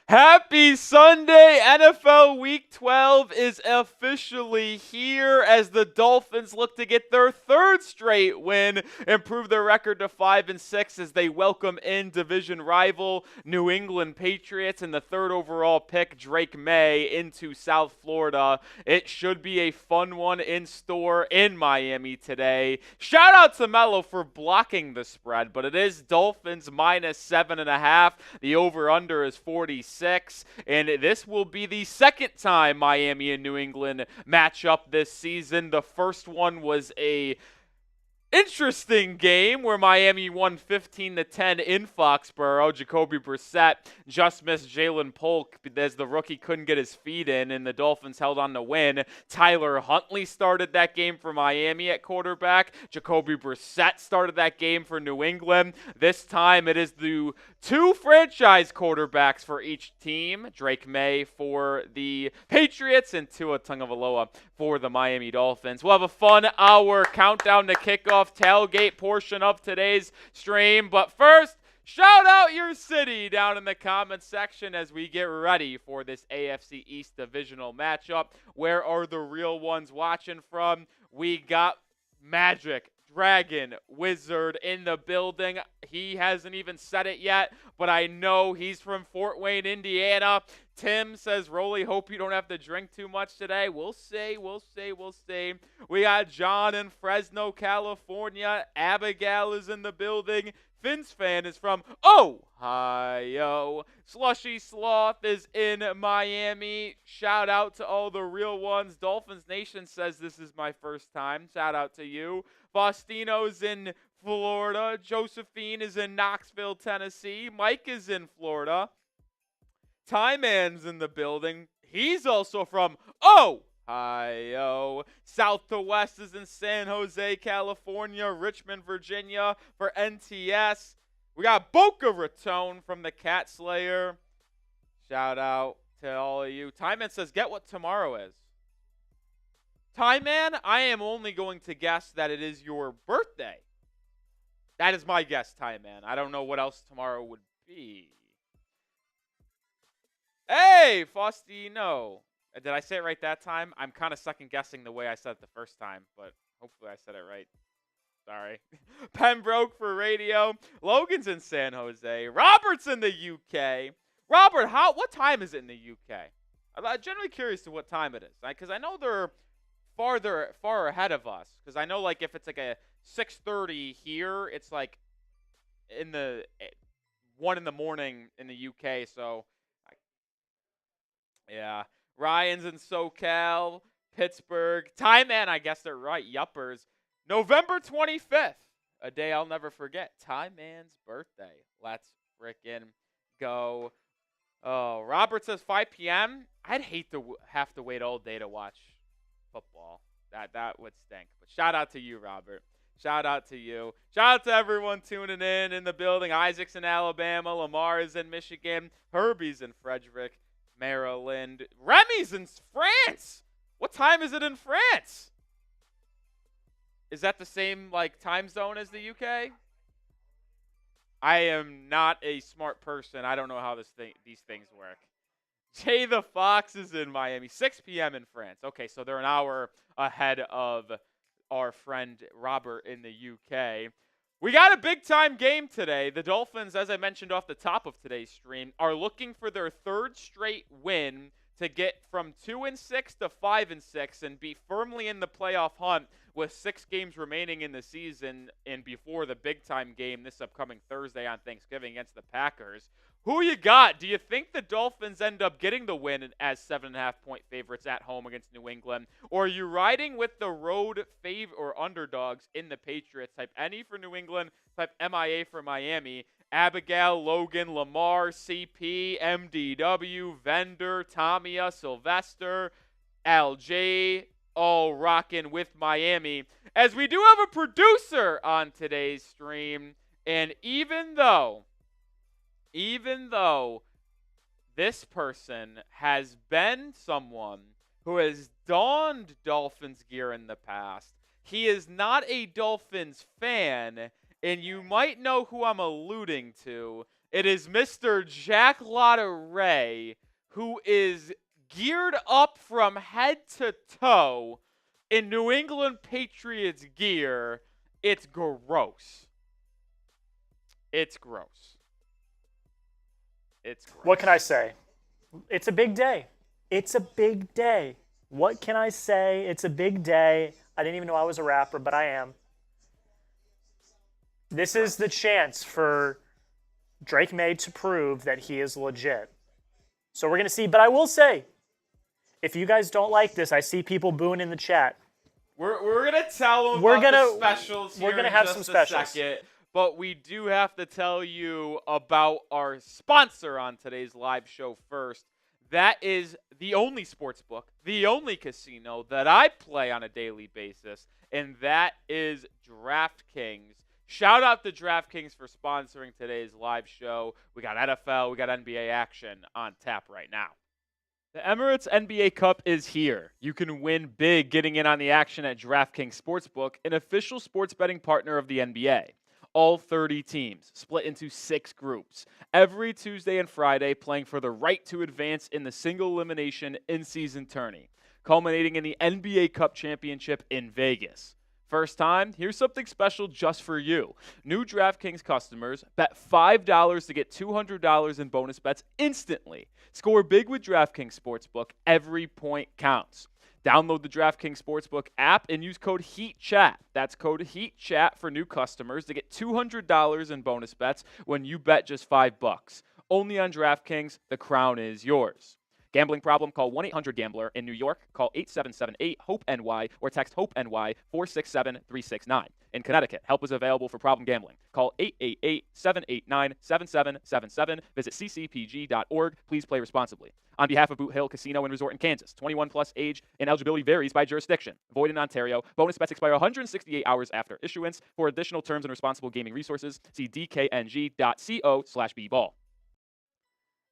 Happy Sunday! NFL Week 12 is officially here as the Dolphins look to get their third straight win, improve their record to 5-6 as they welcome in division rival New England Patriots and the third overall pick Drake Maye into South Florida. It should be a fun one in store in Miami today. Shout out to Mello for blocking the spread, but it is Dolphins minus 7.5. The over-under is 46. And this will be the second time Miami and New England match up this season. The first one was a interesting game where Miami won 15-10 in Foxborough. Jacoby Brissett just missed Jalen Polk as the rookie couldn't get his feet in, and the Dolphins held on to win. Tyler Huntley started that game for Miami at quarterback. Jacoby Brissett started that game for New England. This time it is the two franchise quarterbacks for each team. Drake Maye for the Patriots and Tua Tagovailoa for the Miami Dolphins. We'll have a fun hour countdown to kickoff tailgate portion of today's stream. But first, shout out your city down in the comments section as we get ready for this AFC East divisional matchup. Where are the real ones watching from? We got Magic, Dragon, Wizard in the building. He hasn't even said it yet, but I know he's from Fort Wayne, Indiana. Tim says, Rolly, hope you don't have to drink too much today. We'll see. We got John in Fresno, California. Abigail is in the building. Finn's fan is from Ohio. Slushy Sloth is in Miami. Shout out to all the real ones. Dolphins Nation says this is my first time. Shout out to you. Faustino's in Florida. Josephine is in Knoxville, Tennessee. Mike is in Florida. Ty Man's in the building. He's also from Ohio. South to West is in San Jose, California. Richmond, Virginia for NTS. We got Boca Raton from the Cat Slayer. Shout out to all of you. Ty Man says, get what tomorrow is. Ty Man, I am only going to guess that it is your birthday. That is my guess, Ty Man. I don't know what else tomorrow would be. Hey, Faustino. Did I say it right that time? I'm kind of second guessing the way I said it the first time, but hopefully I said it right. Sorry. Pembroke for radio. Logan's in San Jose. Robert's in the UK. Robert, what time is it in the UK? I'm generally curious to what time it is, because I know they're far ahead of us. Because I know, like, if it's like a 6:30 here, it's like in the 1 in the morning in the UK. So, yeah. Ryan's in SoCal, Pittsburgh. Time Man, I guess they're right. Yuppers. November 25th, a day I'll never forget. Time Man's birthday. Let's frickin' go. Oh, Robert says 5 p.m. I'd hate to have to wait all day to watch football. That would stink. But shout out to you, Robert. Shout out to you. Shout out to everyone tuning in the building. Isaac's in Alabama. Lamar is in Michigan. Herbie's in Frederick, Maryland. Remy's in France. What time is it in France? Is that the same time zone as the UK? I am not a smart person. I don't know how these things work. Jay the Fox is in Miami. 6 p.m. in France. Okay, so they're an hour ahead of our friend Robert in the UK. We got a big-time game today. The Dolphins, as I mentioned off the top of today's stream, are looking for their third straight win to get from 2-6 to 5-6 and be firmly in the playoff hunt with 6 games remaining in the season and before the big-time game this upcoming Thursday on Thanksgiving against the Packers. Who you got? Do you think the Dolphins end up getting the win as 7.5-point favorites at home against New England? Or are you riding with the road or underdogs in the Patriots? Type NE for New England, type MIA for Miami. Abigail, Logan, Lamar, CP, MDW, Vendor, Tamia, Sylvester, LJ, all rocking with Miami. As we do have a producer on today's stream, and even though this person has been someone who has donned Dolphins gear in the past, he is not a Dolphins fan, and you might know who I'm alluding to. It is Mr. Jack Lotta Ray, who is geared up from head to toe in New England Patriots gear. It's gross. It's gross. It's gross. What can I say? It's a big day. It's a big day. What can I say? It's a big day. I didn't even know I was a rapper, but I am. This is the chance for Drake Maye to prove that he is legit. So we're going to see. But I will say, if you guys don't like this, I see people booing in the chat. We're going to tell them about the specials here. We're going to have some specials. Second, but we do have to tell you about our sponsor on today's live show first. That is the only sportsbook, the only casino that I play on a daily basis, and that is DraftKings. Shout out to DraftKings for sponsoring today's live show. We got NFL, we got NBA action on tap right now. The Emirates NBA Cup is here. You can win big getting in on the action at DraftKings Sportsbook, an official sports betting partner of the NBA. All 30 teams split into 6 groups. Every Tuesday and Friday playing for the right to advance in the single elimination in-season tourney, culminating in the NBA Cup Championship in Vegas. First time, here's something special just for you. New DraftKings customers bet $5 to get $200 in bonus bets instantly. Score big with DraftKings Sportsbook. Every point counts. Download the DraftKings Sportsbook app and use code HEATCHAT. That's code HEATCHAT for new customers to get $200 in bonus bets when you bet just $5. Only on DraftKings, the crown is yours. Gambling problem? Call 1-800-GAMBLER. In New York, call 877-8-HOPE-NY or text HOPE-NY 467-369. In Connecticut, help is available for problem gambling. Call 888-789-7777. Visit ccpg.org. Please play responsibly. On behalf of Boot Hill Casino and Resort in Kansas, 21 plus age and eligibility varies by jurisdiction. Void in Ontario. Bonus bets expire 168 hours after issuance. For additional terms and responsible gaming resources, see dkng.co/bball.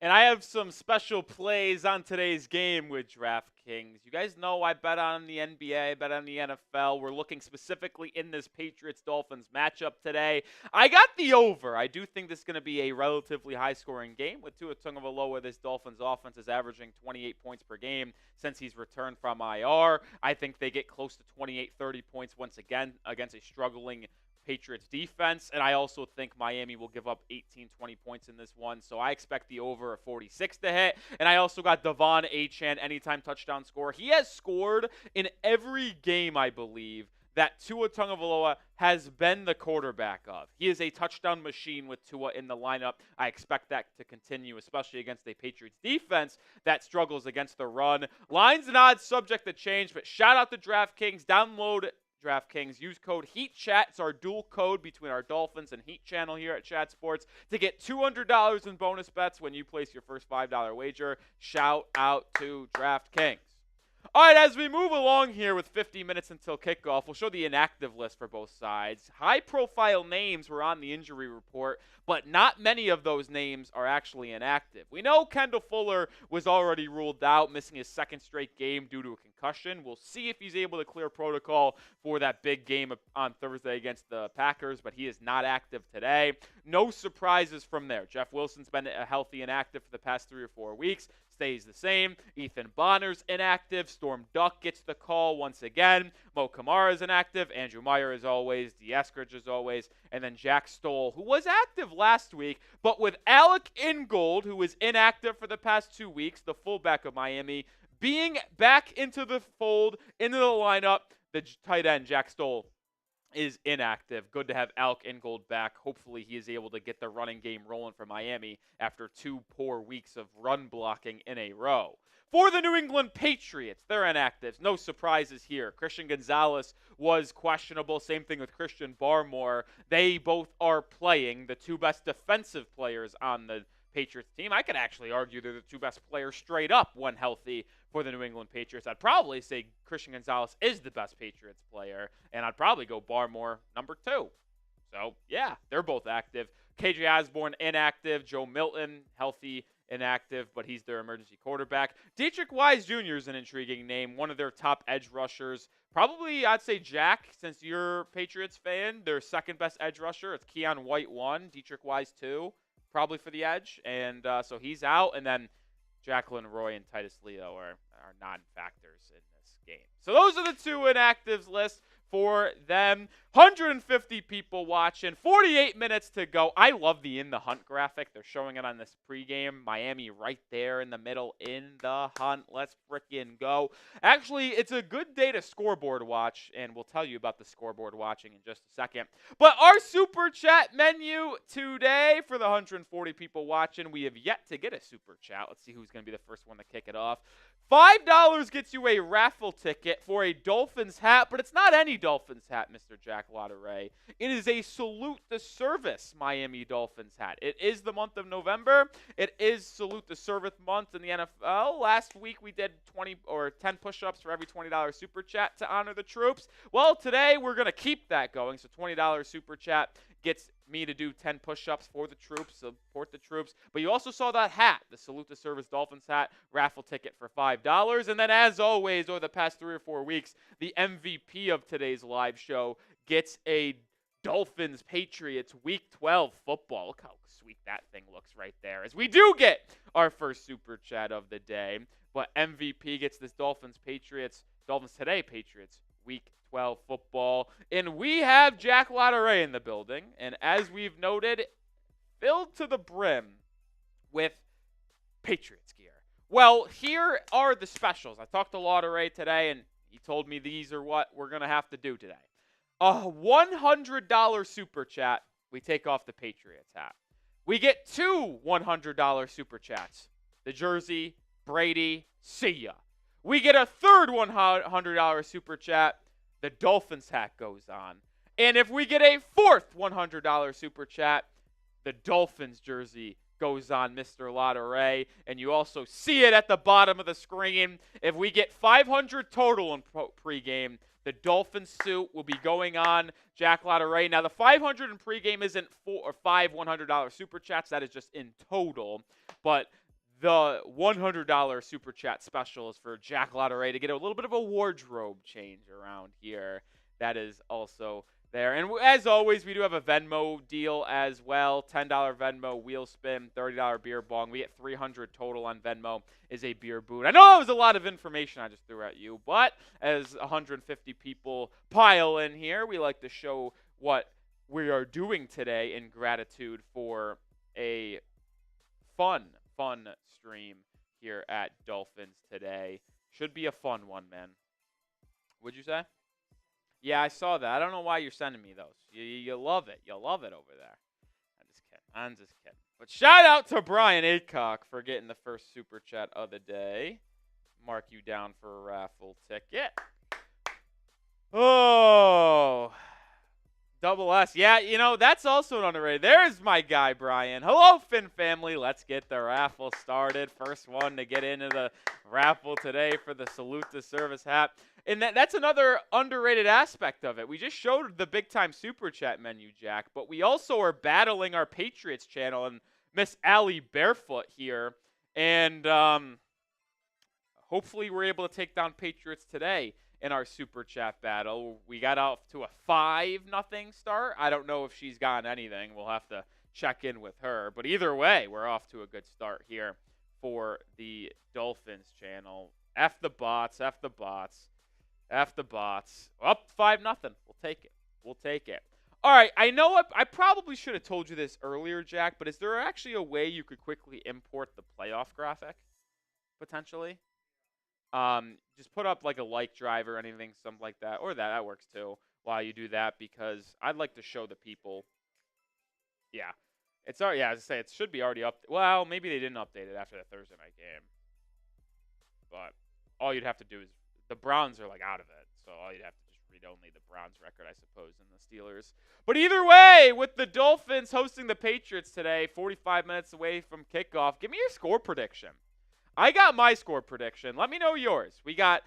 And I have some special plays on today's game with DraftKings. You guys know I bet on the NBA, I bet on the NFL. We're looking specifically in this Patriots-Dolphins matchup today. I got the over. I do think this is going to be a relatively high-scoring game. With Tua Tagovailoa, this Dolphins offense is averaging 28 points per game since he's returned from IR. I think they get close to 28, 30 points once again against a struggling Patriots defense, and I also think Miami will give up 18, 20 points in this one, so I expect the over of 46 to hit, and I also got Devon Achane anytime touchdown score. He has scored in every game, I believe, that Tua Tagovailoa has been the quarterback of. He is a touchdown machine with Tua in the lineup. I expect that to continue, especially against a Patriots defense that struggles against the run. Lines and odds subject to change, but shout out to DraftKings. Download DraftKings. Use code HEATCHAT. It's our dual code between our Dolphins and Heat channel here at Chat Sports to get $200 in bonus bets when you place your first $5 wager. Shout out to DraftKings. All right, as we move along here with 50 minutes until kickoff, we'll show the inactive list for both sides. High-profile names were on the injury report, but not many of those names are actually inactive. We know Kendall Fuller was already ruled out, missing his second straight game due to a concussion. We'll see if he's able to clear protocol for that big game on Thursday against the Packers, but he is not active today. No surprises from there. Jeff Wilson's been a healthy and active for the past 3 or 4 weeks. Stays the same. Ethan Bonner's inactive. Storm Duck gets the call once again. Mo Kamara is inactive. Andrew Meyer as always. D. Eskridge as always. And then Jack Stoll, who was active last week, but with Alec Ingold, who was inactive for the past 2 weeks, the fullback of Miami, being back into the fold, into the lineup, the tight end, Jack Stoll, is inactive. Good to have Alec Ingold back. Hopefully he is able to get the running game rolling for Miami after 2 poor weeks of run blocking in a row. For the New England Patriots, they're inactives. No surprises here. Christian Gonzalez was questionable. Same thing with Christian Barmore. They both are playing, the 2 best defensive players on the Patriots team. I could actually argue they're the 2 best players straight up when healthy for the New England Patriots. I'd probably say Christian Gonzalez is the best Patriots player, and I'd probably go Barmore number 2. So, yeah, they're both active. KJ Osborne, inactive. Joe Milton, healthy, inactive, but he's their emergency quarterback. Dietrich Wise Jr. is an intriguing name, one of their top edge rushers, Probably, I'd say Jack, since you're a Patriots fan, their second best edge rusher. It's Keon White 1, Dietrich Wise 2, probably for the edge. And so he's out. And then Jacqueline Roy and Titus Leo are non-factors in this game. So those are the 2 inactives list for them. 150 people watching, 48 minutes to go. I love the In the Hunt graphic. They're showing it on this pregame. Miami right there in the middle in the hunt. Let's frickin' go. Actually, it's a good day to scoreboard watch, and we'll tell you about the scoreboard watching in just a second. But our Super Chat menu today for the 140 people watching, we have yet to get a Super Chat. Let's see who's going to be the first one to kick it off. $5 gets you a raffle ticket for a Dolphins hat, but it's not any Dolphins hat, Mr. Jack Lotteray. It is a Salute the Service Miami Dolphins hat. It is the month of November. It is Salute the Service month in the NFL. Last week we did 20 or 10 push-ups for every $20 Super Chat to honor the troops. Well, today we're going to keep that going, so $20 Super Chat gets me to do 10 push-ups for the troops, support the troops. But you also saw that hat, the Salute the Service Dolphins hat, raffle ticket for $5. And then as always, over the past 3 or 4 weeks, the MVP of today's live show gets a Dolphins Patriots Week 12 football. Look how sweet that thing looks right there. As we do get our first Super Chat of the day. But MVP gets this Dolphins Today Patriots Week 12 football. And we have Jack Lotteray in the building. And as we've noted, filled to the brim with Patriots gear. Well, here are the specials. I talked to Lotteray today, and he told me these are what we're going to have to do today. A $100 Super Chat, we take off the Patriots hat. We get 2 $100 Super Chats. The jersey, Brady, see ya. We get a third $100 Super Chat. The Dolphins hat goes on. And if we get a fourth $100 Super Chat, the Dolphins jersey goes on, Mr. Lotteray. And you also see it at the bottom of the screen. If we get 500 total in pregame, the Dolphins suit will be going on Jack Lotteray. Now, the 500 in pregame isn't 4 or 5 $100 Super Chats. That is just in total. But the $100 Super Chat special is for Jack Lotteray to get a little bit of a wardrobe change around here. That is also there. And as always, we do have a Venmo deal as well. $10 Venmo wheel spin, $30 beer bong. We get 300 total on Venmo is a beer boot. I know that was a lot of information I just threw at you, but as 150 people pile in here, we like to show what we are doing today in gratitude for a fun stream here at Dolphins Today. Should be a fun one, man. What'd you say? Yeah, I saw that. I don't know why you're sending me those. You love it. You love it over there. I'm just kidding. But shout out to Brian Aycock for getting the first Super Chat of the day. Mark you down for a raffle ticket. Oh, Double S. Yeah, you know, that's also an underrated. There's my guy, Brian. Hello, Finn family. Let's get the raffle started. First one to get into the raffle today for the Salute the Service hat. And that's another underrated aspect of it. We just showed the big-time Super Chat menu, Jack, but we also are battling our Patriots channel and Miss Allie Barefoot here. And hopefully we're able to take down Patriots today in our Super Chat battle. We got off to a 5-0 start. I don't know if she's gotten anything. We'll have to check in with her. But either way, we're off to a good start here for the Dolphins channel. F the bots, F the bots, F the bots. Up 5-0. We'll take it. We'll take it. All right, I know I probably should have told you this earlier, Jack, but is there actually a way you could quickly import the playoff graphic, potentially? Just put up like a like drive or anything, something like that, or that works too while you do that, because I'd like to show the people. Yeah, it's already. Yeah, as I say, it should be already up. Well, maybe they didn't update it after the Thursday night game, but all you'd have to do is the Browns are like out of it, so all you'd have to just read only the Browns record, I suppose, and the Steelers. But either way, with the Dolphins hosting the Patriots today, 45 minutes away from kickoff, give me your score prediction. I got my score prediction. Let me know yours. We got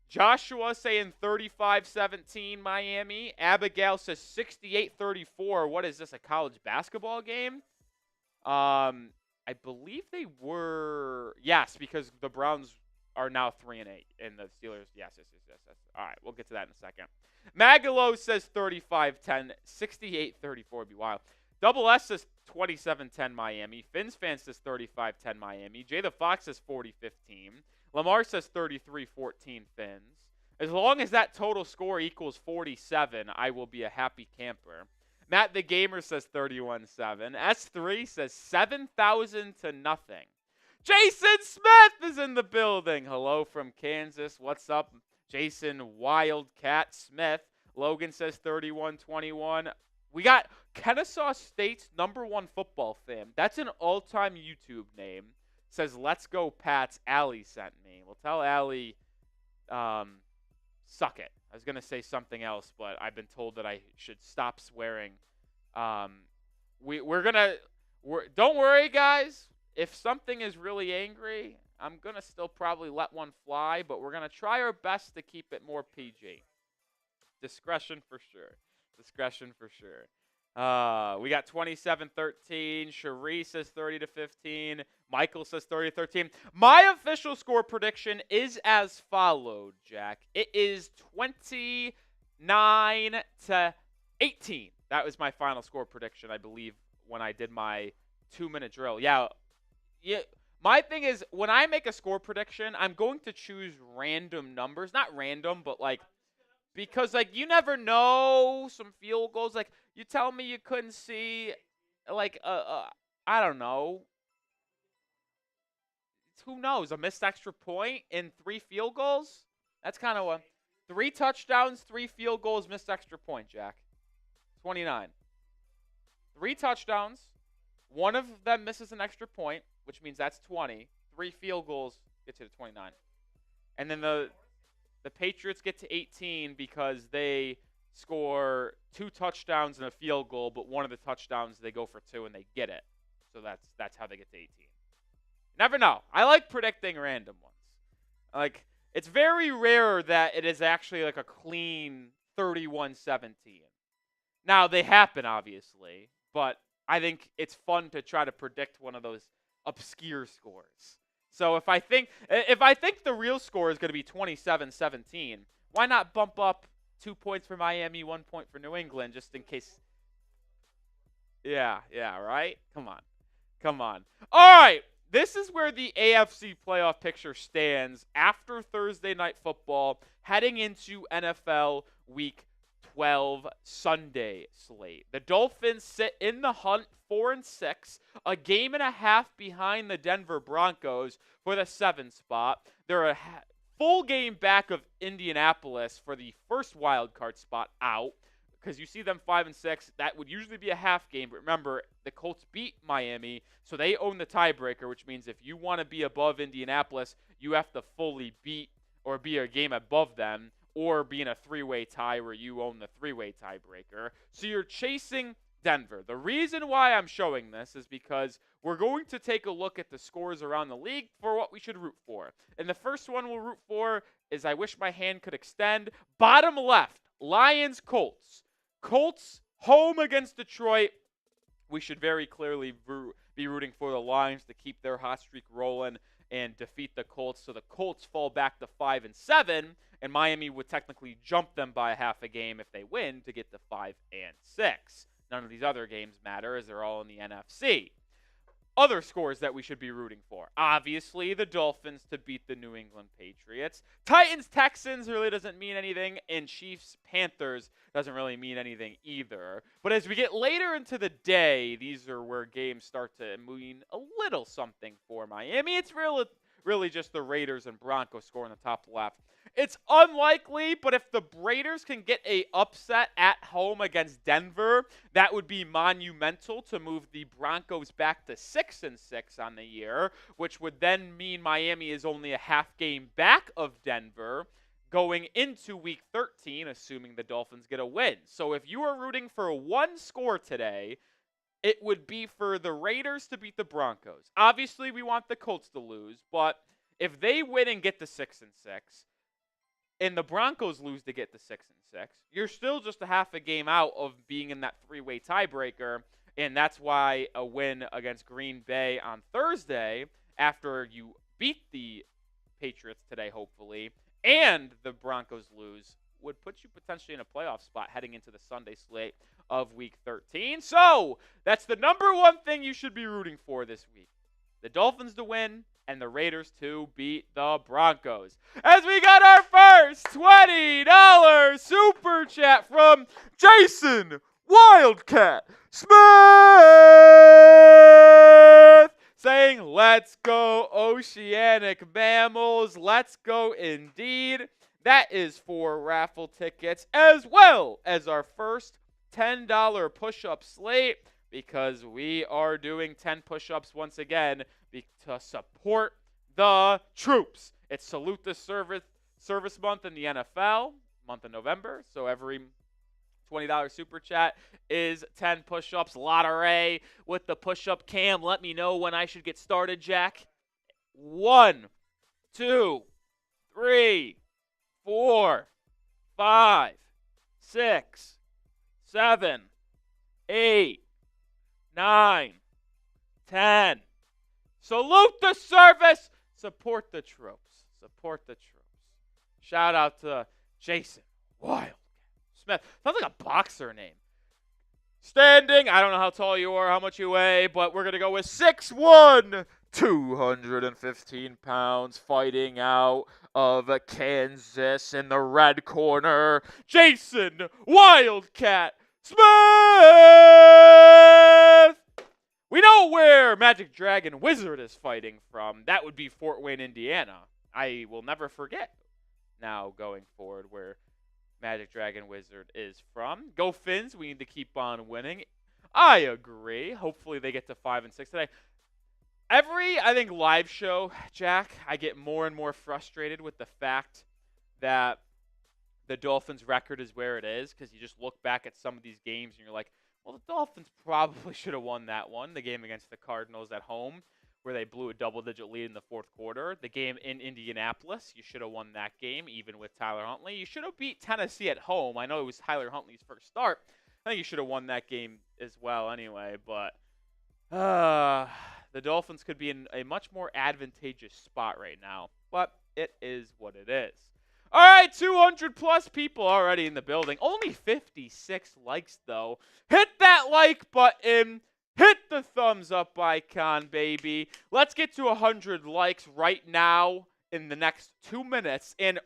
Joshua saying 35-17 Miami. Abigail says 68-34. What is this, a college basketball game? I believe they were. Yes, because the Browns are now 3-8, and the Steelers. Yes. All right, we'll get to that in a second. Magalo says 35-10, 68-34 would be wild. Double S says 27-10 Miami. Fins fan says 35-10 Miami. Jay the Fox says 40-15. Lamar says 33-14 Fins. As long as that total score equals 47, I will be a happy camper. Matt the Gamer says 31-7. S3 says 7,000 to nothing. Jason Smith is in the building. Hello from Kansas. What's up, Jason Wildcat Smith? Logan says 31-21. We got Kennesaw State's #1 football fan. That's an all-time YouTube name. Says, let's go Pats. Allie sent me. Well, tell Allie, suck it. I was going to say something else, but I've been told that I should stop swearing. We're going to, don't worry, guys. If something is really angry, I'm going to still probably let one fly, but we're going to try our best to keep it more PG. Discretion for sure. Discretion for sure. We got 27-13. Cherie says 30-15. Michael says 30-13. My official score prediction is as followed, Jack. It is 29-18. That was my final score prediction, I believe, when I did my 2-minute drill. Yeah. My thing is, when I make a score prediction, I'm going to choose random numbers. Not random, but like, because, like, you never know some field goals. Like, you tell me you couldn't see, like, I don't know. Who knows? A missed extra point in 3 field goals? That's kind of a 3 touchdowns, 3 field goals, missed extra point, Jack. 29. 3 touchdowns. 1 of them misses an extra point, which means that's 20. 3 field goals gets you to 29. And then the Patriots get to 18 because they score 2 touchdowns and a field goal, but one of the touchdowns they go for 2 and they get it. So that's how they get to 18. Never know. I like predicting random ones. Like, it's very rare that it is actually like a clean 31-17. Now, they happen, obviously, but I think it's fun to try to predict one of those obscure scores. So if I think the real score is going to be 27-17, why not bump up 2 points for Miami, 1 point for New England, just in case? Yeah, right? Come on. All right, this is where the AFC playoff picture stands after Thursday Night Football, heading into NFL Week 12 Sunday slate. The Dolphins sit in the hunt 4-6, a game and a half behind the Denver Broncos for the 7th spot. They're a full game back of Indianapolis for the first wild card spot out, because you see them 5-6. That would usually be a half game, but remember, the Colts beat Miami, so they own the tiebreaker, which means if you want to be above Indianapolis, you have to fully beat or be a game above them, or be in a 3-way tie where you own the 3-way tiebreaker. So you're chasing Denver. The reason why I'm showing this is because we're going to take a look at the scores around the league for what we should root for. And the first one we'll root for is, I wish my hand could extend, bottom left, Lions-Colts. Colts home against Detroit. We should very clearly be rooting for the Lions to keep their hot streak rolling and defeat the Colts. So the Colts fall back to 5-7, and Miami would technically jump them by half a game if they win to get to 5-6. None of these other games matter as they're all in the NFC. Other scores that we should be rooting for. Obviously, the Dolphins to beat the New England Patriots. Titans-Texans really doesn't mean anything, and Chiefs-Panthers doesn't really mean anything either. But as we get later into the day, these are where games start to mean a little something for Miami. It's really just the Raiders and Broncos score in the top left. It's unlikely, but if the Raiders can get a upset at home against Denver, that would be monumental to move the Broncos back to 6-6 on the year, which would then mean Miami is only a half game back of Denver going into Week 13, assuming the Dolphins get a win. So if you are rooting for one score today, it would be for the Raiders to beat the Broncos. Obviously, we want the Colts to lose, but if they win and get to 6-6, and the Broncos lose to get to 6-6, you're still just a half a game out of being in that 3-way tiebreaker, and that's why a win against Green Bay on Thursday, after you beat the Patriots today, hopefully, and the Broncos lose, would put you potentially in a playoff spot heading into the Sunday slate of Week 13. So that's the number one thing you should be rooting for this week. The Dolphins to win and the Raiders to beat the Broncos. As we got our first $20 super chat from Jason Wildcat Smith, saying, let's go Oceanic Mammals. Let's go indeed. That is for raffle tickets as well as our first $10 push-up slate, because we are doing 10 push-ups once again to support the troops. It's Salute the Service Month in the NFL, month of November, so every $20 super chat is 10 push-ups. Lottery with the push-up cam. Let me know when I should get started, Jack. 1, 2, 3, 4, 5, 6, 7, 8, 9, 10. Salute the service. Support the troops. Support the troops. Shout out to Jason Wildcat Smith. Sounds like a boxer name. Standing, I don't know how tall you are, how much you weigh, but we're going to go with 6'1", 215 pounds, fighting out of Kansas in the red corner, Jason Wildcat Smith! We know where Magic Dragon Wizard is fighting from. That would be Fort Wayne, Indiana. I will never forget now going forward where Magic Dragon Wizard is from. Go Fins. We need to keep on winning. I agree. Hopefully they get to 5 and 6 today. Every, I think, live show, Jack, I get more and more frustrated with the fact that the Dolphins' record is where it is, because you just look back at some of these games and you're like, well, the Dolphins probably should have won that one. The game against the Cardinals at home, where they blew a double-digit lead in the fourth quarter. The game in Indianapolis, you should have won that game, even with Tyler Huntley. You should have beat Tennessee at home. I know it was Tyler Huntley's first start. I think you should have won that game as well anyway, but the Dolphins could be in a much more advantageous spot right now, but it is what it is. All right, 200-plus people already in the building. Only 56 likes, though. Hit that like button. Hit the thumbs up icon, baby. Let's get to 100 likes right now in the next 2 minutes. And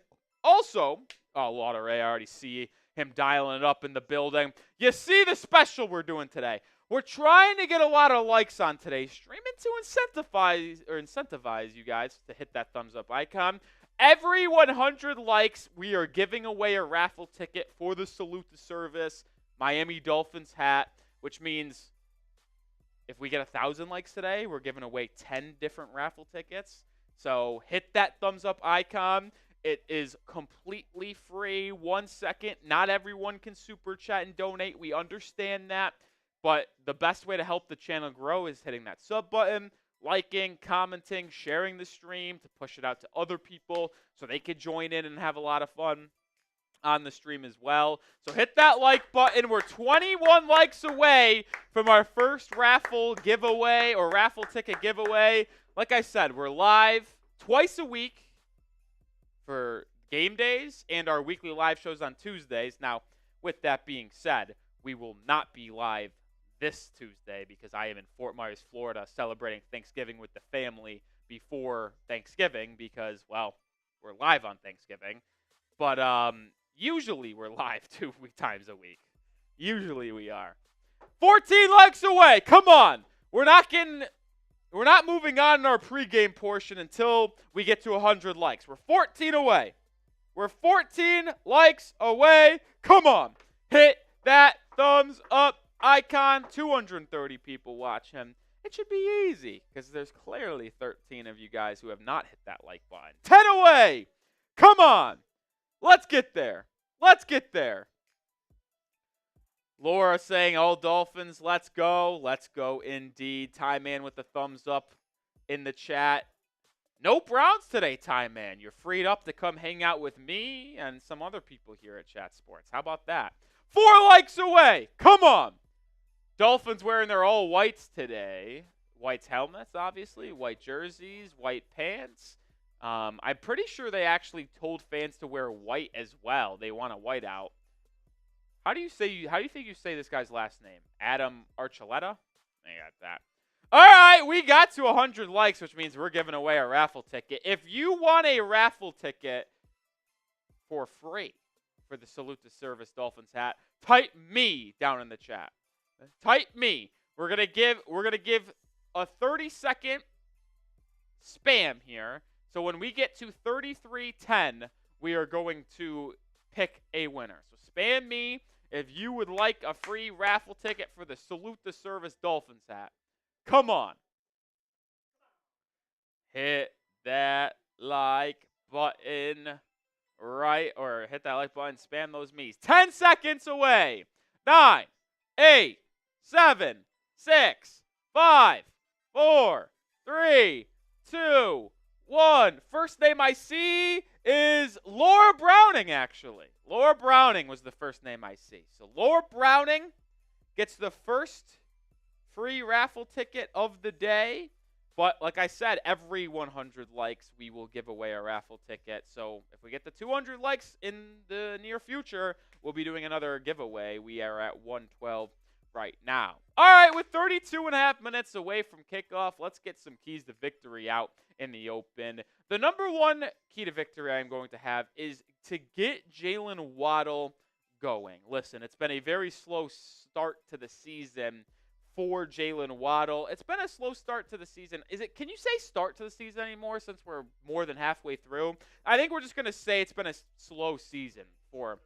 also, Lottery, I already see him dialing it up in the building. You see the special we're doing today. We're trying to get a lot of likes on today's stream and to incentivize you guys to hit that thumbs up icon. Every 100 likes, we are giving away a raffle ticket for the Salute the Service Miami Dolphins hat, which means if we get 1,000 likes today, we're giving away 10 different raffle tickets. So hit that thumbs up icon. It is completely free. 1 second. Not everyone can super chat and donate. We understand that. But the best way to help the channel grow is hitting that sub button, liking, commenting, sharing the stream to push it out to other people so they could join in and have a lot of fun on the stream as well. So hit that like button. We're 21 likes away from our first raffle giveaway or raffle ticket giveaway. Like I said, we're live twice a week for game days and our weekly live shows on Tuesdays. Now, with that being said, we will not be live this Tuesday because I am in Fort Myers, Florida, celebrating Thanksgiving with the family before Thanksgiving because, well, we're live on Thanksgiving. But usually we're live 2 times a week. Usually we are. 14 likes away. Come on. We're not moving on in our pregame portion until we get to 100 likes. We're 14 away. We're 14 likes away. Come on. Hit that thumbs up icon. 230 people watch him. It should be easy because there's clearly 13 of you guys who have not hit that like button. 10 away. Come on. Let's get there. Let's get there. Laura saying, all Dolphins, let's go. Let's go indeed. Ty Man with the thumbs up in the chat. No Browns today, Ty Man. You're freed up to come hang out with me and some other people here at Chat Sports. How about that? 4 likes away. Come on. Dolphins wearing their all whites today. White helmets, obviously. White jerseys. White pants. I'm pretty sure they actually told fans to wear white as well. They want a white out. How do you think you say this guy's last name? Adam Archuleta? I got that. All right, we got to 100 likes, which means we're giving away a raffle ticket. If you want a raffle ticket for free for the Salute to Service Dolphins hat, type me down in the chat. Type me. We're gonna give a 30-second spam here. So when we get to 33:10, we are going to pick a winner. So spam me if you would like a free raffle ticket for the Salute the Service Dolphins hat. Come on. Hit that like button or hit that like button, spam those me's. 10 seconds away. 9, 8, 7, 6, 5, 4, 3, 2, 1. First name I see is Laura Browning, actually. Laura Browning was the first name I see. So Laura Browning gets the first free raffle ticket of the day. But like I said, every 100 likes, we will give away a raffle ticket. So if we get to 200 likes in the near future, we'll be doing another giveaway. We are at 112 right now. All right, with 32 and a half minutes away from kickoff, let's get some keys to victory out in the open. The number one key to victory I'm going to have is to get Jalen Waddle going. Listen, it's been a very slow start to the season for Jalen Waddle. It's been a slow start to the season. Can you say start to the season anymore since we're more than halfway through? I think we're just going to say it's been a slow season for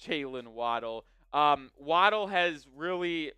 Jalen Waddle. Waddle has really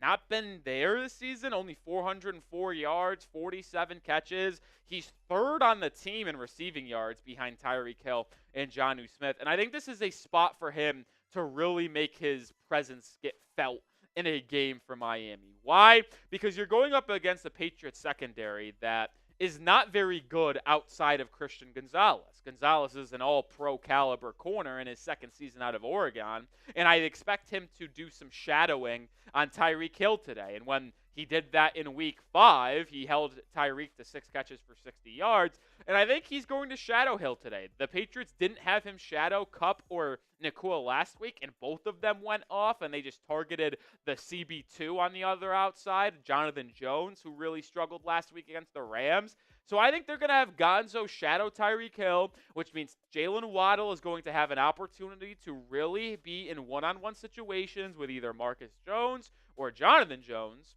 not been there this season. Only 404 yards, 47 catches. He's third on the team in receiving yards behind Tyreek Hill and Jonnu Smith. And I think this is a spot for him to really make his presence get felt in a game for Miami. Why? Because you're going up against the Patriots secondary that is not very good outside of Christian Gonzalez. Gonzalez is an all-pro caliber corner in his second season out of Oregon, and I expect him to do some shadowing on Tyreek Hill today. And when he did that in week 5, he held Tyreek to 6 catches for 60 yards, and I think he's going to shadow Hill today. The Patriots didn't have him shadow Kupp or Nakua last week, and both of them went off, and they just targeted the CB2 on the other outside, Jonathan Jones, who really struggled last week against the Rams. So I think they're going to have Gonzo shadow Tyreek Hill, which means Jalen Waddle is going to have an opportunity to really be in one-on-one situations with either Marcus Jones or Jonathan Jones,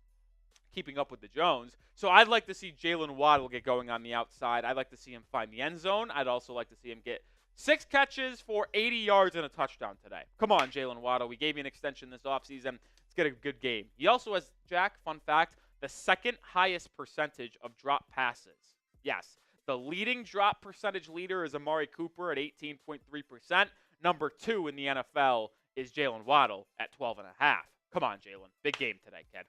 keeping up with the Jones. So I'd like to see Jalen Waddle get going on the outside. I'd like to see him find the end zone. I'd also like to see him get 6 catches for 80 yards and a touchdown today. Come on, Jalen Waddle. We gave you an extension this offseason. Let's get a good game. He also has, Jack, fun fact, the second highest percentage of drop passes. Yes, the leading drop percentage leader is Amari Cooper at 18.3%. Number 2 in the NFL is Jalen Waddle at 12.5. Come on, Jalen. Big game today, kid.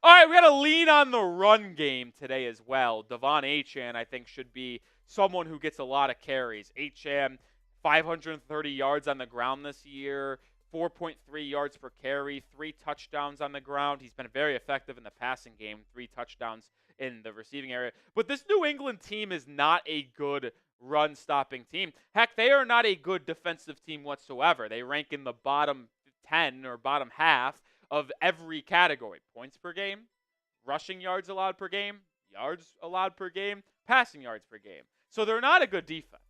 All right, we got to lean on the run game today as well. Devon Achane, I think, should be someone who gets a lot of carries. Achane, 530 yards on the ground this year, 4.3 yards per carry, 3 touchdowns on the ground. He's been very effective in the passing game, 3 touchdowns in the receiving area. But this New England team is not a good run-stopping team. Heck, they are not a good defensive team whatsoever. They rank in the bottom 10 or bottom half of every category. Points per game, rushing yards allowed per game, yards allowed per game, passing yards per game. So they're not a good defense.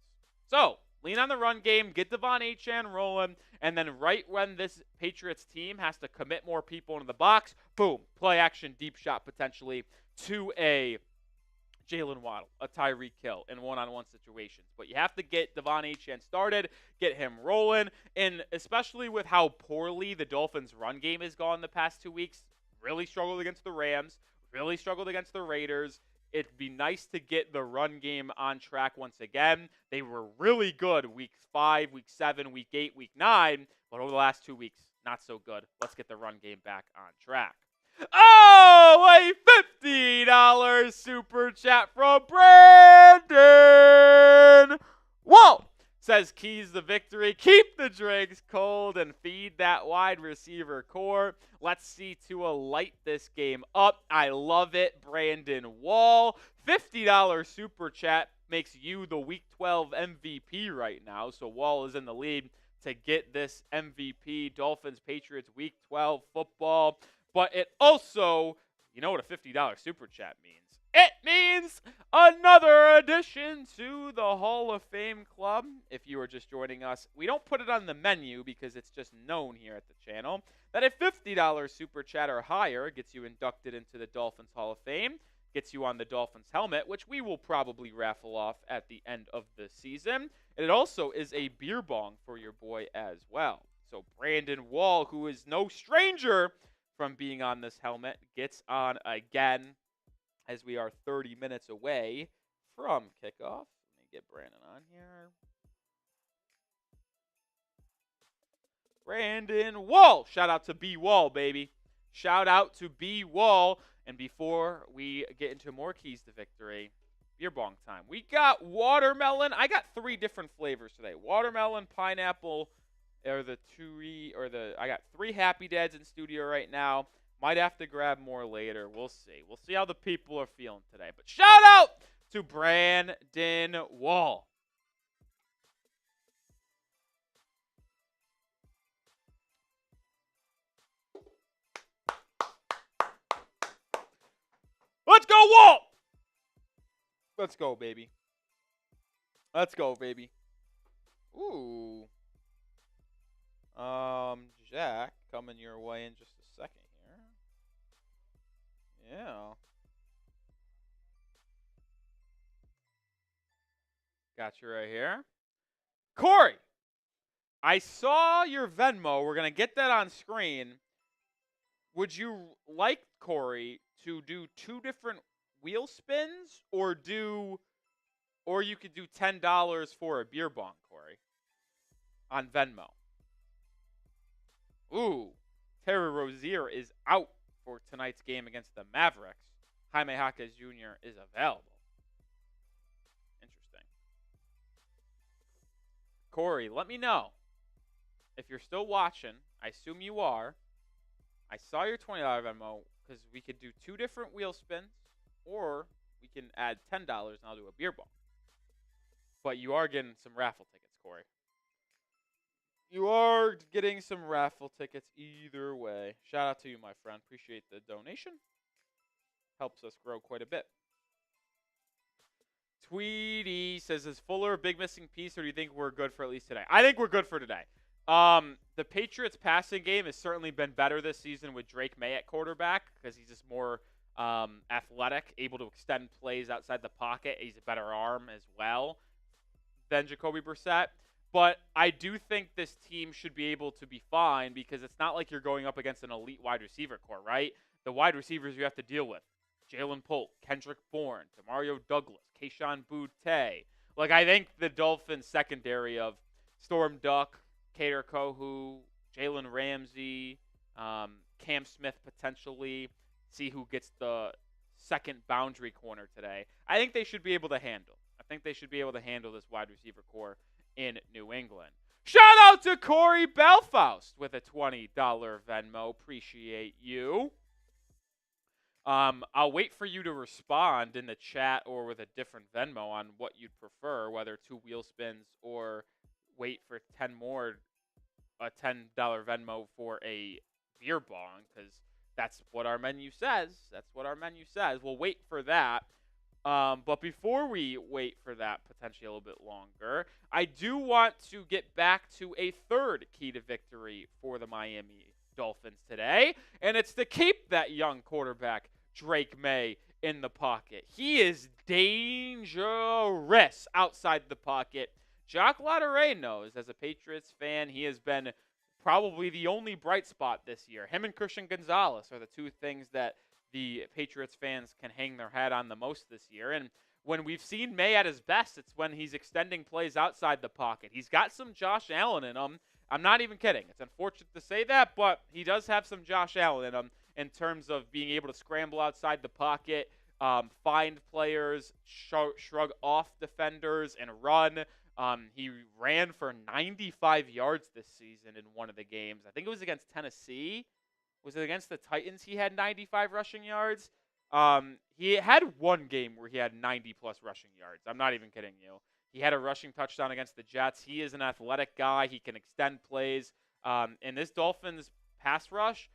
So lean on the run game, get Devon Achane rolling, and then right when this Patriots team has to commit more people into the box, boom, play action, deep shot potentially to a Jalen Waddle, a Tyreek Hill in one-on-one situations. But you have to get Devon Achane started, get him rolling, and especially with how poorly the Dolphins' run game has gone the past 2 weeks, really struggled against the Rams, really struggled against the Raiders. It'd be nice to get the run game on track once again. They were really good week 5, week 7, week 8, week 9, but over the last 2 weeks, not so good. Let's get the run game back on track. Oh, a $50 super chat from Brandon. Whoa, says keys to victory. Keep the drinks cold and feed that wide receiver core. Let's see Tua light this game up. I love it. Brandon Wall, $50 super chat makes you the Week 12 MVP right now. So Wall is in the lead to get this MVP. Dolphins Patriots Week 12 football. But it also, you know what a $50 super chat means? It means another addition to the Hall of Fame Club. If you are just joining us, we don't put it on the menu because it's just known here at the channel that a $50 super chat or higher gets you inducted into the Dolphins Hall of Fame, gets you on the Dolphins helmet, which we will probably raffle off at the end of the season. And it also is a beer bong for your boy as well. So Brandon Wall, who is no stranger from being on this helmet, gets on again as we are 30 minutes away from kickoff. Let me get Brandon on here. Brandon Wall. Shout out to B Wall, baby. Shout out to B Wall. And before we get into more keys to victory, beer bong time. We got watermelon. I got 3 different flavors today. Watermelon, pineapple, I got 3 Happy Dads in studio right now. Might have to grab more later. We'll see. We'll see how the people are feeling today. But shout out to Brandon Wall. Let's go, Walt! Let's go, baby. Let's go, baby. Ooh. Jack, coming your way in just a second here. Yeah. Got you right here. Corey, I saw your Venmo. We're going to get that on screen. Would you like, Corey, to do 2 different wheel spins or you could do $10 for a beer bong, Corey, on Venmo? Ooh, Terry Rozier is out for tonight's game against the Mavericks. Jaime Jaquez Jr. is available. Interesting. Corey, let me know if you're still watching. I assume you are. I saw your $20 Venmo because we could do 2 different wheel spins, or we can add $10 and I'll do a beer bong. But you are getting some raffle tickets, Corey. You are getting some raffle tickets either way. Shout out to you, my friend. Appreciate the donation. Helps us grow quite a bit. Tweety says, is Fuller a big missing piece, or do you think we're good for at least today? I think we're good for today. The Patriots passing game has certainly been better this season with Drake Maye at quarterback because he's just more athletic, able to extend plays outside the pocket. He's a better arm as well than Jacoby Brissett. But I do think this team should be able to be fine because it's not like you're going up against an elite wide receiver core, right? The wide receivers you have to deal with: Jalen Polk, Kendrick Bourne, Demario Douglas, Kayshon Boutte. Like, I think the Dolphins secondary of Storm Duck, Kader Kohu, Jalen Ramsey, Cam Smith potentially, see who gets the second boundary corner today. I think they should be able to handle. I think they should be able to handle this wide receiver core in New England. Shout out to Corey Belfaust with a $20 Venmo. Appreciate you. I'll wait for you to respond in the chat or with a different Venmo on what you'd prefer, whether 2 wheel spins or wait for a $10 Venmo for a beer bong, because that's what our menu says. We'll wait for that. But before we wait for that, potentially a little bit longer, I do want to get back to a 3rd key to victory for the Miami Dolphins today, and it's to keep that young quarterback, Drake Maye, in the pocket. He is dangerous outside the pocket. Jacques Latteray knows, as a Patriots fan, he has been probably the only bright spot this year. Him and Christian Gonzalez are the 2 things that the Patriots fans can hang their hat on the most this year. And when we've seen Maye at his best, it's when he's extending plays outside the pocket. He's got some Josh Allen in him. I'm not even kidding. It's unfortunate to say that, but he does have some Josh Allen in him in terms of being able to scramble outside the pocket, find players, shrug off defenders, and run. He ran for 95 yards this season in one of the games. I think it was against Tennessee. Was it against the Titans he had 95 rushing yards? He had one game where he had 90-plus rushing yards. I'm not even kidding you. He had a rushing touchdown against the Jets. He is an athletic guy. He can extend plays. And this Dolphins pass rush,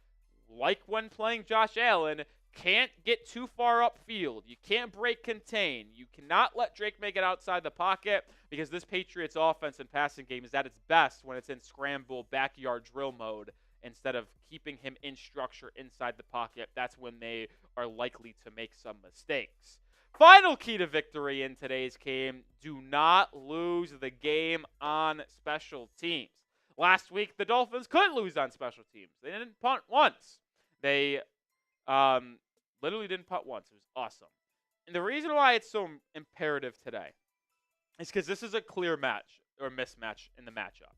like when playing Josh Allen, can't get too far upfield. You can't break contain. You cannot let Drake Maye get outside the pocket because this Patriots offense and passing game is at its best when it's in scramble backyard drill mode instead of keeping him in structure inside the pocket. That's when they are likely to make some mistakes. Final key to victory in today's game, do not lose the game on special teams. Last week, the Dolphins could lose on special teams. They didn't punt once. They literally didn't punt once. It was awesome. And the reason why it's so imperative today is because this is a clear match or mismatch in the matchup.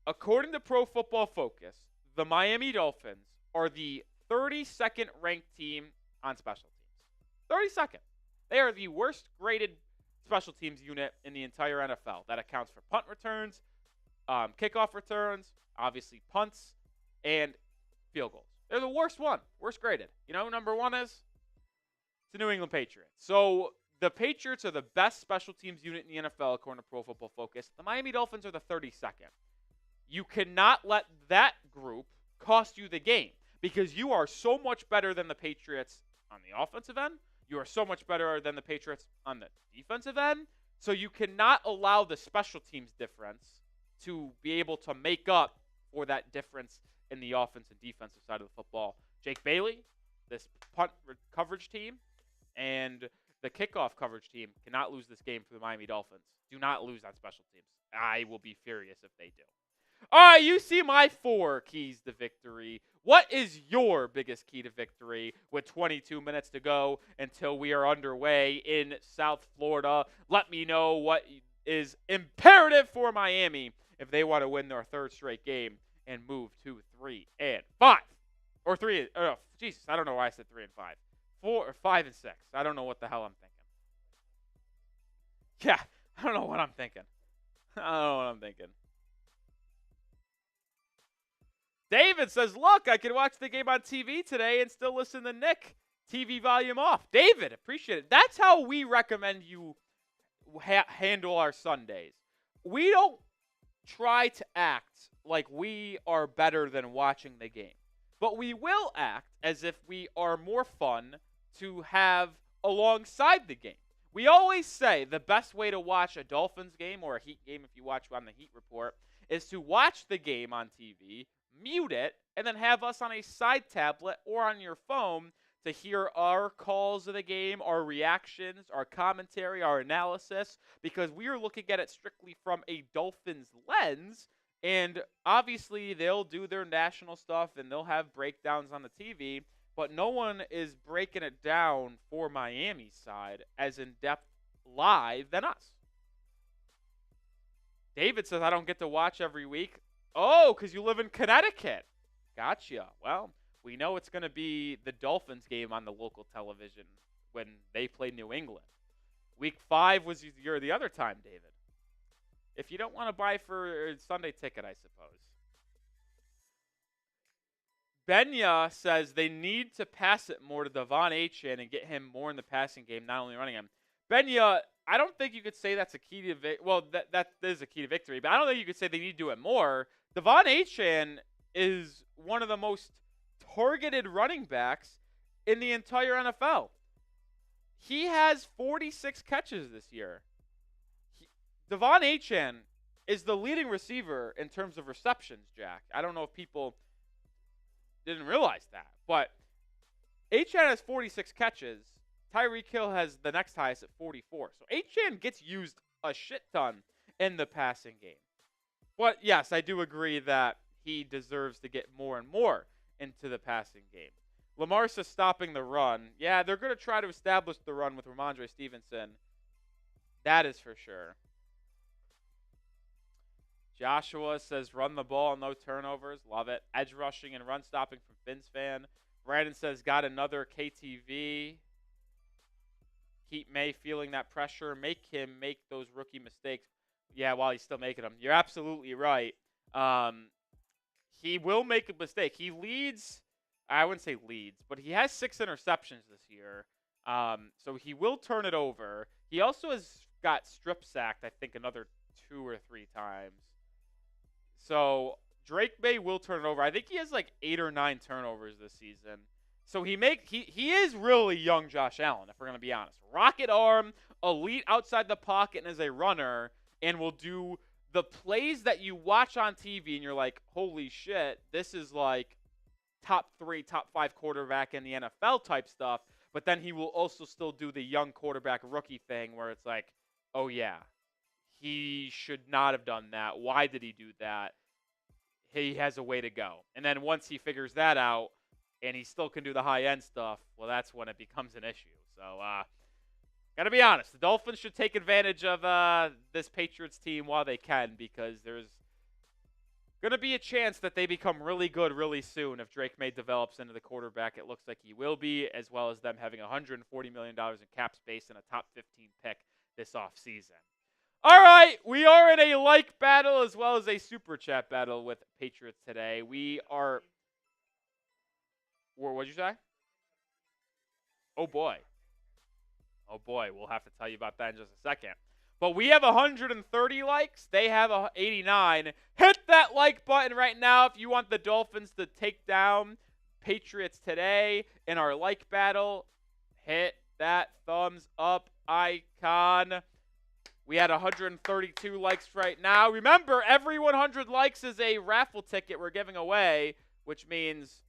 According to Pro Football Focus, the Miami Dolphins are the 32nd ranked team on special teams. 32nd. They are the worst graded special teams unit in the entire NFL. That accounts for punt returns, kickoff returns, obviously punts, and field goals. They're the worst graded. You know who number one is? It's the New England Patriots. So the Patriots are the best special teams unit in the NFL according to Pro Football Focus. The Miami Dolphins are the 32nd. You cannot let that group cost you the game because you are so much better than the Patriots on the offensive end. You are so much better than the Patriots on the defensive end. So you cannot allow the special teams difference to be able to make up for that difference in the offense and defensive side of the football. Jake Bailey, this punt coverage team, and the kickoff coverage team cannot lose this game for the Miami Dolphins. Do not lose on special teams. I will be furious if they do. All right, you see my 4 keys to victory. What is your biggest key to victory with 22 minutes to go until we are underway in South Florida? Let me know what is imperative for Miami if they want to win their 3rd straight game and move to 3-5. Or 3, oh, Jesus, I don't know why I said 3-5. 4 or 5-6. I don't know what the hell I'm thinking. Yeah, I don't know what I'm thinking. David says, look, I can watch the game on TV today and still listen to Nick. TV volume off. David, appreciate it. That's how we recommend you handle our Sundays. We don't try to act like we are better than watching the game. But we will act as if we are more fun to have alongside the game. We always say the best way to watch a Dolphins game or a Heat game if you watch on the Heat Report is to watch the game on TV, mute it, and then have us on a side tablet or on your phone to hear our calls of the game, our reactions, our commentary, our analysis, because we are looking at it strictly from a Dolphins lens. And obviously, they'll do their national stuff and they'll have breakdowns on the TV, but no one is breaking it down for Miami's side as in-depth live than us. David says, I don't get to watch every week. Oh, because you live in Connecticut. Gotcha. Well, we know it's going to be the Dolphins game on the local television when they play New England. Week 5 was the other time, David. If you don't want to buy for a Sunday ticket, I suppose. Benya says they need to pass it more to Devon Achane and get him more in the passing game, not only running him. Benya, I don't think you could say that's a key to victory. Well, that is a key to victory, but I don't think you could say they need to do it more. Devon Achane is one of the most targeted running backs in the entire NFL. He has 46 catches this year. Devon Achane is the leading receiver in terms of receptions, Jack. I don't know if people didn't realize that, but Achane has 46 catches. Tyreek Hill has the next highest at 44. So Achane gets used a shit ton in the passing game. But yes, I do agree that he deserves to get more and more into the passing game. Lamar's stopping the run. Yeah, they're going to try to establish the run with Ramondre Stevenson. That is for sure. Joshua says run the ball, no turnovers. Love it. Edge rushing and run stopping from Finn's fan. Brandon says got another KTV. Keep May feeling that pressure. Make him make those rookie mistakes. Yeah, while he's still making them. You're absolutely right. He will make a mistake. He leads, I wouldn't say leads, but he has 6 interceptions this year. So he will turn it over. He also has got strip sacked, I think, another 2 or 3 times. So Drake Maye will turn it over. I think he has like 8 or 9 turnovers this season. So he is really young Josh Allen, if we're gonna be honest. Rocket arm, elite outside the pocket and as a runner, and will do the plays that you watch on TV and you're like, holy shit, this is like top 3, top 5 quarterback in the NFL type stuff. But then he will also still do the young quarterback rookie thing where it's like, oh yeah, he should not have done that. Why did he do that? He has a way to go. And then once he figures that out and he still can do the high-end stuff, well, that's when it becomes an issue. So, got to be honest. The Dolphins should take advantage of this Patriots team while they can because there's going to be a chance that they become really good really soon if Drake Maye develops into the quarterback. It looks like he will be, as well as them having $140 million in cap space and a top 15 pick this offseason. All right, we are in a like battle as well as a super chat battle with Patriots today. We are. What'd you say? Oh boy. Oh boy, we'll have to tell you about that in just a second. But we have 130 likes. They have 89. Hit that like button right now if you want the Dolphins to take down Patriots today in our like battle. Hit that thumbs up icon. We had 132 likes right now. Remember, every 100 likes is a raffle ticket we're giving away, which means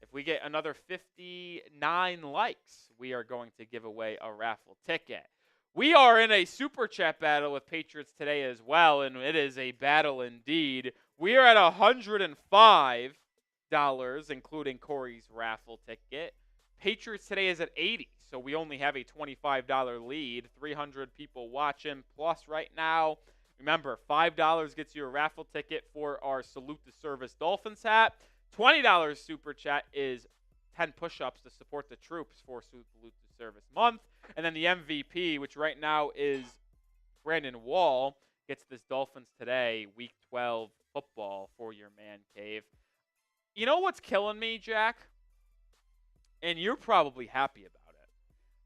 if we get another 59 likes, we are going to give away a raffle ticket. We are in a super chat battle with Patriots today as well, and it is a battle indeed. We are at $105, including Corey's raffle ticket. Patriots today is at 80, so we only have a $25 lead. 300 people watching plus right now. Remember, $5 gets you a raffle ticket for our Salute the Service Dolphins hat. $20 super chat is 10 push-ups to support the troops for Salute the Service month. And then the MVP, which right now is Brandon Wall, gets this Dolphins Today Week 12 football for your man cave. You know what's killing me, Jack? And you're probably happy about it.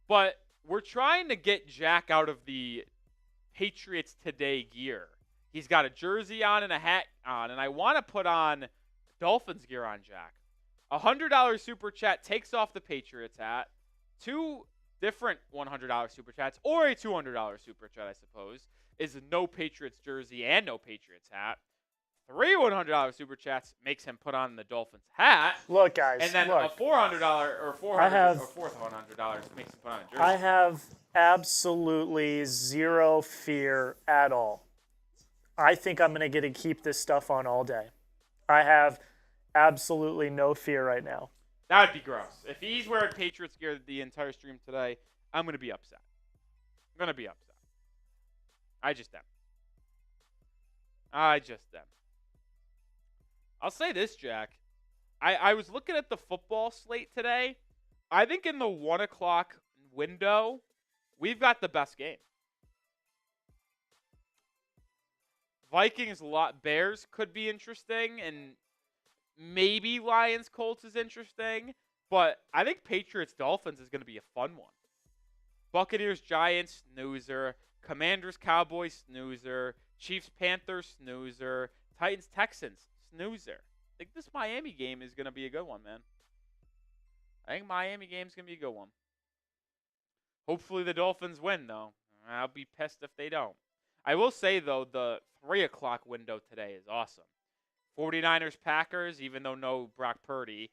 But we're trying to get Jack out of the Patriots Today gear. He's got a jersey on and a hat on, and I want to put on Dolphins gear on Jack. $100 super chat takes off the Patriots hat. 2 different $100 super chats, or a $200 super chat, I suppose, is no Patriots jersey and no Patriots hat. 3 $100 super chats makes him put on the Dolphins hat. Look, guys, and then a $400 or fourth $100 makes him put on a jersey. I have absolutely zero fear at all. I think I'm going to get to keep this stuff on all day. I have absolutely no fear right now. That would be gross. If he's wearing Patriots gear the entire stream today, I'm going to be upset. I'm going to be upset. I just am. I'll say this, Jack. I was looking at the football slate today. I think in the 1 o'clock window, we've got the best game. Vikings, Bears could be interesting, and maybe Lions, Colts is interesting. But I think Patriots, Dolphins is going to be a fun one. Buccaneers, Giants, snoozer. Commanders, Cowboys, snoozer. Chiefs, Panthers, snoozer. Titans, Texans, snoozer. I think this Miami game is going to be a good one, man. I think Miami game's going to be a good one. Hopefully the Dolphins win, though. I'll be pissed if they don't. I will say, though, the 3 o'clock window today is awesome. 49ers, Packers, even though no Brock Purdy.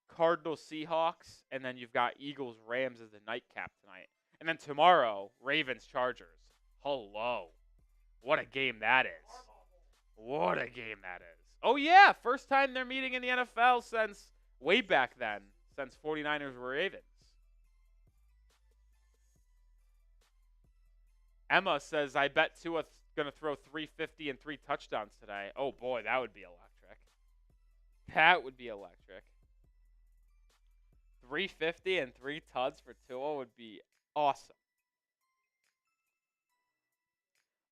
Cardinals, Seahawks, and then you've got Eagles, Rams as the nightcap tonight. And then tomorrow, Ravens, Chargers. Hello. What a game that is. What a game that is. Oh, yeah. First time they're meeting in the NFL since way back then, since 49ers were Ravens. Emma says, I bet Tua's going to throw 350 and 3 touchdowns today. Oh, boy, that would be electric. That would be electric. 350 and 3 tuds for Tua would be awesome.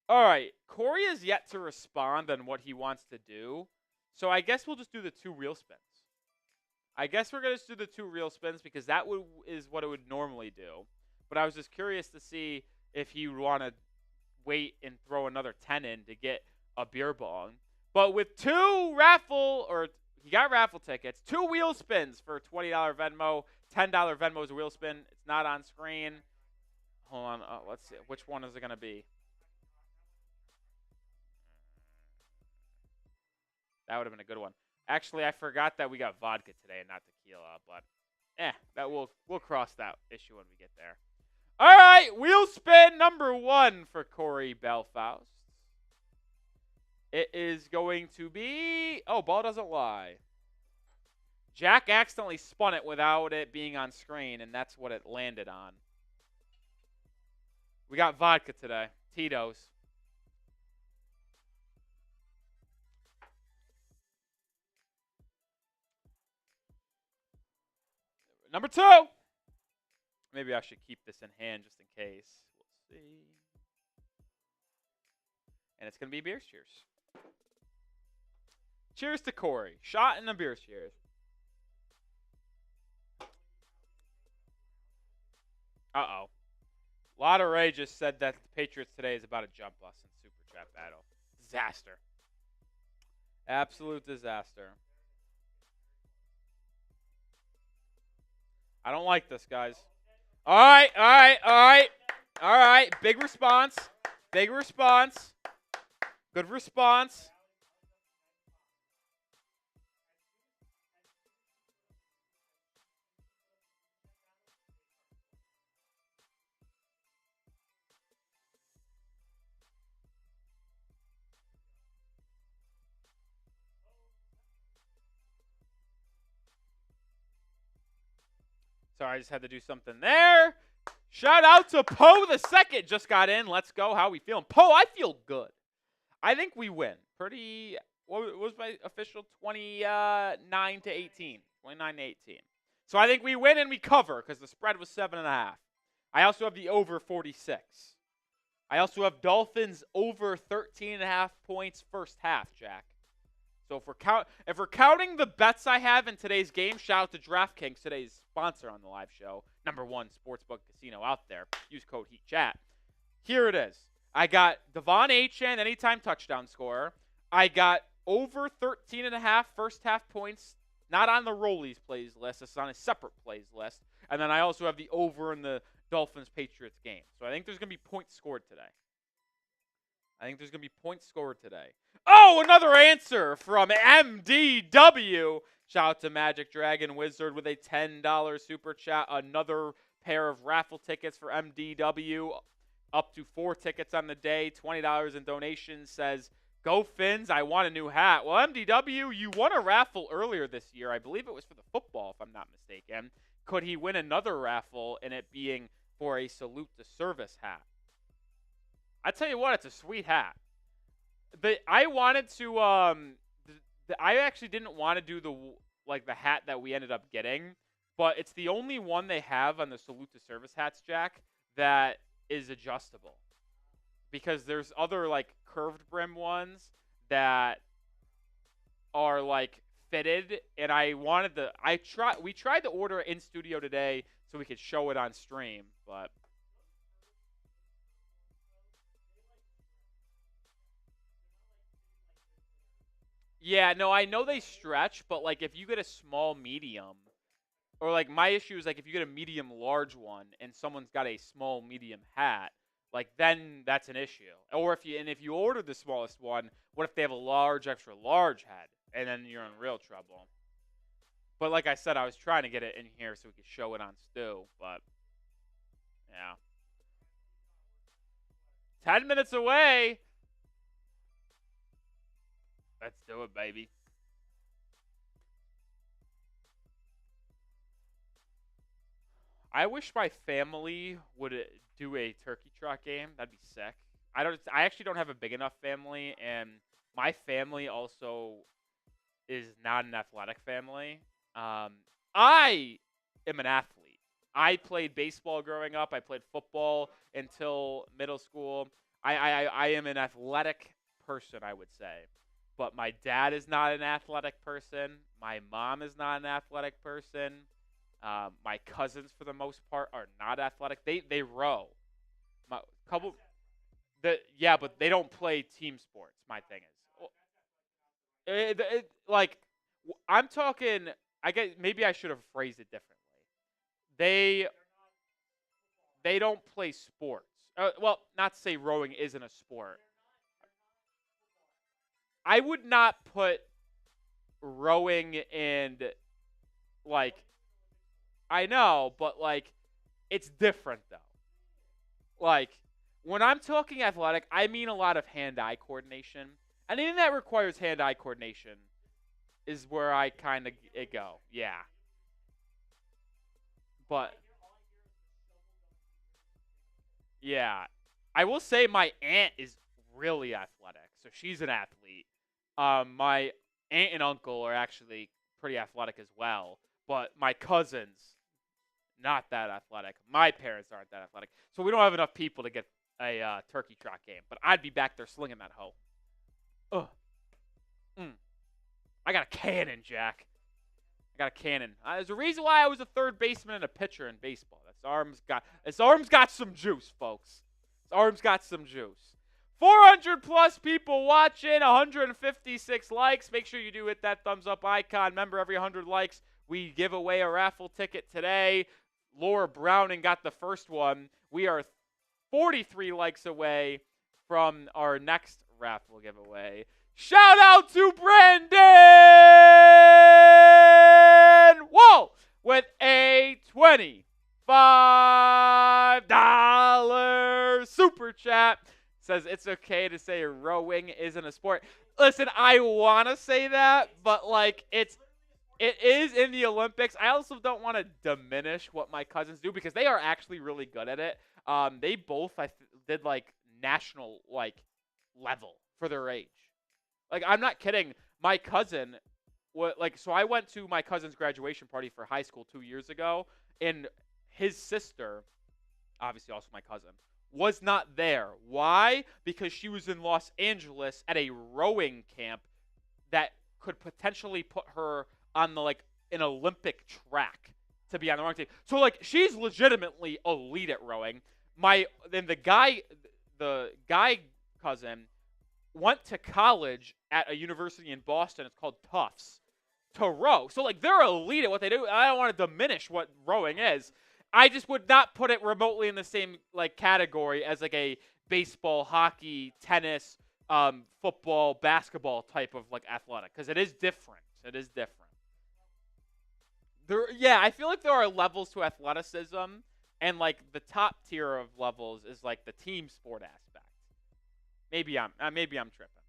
All right. Corey has yet to respond on what he wants to do. So I guess we'll just do the 2 reel spins. I guess we're going to do the 2 reel spins because that is what it would normally do. But I was just curious to see if he would want to wait and throw another 10 in to get a beer bong. But with 2 he got raffle tickets, 2 wheel spins for $20 Venmo, $10 Venmo is a wheel spin. It's not on screen. Hold on. Let's see. Which one is it going to be? That would have been a good one. Actually, I forgot that we got vodka today and not tequila, but that we'll cross that issue when we get there. All right, wheel spin number 1 for Corey Belfaust. It is going to be ball doesn't lie. Jack accidentally spun it without it being on screen, and that's what it landed on. We got vodka today. Tito's. Number 2. Maybe I should keep this in hand just in case. We'll see. And it's going to be beer cheers. Cheers to Corey. Shot in a beer cheers. Uh-oh. Lotta Ray just said that the Patriots today is about to jump us in Super Chat battle. Disaster. Absolute disaster. I don't like this, guys. All right. Big response. Good response. Sorry, I just had to do something there. Shout out to Poe the second. Just got in. Let's go. How we feeling? Poe, I feel good. I think we win. What was my official? 29 to 18. 29 to 18. So I think we win and we cover because the spread was 7.5. I also have the over 46. I also have Dolphins over 13.5 points first half, Jack. So if we're counting the bets I have in today's game, shout out to DraftKings, today's sponsor on the live show, #1 sportsbook casino out there. Use code HEATCHAT. Here it is. I got Devon Achane, anytime touchdown scorer. I got over 13.5 first half points, not on the Rollies plays list. It's on a separate plays list. And then I also have the over in the Dolphins Patriots game. So I think there's going to be points scored today. Oh, another answer from MDW. Shout out to Magic Dragon Wizard with a $10 super chat. Another pair of raffle tickets for MDW. Up to 4 tickets on the day. $20 in donations. Says, go Fins, I want a new hat. Well, MDW, you won a raffle earlier this year. I believe it was for the football, if I'm not mistaken. Could he win another raffle and it being for a salute to service hat? I tell you what, it's a sweet hat. I wanted to I actually didn't want to do the hat that we ended up getting, but it's the only one they have on the salute to service hats, Jack, that is adjustable. Because there's other curved brim ones that are fitted, and we tried to order it in studio today so we could show it on stream, but yeah, no, I know they stretch, but if you get a small medium, or my issue is if you get a medium large one and someone's got a small medium hat, then that's an issue. Or if you order the smallest one, what if they have a large extra large hat, and then you're in real trouble. But like I said, I was trying to get it in here so we could show it on Stu, but yeah. 10 minutes away. Let's do it, baby. I wish my family would do a turkey trot game. That'd be sick. I actually don't have a big enough family, and my family also is not an athletic family. I am an athlete. I played baseball growing up. I played football until middle school. I am an athletic person, I would say. But my dad is not an athletic person. My mom is not an athletic person. My cousins, for the most part, are not athletic. They row. My couple, yeah, but they don't play team sports. My thing is, like, I'm talking. I guess maybe I should have phrased it differently. They they don't play sports. Well, not to say rowing isn't a sport. I would not put rowing and like I know, but like it's different though. Like when I'm talking athletic, I mean a lot of hand-eye coordination. Anything that requires hand-eye coordination is where I kind of go. Yeah. But yeah, I will say my aunt is really athletic, so she's an athlete. My aunt and uncle are actually pretty athletic as well, but my cousins not that athletic. My parents aren't that athletic, so we don't have enough people to get a turkey trot game. But I'd be back there slinging that hoe. Ugh. I got a cannon, Jack. I got a cannon. There's a reason why I was a third baseman and a pitcher in baseball. His arm's got some juice, folks. His arm's got some juice. 400 plus people watching, 156 likes. Make sure you do hit that thumbs up icon. Remember, every 100 likes, we give away a raffle ticket today. Laura Browning got the first one. We are 43 likes away from our next raffle giveaway. Shout out to Brandon Whoa with a $25 super chat. Says it's okay to say rowing isn't a sport. Listen, I want to say that, but like it is in the Olympics. I also don't want to diminish what my cousins do because they are actually really good at it. They both did like national like level for their age. Like I'm not kidding. My cousin, so I went to my cousin's graduation party for high school 2 years ago, and his sister, obviously also my cousin, was not there. Why? Because she was in Los Angeles at a rowing camp that could potentially put her on an Olympic track to be on the wrong team. So like she's legitimately elite at rowing. The guy cousin went to college at a university in Boston. It's called Tufts to row. So like they're elite at what they do. I don't want to diminish what rowing is. I just would not put it remotely in the same like category as like a baseball, hockey, tennis, football, basketball type of like athletic because it is different. It is different. I feel like there are levels to athleticism, and like the top tier of levels is like the team sport aspect. Maybe I'm tripping.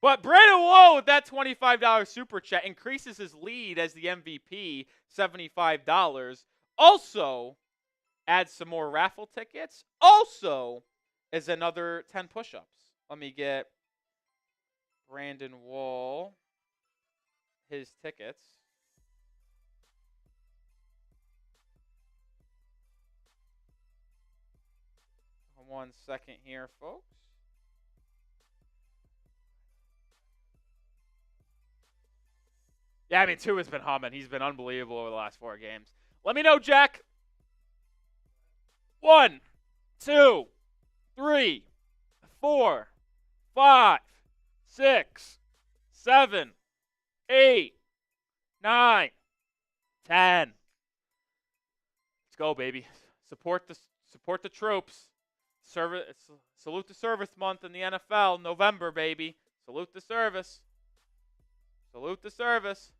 But Brandon Woe with that $25 super chat increases his lead as the MVP, $75. Also adds some more raffle tickets. Also is another 10 push-ups. Let me get Brandon Wall his tickets. One second here, folks. Yeah, I mean, Tua's been humming. He's been unbelievable over the last 4 games. Let me know, Jack. 1, 2, 3, 4, 5, 6, 7, 8, 9, 10. Let's go, baby. Support the troops. Salute the service month in the NFL. November, baby. Salute the service. Salute the service.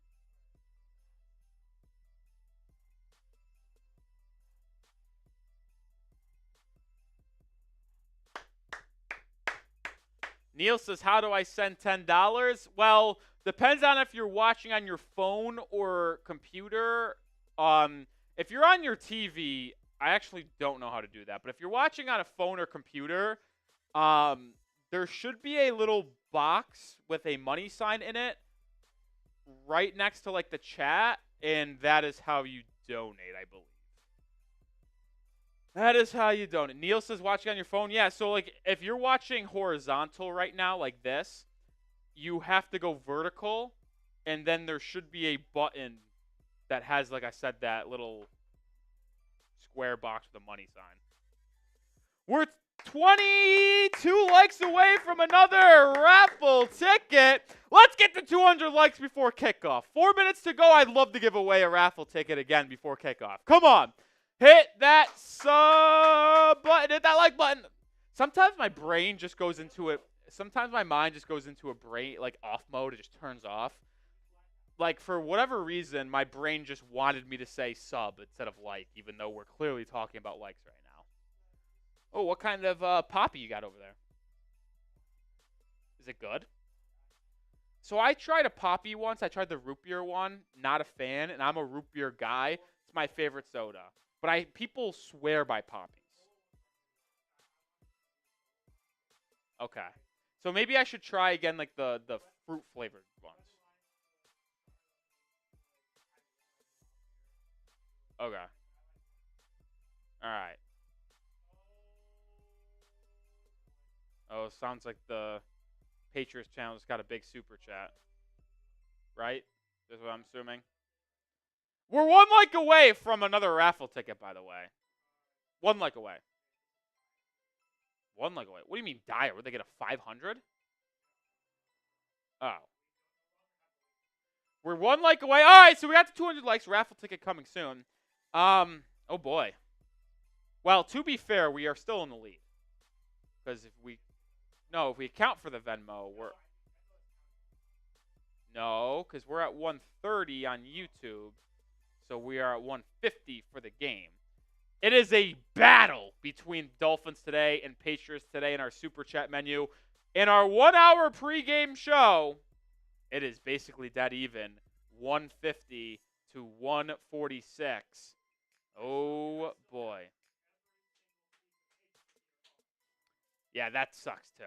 Neil says, how do I send $10? Well, depends on if you're watching on your phone or computer. If you're on your TV, I actually don't know how to do that. But if you're watching on a phone or computer, there should be a little box with a money sign in it right next to like the chat, and that is how you donate, I believe. That is how you donate. Neil says watching on your phone. Yeah, so like if you're watching horizontal right now like this, you have to go vertical, and then there should be a button that has, like I said, that little square box with a money sign. We're 22 likes away from another raffle ticket. Let's get to 200 likes before kickoff. 4 minutes to go. I'd love to give away a raffle ticket again before kickoff. Come on. Hit that sub button. Hit that like button. Sometimes my brain just goes into it. Sometimes my mind just goes into a brain, like off mode. It just turns off. Like, for whatever reason, my brain just wanted me to say sub instead of like, even though we're clearly talking about likes right now. Oh, what kind of poppy you got over there? Is it good? So I tried a poppy once. I tried the root beer one. Not a fan, and I'm a root beer guy. It's my favorite soda. But people swear by poppies. Okay. So maybe I should try again like the fruit flavored ones. Okay. All right. Oh, sounds like the Patriots channel just got a big super chat. Right? That's what I'm assuming. We're 1 like away from another raffle ticket, by the way. 1 like away. 1 like away. What do you mean dire? Would they get a 500? Oh. We're 1 like away. All right, so we got to 200 likes. Raffle ticket coming soon. Oh boy. Well, to be fair, we are still in the lead. Because if we account for the Venmo, because we're at 130 on YouTube. So we are at 150 for the game. It is a battle between Dolphins Today and Patriots Today in our Super Chat menu. In our 1 hour pregame show, it is basically dead even. 150 to 146. Oh, boy. Yeah, that sucks, too.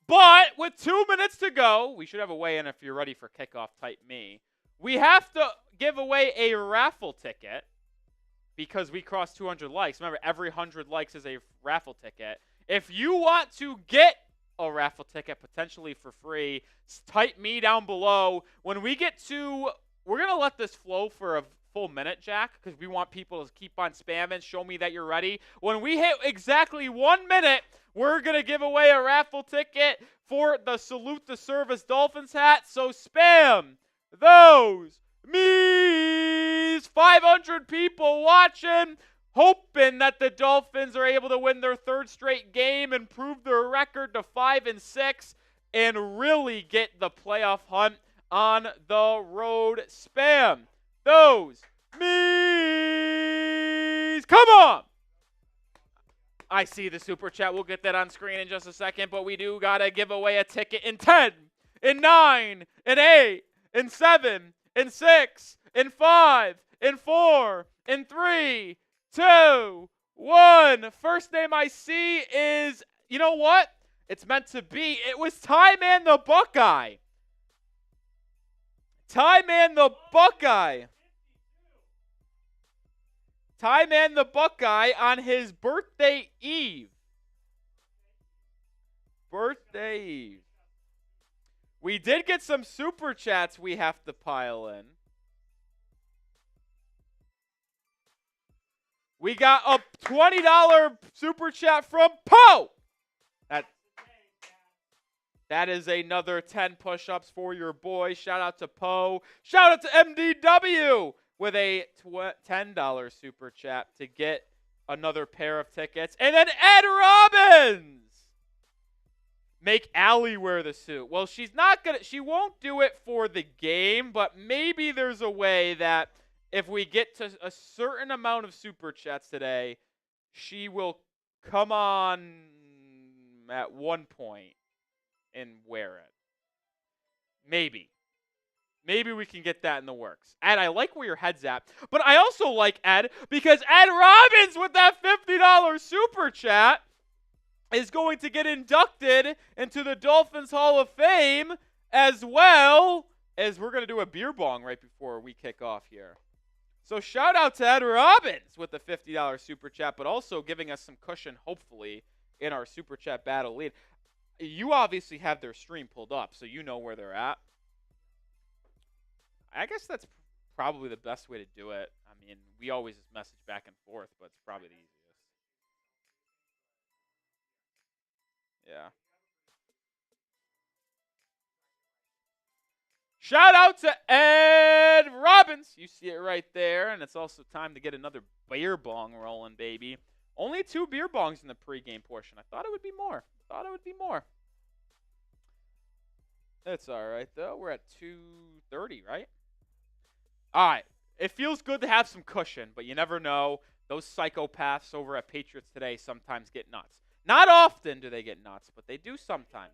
But with 2 minutes to go, we should have a weigh-in if you're ready for kickoff. Type me. We have to give away a raffle ticket because we crossed 200 likes. Remember, every 100 likes is a raffle ticket. If you want to get a raffle ticket potentially for free, type me down below. When we get to, we're going to let this flow for a full minute, Jack, because we want people to keep on spamming. Show me that you're ready. When we hit exactly 1 minute, we're going to give away a raffle ticket for the Salute the Service Dolphins hat. So spam those me's. 500 people watching, hoping that the Dolphins are able to win their 3rd straight game, improve their record to 5-6, and really get the playoff hunt on the road. Spam those me's. Come on. I see the super chat. We'll get that on screen in just a second, but we do got to give away a ticket in 10, in 9, in 8, in 7, in 6, in 5, in 4, in 3, 2, 1. First name I see is, you know what? It's meant to be. It was Ty Man the Buckeye. Ty Man the Buckeye. Ty Man the Buckeye on his birthday eve. Birthday eve. We did get some super chats we have to pile in. We got a $20 super chat from Poe. That is another 10 push-ups for your boy. Shout out to Poe. Shout out to MDW with a $10 super chat to get another pair of tickets. And then Ed Robbins. Make Allie wear the suit. Well, she won't do it for the game, but maybe there's a way that if we get to a certain amount of super chats today, she will come on at one point and wear it. Maybe. Maybe we can get that in the works. Ed, I like where your head's at. But I also like Ed because Ed Robbins with that $50 super chat is going to get inducted into the Dolphins Hall of Fame, as well as we're going to do a beer bong right before we kick off here. So shout out to Ed Robbins with the $50 super chat, but also giving us some cushion, hopefully, in our super chat battle lead. You obviously have their stream pulled up, so you know where they're at. I guess that's probably the best way to do it. I mean, we always just message back and forth, but it's probably the easiest. Yeah. Shout out to Ed Robbins. You see it right there. And it's also time to get another beer bong rolling, baby. Only 2 beer bongs in the pregame portion. I thought it would be more. That's all right, though. We're at 2:30, right? All right. It feels good to have some cushion, but you never know. Those psychopaths over at Patriots Today sometimes get nuts. Not often do they get nuts, but they do sometimes.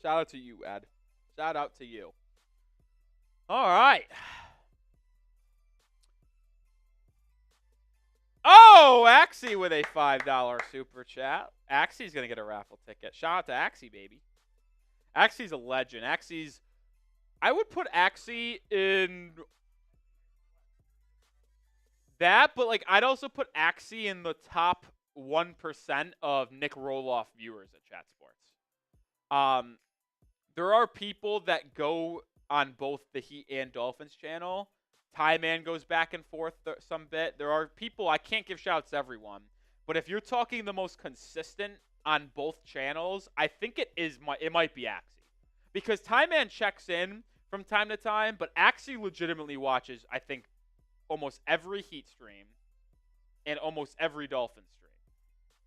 Shout out to you, Ed. Shout out to you. All right. Oh, Axie with a $5 super chat. Axie's going to get a raffle ticket. Shout out to Axie, baby. Axie's a legend. I would put Axie in that, but I'd also put Axie in the top 1% of Nic Rohloff viewers at Chat Sports. There are people that go on both the Heat and Dolphins channel. Ty Man goes back and forth some bit. There are people, I can't give shouts to everyone, but if you're talking the most consistent on both channels, I think it might be Axie. Because Ty Man checks in from time to time, but Axie legitimately watches, I think, almost every Heat stream and almost every Dolphins stream.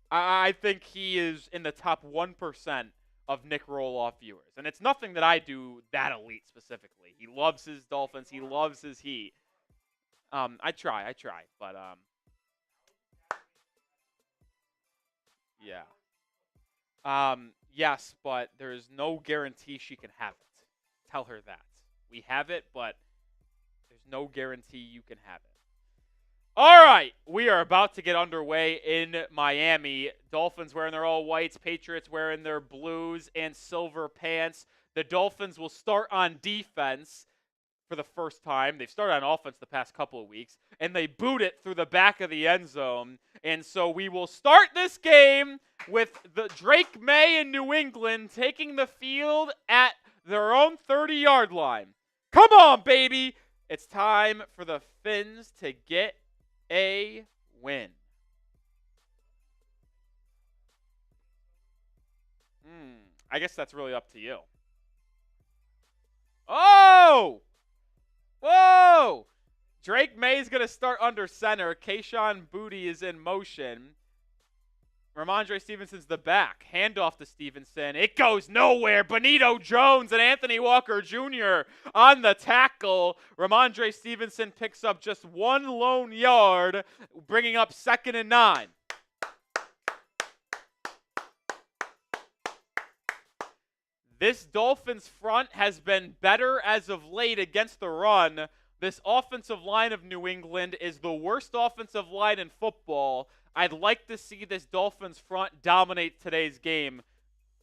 I think he is in the top 1% of Nic Rohloff viewers. And it's nothing that I do that elite specifically. He loves his Dolphins. He loves his Heat. I try. But, yeah. Yes, but there's no guarantee she can have it. Tell her that. We have it, but there's no guarantee you can have it. All right, we are about to get underway in Miami. Dolphins wearing their all whites, Patriots wearing their blues and silver pants. The Dolphins will start on defense for the first time. They've started on offense the past couple of weeks, and they boot it through the back of the end zone. And so we will start this game with the Drake Maye in New England taking the field at their own 30-yard line. Come on, baby. It's time for the Fins to get a win. I guess that's really up to you. Oh! Whoa! Drake Maye's going to start under center. Kayshon Boutte is in motion. Ramondre Stevenson's the back. Handoff to Stevenson. It goes nowhere. Benito Jones and Anthony Walker Jr. on the tackle. Ramondre Stevenson picks up just 1 lone yard, bringing up 2nd and 9. This Dolphins front has been better as of late against the run. This offensive line of New England is the worst offensive line in football. I'd like to see this Dolphins front dominate today's game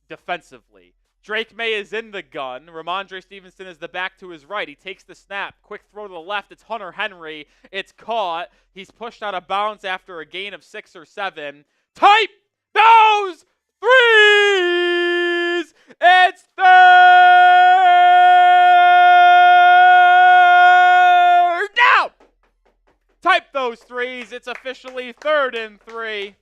defensively. Drake Maye is in the gun. Ramondre Stevenson is the back to his right. He takes the snap. Quick throw to the left. It's Hunter Henry. It's caught. He's pushed out of bounds after a gain of 6 or 7. Type those threes! It's third down! Type those threes. It's officially 3rd and 3.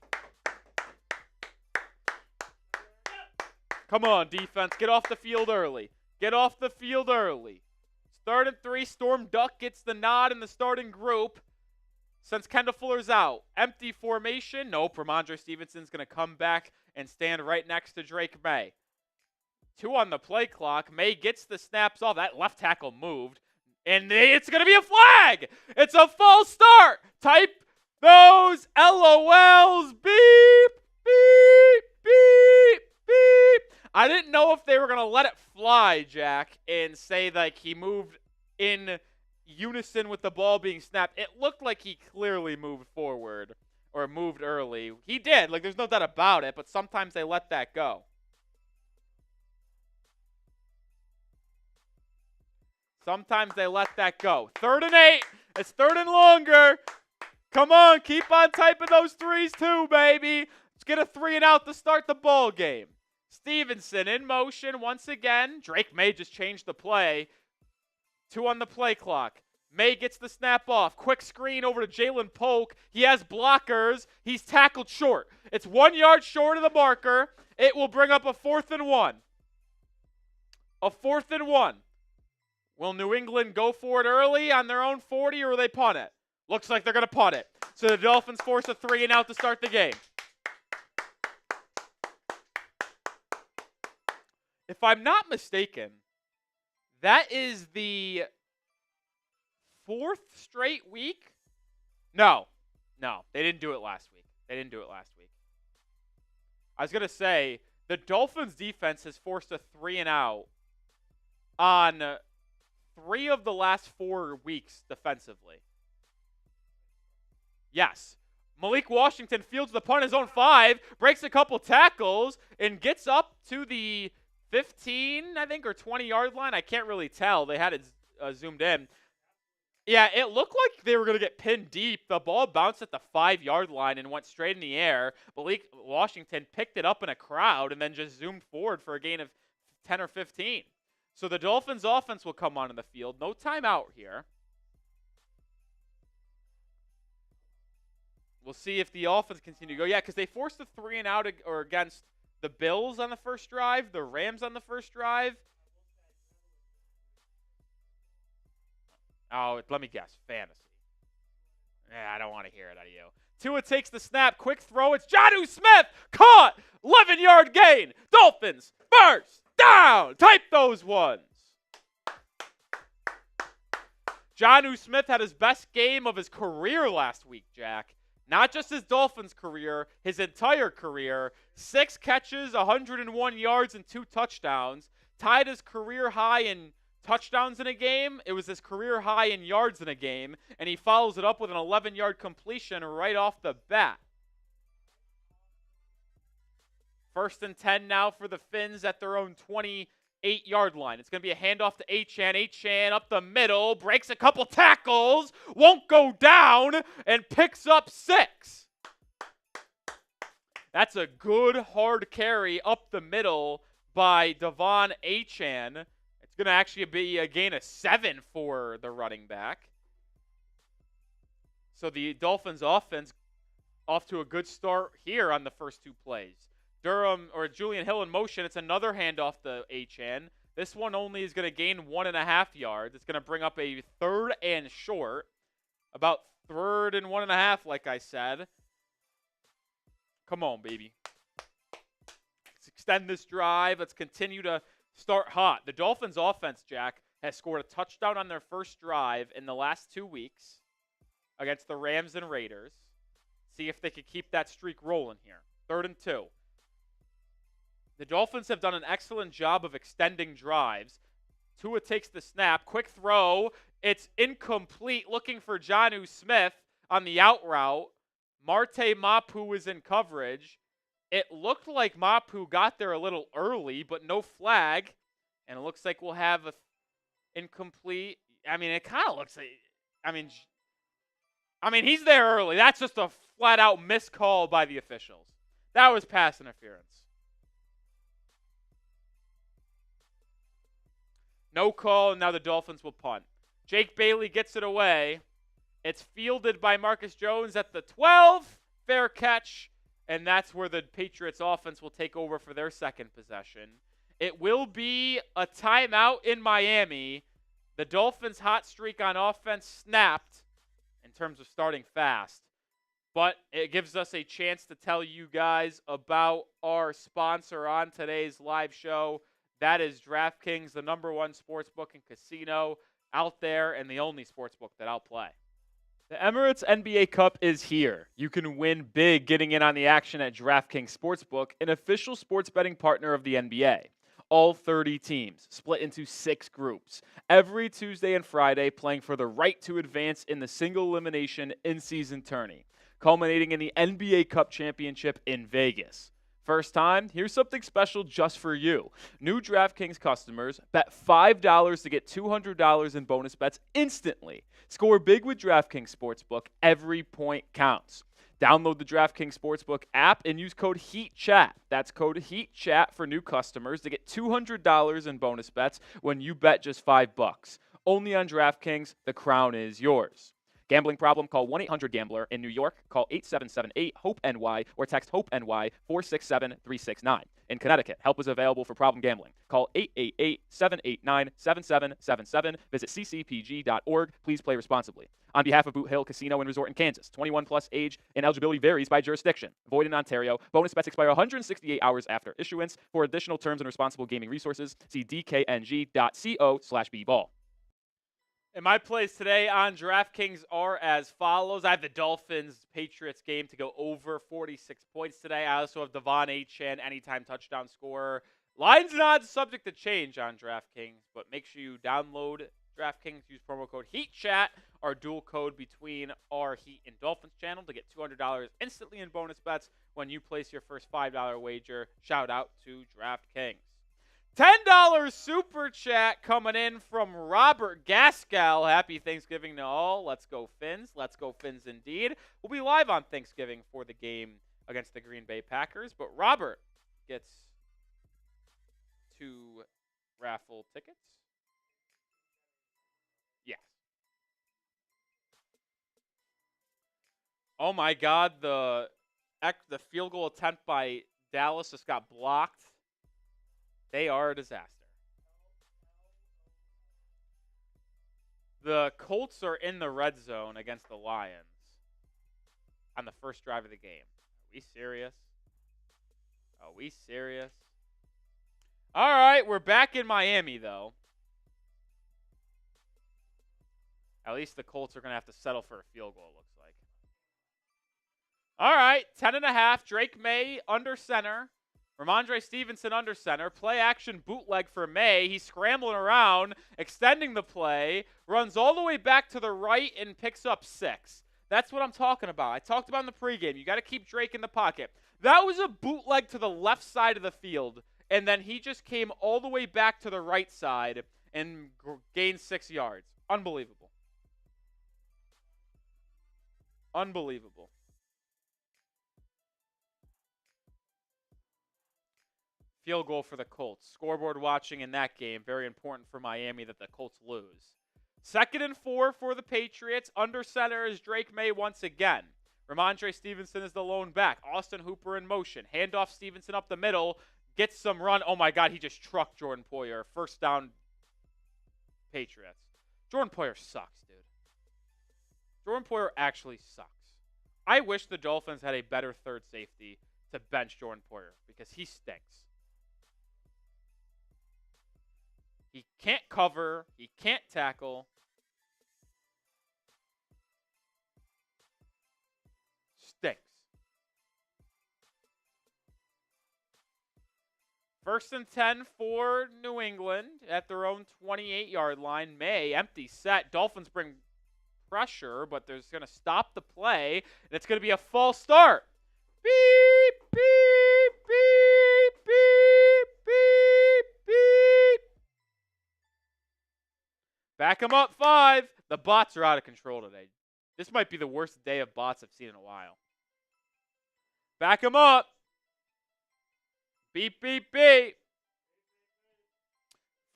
Come on, defense. Get off the field early. Get off the field early. It's 3rd and 3. Storm Duck gets the nod in the starting group since Kendall Fuller's out. Empty formation. Nope. Ramondre Stevenson's going to come back and stand right next to Drake Maye. 2 on the play clock. Maye gets the snaps off. That left tackle moved. And it's going to be a flag. It's a false start. Type those LOLs. Beep, beep, beep, beep. I didn't know if they were going to let it fly, Jack, and say he moved in unison with the ball being snapped. It looked like he clearly moved forward or moved early. He did. Like, there's no doubt about it, but sometimes they let that go. Sometimes they let that go. 3rd and 8. It's 3rd and longer. Come on, keep on typing those threes too, baby. Let's get a 3 and out to start the ball game. Stevenson in motion once again. Drake Maye just changed the play. 2 on the play clock. Maye gets the snap off. Quick screen over to Jalen Polk. He has blockers. He's tackled short. It's 1 yard short of the marker. It will bring up a 4th and 1. A 4th and 1. Will New England go for it early on their own 40, or will they punt it? Looks like they're going to punt it. So the Dolphins force a 3 and out to start the game. If I'm not mistaken, that is the 4th straight week. No, they didn't do it last week. I was going to say, the Dolphins defense has forced a 3 and out on 3 of the last 4 weeks defensively. Yes. Malik Washington fields the punt his own 5, breaks a couple tackles, and gets up to the 15, I think, or 20-yard line. I can't really tell. They had it zoomed in. Yeah, it looked like they were going to get pinned deep. The ball bounced at the 5-yard line and went straight in the air. Malik Washington picked it up in a crowd and then just zoomed forward for a gain of 10 or 15. So the Dolphins offense will come onto the field. No timeout here. We'll see if the offense continue to go. Yeah, because they forced a 3 and out or against the Bills on the first drive, the Rams on the first drive. Oh, let me guess. Fantasy. Yeah, I don't want to hear it out of you. Tua takes the snap. Quick throw. It's Jonnu Smith. Caught. 11-yard gain. Dolphins first down. Type those ones. Jonnu Smith had his best game of his career last week, Jack. Not just his Dolphins career, his entire career. 6 catches, 101 yards, and 2 touchdowns. Tied his career high in touchdowns in a game. It was his career high in yards in a game. And he follows it up with an 11-yard completion right off the bat. 1st and 10 now for the Finns at their own 28-yard line. It's going to be a handoff to Achane. Achane up the middle, breaks a couple tackles, won't go down, and picks up 6. That's a good hard carry up the middle by Devon Achane. It's going to actually be a gain of 7 for the running back. So the Dolphins offense off to a good start here on the first 2 plays. Durham or Julian Hill in motion. It's another handoff to Achane. This one only is going to gain 1.5 yards. It's going to bring up a 3rd and short. About 3rd and 1.5, like I said. Come on, baby. Let's extend this drive. Let's continue to start hot. The Dolphins offense, Jack, has scored a touchdown on their first drive in the last 2 weeks against the Rams and Raiders. See if they could keep that streak rolling here. 3rd and 2. The Dolphins have done an excellent job of extending drives. Tua takes the snap. Quick throw. It's incomplete. Looking for Jonnu Smith on the out route. Marte Mapu is in coverage. It looked like Mapu got there a little early, but no flag. And it looks like we'll have a incomplete. I mean, it kind of looks like. I mean, he's there early. That's just a flat-out miscall by the officials. That was pass interference. No call, and now the Dolphins will punt. Jake Bailey gets it away. It's fielded by Marcus Jones at the 12. Fair catch, and that's where the Patriots offense will take over for their second possession. It will be a timeout in Miami. The Dolphins' hot streak on offense snapped in terms of starting fast. But it gives us a chance to tell you guys about our sponsor on today's live show. That is DraftKings, the #1 sportsbook and casino out there, and the only sportsbook that I'll play. The Emirates NBA Cup is here. You can win big getting in on the action at DraftKings Sportsbook, an official sports betting partner of the NBA. All 30 teams split into 6 groups. Every Tuesday and Friday playing for the right to advance in the single elimination in-season tourney. culminating in the NBA Cup Championship in Vegas. First time, here's something special just for you. New DraftKings customers bet $5 to get $200 in bonus bets instantly. Score big with DraftKings Sportsbook. Every point counts. Download the DraftKings Sportsbook app and use code HEATCHAT. That's code HEATCHAT for new customers to get $200 in bonus bets when you bet just $5. Only on DraftKings, the crown is yours. Gambling problem? Call 1-800-GAMBLER. In New York, call 877-8-HOPE-NY or text HOPE-NY 467-369. In Connecticut, help is available for problem gambling. Call 888-789-7777. Visit ccpg.org. Please play responsibly. On behalf of Boot Hill Casino and Resort in Kansas, 21 plus age and eligibility varies by jurisdiction. Void in Ontario. Bonus bets expire 168 hours after issuance. For additional terms and responsible gaming resources, see dkng.co/bball. And my plays today on DraftKings are as follows. I have the Dolphins Patriots game to go over 46 points today. I also have Devon Achane, anytime touchdown scorer. Lines and odds subject to change on DraftKings, but make sure you download DraftKings, use promo code HEATCHAT, our dual code between our Heat and Dolphins channel to get $200 instantly in bonus bets when you place your first $5 wager. Shout out to DraftKings. $10 super chat coming in from Robert Gaskell. Happy Thanksgiving to all. Let's go Fins. Let's go Fins indeed. We'll be live on Thanksgiving for the game against the Green Bay Packers, but Robert gets 2 raffle tickets. Yes. Oh my God, the field goal attempt by Dallas just got blocked. They are a disaster. The Colts are in the red zone against the Lions on the first drive of the game. Are we serious? Are we serious? All right, we're back in Miami, though. At least the Colts are going to have to settle for a field goal, it looks like. All right, 10.5, Drake Maye under center. Ramondre Stevenson under center. Play action bootleg for May. He's scrambling around, extending the play, runs all the way back to the right and picks up 6. That's what I'm talking about. I talked about in the pregame. You got to keep Drake in the pocket. That was a bootleg to the left side of the field, and then he just came all the way back to the right side and gained 6 yards. Unbelievable. Unbelievable. Field goal for the Colts. Scoreboard watching in that game. Very important for Miami that the Colts lose. 2nd and 4 for the Patriots. Under center is Drake Maye once again. Ramondre Stevenson is the lone back. Austin Hooper in motion. Handoff Stevenson up the middle. Gets some run. Oh my God, he just trucked Jordan Poyer. First down, Patriots. Jordan Poyer sucks, dude. Jordan Poyer actually sucks. I wish the Dolphins had a better third safety to bench Jordan Poyer because he stinks. He can't cover. He can't tackle. Stinks. 1st and 10 for New England at their own 28-yard line. May, empty set. Dolphins bring pressure, but there's going to stop the play, and it's going to be a false start. Beep, beep, beep, beep, beep, beep. Back him up 5. The bots are out of control today. This might be the worst day of bots I've seen in a while. Back him up. Beep, beep, beep.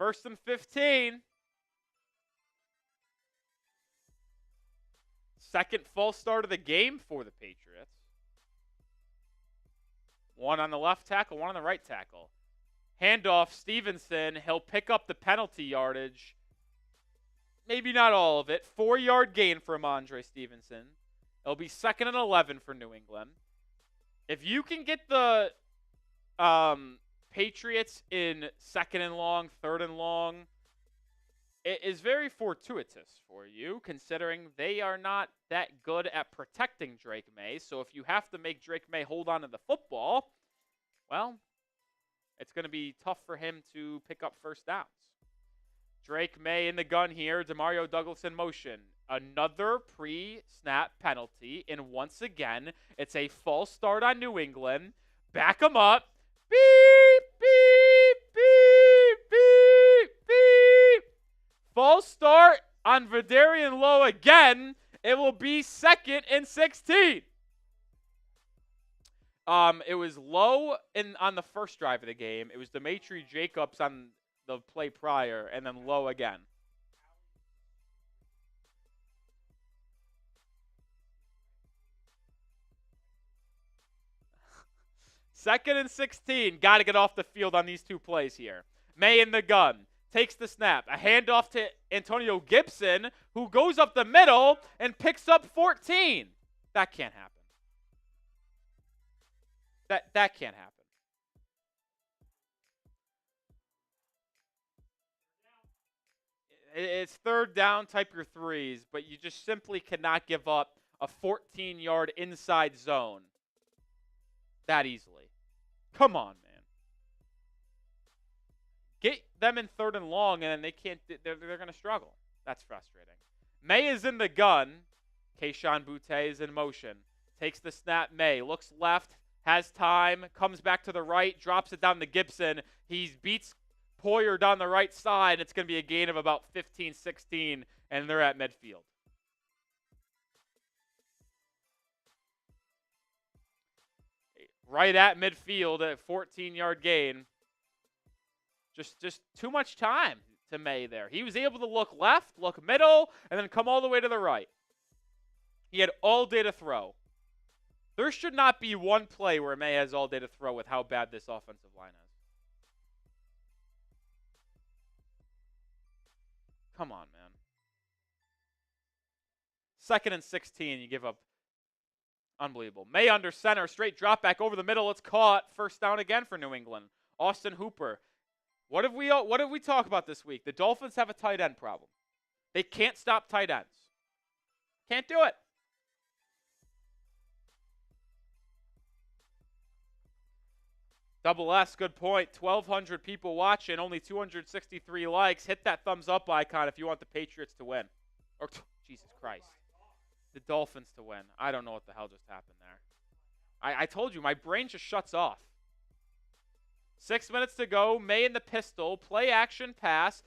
1st and 15. Second false start of the game for the Patriots. 1 on the left tackle, 1 on the right tackle. Handoff Stevenson. He'll pick up the penalty yardage. Maybe not all of it. 4-yard gain for Ramondre Stevenson. It'll be 2nd and 11 for New England. If you can get the Patriots in 2nd and long, 3rd and long, it is very fortuitous for you, considering they are not that good at protecting Drake Maye. So if you have to make Drake Maye hold on to the football, well, it's going to be tough for him to pick up first downs. Drake Maye in the gun here. Demario Douglas in motion. Another pre-snap penalty, and once again, it's a false start on New England. Back them up. Beep, beep, beep, beep, beep. False start on Vidarian Lowe again. It will be 2nd and 16. It was Lowe on the first drive of the game. It was Demetri Jacobs on the play prior, and then Lowe again. Second and 16. Got to get off the field on these two plays here. Maye in the gun. Takes the snap. A handoff to Antonio Gibson, who goes up the middle and picks up 14. That can't happen. That can't happen. It's third down, type your threes, but you just simply cannot give up a 14-yard inside zone that easily. Come on, man. Get them in 3rd and long, and then they can't. They're going to struggle. That's frustrating. Maye is in the gun. Kayshon Boutte is in motion. Takes the snap. Maye looks left, has time, comes back to the right, drops it down to Gibson. He beats Poyer down the right side. It's going to be a gain of about 15, 16, and they're at midfield. Right at midfield at 14-yard gain. Just too much time to Maye there. He was able to look left, look middle, and then come all the way to the right. He had all day to throw. There should not be one play where Maye has all day to throw with how bad this offensive line is. Come on, man. 2nd and 16, you give up. Unbelievable. Maye under center, straight drop back over the middle. It's caught. First down again for New England. Austin Hooper. What did we talk about this week? The Dolphins have a tight end problem. They can't stop tight ends. Can't do it. Double S, good point. 1,200 people watching, only 263 likes. Hit that thumbs up icon if you want the Patriots to win. Or, Jesus Christ. The Dolphins to win. I don't know what the hell just happened there. I told you, my brain just shuts off. 6 minutes to go. Maye in the pistol. Play action pass.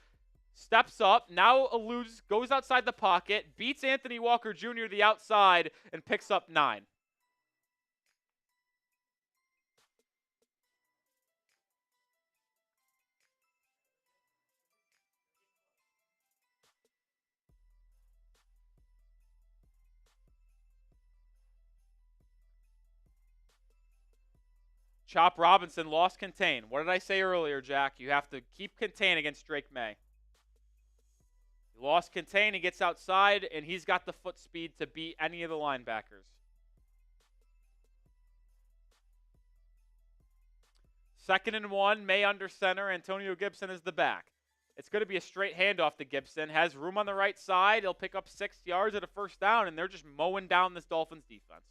Steps up. Now eludes. Goes outside the pocket. Beats Anthony Walker Jr. the outside and picks up 9. Chop Robinson lost contain. What did I say earlier, Jack? You have to keep contain against Drake Maye. He lost contain. He gets outside, and he's got the foot speed to beat any of the linebackers. 2nd and 1. Maye under center. Antonio Gibson is the back. It's going to be a straight handoff to Gibson. Has room on the right side. He'll pick up 6 yards at a first down, and they're just mowing down this Dolphins defense.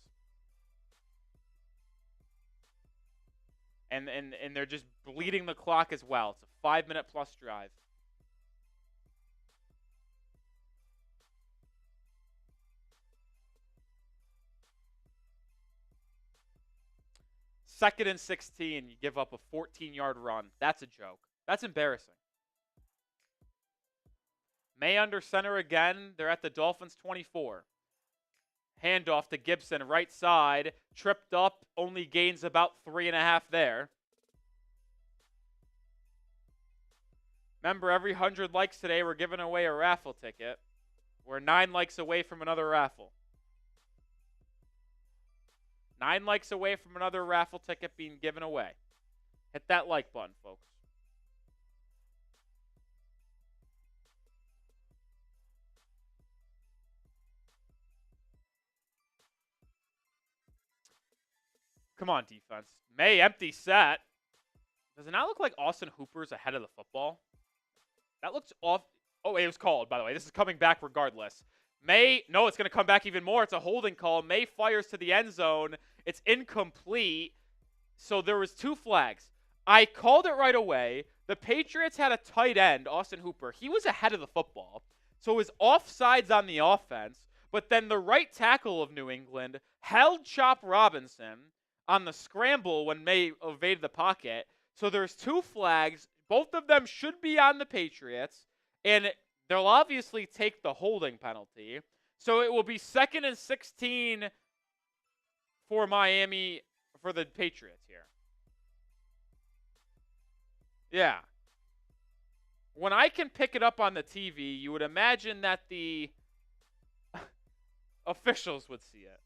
And they're just bleeding the clock as well. It's a 5-minute plus drive. Second and 16, you give up a 14-yard run. That's a joke. That's embarrassing. Maye under center again. They're at the Dolphins 24. Handoff to Gibson, right side. Tripped up, only gains about 3.5 there. Remember, every 100 likes today, we're giving away a raffle ticket. We're 9 likes away from another raffle. 9 likes away from another raffle ticket being given away. Hit that like button, folks. Come on, defense. Maye, empty set. Does it not look like Austin Hooper's ahead of the football? That looks off. Oh, it was called, by the way. This is coming back regardless. Maye, no, it's going to come back even more. It's a holding call. Maye fires to the end zone. It's incomplete. So there was 2 flags. I called it right away. The Patriots had a tight end, Austin Hooper. He was ahead of the football. So it was offsides on the offense, but then the right tackle of New England held Chop Robinson on the scramble when Maye evaded the pocket. So there's 2 flags. Both of them should be on the Patriots, and they'll obviously take the holding penalty. So it will be 2nd and 16 for Miami, for the Patriots here. Yeah. When I can pick it up on the TV, you would imagine that the officials would see it.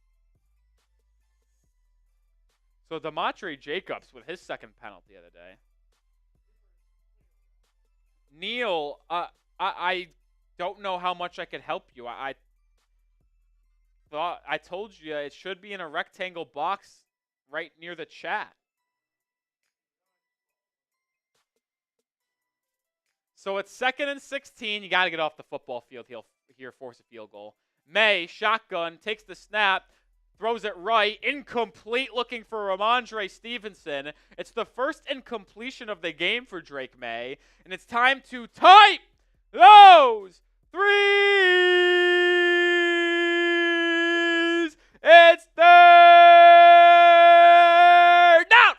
So Demontre Jacobs with his second penalty of the day. Neil, I don't know how much I could help you. I thought I told you it should be in a rectangle box right near the chat. So it's 2nd and 16. You got to get off the football field. He'll here force a field goal. Maye, shotgun, takes the snap, throws it right. Incomplete, looking for Ramondre Stevenson. It's the first incompletion of the game for Drake Maye. And it's time to type those threes. It's 3rd down.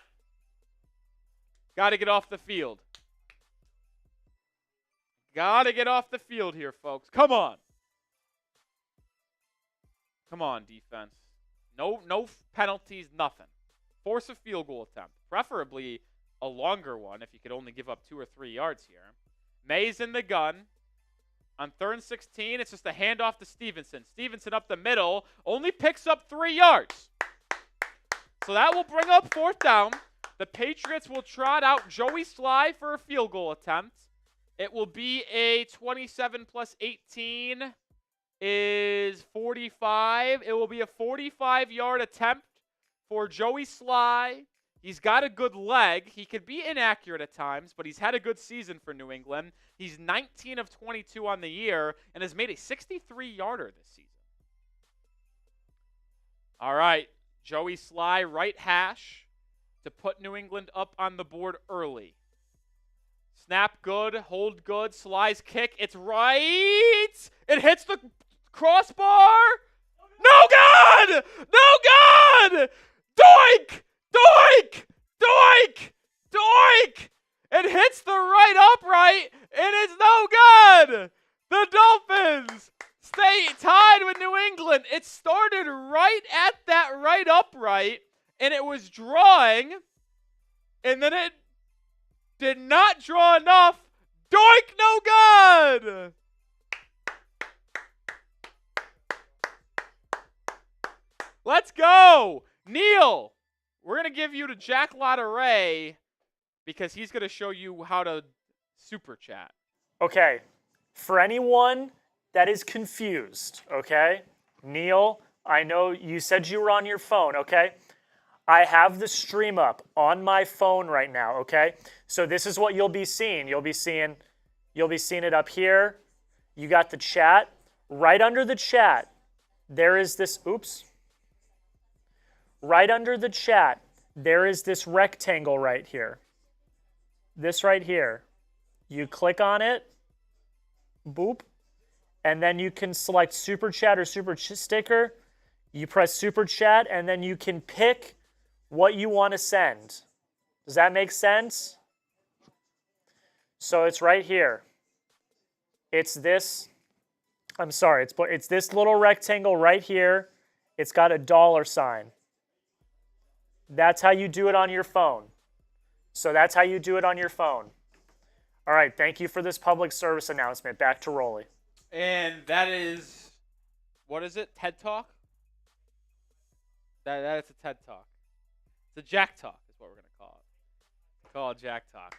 Got to get off the field. Got to get off the field here, folks. Come on. Come on, defense. No penalties, nothing. Force a field goal attempt. Preferably a longer one if you could only give up 2 or 3 yards here. Maye's in the gun. On 3rd and 16, it's just a handoff to Stevenson. Stevenson up the middle. Only picks up 3 yards. So that will bring up 4th down. The Patriots will trot out Joey Sly for a field goal attempt. It will be a 27 plus 18 is 45. It will be a 45-yard attempt for Joey Sly. He's got a good leg. He could be inaccurate at times, but he's had a good season for New England. He's 19 of 22 on the year and has made a 63-yarder this season. All right, Joey Sly, right hash to put New England up on the board early. Snap good, hold good, Sly's kick, it's right! It hits the crossbar! No good! No good! Doink! Doink! Doink! Doink! It hits the right upright, and it's no good! The Dolphins stay tied with New England. It started right at that right upright, and it was drawing, and then it did not draw enough. Doink, no good! Let's go. Neil, we're going to give you to Jack Lotteray because he's going to show you how to super chat. Okay, for anyone that is confused, okay? Neil, I know you said you were on your phone, okay? I have the stream up on my phone right now, okay? So this is what you'll be seeing. You'll be seeing it up here. You got the chat. Right under the chat, there is this, right under the chat, there is this rectangle right here. This right here. You click on it, boop, and then you can select Super Chat or Super Sticker. You press Super Chat, and then you can pick what you want to send. Does that make sense? So it's right here. It's this, it's this little rectangle right here. It's got a $sign. That's how you do it on your phone. So that's how you do it on your phone. All right, thank you for this public service announcement. Back to Rolly. And that is, what is it? TED Talk? That is a TED Talk. It's a Jack Talk is what we're going to call it. Call it Jack Talk.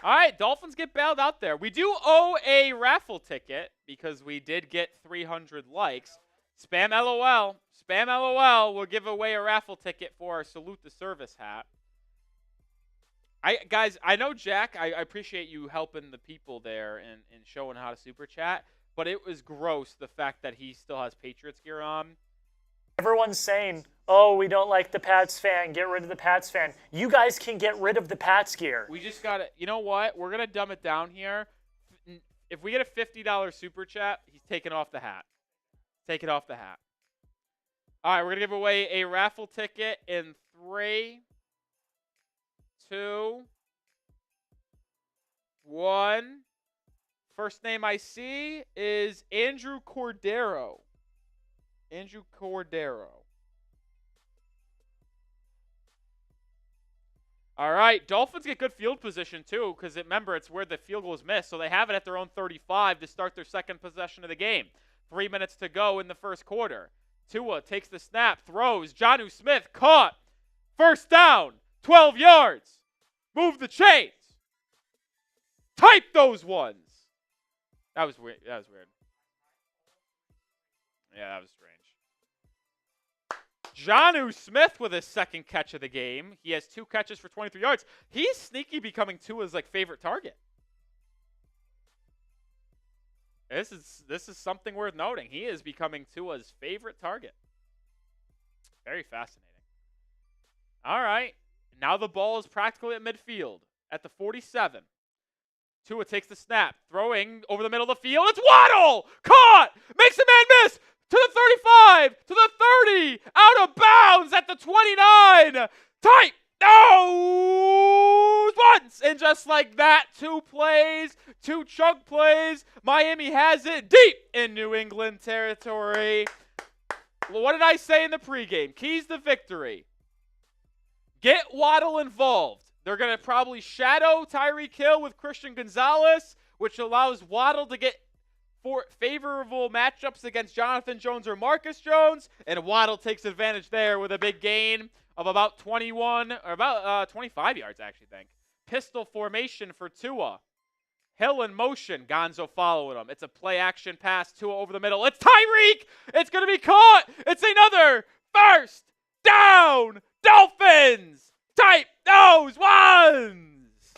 All right, Dolphins get bailed out there. We do owe a raffle ticket because we did get 300 likes. Spam LOL. Spam LOL. We'll give away a raffle ticket for our Salute the Service hat. Guys, I know, Jack, I appreciate you helping the people there and showing how to super chat, but it was gross the fact that he still has Patriots gear on. Everyone's saying, oh, we don't like the Pats fan. Get rid of the Pats fan. You guys can get rid of the Pats gear. We just got to, you know what? We're going to dumb it down here. if we get a $50 super chat, he's taking off the hat. Take it off the hat. All right, we're going to give away a raffle ticket in 3, 2, 1. First name I see is Andrew Cordero. Andrew Cordero. All right, Dolphins get good field position, too, because remember, it's where the field goal is missed. So they have it at their own 35 to start their second possession of the game. 3 minutes to go in the first quarter. Tua takes the snap, throws. Jonnu Smith caught. First down, 12 yards. Move the chains. Type those ones. That was weird. Yeah, that was strange. Jonnu Smith with his second catch of the game. He has 2 catches for 23 yards. He's sneaky becoming Tua's favorite target. This is something worth noting. He is becoming Tua's favorite target. Very fascinating. All right. Now the ball is practically at midfield at the 47. Tua takes the snap, throwing over the middle of the field. It's Waddle! Caught! Makes a man miss! To the 35! To the 30! Out of bounds at the 29! Tight! No! Once! And just like that, 2 plays, 2 chunk plays. Miami has it deep in New England territory. What did I say in the pregame? Keys to victory. Get Waddle involved. They're going to probably shadow Tyreek Hill with Christian Gonzalez, which allows Waddle to get favorable matchups against Jonathan Jones or Marcus Jones, and Waddle takes advantage there with a big gain of about 21 or about 25 yards, I actually think. Pistol formation for Tua. Hill in motion. Gonzo following him. It's a play action pass. Tua over the middle. It's Tyreek. It's going to be caught. It's another first down. Dolphins. Type those ones.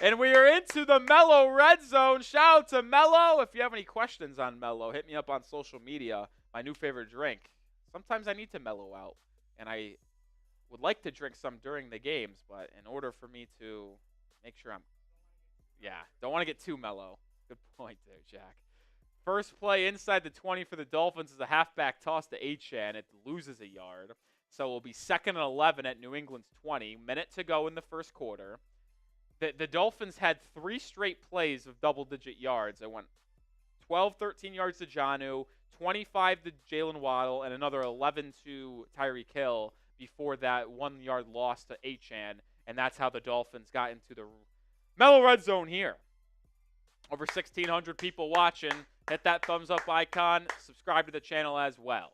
And we are into the Mellow Red Zone. Shout out to Mellow. If you have any questions on Mellow, hit me up on social media. My new favorite drink. Sometimes I need to mellow out. And I would like to drink some during the games, but in order for me to make sure don't want to get too mellow. Good point there, Jack. First play inside the 20 for the Dolphins is a halfback toss to Achane. It loses a yard. So it will be 2nd and 11 at New England's 20. Minute to go in the first quarter. The Dolphins had 3 straight plays of double-digit yards. It went 12, 13 yards to Jonnu, 25 to Jalen Waddle, and another 11 to Tyreek Hill before that 1-yard loss to Achane. And that's how the Dolphins got into the Mellow Red Zone here. Over 1,600 people watching. Hit that thumbs up icon. Subscribe to the channel as well.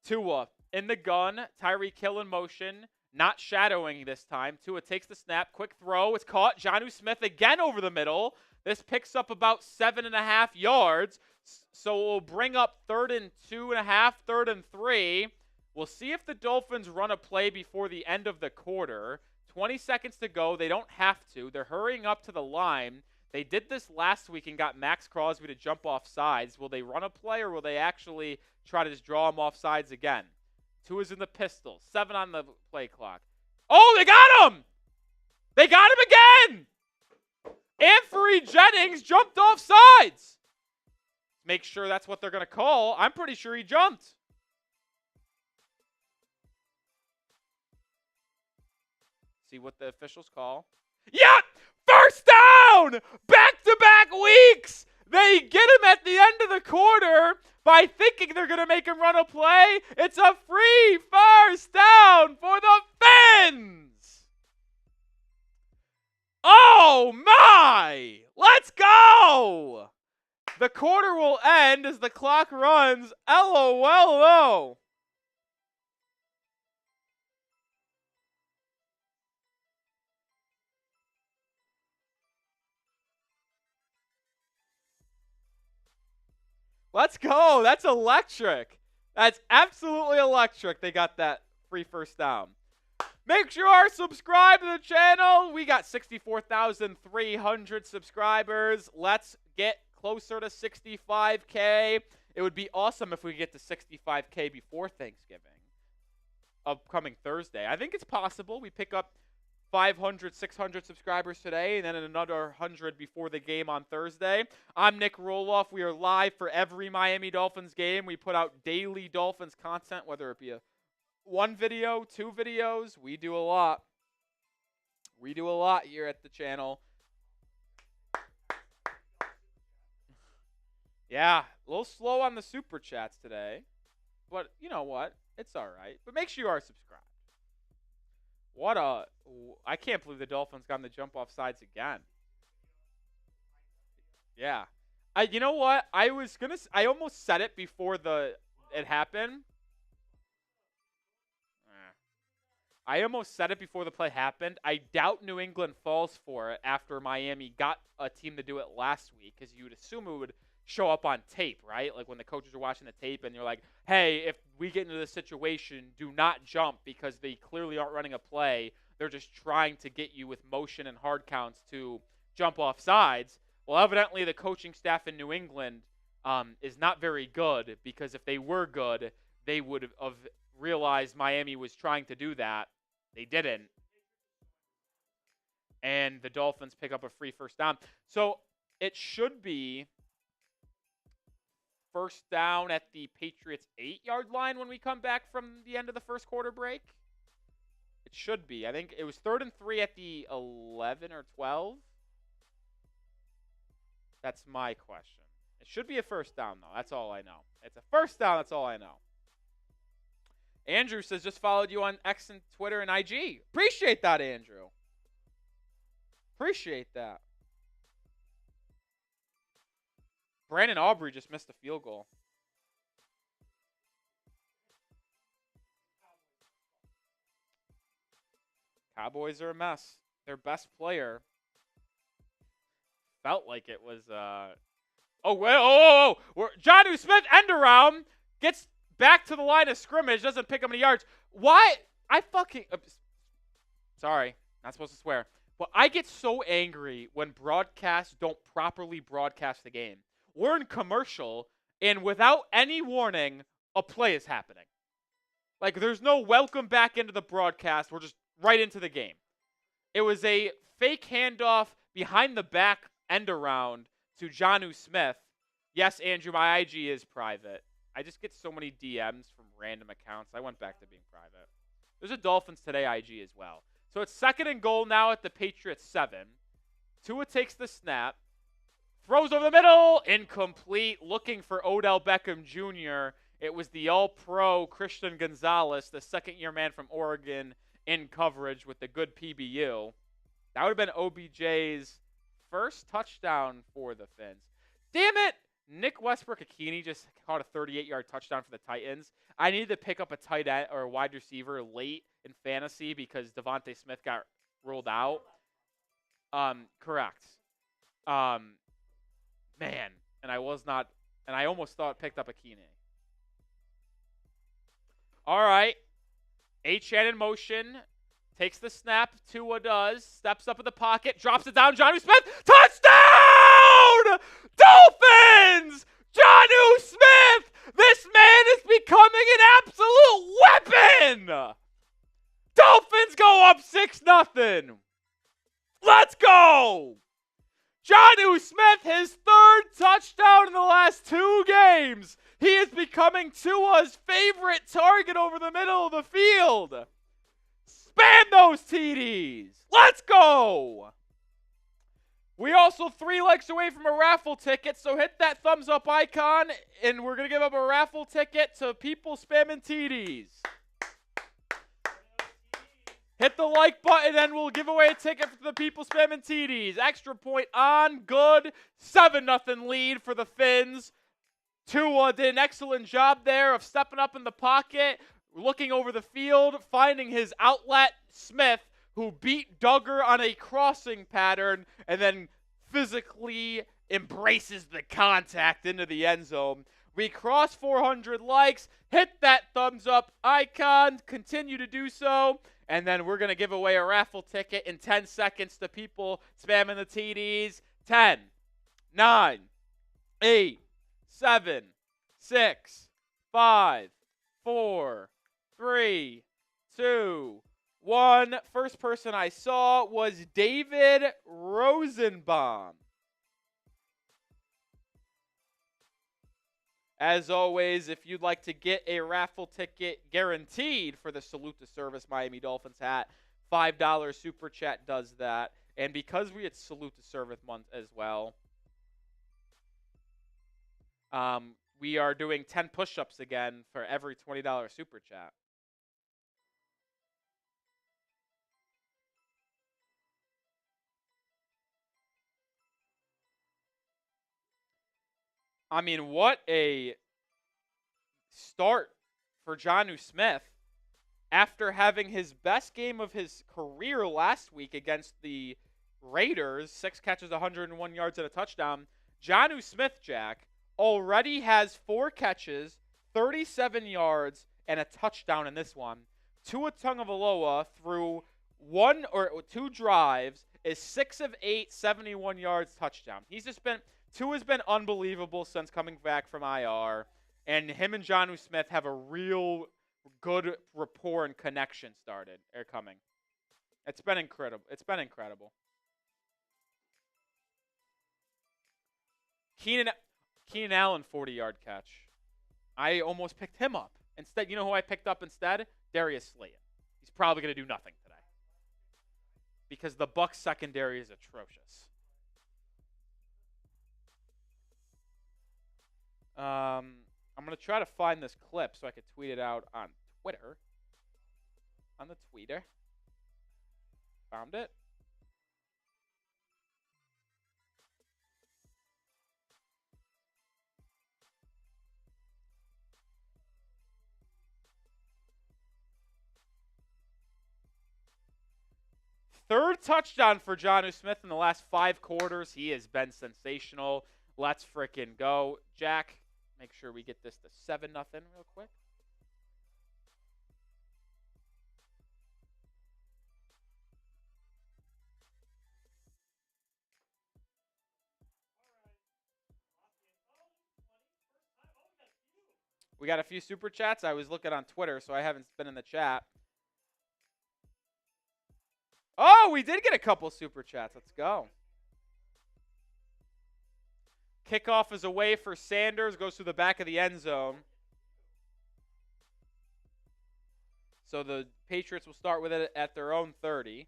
Tua in the gun. Tyreek Hill in motion. Not shadowing this time. Tua takes the snap. Quick throw. It's caught. Jonnu Smith again over the middle. This picks up about 7.5 yards. So we'll bring up 3rd and 2.5, 3rd and 3. We'll see if the Dolphins run a play before the end of the quarter. 20 seconds to go. They don't have to. They're hurrying up to the line. They did this last week and got Max Crosby to jump off sides. Will they run a play or will they actually try to just draw him off sides again? 2 is in the pistol. 7 on the play clock. Oh, they got him! They got him again! Anthony Jennings jumped off sides. Make sure that's what they're going to call. I'm pretty sure he jumped. See what the officials call. Yep! First down! Back-to-back weeks! They get him at the end of the quarter by thinking they're going to make him run a play. It's a free first down for the Fins! Oh, my! Let's go! The quarter will end as the clock runs. LOL. Let's go. That's electric. That's absolutely electric. They got that free first down. Make sure you are subscribed to the channel. We got 64,300 subscribers. Let's get closer to 65K. It would be awesome if we get to 65K before Thanksgiving, upcoming Thursday. I think it's possible. We pick up 500, 600 subscribers today, and then another 100 before the game on Thursday. I'm Nic Rohloff. We are live for every Miami Dolphins game. We put out daily Dolphins content, whether it be one video, 2 videos. We do a lot. We do a lot here at the channel. Yeah, a little slow on the super chats today, but you know what? It's all right. But make sure you are subscribed. I can't believe the Dolphins got the jump off sides again. Yeah. You know what? I almost said it before it happened. I almost said it before the play happened. I doubt New England falls for it after Miami got a team to do it last week, because you would assume it would show up on tape, right? Like when the coaches are watching the tape and you're like, hey, if we get into this situation, do not jump, because they clearly aren't running a play. They're just trying to get you with motion and hard counts to jump off sides. Well, evidently the coaching staff in New England is not very good, because if they were good, they would have realized Miami was trying to do that. They didn't. And the Dolphins pick up a free first down. So it should be first down at the Patriots 8-yard line when we come back from the end of the first quarter break. It should be. I think it was 3rd and 3 at the 11 or 12. That's my question. It should be a first down, though. That's all I know. It's a first down. That's all I know. Andrew says, just followed you on X and Twitter and IG. Appreciate that, Andrew. Appreciate that. Brandon Aubrey just missed a field goal. Cowboys are a mess. Their best player felt like it was Jonnu Smith end around, gets back to the line of scrimmage, doesn't pick up any yards. Why? Sorry, not supposed to swear. But I get so angry when broadcasts don't properly broadcast the game. We're in commercial, and without any warning, a play is happening. Like, there's no welcome back into the broadcast. We're just right into the game. It was a fake handoff behind the back end around to Jonnu Smith. Yes, Andrew, my IG is private. I just get so many DMs from random accounts. I went back to being private. There's a Dolphins Today IG as well. So it's 2nd and goal now at the Patriots 7. Tua takes the snap. Throws over the middle. Incomplete. Looking for Odell Beckham Jr. It was the all-pro Christian Gonzalez, the second-year man from Oregon, in coverage with the good PBU. That would have been OBJ's first touchdown for the Fins. Damn it! Nick Westbrook-Akini just caught a 38-yard touchdown for the Titans. I needed to pick up a tight end or a wide receiver late in fantasy because Devontae Smith got ruled out. Correct. Man, and I almost thought picked up Akini. All right. H-Chan in motion. Takes the snap. Tua does. Steps up in the pocket. Drops it down. Jonnu Smith. Touchdown! Dolphins! Jonnu Smith! This man is becoming an absolute weapon! Dolphins go up 6-0. Let's go! Jonnu Smith, his 3rd touchdown in the last 2 games. He is becoming Tua's favorite target over the middle of the field. Spam those TDs. Let's go. We also 3 likes away from a raffle ticket, so hit that thumbs up icon, and we're going to give up a raffle ticket to people spamming TDs. Hit the like button, and we'll give away a ticket for the people spamming TDs. Extra point on, good. 7-0 lead for the Fins. Tua did an excellent job there of stepping up in the pocket, looking over the field, finding his outlet, Smith, who beat Duggar on a crossing pattern and then physically embraces the contact into the end zone. We cross 400 likes. Hit that thumbs up icon. Continue to do so. And then we're going to give away a raffle ticket in 10 seconds to people spamming the TDs. 10, 9, 8, 7, 6, 5, 4, 3, 2, First person I saw was David Rosenbaum. As always, if you'd like to get a raffle ticket guaranteed for the Salute to Service Miami Dolphins hat, $5 Super Chat does that. And because we had Salute to Service month as well, we are doing 10 push-ups again for every $20 Super Chat. I mean, what a start for Jonnu Smith after having his best game of his career last week against the Raiders, 6 catches, 101 yards, and a touchdown. Jonnu Smith, Jack, already has 4 catches, 37 yards, and a touchdown in this one. Tua Tagovailoa through 1 or 2 drives is 6 of 8, 71 yards, touchdown. Tua's been unbelievable since coming back from IR, and him and Jonnu Smith have a real good rapport and connection coming. It's been incredible. Keenan Allen, 40-yard catch. I almost picked him up. Instead, you know who I picked up instead? Darius Slayton. He's probably going to do nothing today because the Bucs secondary is atrocious. I'm going to try to find this clip so I can tweet it out on Twitter. On the tweeter. Found it. Third touchdown for Jonnu Smith in the last 5 quarters. He has been sensational. Let's frickin' go. Jack, make sure we get this to 7-0 real quick. We got a few super chats. I was looking on Twitter, so I haven't been in the chat. Oh, we did get a couple super chats. Let's go. Kickoff is away for Sanders. Goes through the back of the end zone. So the Patriots will start with it at their own 30.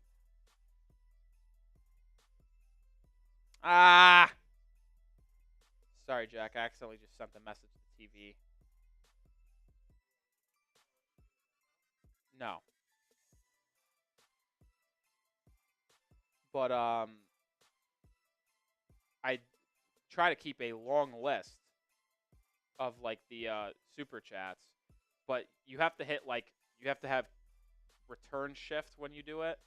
Sorry, Jack. I accidentally just sent the message to the TV. No. But I try to keep a long list of like the super chats, but you have to have return shift when you do it.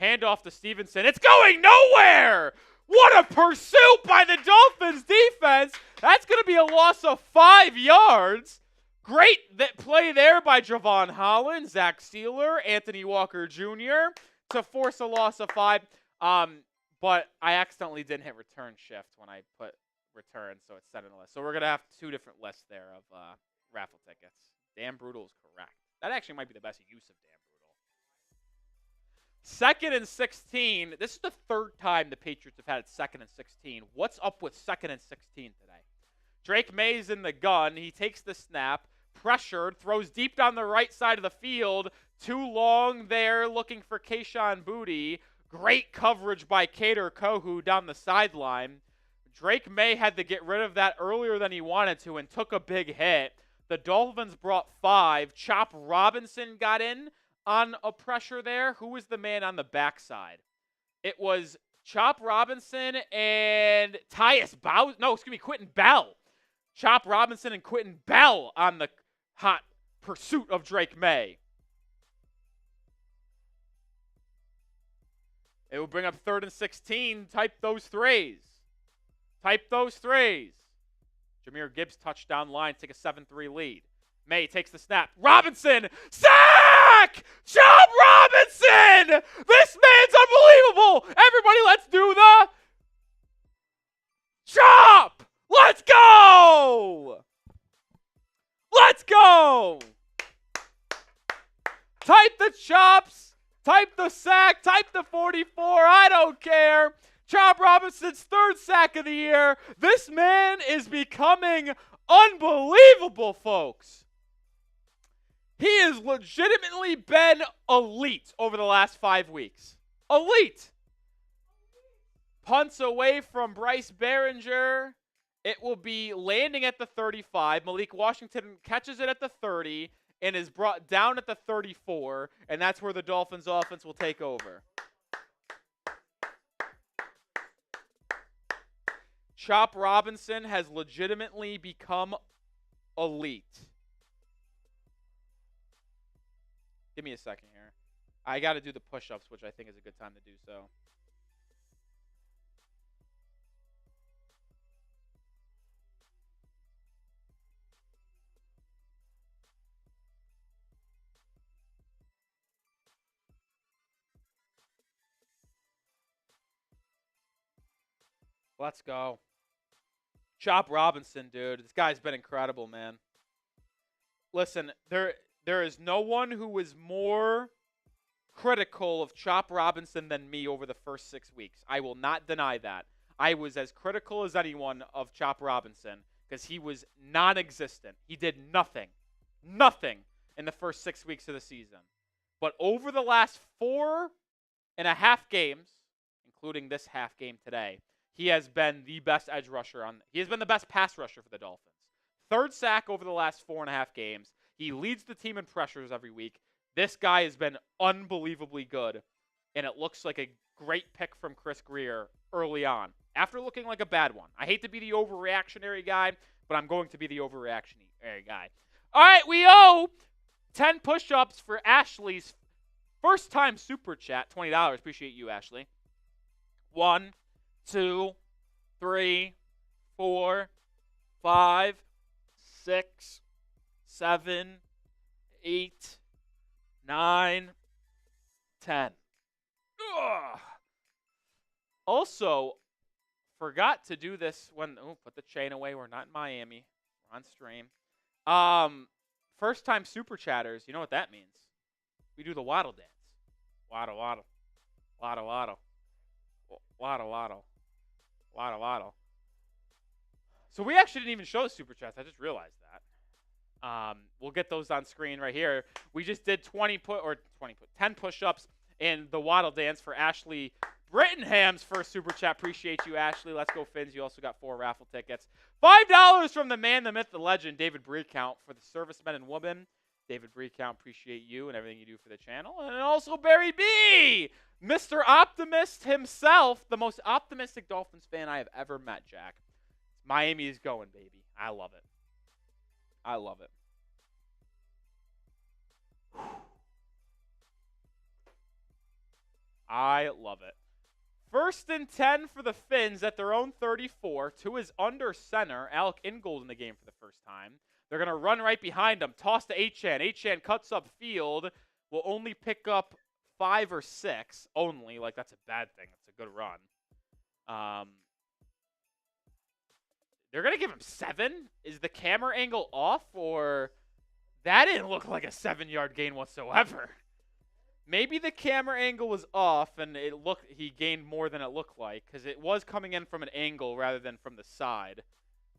Handoff to Stevenson. It's going nowhere! What a pursuit by the Dolphins defense! That's going to be a loss of 5 yards. Great play there by Javon Holland, Zach Sealer, Anthony Walker Jr. to force a loss of 5. But I accidentally didn't hit return shift when I put return, so it's set in the list. So we're going to have 2 different lists there of raffle tickets. Dan Brutal is correct. That actually might be the best use of Dan Brutal. 2nd and 16. This is the 3rd time the Patriots have had it 2nd and 16. What's up with 2nd and 16 today? Drake Maye's in the gun. He takes the snap, pressured, throws deep down the right side of the field. Too long there looking for Kayshon Boutte. Great coverage by Kader Kohou down the sideline. Drake Maye had to get rid of that earlier than he wanted to and took a big hit. The Dolphins brought 5. Chop Robinson got in on a pressure there. Who was the man on the backside? It was Chop Robinson and Quentin Bell. Chop Robinson and Quentin Bell on the hot pursuit of Drake Maye. It will bring up 3rd and 16. Type those threes. Jahmyr Gibbs touchdown line. Take a 7-3 lead. Maye takes the snap. Robinson! Sack! Chop Robinson! This man's unbelievable! Everybody, let's do the chop! Let's go! Let's go! Type the chops Type the sack. Type the 44. I don't care. Chop Robinson's 3rd sack of the year. This man is becoming unbelievable, folks. He has legitimately been elite over the last 5 weeks. Elite. Punts away from Bryce Behringer. It will be landing at the 35. Malik Washington catches it at the 30 and is brought down at the 34, and that's where the Dolphins offense will take over. Chop Robinson has legitimately become elite. Give me a second here. I got to do the push-ups, which I think is a good time to do so. Let's go. Chop Robinson, dude. This guy's been incredible, man. Listen, there is no one who is more critical of Chop Robinson than me over the first 6 weeks. I will not deny that. I was as critical as anyone of Chop Robinson because he was non-existent. He did nothing in the first 6 weeks of the season. But over the last 4.5 games, including this half game today, he has been the best edge rusher he has been the best pass rusher for the Dolphins. 3rd sack over the last 4.5 games. He leads the team in pressures every week. This guy has been unbelievably good, and it looks like a great pick from Chris Grier early on, after looking like a bad one. I hate to be the overreactionary guy, but I'm going to be the overreactionary guy. All right, we owe 10 push-ups for Ashley's first-time super chat, $20. Appreciate you, Ashley. 1, 2, 3, 4, 5, 6, 7, 8, 9, 10. Ugh. Also, forgot to do this when put the chain away. We're not in Miami. We're on stream. First time super chatters, you know what that means? We do the waddle dance. Waddle waddle. Waddle waddle. Waddle waddle. Waddle waddle. So we actually didn't even show the super chats. I just realized that. We'll get those on screen right here. We just did 10 push-ups in the waddle dance for Ashley Brittenham's first super chat. Appreciate you, Ashley. Let's go, Finns. You also got 4 raffle tickets. $5 from the man, the myth, the legend, David Breakount, for the servicemen and women. David Breakount, appreciate you and everything you do for the channel. And also Barry B, Mr. Optimist himself, the most optimistic Dolphins fan I have ever met, Jack. Miami is going, baby. I love it. I love it. I love it. 1st and 10 for the Finns at their own 34. Tua is under center. Alec Ingold in the game for the first time. They're going to run right behind him. Toss to Achane. Achane cuts up field. Will only pick up 5 or 6 only. Like, that's a bad thing. It's a good run. They're going to give him 7? Is the camera angle off? Or that didn't look like a 7-yard gain whatsoever. Maybe the camera angle was off and he gained more than it looked like because it was coming in from an angle rather than from the side.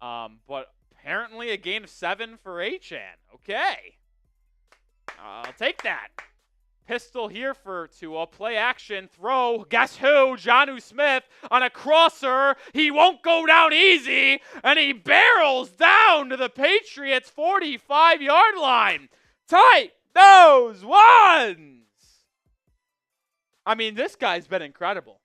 But apparently a gain of 7 for Achane. Okay. I'll take that. Pistol here for Tua. Play action. Throw. Guess who? Jonnu Smith on a crosser. He won't go down easy. And he barrels down to the Patriots' 45-yard line. Tight those ones. I mean, this guy's been incredible.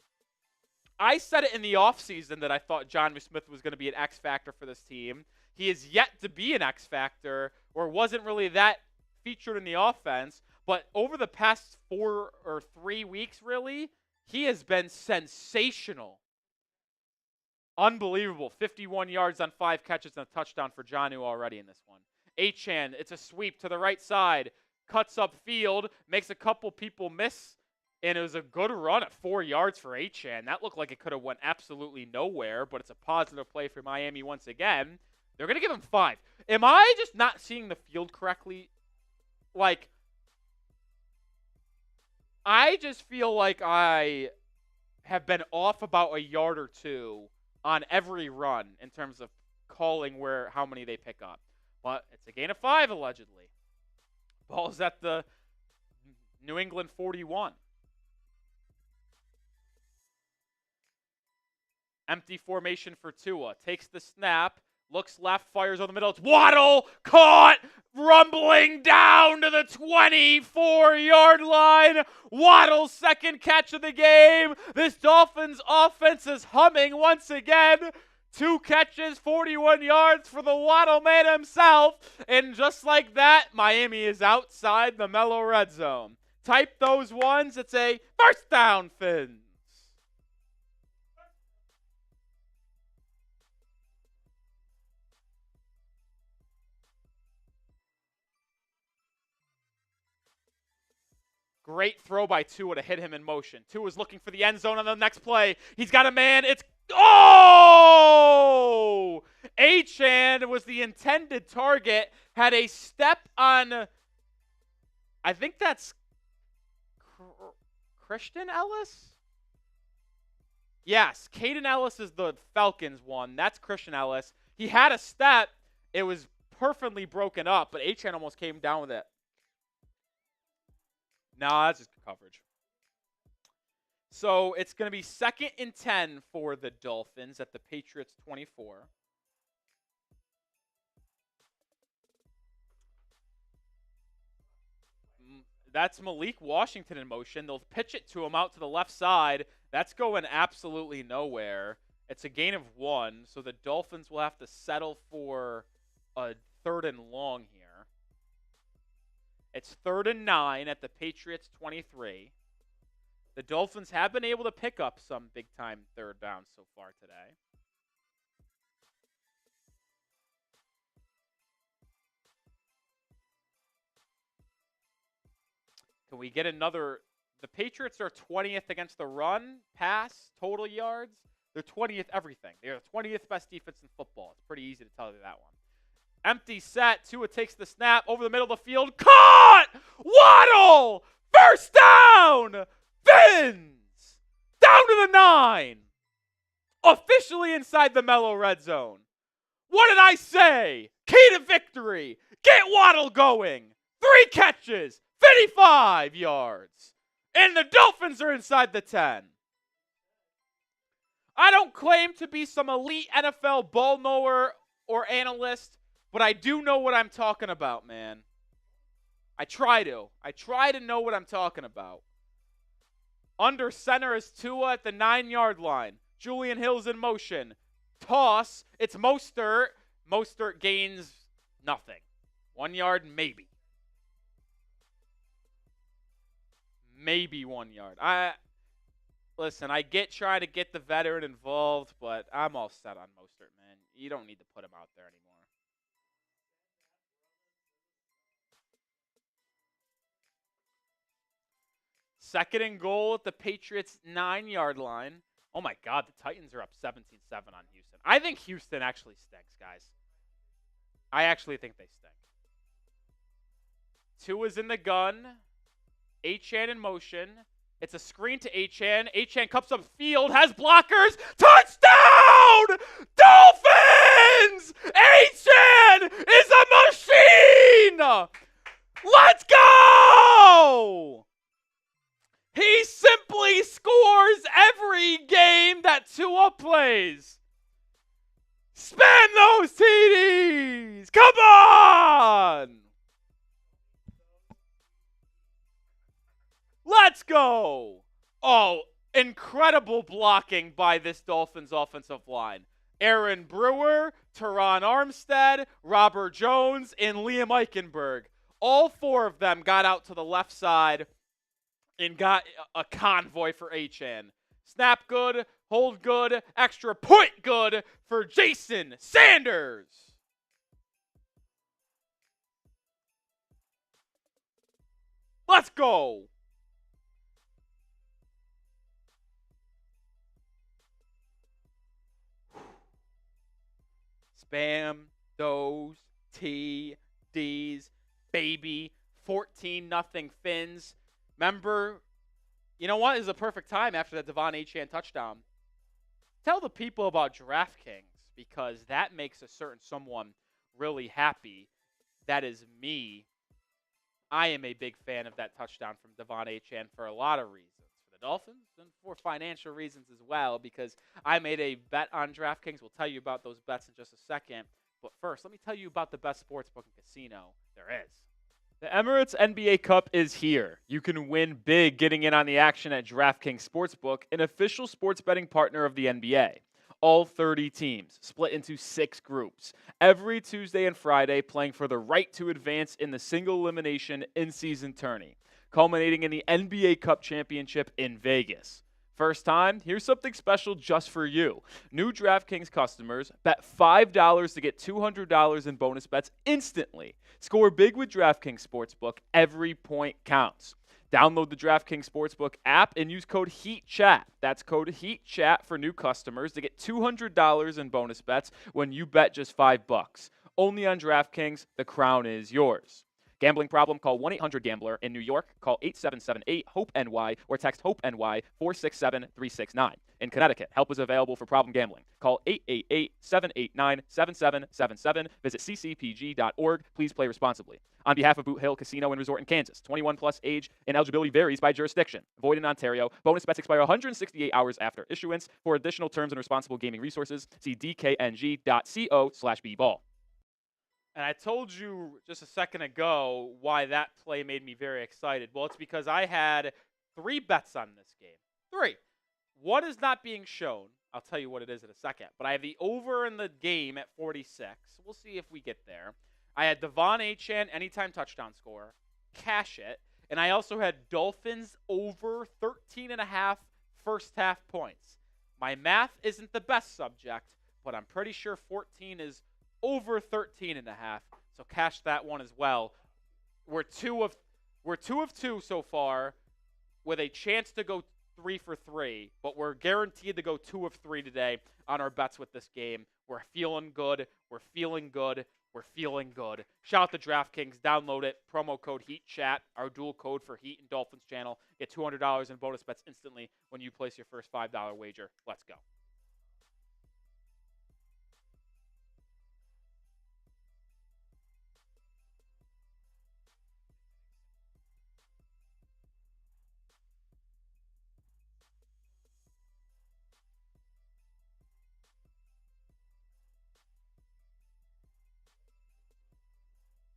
I said it in the offseason that I thought Jonnu Smith was going to be an X factor for this team. He is yet to be an X factor, or wasn't really that featured in the offense. But over the past 4 or 3 weeks, really, he has been sensational. Unbelievable. 51 yards on 5 catches and a touchdown for Jonnu already in this one. Achane, it's a sweep to the right side. Cuts up field, makes a couple people miss. And it was a good run at 4 yards for Achane. That looked like it could have went absolutely nowhere, but it's a positive play for Miami once again. They're going to give him 5. Am I just not seeing the field correctly? Like, I just feel like I have been off about a yard or two on every run in terms of calling how many they pick up. But it's a gain of 5, allegedly. Ball's at the New England 41. Empty formation for Tua. Takes the snap. Looks left, fires on the middle. It's Waddle, caught, rumbling down to the 24-yard line. Waddle's second catch of the game. This Dolphins offense is humming once again. 2 catches, 41 yards for the Waddle man himself. And just like that, Miami is outside the mellow red zone. Type those ones. It's a first down, Fins. Great throw by Tua to hit him in motion. Tua's looking for the end zone on the next play. He's got a man. It's Achane was the intended target. Had a step on, I think that's Christian Ellis? Yes, Caden Ellis is the Falcons one. That's Christian Ellis. He had a step. It was perfectly broken up, but Achane almost came down with it. Nah, that's just coverage. So it's going to be 2nd and 10 for the Dolphins at the Patriots 24. That's Malik Washington in motion. They'll pitch it to him out to the left side. That's going absolutely nowhere. It's a gain of 1, so the Dolphins will have to settle for a 3rd and long here. It's 3rd and 9 at the Patriots 23. The Dolphins have been able to pick up some big-time third downs so far today. Can we get another? The Patriots are 20th against the run, pass, total yards. They're 20th everything. They're the 20th best defense in football. It's pretty easy to tell you that one. Empty set. Tua takes the snap over the middle of the field. Caught! Waddle! First down! Fins! Down to the 9. Officially inside the mellow red zone. What did I say? Key to victory. Get Waddle going. 3 catches. 55 yards. And the Dolphins are inside the 10. I don't claim to be some elite NFL ball knower or analyst, but I do know what I'm talking about, man. I try to know what I'm talking about. Under center is Tua at the 9-yard line. Julian Hill's in motion. Toss. It's Mostert. Mostert gains nothing. 1 yard, maybe. Maybe 1 yard. Listen, I get trying to get the veteran involved, but I'm all set on Mostert, man. You don't need to put him out there anymore. 2nd and goal at the Patriots' 9-yard line. Oh, my God. The Titans are up 17-7 on Houston. I think Houston actually stinks, guys. I actually think they stink. Tua's in the gun. Achane in motion. It's a screen to Achane. Achane cups up field, has blockers. Touchdown! Dolphins! Achane is a machine! Let's go! He simply scores every game that Tua plays. Spam those TDs! Come on! Let's go! Oh, incredible blocking by this Dolphins offensive line. Aaron Brewer, Teron Armstead, Robert Jones, and Liam Eichenberg. All 4 of them got out to the left side and got a convoy for Achane. Snap good, hold good, extra point good for Jason Sanders. Let's go. Spam those TDs, baby. 14-0 Fins. Remember You know what is the perfect time after that Devon Achane touchdown? Tell the people about DraftKings because that makes a certain someone really happy. That is me. I am a big fan of that touchdown from Devon Achane for a lot of reasons. For the Dolphins and for financial reasons as well, because I made a bet on DraftKings. We'll tell you about those bets in just a second. But first, let me tell you about the best sportsbook and casino there is. The Emirates NBA Cup is here. You can win big getting in on the action at DraftKings Sportsbook, an official sports betting partner of the NBA. All 30 teams split into 6 groups, every Tuesday and Friday playing for the right to advance in the single elimination in-season tourney, culminating in the NBA Cup Championship in Vegas. First time, here's something special just for you. New DraftKings customers bet $5 to get $200 in bonus bets instantly. Score big with DraftKings Sportsbook. Every point counts. Download the DraftKings Sportsbook app and use code HEATCHAT. That's code HEATCHAT for new customers to get $200 in bonus bets when you bet just $5. Only on DraftKings, the crown is yours. Gambling problem? Call 1-800-GAMBLER. In New York, call 877-8-HOPE-NY or text HOPE-NY 467-369. In Connecticut, help is available for problem gambling. Call 888-789-7777. Visit ccpg.org. Please play responsibly. On behalf of Boot Hill Casino and Resort in Kansas, 21 plus age and eligibility varies by jurisdiction. Void in Ontario. Bonus bets expire 168 hours after issuance. For additional terms and responsible gaming resources, see dkng.co/bball. And I told you just a second ago why that play made me very excited. Well, it's because I had 3 bets on this game. 3. One is not being shown. I'll tell you what it is in a second. But I have the over in the game at 46. We'll see if we get there. I had Devon Achane anytime touchdown score. Cash it. And I also had Dolphins over 13.5 first half points. My math isn't the best subject, but I'm pretty sure 14 is over 13.5, so cash that one as well. We're two of 2 so far, with a chance to go 3 for 3, but we're guaranteed to go 2 of 3 today on our bets with this game. We're feeling good. We're feeling good. We're feeling good. Shout out to DraftKings. Download it. Promo code HEATCHAT, our dual code for Heat and Dolphins channel. Get $200 in bonus bets instantly when you place your first $5 wager. Let's go.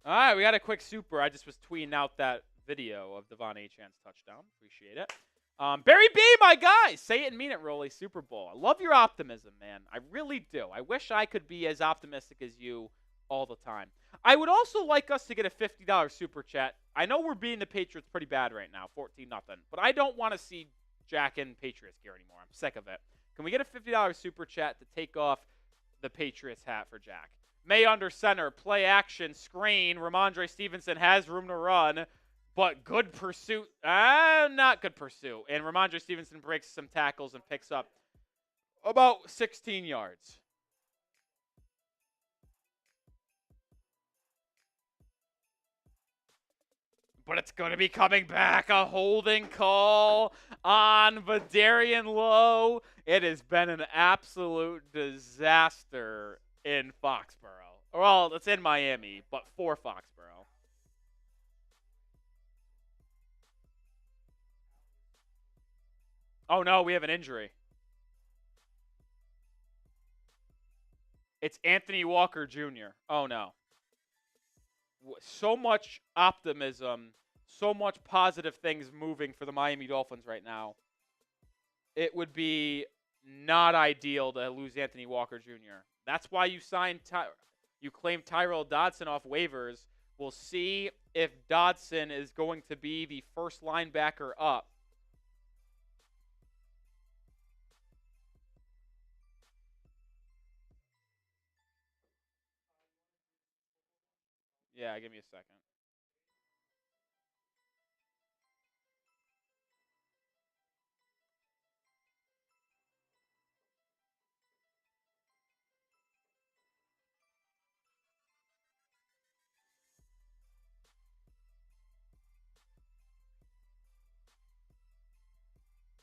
All right, we got a quick super. I just was tweeting out that video of Devon Achane's touchdown. Appreciate it. Barry B, my guy. Say it and mean it, Rolly. Super Bowl. I love your optimism, man. I really do. I wish I could be as optimistic as you all the time. I would also like us to get a $50 super chat. I know we're beating the Patriots pretty bad right now, 14-0, but I don't want to see Jack in Patriots gear anymore. I'm sick of it. Can we get a $50 super chat to take off the Patriots hat for Jack? May under center, play action, screen. Ramondre Stevenson has room to run, but good pursuit. Not good pursuit. And Ramondre Stevenson breaks some tackles and picks up about 16 yards. But it's going to be coming back. A holding call on Vidarian Lowe. It has been an absolute disaster in Foxborough. Well, it's in Miami, but for Foxborough. Oh, no, we have an injury. It's Anthony Walker Jr. Oh, no. So much optimism, so much positive things moving for the Miami Dolphins right now. It would be not ideal to lose Anthony Walker Jr. That's why you claim Tyrell Dodson off waivers. We'll see if Dodson is going to be the first linebacker up. Yeah, give me a second.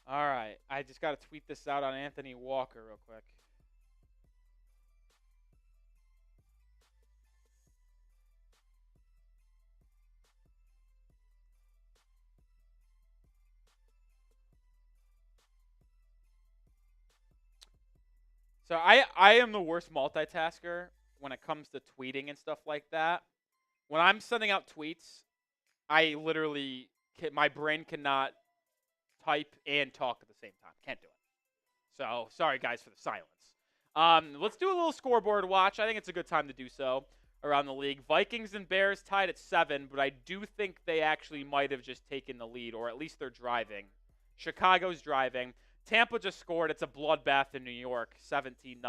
All right. I just got to tweet this out on Anthony Walker real quick. So I am the worst multitasker when it comes to tweeting and stuff like that. When I'm sending out tweets, I literally my brain cannot type and talk at the same time. Can't do it. So sorry guys for the silence. Let's do a little scoreboard watch. I think it's a good time to do so around the league. Vikings and Bears tied at 7, but I do think they actually might have just taken the lead, or at least they're driving. Chicago's driving. Tampa just scored. It's a bloodbath in New York, 17-0.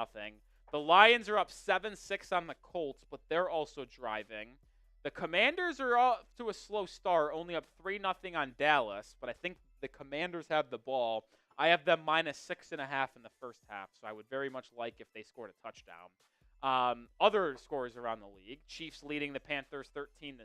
The Lions are up 7-6 on the Colts, but they're also driving. The Commanders are off to a slow start, only up 3-0 on Dallas, but I think the Commanders have the ball. I have them minus 6.5 in the first half, so I would very much like if they scored a touchdown. Other scores around the league: Chiefs leading the Panthers 13-6.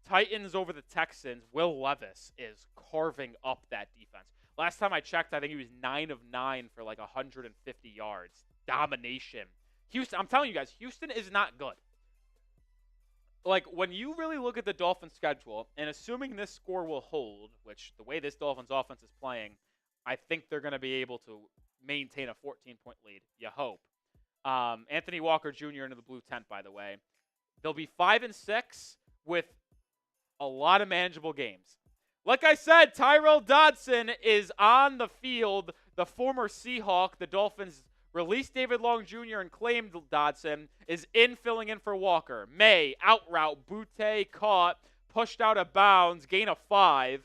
Titans over the Texans. Will Levis is carving up that defense. Last time I checked, I think he was 9 of 9 for like 150 yards. Domination. Houston, I'm telling you guys, Houston is not good. Like, when you really look at the Dolphins' schedule, and assuming this score will hold, which the way this Dolphins offense is playing, I think they're going to be able to maintain a 14-point lead. You hope. Anthony Walker Jr. into the blue tent, by the way. They'll be 5-6 with a lot of manageable games. Like I said, Tyrell Dodson is on the field. The former Seahawk, the Dolphins released David Long Jr. and claimed Dodson, is filling in for Walker. May, out route, Butte caught, pushed out of bounds, gain of 5.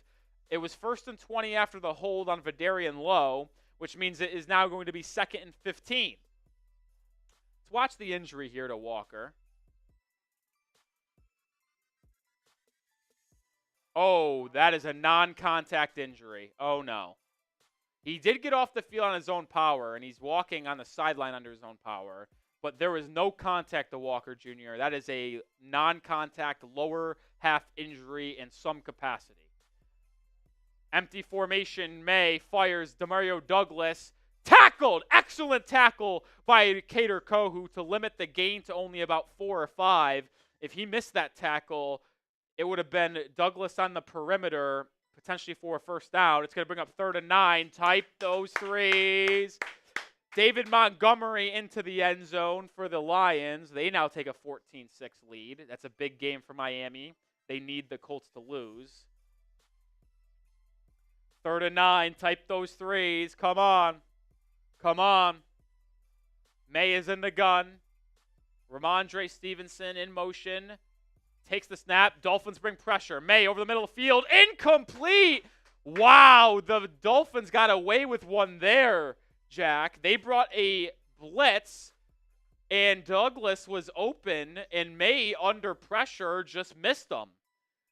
It was 1st and 20 after the hold on Vidarian Lowe, which means it is now going to be 2nd and 15. Let's watch the injury here to Walker. Oh, that is a non-contact injury. Oh, no. He did get off the field on his own power, and he's walking on the sideline under his own power. But there was no contact to Walker Jr. That is a non-contact lower half injury in some capacity. Empty formation, May fires Demario Douglas. Tackled! Excellent tackle by Kader Kohou to limit the gain to only about 4 or 5. If he missed that tackle, it would have been Douglas on the perimeter, potentially for a first down. It's going to bring up 3rd and 9. Type those threes. David Montgomery into the end zone for the Lions. They now take a 14-6 lead. That's a big game for Miami. They need the Colts to lose. 3rd and 9. Type those threes. Come on. Come on. May is in the gun. Ramondre Stevenson in motion. Takes the snap. Dolphins bring pressure. May over the middle of the field. Incomplete. Wow. The Dolphins got away with one there, Jack. They brought a blitz, and Douglas was open, and May, under pressure, just missed them.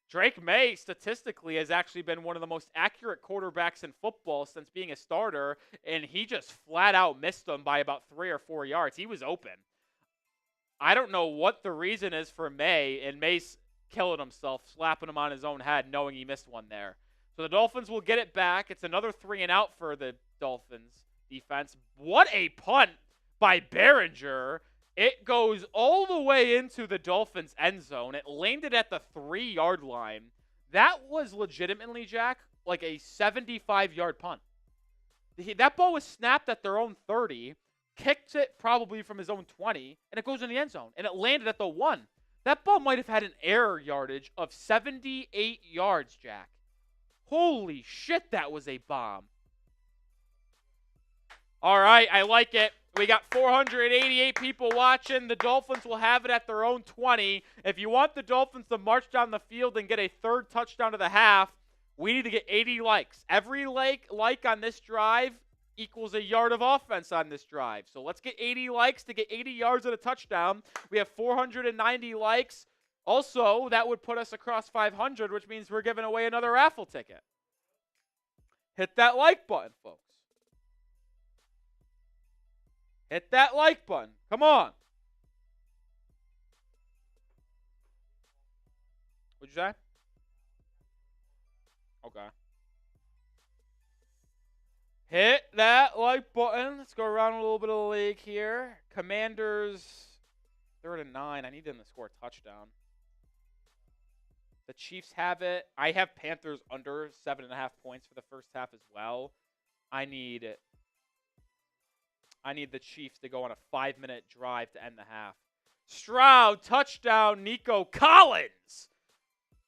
Drake Maye, statistically, has actually been one of the most accurate quarterbacks in football since being a starter, and he just flat out missed them by about 3 or 4 yards. He was open. I don't know what the reason is for May, and May's killing himself, slapping him on his own head, knowing he missed one there. So the Dolphins will get it back. It's another 3 and out for the Dolphins defense. What a punt by Behringer. It goes all the way into the Dolphins end zone. It landed at the 3-yard line. That was legitimately, Jack, like a 75-yard punt. That ball was snapped at their own 30. Kicked it probably from his own 20, and it goes in the end zone, and it landed at the 1. That ball might have had an error yardage of 78 yards, Jack. Holy shit, that was a bomb. All right, I like it. We got 488 people watching. The Dolphins will have it at their own 20. If you want the Dolphins to march down the field and get a 3rd touchdown of the half, we need to get 80 likes. Every like on this drive equals a yard of offense on this drive. So let's get 80 likes to get 80 yards at a touchdown. We have 490 likes. Also, that would put us across 500, which means we're giving away another raffle ticket. Hit that like button, folks. Hit that like button. Come on. What'd you say? Okay. Hit that like button. Let's go around a little bit of the league here. Commanders, 3rd and 9. I need them to score a touchdown. The Chiefs have it. I have Panthers under 7.5 points for the first half as well. I need the Chiefs to go on a 5-minute drive to end the half. Stroud, touchdown, Nico Collins.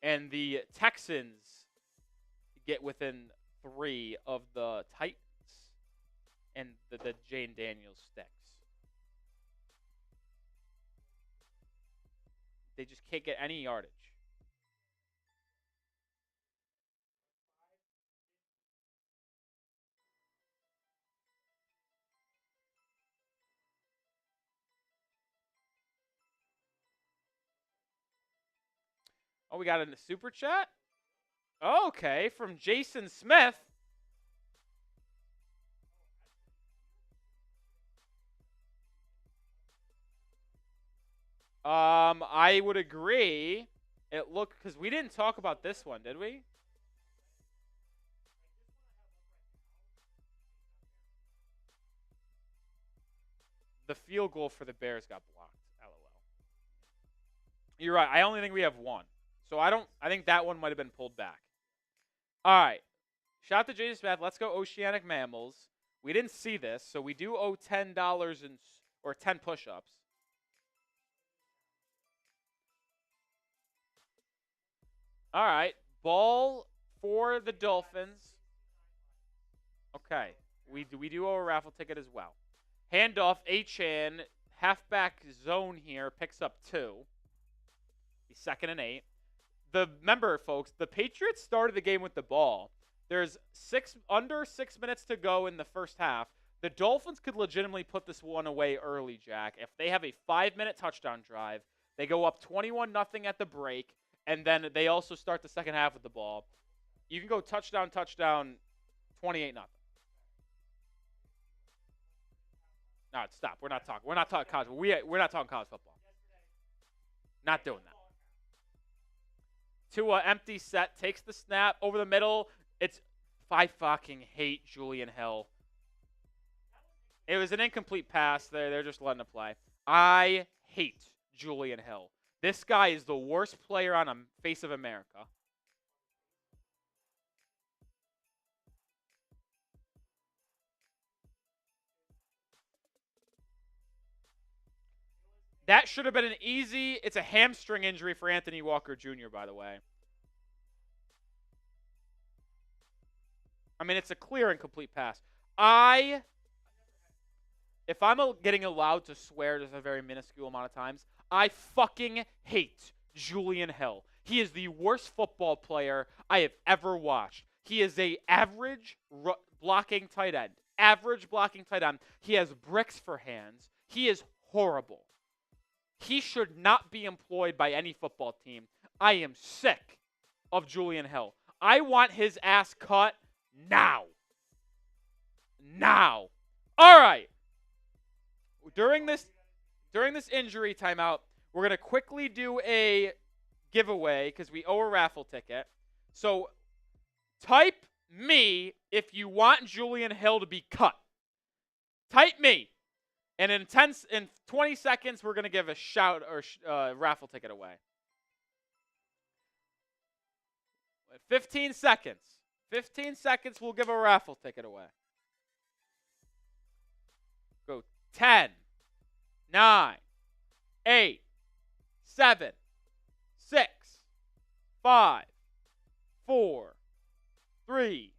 And the Texans get within 3 of the Titans and the Jane Daniels sticks. They just can't get any yardage. Oh, we got it in the super chat? Okay, from Jason Smith. I would agree. It looked, because we didn't talk about this one, did we? The field goal for the Bears got blocked. LOL. You're right. I only think we have one. So I think that one might have been pulled back. All right. Shout out to Jason Smith. Let's go Oceanic Mammals. We didn't see this, so we do owe $10 or 10 push-ups. All right. Ball for the Dolphins. Okay. We do owe a raffle ticket as well. Handoff, Achan, halfback zone here, picks up 2. He's 2nd and 8. Remember, folks, the Patriots started the game with the ball. There's under 6 minutes to go in the first half. The Dolphins could legitimately put this one away early, Jack. If they have a 5-minute touchdown drive, they go up 21-0 at the break, and then they also start the second half with the ball. You can go touchdown, 28-0. No, stop. We're not talking college. We're not talking college football. Not doing that. Tua, empty set, takes the snap over the middle. I fucking hate Julian Hill. It was an incomplete pass there. They're just letting it play. I hate Julian Hill. This guy is the worst player on the face of America. That should have been an easy. It's a hamstring injury for Anthony Walker Jr., by the way. I mean, it's a clear and complete pass. If I'm getting allowed to swear just a very minuscule amount of times, I fucking hate Julian Hill. He is the worst football player I have ever watched. He is a average blocking tight end. Average blocking tight end. He has bricks for hands. He is horrible. He should not be employed by any football team. I am sick of Julian Hill. I want his ass cut now. Now. All right. During this injury timeout, we're going to quickly do a giveaway because we owe a raffle ticket. So type me if you want Julian Hill to be cut. Type me. And in 20 seconds, we're going to give a shout or raffle ticket away. 15 seconds. 15 seconds, we'll give a raffle ticket away. Go 10, 9, 8, 7, 6, 5, 4, 3,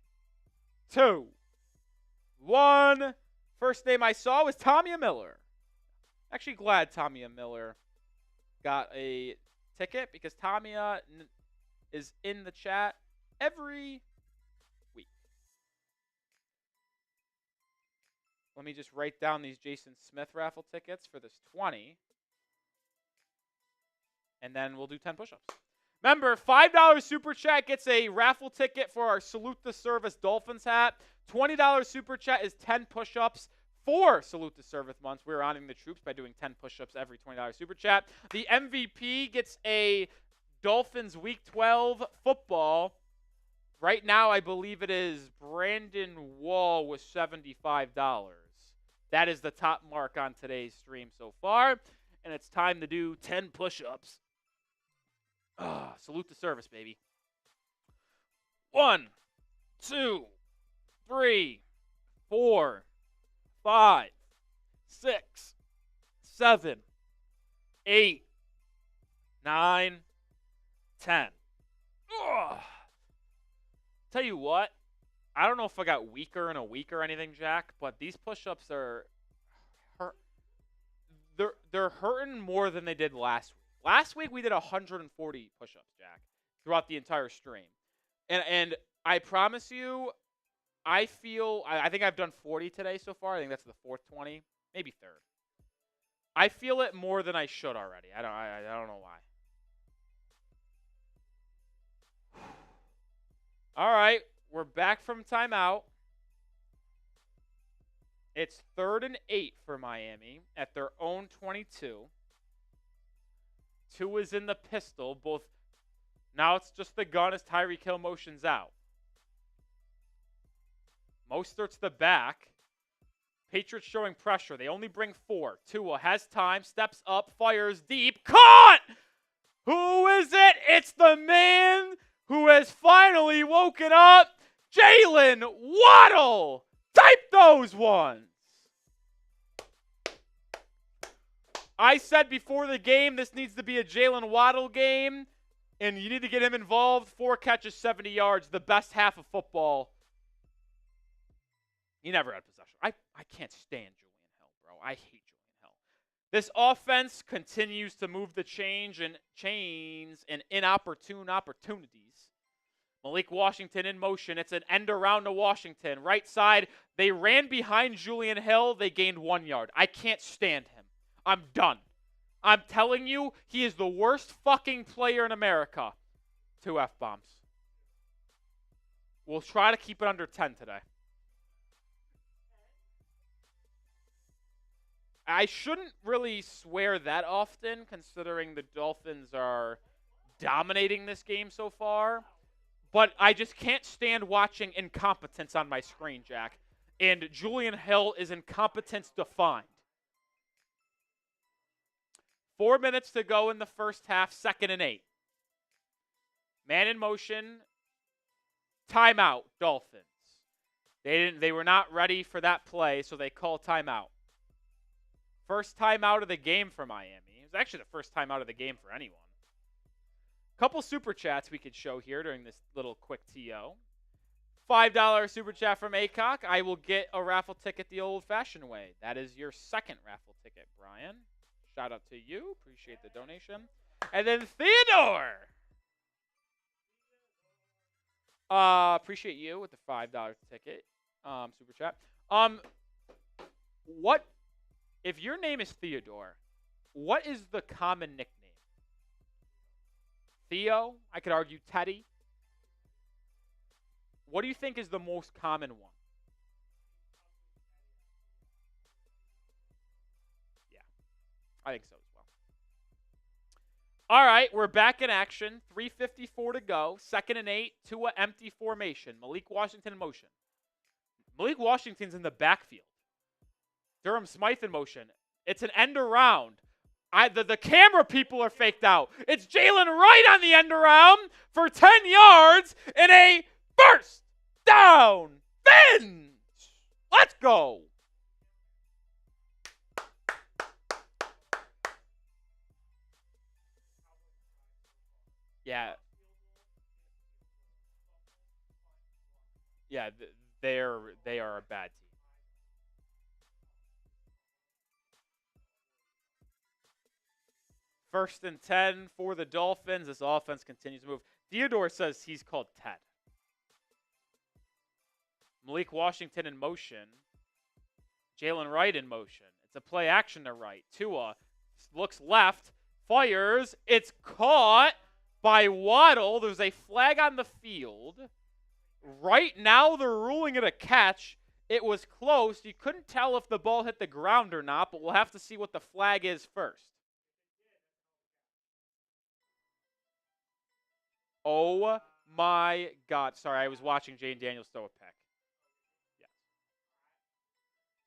2, 1. First name I saw was Tommy Miller. Actually glad Tommy Miller got a ticket because Tommy is in the chat every week. Let me just write down these Jason Smith raffle tickets for this 20. And then we'll do 10 push-ups. Remember, $5 super chat gets a raffle ticket for our Salute the Service Dolphins hat. $20 super chat is 10 push-ups for Salute the Service months. We're honoring the troops by doing 10 push-ups every $20 super chat. The MVP gets a Dolphins Week 12 football Right now, I believe it is Brandon Wall with $75. That is the top mark on today's stream so far. And it's time to do 10 push-ups. Salute the service, baby. 1, 2, 3, 4, 5, 6, 7, 8, 9, 10. Ugh. Tell you what, I don't know if I got weaker in a week or anything, Jack, but these push-ups are hurt. They're hurting more than they did last week. Last week we did 140 push-ups, Jack, throughout the entire stream. And I promise you, I think I've done 40 today so far. I think that's the fourth 20, maybe third. I feel it more than I should already. I don't know why. All right, we're back from timeout. It's 3rd and 8 for Miami at their own 22. Tua's in the pistol. Now it's just the gun as Tyreek Hill motions out. Mostert's the back. Patriots showing pressure. They only bring 4. Tua has time, steps up, fires deep. Caught! Who is it? It's the man who has finally woken up. Jalen Waddle! Type those ones! I said before the game this needs to be a Jalen Waddle game, and you need to get him involved. 4 catches, 70 yards, the best half of football. He never had possession. I can't stand Julian Hill, bro. I hate Julian Hill. This offense continues to move the chains and inopportune opportunities. Malik Washington in motion. It's an end around to Washington. Right side, they ran behind Julian Hill. They gained 1 yard. I can't stand him. I'm done. I'm telling you, he is the worst fucking player in America. 2 F-bombs. We'll try to keep it under 10 today. I shouldn't really swear that often, considering the Dolphins are dominating this game so far. But I just can't stand watching incompetence on my screen, Jack. And Julian Hill is incompetence defined. 4 minutes to go in the first half, 2nd and 8. Man in motion. Timeout, Dolphins. They were not ready for that play, so they call timeout. First timeout of the game for Miami. It was actually the first timeout of the game for anyone. Couple super chats we could show here during this little quick TO. $5 super chat from Acock. I will get a raffle ticket the old-fashioned way. That is your second raffle ticket, Brian. Shout out to you. Appreciate the donation. And then Theodore. Appreciate you with the $5 ticket. Super chat. What if your name is Theodore? What is the common nickname? Theo? I could argue Teddy. What do you think is the most common one? Yeah, I think so as well. All right, we're back in action. 3:54 to go. 2nd and 8. Tua empty formation. Malik Washington in motion. Malik Washington's in the backfield. Durham Smythe in motion. It's an end around. The camera people are faked out. It's Jalen Wright on the end around for 10 yards and a first down finish. Let's go. Yeah. Yeah, they are a bad team. First and 10 for the Dolphins. This offense continues to move. Theodore says he's called Ted. Malik Washington in motion. Jalen Wright in motion. It's a play action to right. Tua looks left, fires. It's caught by Waddle. There's a flag on the field. Right now they're ruling it a catch. It was close. You couldn't tell if the ball hit the ground or not, but we'll have to see what the flag is first. Oh my God. Sorry, I was watching Jane Daniels throw a pick. Yes.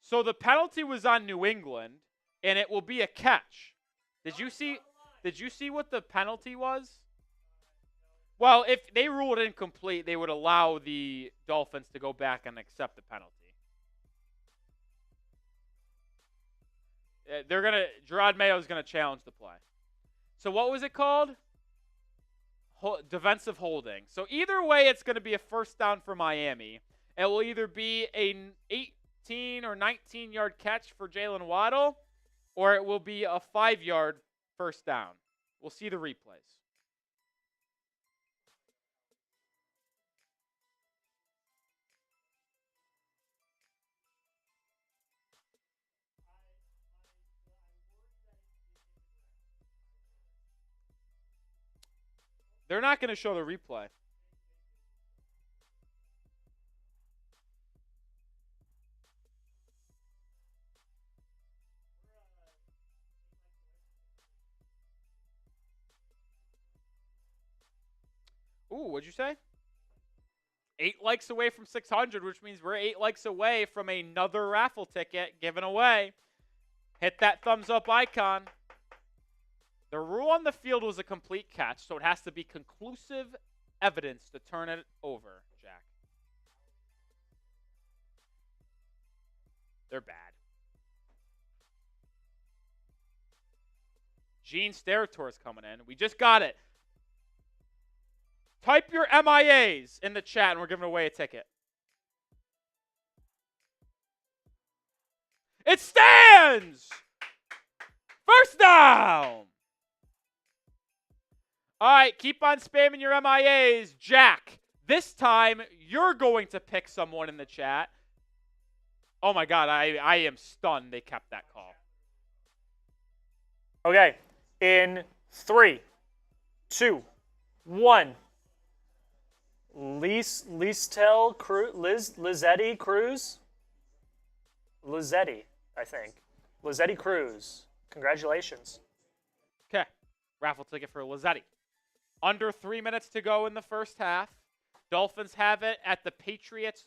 So the penalty was on New England, and it will be a catch. Did you see what the penalty was? Well, if they ruled it incomplete, they would allow the Dolphins to go back and accept the penalty. Gerard Mayo's gonna challenge the play. So what was it called? Defensive holding. So either way, it's going to be a first down for Miami. It will either be an 18 or 19-yard catch for Jalen Waddle, or it will be a 5-yard first down. We'll see the replays. They're not going to show the replay. Ooh, what'd you say? 8 likes away from 600, which means we're 8 likes away from another raffle ticket given away. Hit that thumbs up icon. The rule on the field was a complete catch, so it has to be conclusive evidence to turn it over, Jack. They're bad. Gene Steratore coming in. We just got it. Type your MIAs in the chat, and we're giving away a ticket. It stands! First down! All right, keep on spamming your MIAs. Jack, this time you're going to pick someone in the chat. Oh, my God, I am stunned they kept that call. Okay, in 3, 2, 1. Lizzetti Cruz? Lizzetti, I think. Lizzetti Cruz. Congratulations. Okay, raffle ticket for Lizzetti. Under 3 minutes to go in the first half. Dolphins have it at the Patriots'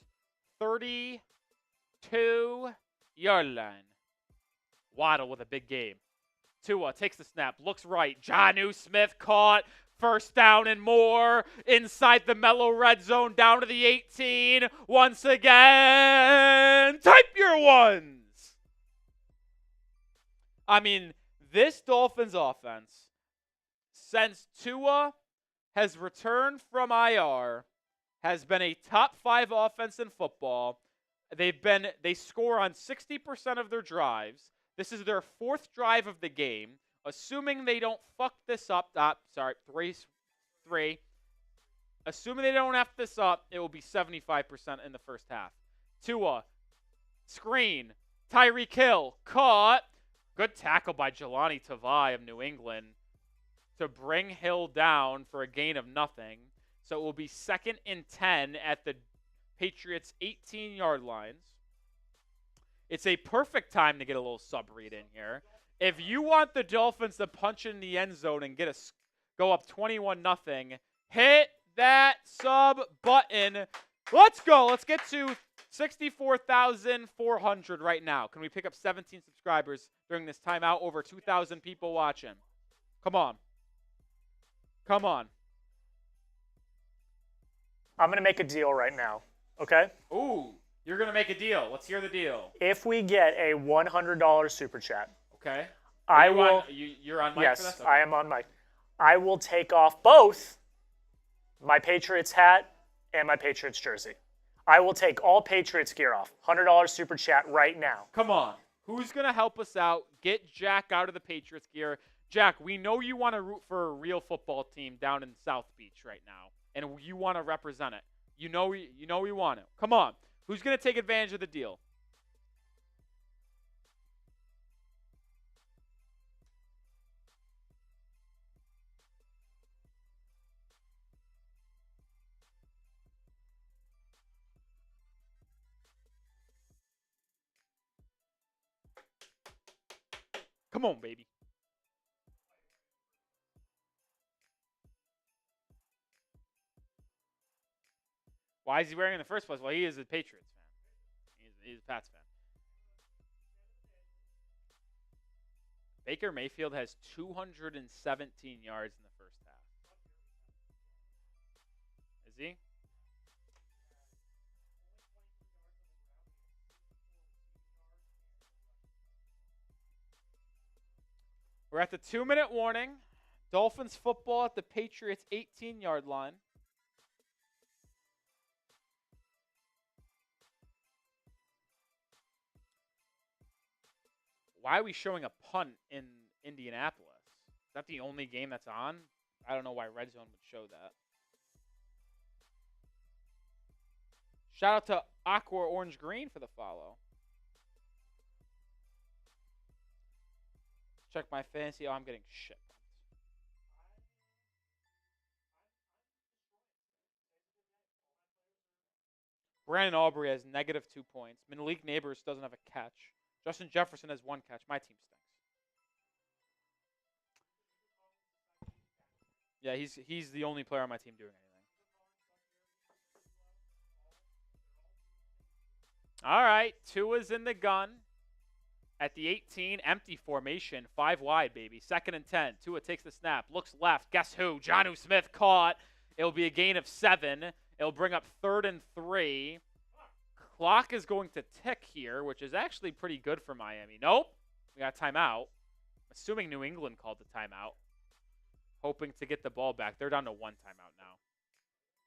32-yard line. Waddle with a big game. Tua takes the snap, looks right. Jonnu Smith caught. First down and more. Inside the mellow red zone, down to the 18. Once again, type your ones. I mean, this Dolphins offense, since Tua has returned from IR, has been a top 5 offense in football. They score on 60% of their drives. This is their 4th drive of the game. Assuming they don't fuck this up, 3. Assuming they don't F this up, it will be 75% in the first half. Tua, screen, Tyreek Hill, caught. Good tackle by Jelani Tavai of New England to bring Hill down for a gain of nothing. So it will be 2nd and 10 at the Patriots' 18-yard lines. It's a perfect time to get a little sub-read in here. If you want the Dolphins to punch in the end zone and go up 21-0, hit that sub button. Let's go. Let's get to 64,400 right now. Can we pick up 17 subscribers during this timeout? Over 2,000 people watching. Come on. Come on. I'm going to make a deal right now, okay? Ooh, you're going to make a deal. Let's hear the deal. If we get a $100 super chat, okay. I will. You're on mic yes, for this? Okay. I am on mic. I will take off both my Patriots hat and my Patriots jersey. I will take all Patriots gear off. $100 super chat right now. Come on. Who's going to help us out? Get Jack out of the Patriots gear. Jack, we know you want to root for a real football team down in South Beach right now, and you want to represent it. You know we want it. Come on. Who's going to take advantage of the deal? Come on, baby. Why is he wearing it in the first place? Well, he is a Patriots fan. He's a Pats fan. Baker Mayfield has 217 yards in the first half. Is he? We're at the 2-minute warning. Dolphins football at the Patriots 18-yard line. Why are we showing a punt in Indianapolis? Is that the only game that's on? I don't know why Red Zone would show that. Shout out to Aqua Orange Green for the follow. Check my fantasy. Oh, I'm getting shit. Brandon Aubrey has -2 points. Malik Neighbors doesn't have a catch. Justin Jefferson has 1 catch. My team stinks. Yeah, he's the only player on my team doing anything. All right, Tua's in the gun at the 18, empty formation, 5 wide, baby. 2nd and 10. Tua takes the snap, looks left. Guess who? Jonnu Smith caught. It'll be a gain of 7. It'll bring up 3rd and 3. Clock is going to tick here, which is actually pretty good for Miami. Nope, we got a timeout. Assuming New England called the timeout. Hoping to get the ball back. They're down to 1 timeout now.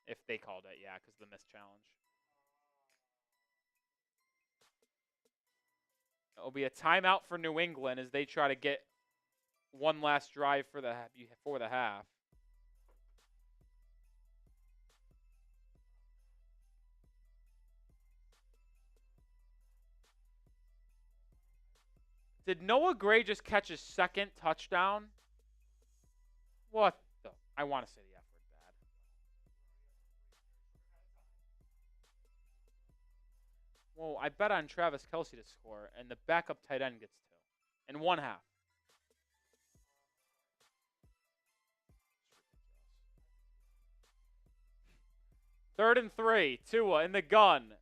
If they called it, yeah, because of the missed challenge. It'll be a timeout for New England as they try to get one last drive for the half. Did Noah Gray just catch his 2nd touchdown? What the? I want to say the F word bad. Well, I bet on Travis Kelce to score, and the backup tight end gets 2 in 1 half. 3rd and 3. Tua in the gun.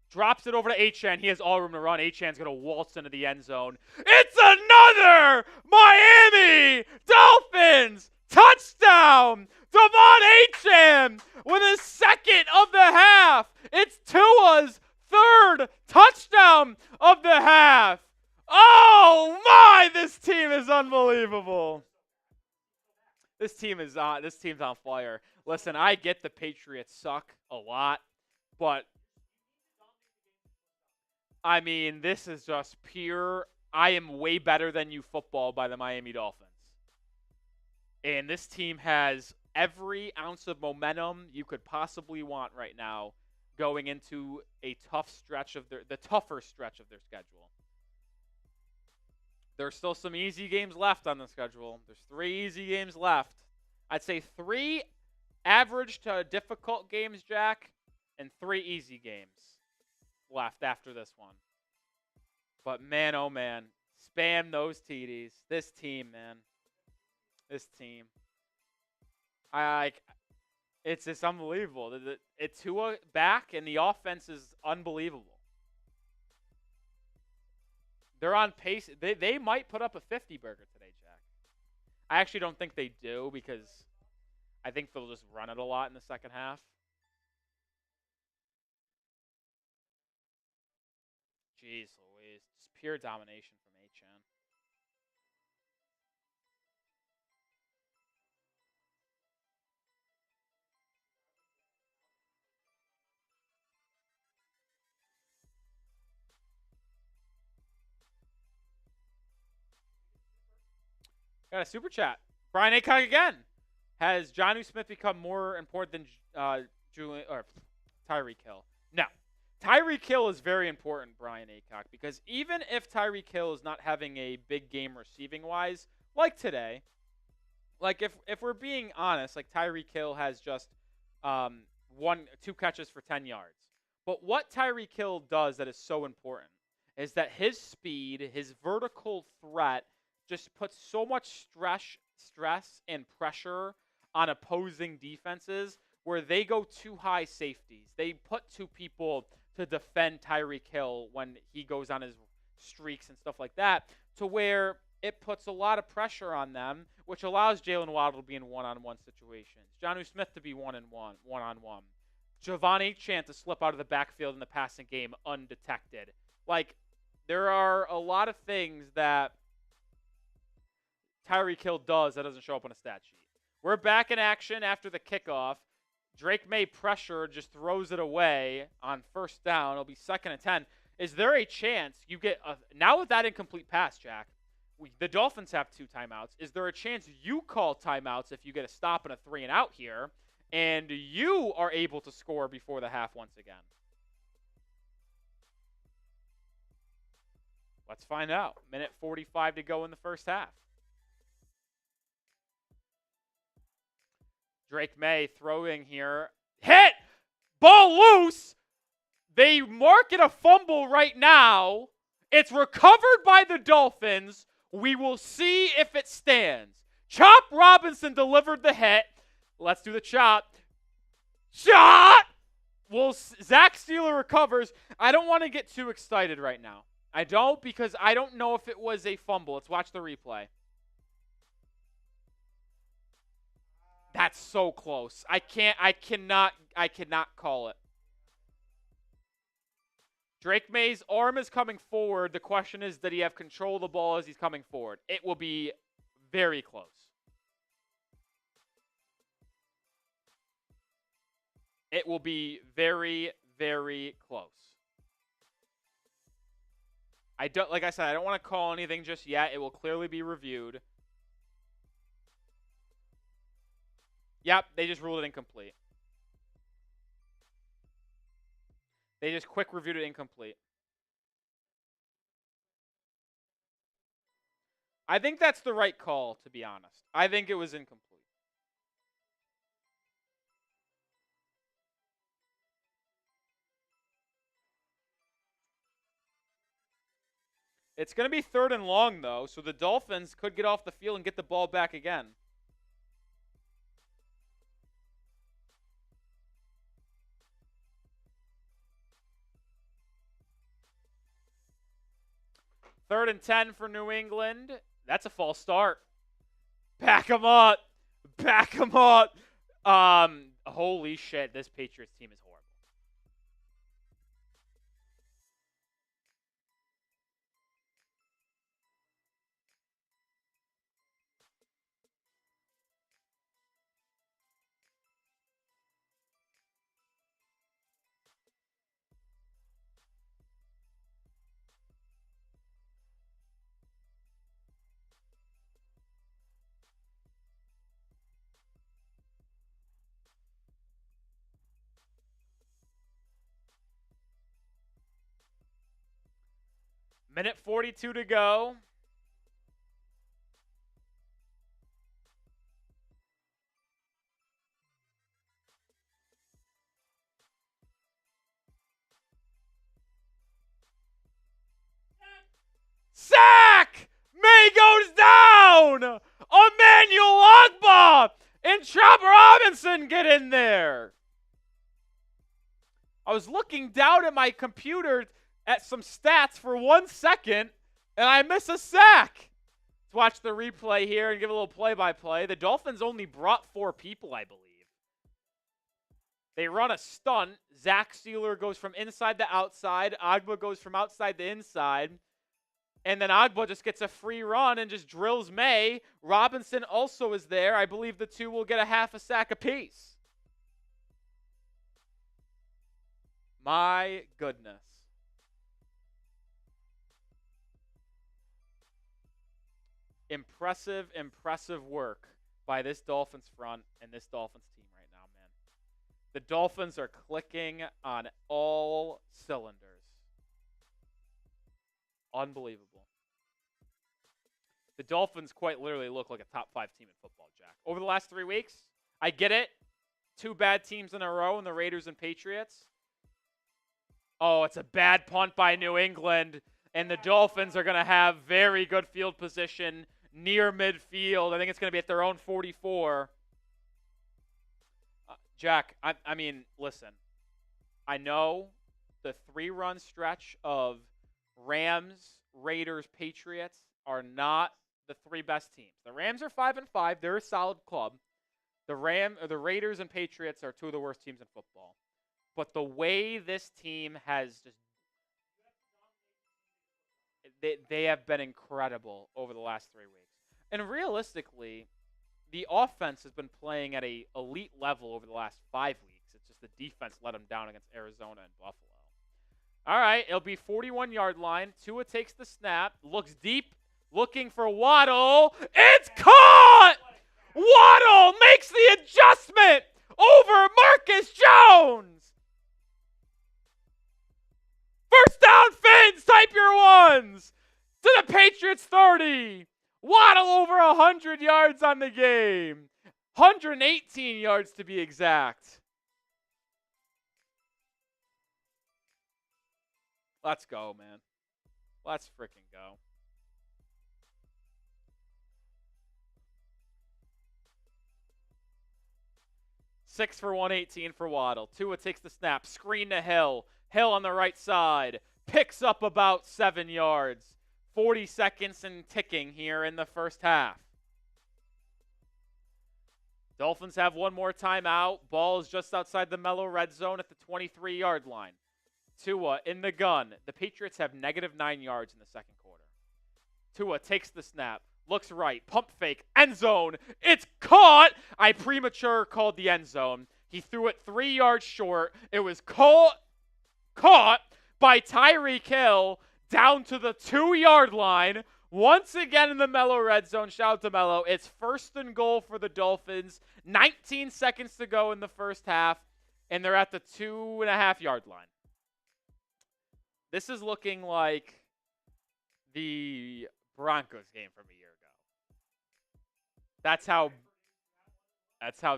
Drops it over to Achane. He has all room to run. Achane's going to waltz into the end zone. It's another Miami Dolphins touchdown! Devon Achane with his 2nd of the half. It's Tua's 3rd touchdown of the half. Oh my, this team is unbelievable. This team's on fire. Listen, I get the Patriots suck a lot, but I mean, this is just pure, I am way better than you football by the Miami Dolphins. And this team has every ounce of momentum you could possibly want right now going into a tough stretch of the tougher stretch of their schedule. There's still some easy games left on the schedule. There's 3 easy games left. I'd say 3 average to difficult games, Jack, and 3 easy games left after this one. But man, oh man, spam those TDs. This team, man. This team. It's just unbelievable. It's Tua back, and the offense is unbelievable. They're on pace. They might put up a 50-burger today, Jack. I actually don't think they do because I think they'll just run it a lot in the second half. Jeez Louise. Just pure domination from Achane. Got a super chat. Brian Aycock again. Has Jonnu Smith become more important than Tyreek Hill? No. Tyreek Hill is very important, Brian Aycock, because even if Tyreek Hill is not having a big game receiving-wise, like today, like if we're being honest, like Tyreek Hill has just 2 catches for 10 yards. But what Tyreek Hill does that is so important is that his speed, his vertical threat, just puts so much stress and pressure on opposing defenses where they go too high safeties. They put two people to defend Tyreek Hill when he goes on his streaks and stuff like that, to where it puts a lot of pressure on them, which allows Jalen Waddle to be in one-on-one situations, Jonnu Smith to be one-on-one, Javon Achane to slip out of the backfield in the passing game undetected. Like, there are a lot of things that Tyreek Hill does that doesn't show up on a stat sheet. We're back in action after the kickoff. Drake Maye pressure just throws it away on first down. It'll be 2nd and 10. Is there a chance you get now with that incomplete pass, Jack? The Dolphins have 2 timeouts. Is there a chance you call timeouts if you get a stop and a 3-and-out here, and you are able to score before the half once again? Let's find out. Minute 45 to go in the first half. Drake Maye throwing here. Hit! Ball loose! They mark it a fumble right now. It's recovered by the Dolphins. We will see if it stands. Chop Robinson delivered the hit. Let's do the chop. Shot! Well, Zach Steeler recovers. I don't want to get too excited right now. I don't, because I don't know if it was a fumble. Let's watch the replay. That's so close. I cannot call it. Drake Maye's arm is coming forward. The question is, did he have control of the ball as he's coming forward? It will be very close. It will be very, very close. Like I said, I don't want to call anything just yet. It will clearly be reviewed. Yep, they just ruled it incomplete. They just quick reviewed it incomplete. I think that's the right call, to be honest. I think it was incomplete. It's going to be 3rd and long, though, so the Dolphins could get off the field and get the ball back again. Third and 10 for New England. That's a false start. Back them up. Back them up. Holy shit, this Patriots team is horrible. Minute 42 to go. Sack! May goes down! Emmanuel Ogbah and Chop Robinson get in there. I was looking down at my computer at some stats for 1 second, and I miss a sack. Let's watch the replay here and give a little play-by-play. The Dolphins only brought 4 people, I believe. They run a stunt. Zach Steeler goes from inside to outside. Ogbah goes from outside to inside. And then Ogbah just gets a free run and just drills May. Robinson also is there. I believe the two will get a half a sack apiece. My goodness. Impressive work by this Dolphins front and this Dolphins team right now, man. The Dolphins are clicking on all cylinders. Unbelievable. The Dolphins quite literally look like a top 5 team in football, Jack. Over the last 3 weeks, I get it. 2 bad teams in a row in the Raiders and Patriots. Oh, it's a bad punt by New England, and the Dolphins are going to have very good field position near midfield. I think it's going to be at their own 44. Jack, I mean, listen. I know the 3-run stretch of Rams, Raiders, Patriots are not the 3 best teams. The Rams are 5-5. They're a solid club. The Raiders and Patriots are 2 of the worst teams in football. But the way this team has just they have been incredible over the last 3 weeks. And realistically, the offense has been playing at a elite level over the last 5 weeks. It's just the defense let them down against Arizona and Buffalo. All right, it'll be 41-yard line. Tua takes the snap, looks deep, looking for Waddle. It's caught! Waddle makes the adjustment over Marcus Jones. First down, Fins, type your ones. To the Patriots 30. Waddle over 100 yards on the game. 118 yards to be exact. Let's go, man. Let's freaking go. Six for 118 for Waddle. Tua takes the snap. Screen to Hill. Hill on the right side. Picks up about 7 yards. 40 seconds and ticking here in the first half. Dolphins have one more timeout. Ball is just outside the mellow red zone at the 23-yard line. Tua in the gun. The Patriots have -9 yards in the second quarter. Tua takes the snap. Looks right. Pump fake. End zone. It's caught. I premature called the end zone. He threw it 3 yards short. It was caught by Tyreek Hill down to the 2-yard line. Once again in the mellow red zone. Shout out to Mello. It's 1st and goal for the Dolphins. 19 seconds to go in the first half. And they're at the 2.5-yard line. This is looking like the Broncos game from a year ago. That's how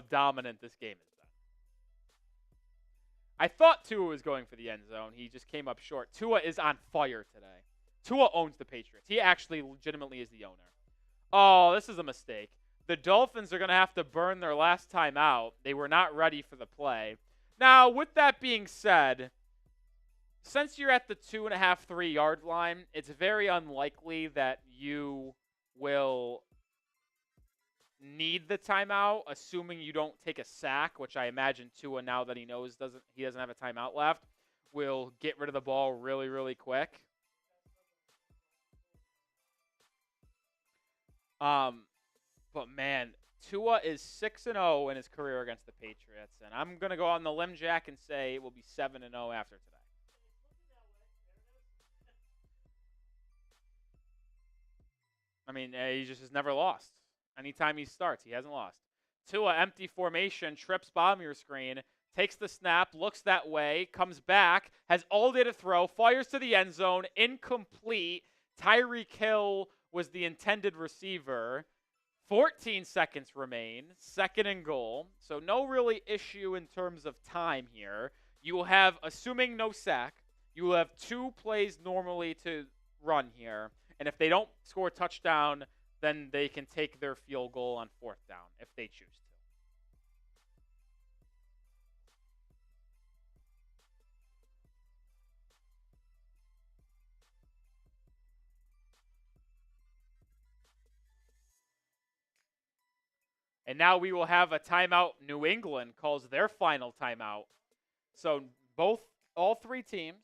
dominant this game has been. I thought Tua was going for the end zone. He just came up short. Tua is on fire today. Tua owns the Patriots. He actually legitimately is the owner. Oh, this is a mistake. The Dolphins are going to have to burn their last time out. They were not ready for the play. Now, with that being said, since you're at the 2.5, 3-yard line, it's very unlikely that you will need the timeout, assuming you don't take a sack, which I imagine Tua, now that he knows he doesn't have a timeout left, will get rid of the ball really, really quick. But man, Tua is 6-0 in his career against the Patriots, and I'm gonna go on the limb, Jack, and say it will be 7-0 after today. I mean, he just has never lost. Anytime he starts, he hasn't lost. Tua, empty formation, trips bottom of your screen, takes the snap, looks that way, comes back, has all day to throw, fires to the end zone, incomplete. Tyreek Hill was the intended receiver. 14 seconds remain, 2nd and goal. So no really issue in terms of time here. You will have, assuming no sack, you will have 2 plays normally to run here. And if they don't score a touchdown, then they can take their field goal on 4th down if they choose to. And now we will have a timeout. New England calls their final timeout. So all 3 teams.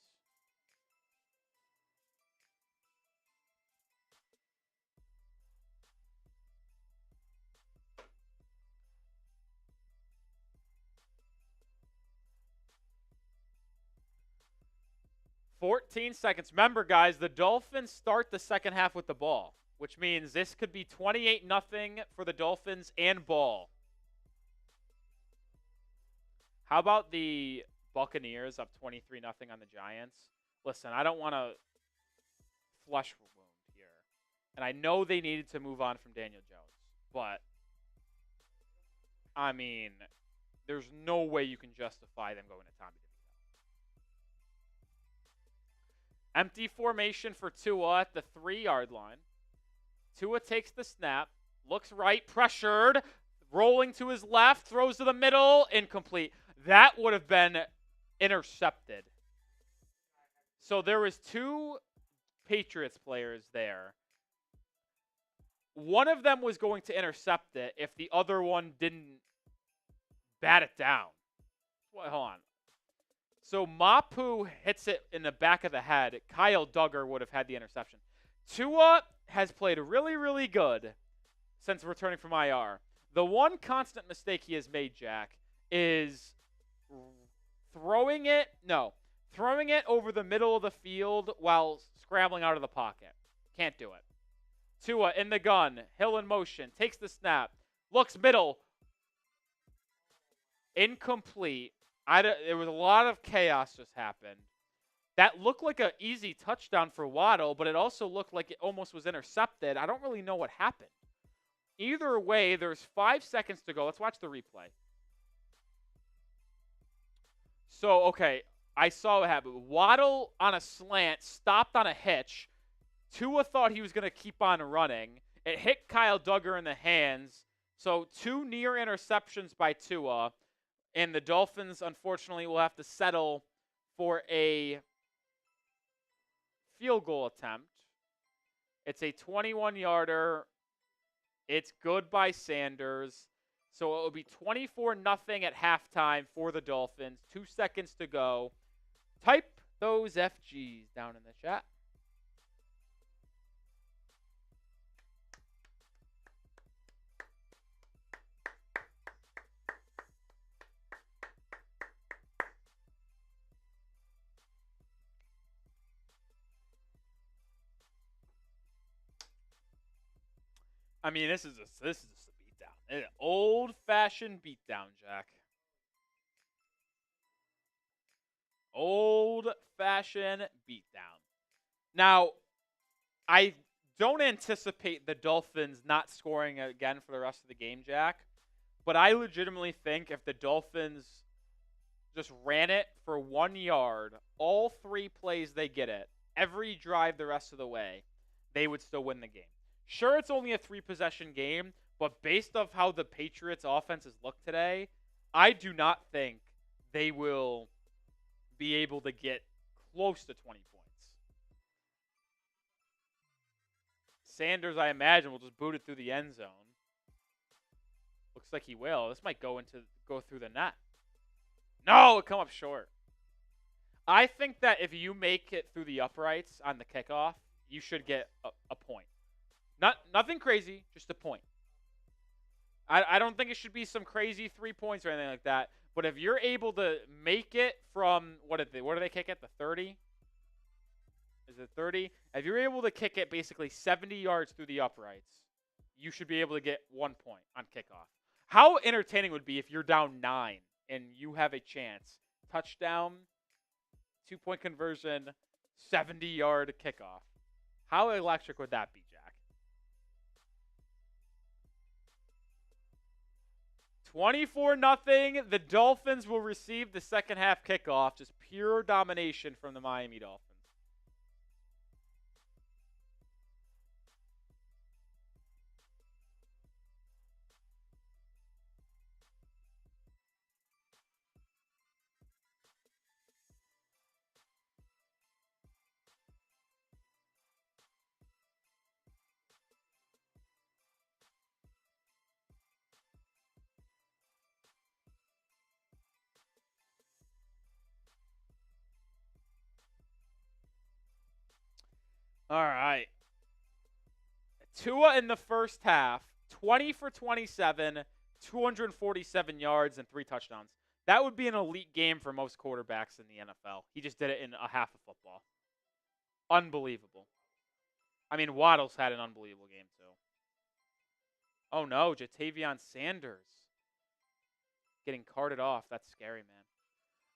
$14 seconds. Remember, guys, the Dolphins start the second half with the ball, which means this could be 28-0 for the Dolphins and ball. How about the Buccaneers up 23-0 on the Giants? Listen, I don't want to flush wound here. And I know they needed to move on from Daniel Jones. But, I mean, there's no way you can justify them going to Tommy DeVito. Empty formation for Tua at the 3-yard line. Tua takes the snap, looks right, pressured, rolling to his left, throws to the middle, incomplete. That would have been intercepted. So there was 2 Patriots players there. One of them was going to intercept it if the other one didn't bat it down. Hold on. So Mapu hits it in the back of the head. Kyle Duggar would have had the interception. Tua has played really, really good since returning from IR. The one constant mistake he has made, Jack, is throwing it over the middle of the field while scrambling out of the pocket. Can't do it. Tua in the gun, Hill in motion, takes the snap, looks middle, incomplete. There was a lot of chaos just happened. That looked like an easy touchdown for Waddle, but it also looked like it almost was intercepted. I don't really know what happened. Either way, there's 5 seconds to go. Let's watch the replay. So, okay, I saw what happened. Waddle on a slant, stopped on a hitch. Tua thought he was going to keep on running. It hit Kyle Duggar in the hands. So 2 near interceptions by Tua. And the Dolphins, unfortunately, will have to settle for a field goal attempt. It's a 21-yarder. It's good by Sanders. So it will be 24-0 at halftime for the Dolphins. 2 seconds to go. Type those FGs down in the chat. I mean, this is just a beatdown. An old-fashioned beatdown, Jack. Old-fashioned beatdown. Now, I don't anticipate the Dolphins not scoring again for the rest of the game, Jack. But I legitimately think if the Dolphins just ran it for 1 yard, all 3 plays they get it, every drive the rest of the way, they would still win the game. Sure, it's only a 3-possession game, but based off how the Patriots' offenses look today, I do not think they will be able to get close to 20 points. Sanders, I imagine, will just boot it through the end zone. Looks like he will. This might go through the net. No, it come up short. I think that if you make it through the uprights on the kickoff, you should get a point. Nothing crazy, just a point. I don't think it should be some crazy 3 points or anything like that. But if you're able to make it from, where do they kick it? The 30? Is it 30? If you're able to kick it basically 70 yards through the uprights, you should be able to get 1 point on kickoff. How entertaining would it be if you're down 9 and you have a chance? Touchdown, 2-point conversion, 70-yard kickoff. How electric would that be, Jack? 24-0. The Dolphins will receive the second half kickoff. Just pure domination from the Miami Dolphins. All right. Tua in the first half, 20 for 27, 247 yards, and 3 touchdowns. That would be an elite game for most quarterbacks in the NFL. He just did it in a half of football. Unbelievable. I mean, Waddle's had an unbelievable game, too. Oh, no, Jatavion Sanders getting carted off. That's scary, man.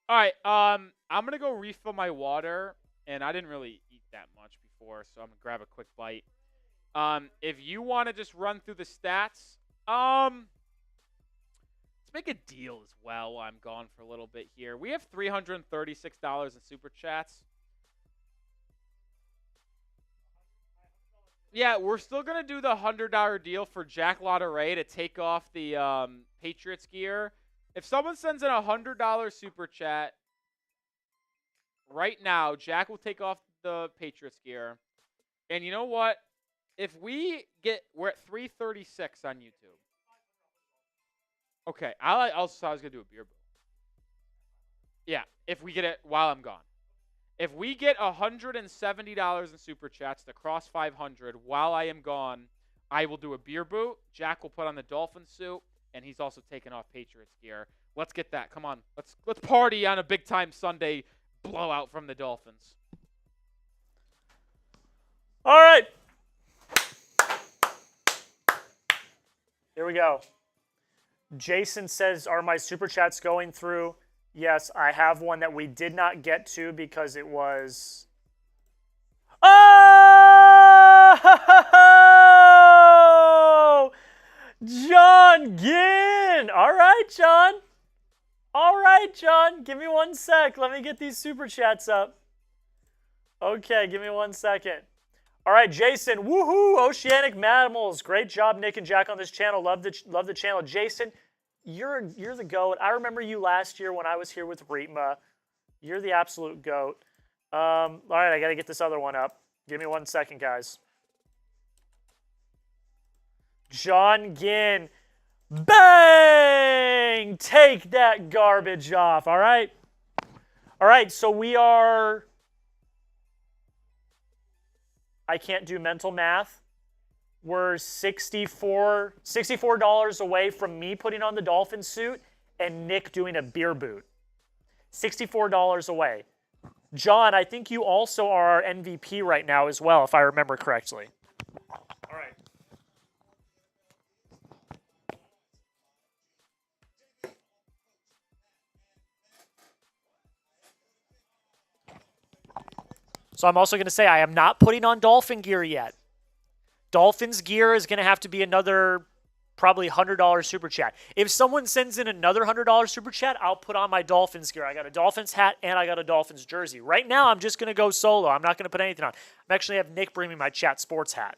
All right, I'm going to go refill my water, and I didn't really eat that much before, so I'm going to grab a quick bite. If you want to just run through the stats, let's make a deal as well while I'm gone for a little bit here. We have $336 in Super Chats. Yeah, we're still going to do the $100 deal for Jack Lotteray to take off the Patriots gear. If someone sends in a $100 super chat right now, Jack will take off the Patriots gear. And you know what? If we're at 336 on YouTube. Okay, I was going to do a beer bowl. Yeah, if we get it while I'm gone. If we get $170 in super chats to cross 500 while I am gone, I will do a beer boot. Jack will put on the Dolphins suit, and he's also taking off Patriots gear. Let's get that. Come on, let's party on a big time Sunday blowout from the Dolphins. All right, here we go. Jason says, "Are my super chats going through?" Yes, I have one that we did not get to because it was... Oh! John Ginn! All right, John. All right, John. Give me 1 sec. Let me get these super chats up. Okay, give me 1 second. All right, Jason. Woohoo! Oceanic Mammals. Great job, Nick and Jack, on this channel. Love the channel. Jason, You're the GOAT. I remember you last year when I was here with Reetma. You're the absolute GOAT. All right, I got to get this other one up. Give me 1 second, guys. John Ginn. Bang! Take that garbage off, all right? All right, so we are... I can't do mental math. We're $64 away from me putting on the Dolphins suit and Nick doing a beer boot. $64 away. John, I think you also are our MVP right now as well, if I remember correctly. All right. So I'm also going to say I am not putting on Dolphin gear yet. Dolphins gear is going to have to be another probably $100 super chat. If someone sends in another $100 super chat, I'll put on my Dolphins gear. I got a Dolphins hat and I got a Dolphins jersey. Right now, I'm just going to go solo. I'm not going to put anything on. I'm actually have Nick bring me my Chat Sports hat.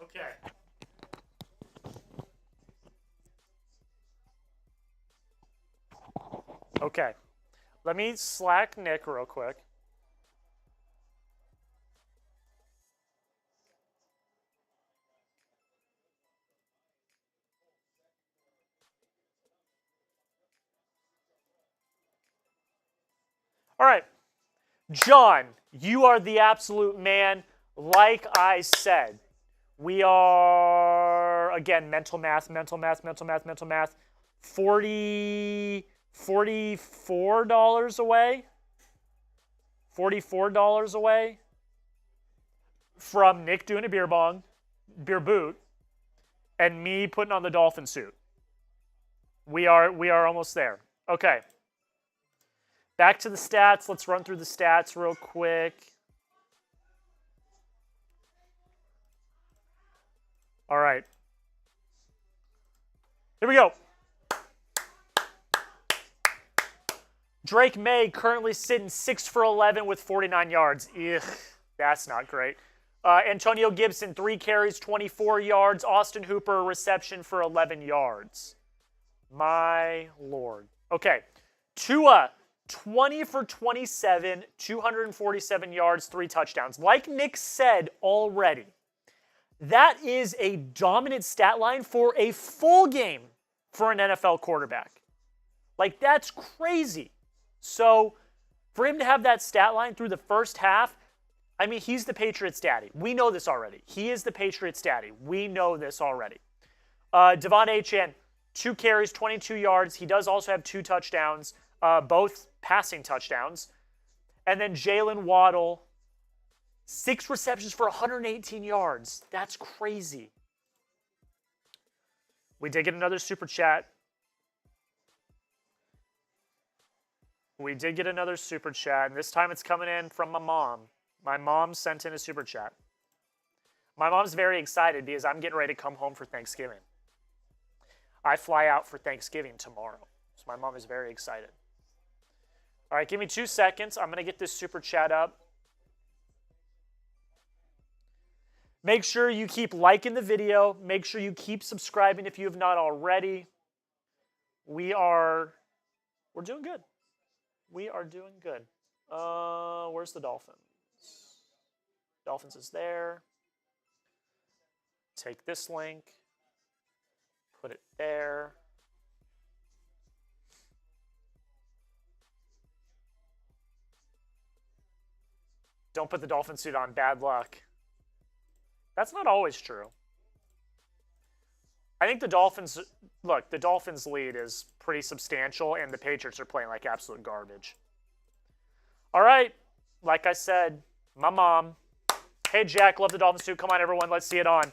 Okay. Okay. Let me Slack Nick real quick. All right. John, you are the absolute man. Like I said, we are, again, mental math. $44 away. $44 away from Nick doing a beer boot, and me putting on the Dolphin suit. We are almost there. Okay. Back to the stats. Let's run through the stats real quick. All right. Here we go. Drake Maye currently sitting 6 for 11 with 49 yards. Ugh, that's not great. Antonio Gibson, 3 carries, 24 yards. Austin Hooper, reception for 11 yards. My Lord. Okay. Tua, 20 for 27, 247 yards, 3 touchdowns. Like Nick said already, that is a dominant stat line for a full game for an NFL quarterback. Like, that's crazy. So, for him to have that stat line through the first half, I mean, he's the Patriots' daddy. We know this already. He is the Patriots' daddy. We know this already. Devon Achane, 2 carries, 22 yards. He does also have 2 touchdowns, both passing touchdowns. And then Jalen Waddle, 6 receptions for 118 yards. That's crazy. We did get another super chat. We did get another super chat, and this time it's coming in from my mom. My mom sent in a super chat. My mom's very excited because I'm getting ready to come home for Thanksgiving. I fly out for Thanksgiving tomorrow, so my mom is very excited. All right, give me 2 seconds. I'm going to get this super chat up. Make sure you keep liking the video. Make sure you keep subscribing if you have not already. We're doing good. We are doing good. Where's the Dolphins? Dolphins is there. Take this link. Put it there. Don't put the Dolphin suit on. Bad luck. That's not always true. I think the Dolphins lead is pretty substantial, and the Patriots are playing like absolute garbage. All right, like I said, my mom. Hey, Jack, love the Dolphin suit. Come on, everyone, let's see it on.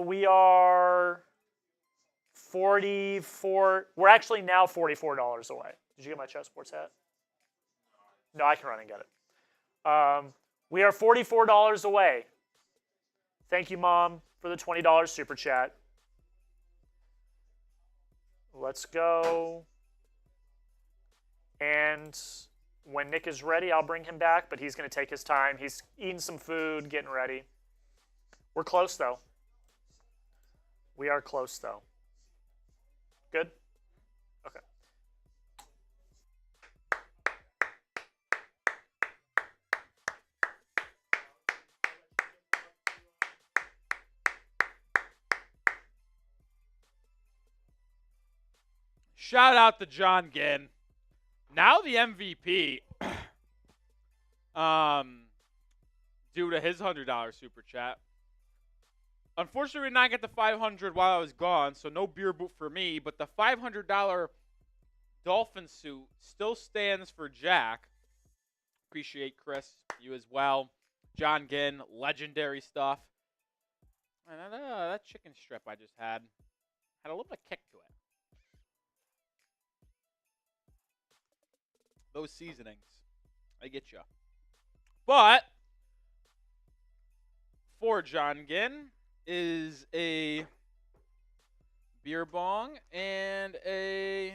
We are 44. We're actually now $44 away. Did you get my Chess Sports hat? No, I can run and get it. We are $44 away. Thank you, Mom, for the $20 super chat. Let's go. And when Nick is ready, I'll bring him back, but he's going to take his time. He's eating some food, getting ready. We're close, though. We are close, though. Good? Okay. Shout out to John Ginn. Now the MVP. Due to his $100 super chat. Unfortunately, we did not get the $500 while I was gone, so no beer boot for me. But the $500 Dolphin suit still stands for Jack. Appreciate Chris, you as well. John Ginn, legendary stuff. And that chicken strip I just had a little bit of kick to it. Those seasonings, I get you. But for John Ginn is a beer bong and a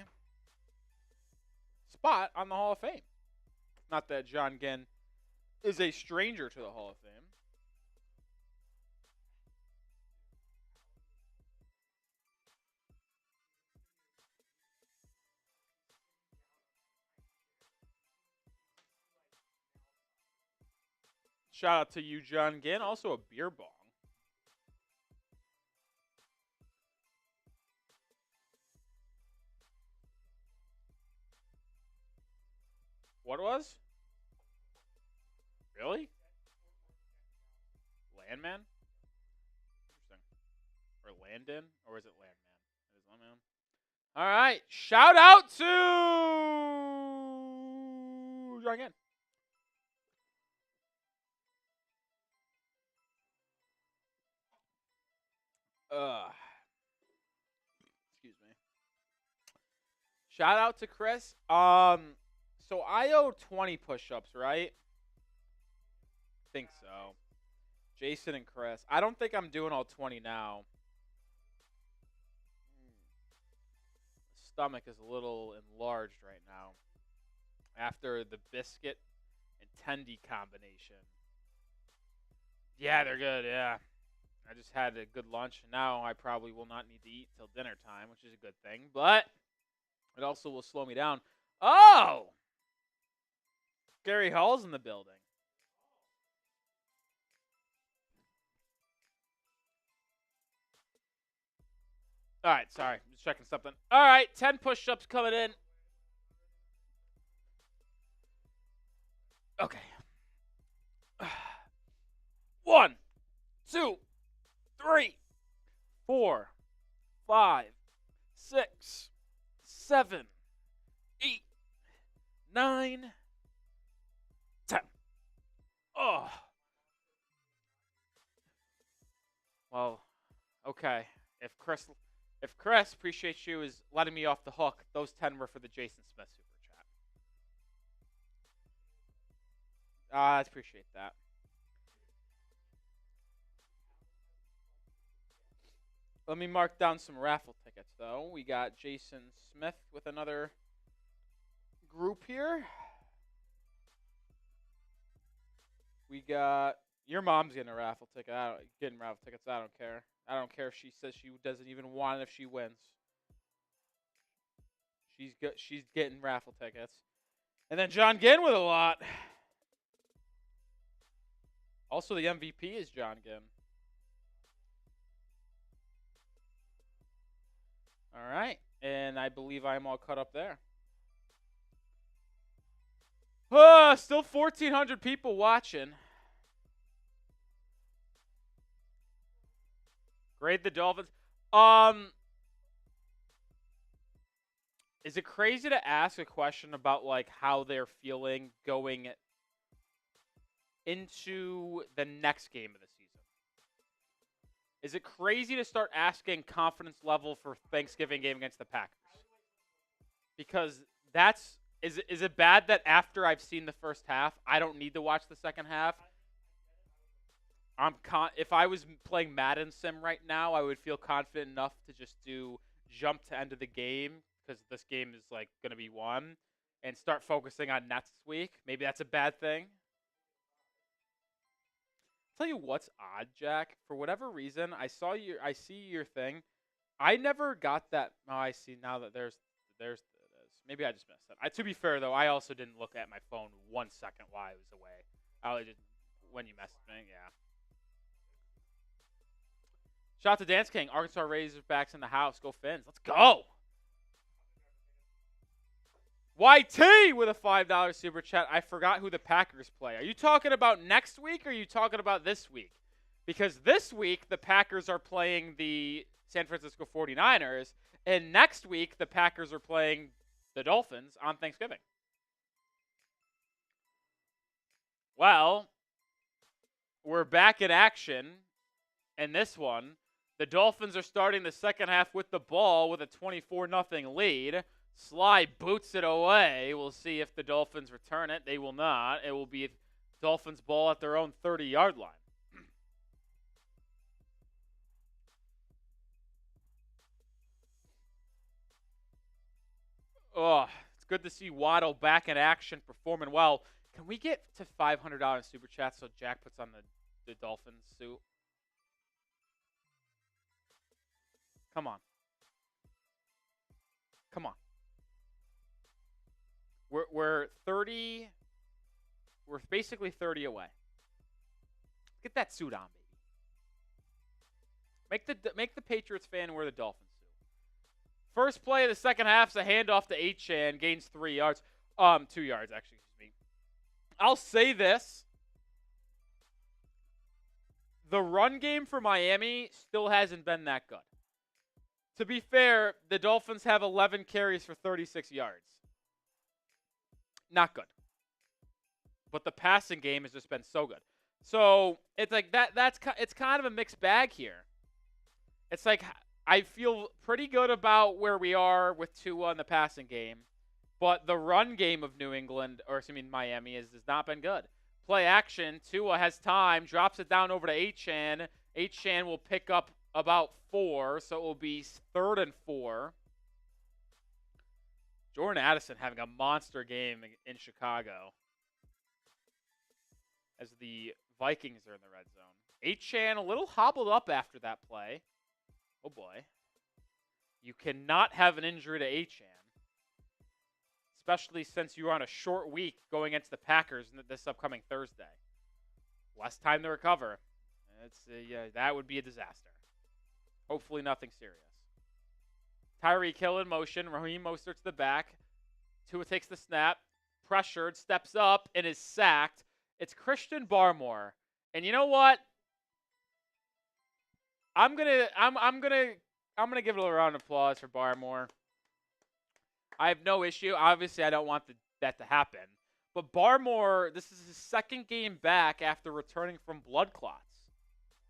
spot on the Hall of Fame. Not that John Ginn is a stranger to the Hall of Fame. Shout out to you, John Ginn. Also a beer bong. What was? Really? Landman? Interesting. Or Landon? Or is it Landman? It is Landman. All right. Shout out to John Ginn. Excuse me. Shout out to Chris. So I owe 20 push-ups, right? Think so. Jason and Chris. I don't think I'm doing all 20 now. Stomach is a little enlarged right now after the biscuit and tendy combination. Yeah, they're good, yeah. I just had a good lunch. Now I probably will not need to eat till dinner time, which is a good thing. But it also will slow me down. Oh! Gary Hall's in the building. All right, sorry. I'm just checking something. All right, 10 push-ups coming in. Okay. 1, 2, 3, 4, 5, 6, 7, 8, 9, 10. Oh. Well, okay. If Chris If Chris, appreciate you, is letting me off the hook, those 10 were for the Jason Smith super chat. I appreciate that. Let me mark down some raffle tickets, though. We got Jason Smith with another group here. We got your mom's getting a raffle ticket. Getting raffle tickets. I don't care. I don't care if she says she doesn't even want it if she wins. She's getting raffle tickets. And then John Ginn with a lot. Also, the MVP is John Ginn. All right. And I believe I'm all caught up there. Still 1,400 people watching. Grade the Dolphins. Is it crazy to ask a question about like how they're feeling going into the next game of the season? Is it crazy to start asking confidence level for Thanksgiving game against the Packers? Because is it bad that after I've seen the first half, I don't need to watch the second half? If I was playing Madden Sim right now, I would feel confident enough to just jump to end of the game because this game is like going to be won and start focusing on next week. Maybe that's a bad thing. Tell you what's odd, Jack. For whatever reason, I see your thing. I never got that. Oh, I see now that there's this. Maybe I just missed it. To be fair though, I also didn't look at my phone 1 second while I was away. I just when you messaged me, yeah. Shout out to Dance King. Arkansas Razorbacks in the house. Go Fins. Let's go. YT with a $5 super chat. I forgot who the Packers play. Are you talking about next week or are you talking about this week? Because this week, the Packers are playing the San Francisco 49ers. And next week, the Packers are playing the Dolphins on Thanksgiving. Well, we're back in action. And this one, the Dolphins are starting the second half with the ball with a 24-0 lead. Sly boots it away. We'll see if the Dolphins return it. They will not. It will be Dolphins ball at their own 30-yard line. Oh, it's good to see Waddle back in action, performing well. Can we get to $500 super chat so Jack puts on the Dolphins suit? Come on. Come on. We're 30. We're basically 30 away. Get that suit on, baby. Make the Patriots fan wear the Dolphins suit. First play of the second half is a handoff to Achane, gains 3 yards. 2 yards actually. Excuse me. I'll say this: the run game for Miami still hasn't been that good. To be fair, the Dolphins have 11 carries for 36 yards. Not good. But the passing game has just been so good. So it's like it's kind of a mixed bag here. It's like I feel pretty good about where we are with Tua in the passing game, but the run game of Miami has not been good. Play action, Tua has time, drops it down over to Achane. Achane will pick up about 4, so it will be 3rd and 4. Jordan Addison having a monster game in Chicago as the Vikings are in the red zone. Achane a little hobbled up after that play. Oh, boy. You cannot have an injury to Achane, especially since you're on a short week going against the Packers this upcoming Thursday. Less time to recover. That would be a disaster. Hopefully nothing serious. Tyreek Hill in motion. Raheem Mostert to the back. Tua takes the snap. Pressured. Steps up and is sacked. It's Christian Barmore. And you know what? I'm gonna give it a round of applause for Barmore. I have no issue. Obviously, I don't want that to happen. But Barmore, this is his second game back after returning from blood clots.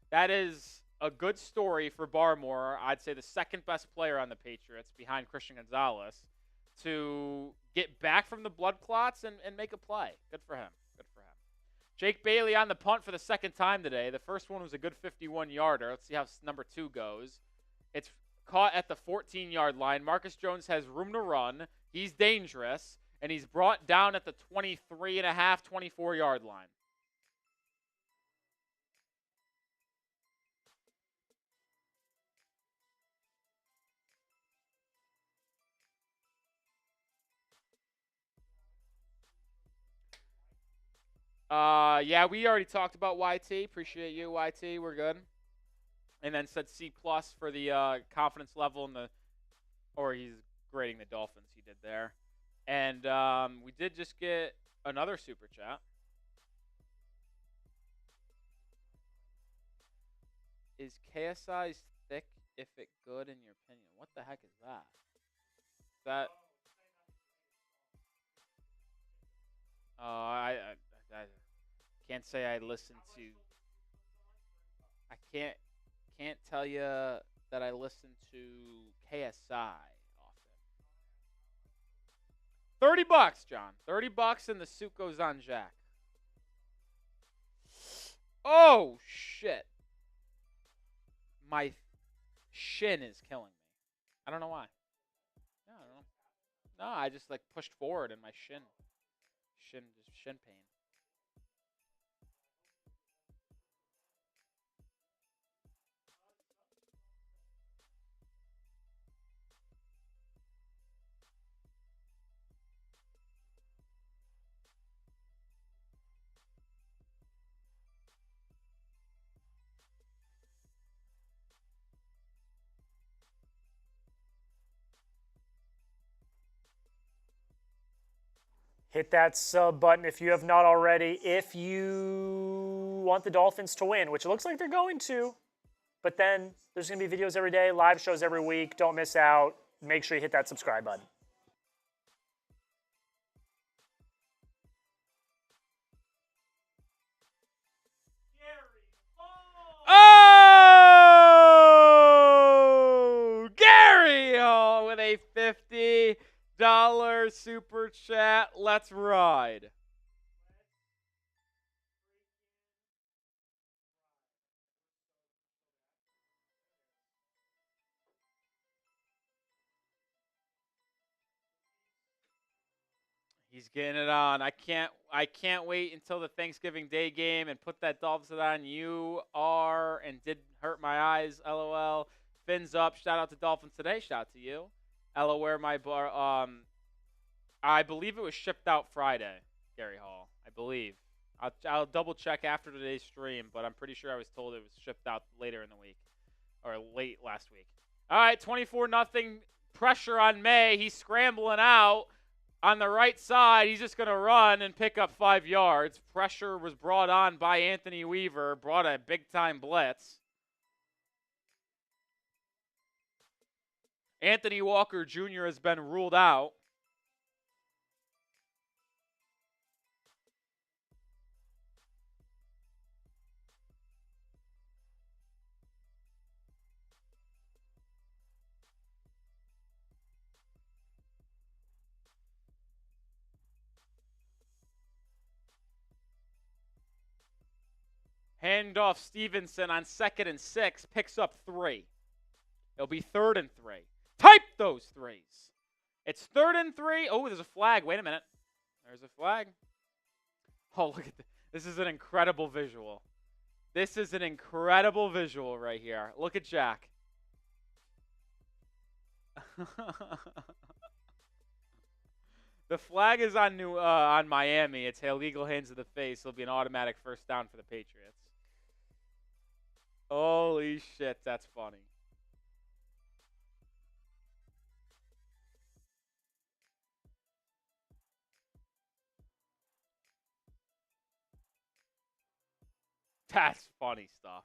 That is a good story for Barmore. I'd say the second best player on the Patriots behind Christian Gonzalez to get back from the blood clots and make a play. Good for him. Good for him. Jake Bailey on the punt for the second time today. The first one was a good 51-yarder. Let's see how number 2 goes. It's caught at the 14-yard line. Marcus Jones has room to run. He's dangerous, and he's brought down at the 23.5, 24-yard line. Yeah, we already talked about YT. Appreciate you, YT. We're good. And then said C+ for the confidence level or he's grading the Dolphins. He did there. And we did just get another super chat. Is KSI's thick if it good in your opinion? What the heck is that? That. I can't say I listen to. I can't tell you that I listen to KSI often. $30, John. $30, and the suit goes on Jack. Oh shit! My shin is killing me. I don't know why. No, I don't know. No, I just like pushed forward and my shin pain. Hit that sub button if you have not already. If you want the Dolphins to win, which it looks like they're going to, but then there's going to be videos every day, live shows every week. Don't miss out. Make sure you hit that subscribe button. Oh! Gary Hall with a $50 super chat. Let's ride. He's getting it on. I can't wait until the Thanksgiving Day game and put that Dolphins on. You are and did hurt my eyes. LOL. Fins up. Shout out to Dolphins Today. Shout out to you. LOL. My bar. I believe it was shipped out Friday. Gary Hall. I believe. I'll double check after today's stream, but I'm pretty sure I was told it was shipped out later in the week or late last week. All right, 24-0 pressure on May. He's scrambling out. On the right side, he's just going to run and pick up 5 yards. Pressure was brought on by Anthony Weaver, brought a big-time blitz. Anthony Walker Jr. has been ruled out. Handoff Stevenson on 2nd and 6, picks up 3. It'll be 3rd and 3. Type those threes. It's 3rd and 3. Oh, there's a flag. Wait a minute. There's a flag. Oh, look at this. This is an incredible visual. This is an incredible visual right here. Look at Jack. The flag is on Miami. It's illegal hands to the face. It'll be an automatic first down for the Patriots. Holy shit, that's funny. That's funny stuff.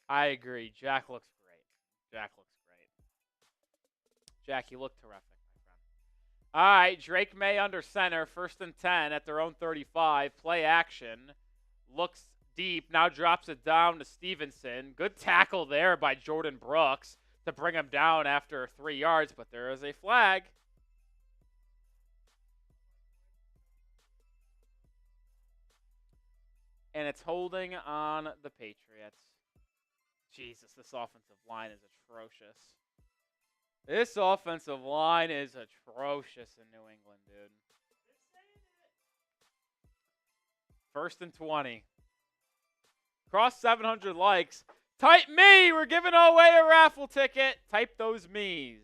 I agree. Jack looks great. Jack, you look terrific, my friend. All right, Drake Maye under center, 1st and 10 at their own 35. Play action. Looks deep, now drops it down to Stevenson. Good tackle there by Jordan Brooks to bring him down after 3 yards, but there is a flag. And it's holding on the Patriots. Jesus, this offensive line is atrocious. This offensive line is atrocious in New England, dude. 1st and 20. Cross 700 likes. Type me. We're giving away a raffle ticket. Type those me's.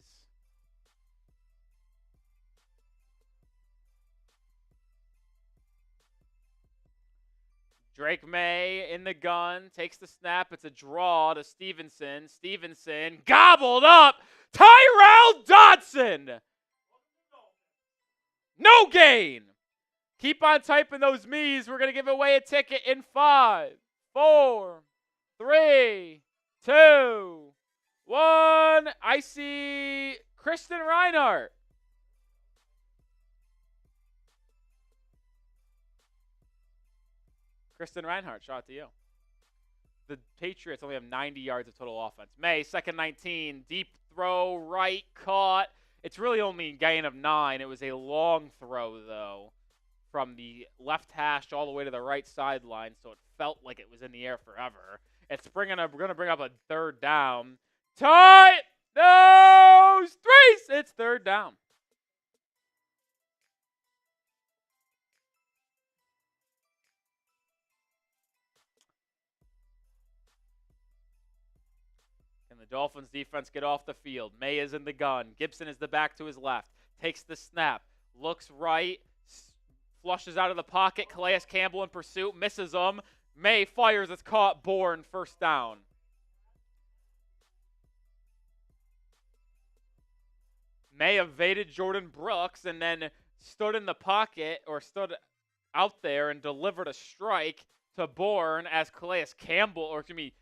Drake Maye in the gun, takes the snap. It's a draw to Stevenson. Stevenson gobbled up. Tyrell Dodson. No gain. Keep on typing those me's. We're going to give away a ticket in 5, 4, 3, 2, 1. I see Kristen Reinhardt. Kristen Reinhardt, shout out to you. The Patriots only have 90 yards of total offense. Maye, 2nd 19, deep throw, right, caught. It's really only a gain of 9. It was a long throw, though, from the left hash all the way to the right sideline, so it felt like it was in the air forever. We're going to bring up a 3rd down. Tie those threes. It's 3rd down. Can the Dolphins defense get off the field? Maye is in the gun. Gibson is the back to his left. Takes the snap. Looks right. Flushes out of the pocket. Calais Campbell in pursuit. Misses him. Maye fires. It's caught. Bourne. 1st down. Maye evaded Jordan Brooks and then stood in the pocket or stood out there and delivered a strike to Bourne as Calais Campbell, or excuse me,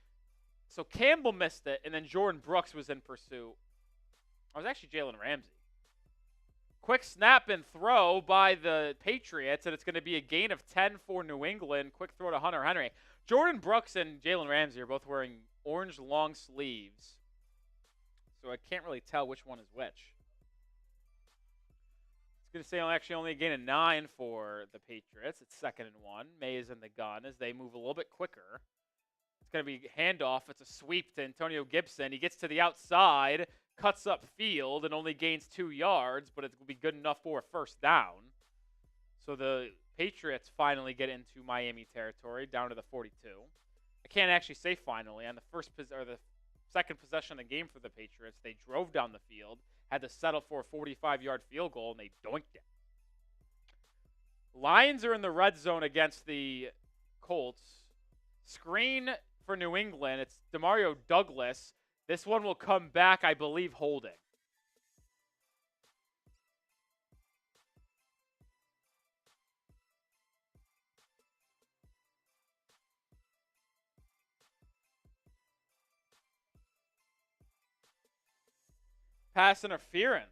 so Campbell missed it, and then Jordan Brooks was in pursuit. It was actually Jalen Ramsey. Quick snap and throw by the Patriots, and it's going to be a gain of 10 for New England. Quick throw to Hunter Henry. Jordan Brooks and Jalen Ramsey are both wearing orange long sleeves, so I can't really tell which one is which. It's going to say actually only a gain of 9 for the Patriots. It's 2nd and 1. Maye is in the gun as they move a little bit quicker. It's going to be handoff. It's a sweep to Antonio Gibson. He gets to the outside, cuts up field, and only gains 2 yards, but it will be good enough for a 1st down. So the Patriots finally get into Miami territory, down to the 42. I can't actually say finally. On the the 2nd possession of the game for the Patriots, they drove down the field, had to settle for a 45-yard field goal, and they doinked it. Lions are in the red zone against the Colts. Screen for New England. It's Demario Douglas. This one will come back, I believe, holding. Pass interference.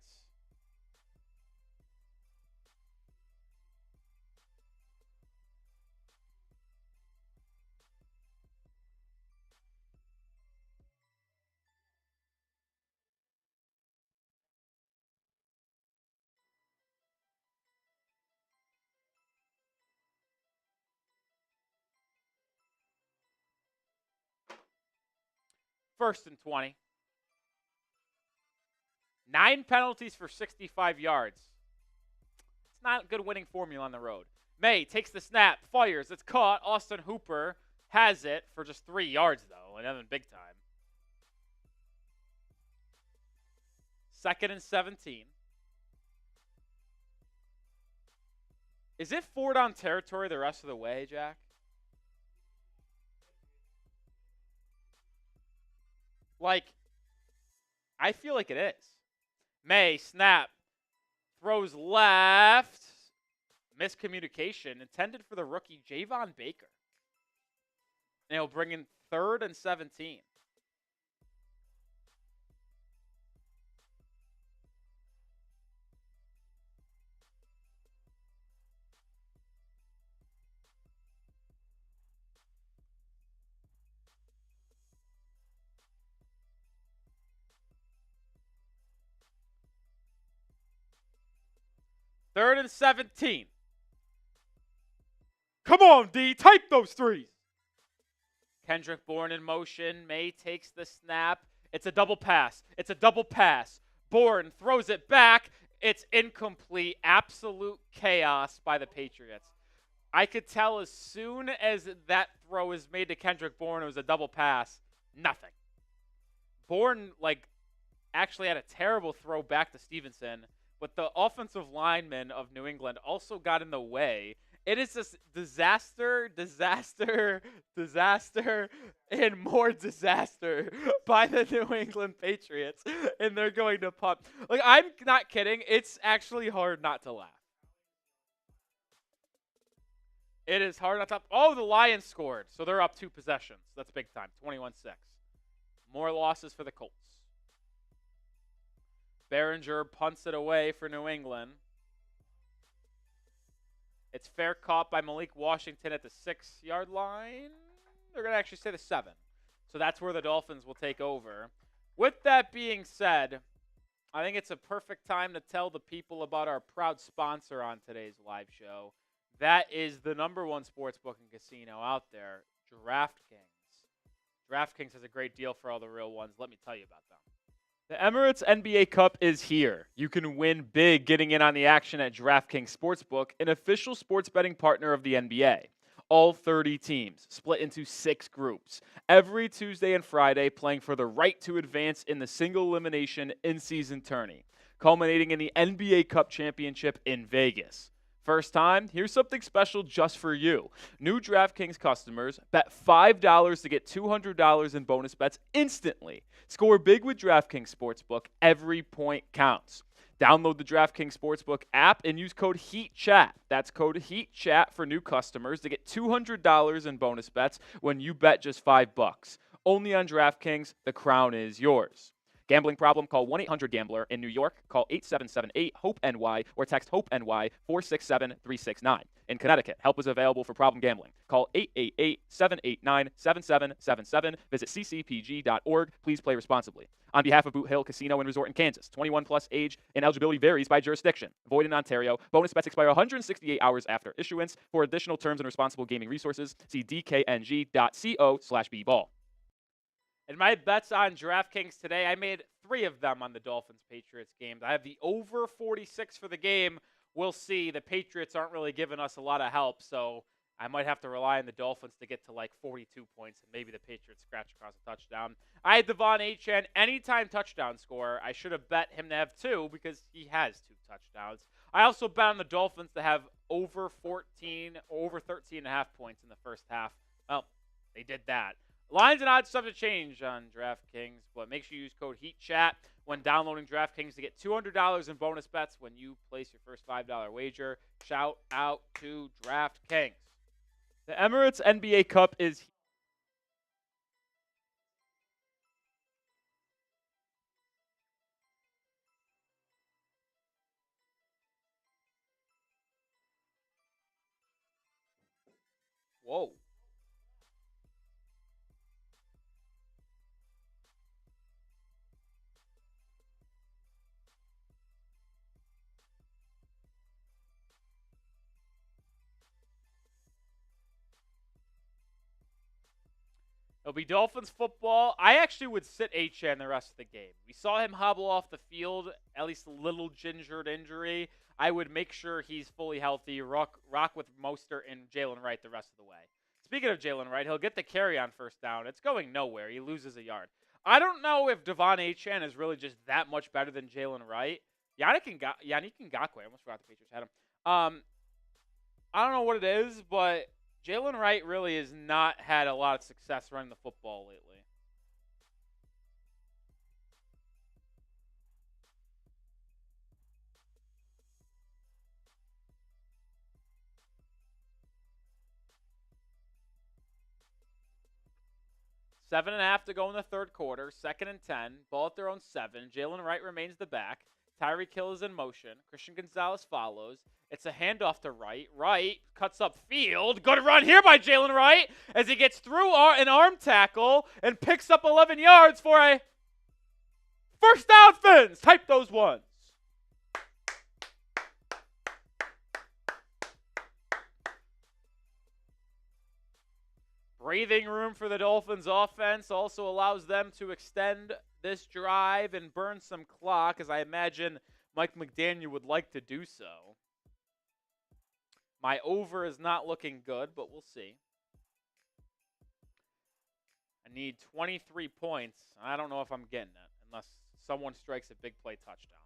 First and 20. 9 penalties for 65 yards. It's not a good winning formula on the road. Maye takes the snap, fires. It's caught. Austin Hooper has it for just 3 yards, though, and then big time. 2nd and 17. Is it 4 down territory the rest of the way, Jack? Like, I feel like it is. Maye, snap, throws left. Miscommunication intended for the rookie Javon Baker. And he'll bring in 3rd and 17. 3rd and 17. Come on, D. Type those threes. Kendrick Bourne in motion. Maye takes the snap. It's a double pass. Bourne throws it back. It's incomplete. Absolute chaos by the Patriots. I could tell as soon as that throw is made to Kendrick Bourne, it was a double pass. Nothing. Bourne, actually had a terrible throw back to Stevenson, but the offensive lineman of New England also got in the way. It is just disaster, and more disaster by the New England Patriots, and they're going to punt. I'm not kidding. It's actually hard not to laugh. It is hard not to. Oh, the Lions scored, so they're up 2 possessions. That's big time, 21-6. More losses for the Colts. Behringer punts it away for New England. It's fair caught by Malik Washington at the 6-yard line. They're going to actually say the 7. So that's where the Dolphins will take over. With that being said, I think it's a perfect time to tell the people about our proud sponsor on today's live show. That is the #1 sportsbook and casino out there, DraftKings. DraftKings has a great deal for all the real ones. Let me tell you about them. The Emirates NBA Cup is here. You can win big getting in on the action at DraftKings Sportsbook, an official sports betting partner of the NBA. All 30 teams, split into 6 groups, every Tuesday and Friday playing for the right to advance in the single elimination in-season tourney, culminating in the NBA Cup Championship in Vegas. First time, here's something special just for you. New DraftKings customers bet $5 to get $200 in bonus bets instantly. Score big with DraftKings Sportsbook. Every point counts. Download the DraftKings Sportsbook app and use code HEATCHAT. That's code HEATCHAT for new customers to get $200 in bonus bets when you bet just $5. Only on DraftKings, the crown is yours. Gambling problem? Call 1-800-GAMBLER. In New York, call 877-8-HOPE-NY or text HOPE-NY 467-369. In Connecticut, help is available for problem gambling. Call 888-789-7777. Visit ccpg.org. Please play responsibly. On behalf of Boot Hill Casino and Resort in Kansas, 21 plus age and eligibility varies by jurisdiction. Void in Ontario. Bonus bets expire 168 hours after issuance. For additional terms and responsible gaming resources, see dkng.co/bball. And my bets on DraftKings today, I made 3 of them on the Dolphins-Patriots game. I have the over 46 for the game. We'll see. The Patriots aren't really giving us a lot of help, so I might have to rely on the Dolphins to get to 42 points, and maybe the Patriots scratch across a touchdown. I had Devon Achane, anytime touchdown scorer. I should have bet him to have 2 because he has 2 touchdowns. I also bet on the Dolphins to have over 13.5 points in the first half. Well, they did that. Lines and odds stuff to change on DraftKings, but make sure you use code HEATCHAT when downloading DraftKings to get $200 in bonus bets when you place your first $5 wager. Shout out to DraftKings. The Emirates NBA Cup is whoa. It'll be Dolphins football. I actually would sit Achane the rest of the game. We saw him hobble off the field, at least a little gingered injury. I would make sure he's fully healthy, rock with Mostert and Jalen Wright the rest of the way. Speaking of Jalen Wright, he'll get the carry on first down. It's going nowhere. He loses a yard. I don't know if Devon Achane is really just that much better than Jalen Wright. Yannick Ngakoue, I almost forgot the Patriots had him. I don't know what it is, but Jalen Wright really has not had a lot of success running the football lately. Seven and a half to go in the third quarter. 2nd and 10. Ball at their own 7. Jalen Wright remains the back. Tyreek Hill is in motion. Christian Gonzalez follows. It's a handoff to Wright. Wright cuts up field. Good run here by Jalen Wright as he gets through an arm tackle and picks up 11 yards for a first down, Fins. Type those ones. Breathing room for the Dolphins offense also allows them to extend this drive and burn some clock, as I imagine Mike McDaniel would like to do so. My over is not looking good, but we'll see. I need 23 points. I don't know if I'm getting it unless someone strikes a big play touchdown.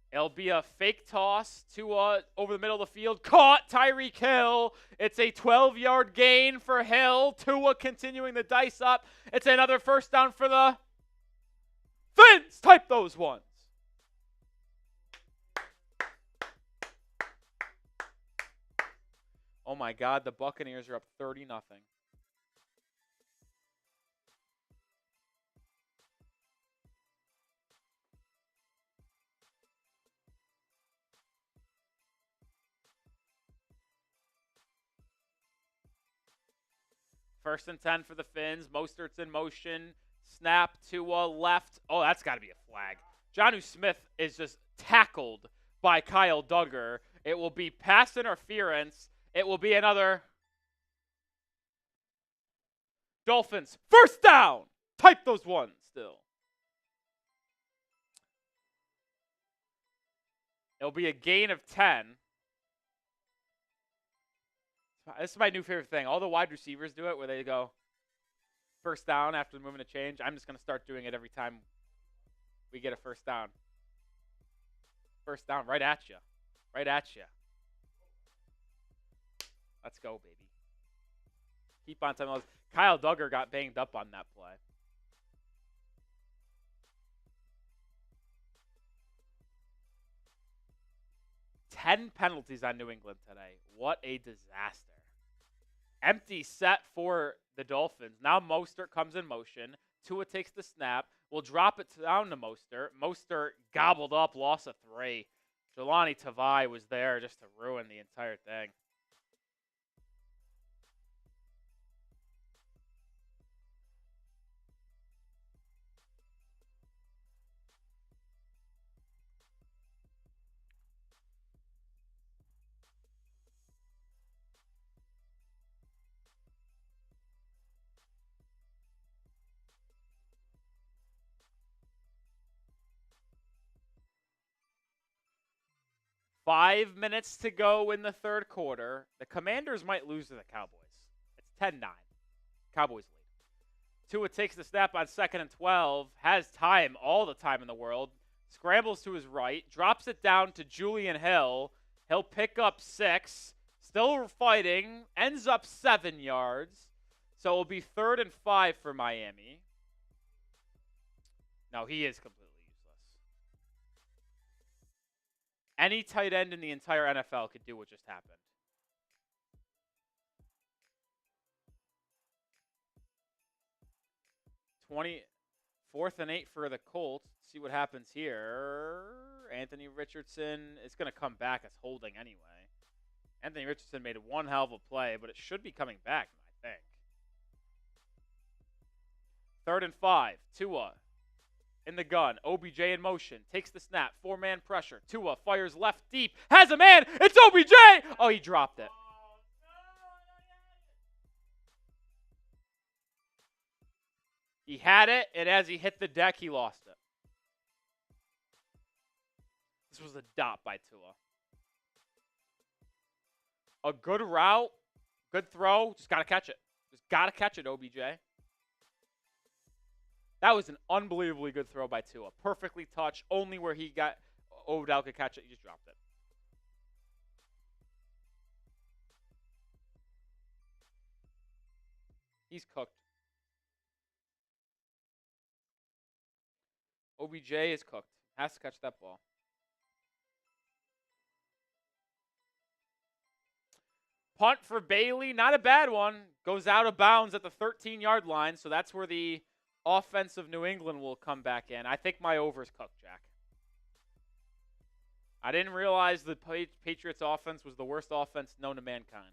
It'll be a fake toss to over the middle of the field. Caught Tyreek Hill. It's a 12-yard gain for Hill. Tua continuing the dice up. It's another first down for the Fins. Type those ones. Oh my God, the Buccaneers are up 30-0. First and 10 for the Fins. Mostert's in motion. Snap to left. Oh, that's got to be a flag. Jonnu Smith is just tackled by Kyle Duggar. It will be pass interference. It will be another Dolphins first down. Type those ones still. It'll be a gain of 10. This is my new favorite thing. All the wide receivers do it where they go first down after the movement of change. I'm just going to start doing it every time we get a first down. First down, right at you. Right at you. Let's go, baby. Keep on telling those. Kyle Duggar got banged up on that play. Ten penalties on New England today. What a disaster. Empty set for the Dolphins. Now Mostert comes in motion. Tua takes the snap. We'll drop it down to Mostert. Mostert gobbled up, loss of 3. Jelani Tavai was there just to ruin the entire thing. Five minutes to go in the third quarter. The Commanders might lose to the Cowboys. It's 10-9. Cowboys lead. Tua takes the snap on 2nd and 12. Has time, all the time in the world. Scrambles to his right. Drops it down to Julian Hill. He'll pick up 6. Still fighting. Ends up 7 yards. So it'll be 3rd and 5 for Miami. No, he is completely useless. Any tight end in the entire NFL could do what just happened. Fourth and 8 for the Colts. See what happens here. Anthony Richardson is going to come back as holding anyway. Anthony Richardson made one hell of a play, but it should be coming back, I think. 3rd and 5. Tua in the gun. OBJ in motion. Takes the snap. 4-man pressure. Tua fires left deep. Has a man. It's OBJ. Oh, he dropped it. He had it, and as he hit the deck, he lost it. This was a dot by Tua. A good route. Good throw. Just got to catch it. Just got to catch it, OBJ. That was an unbelievably good throw by Tua. Perfectly touched. Only where he got Odell could catch it. He just dropped it. He's cooked. OBJ is cooked. Has to catch that ball. Punt for Bailey. Not a bad one. Goes out of bounds at the 13-yard line. So that's where the offense of New England will come back in. I think my over's cooked, Jack. I didn't realize the Patriots offense was the worst offense known to mankind.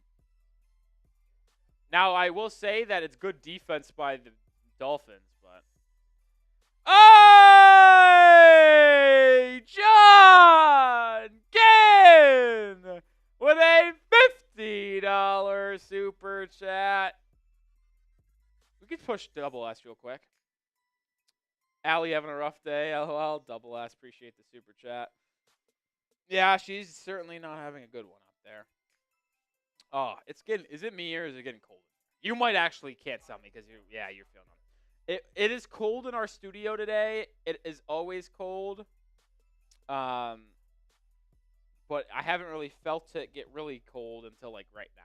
Now, I will say that it's good defense by the Dolphins, but... Hey! John Ginn with a $50 super chat. We could push double S real quick. Allie having a rough day. LOL. Double S. Appreciate the super chat. Yeah, she's certainly not having a good one up there. Oh, it's getting. Is it me or is it getting cold? You might actually can't tell me because you're feeling them. It is cold in our studio today. It is always cold. But I haven't really felt it get really cold until like right now.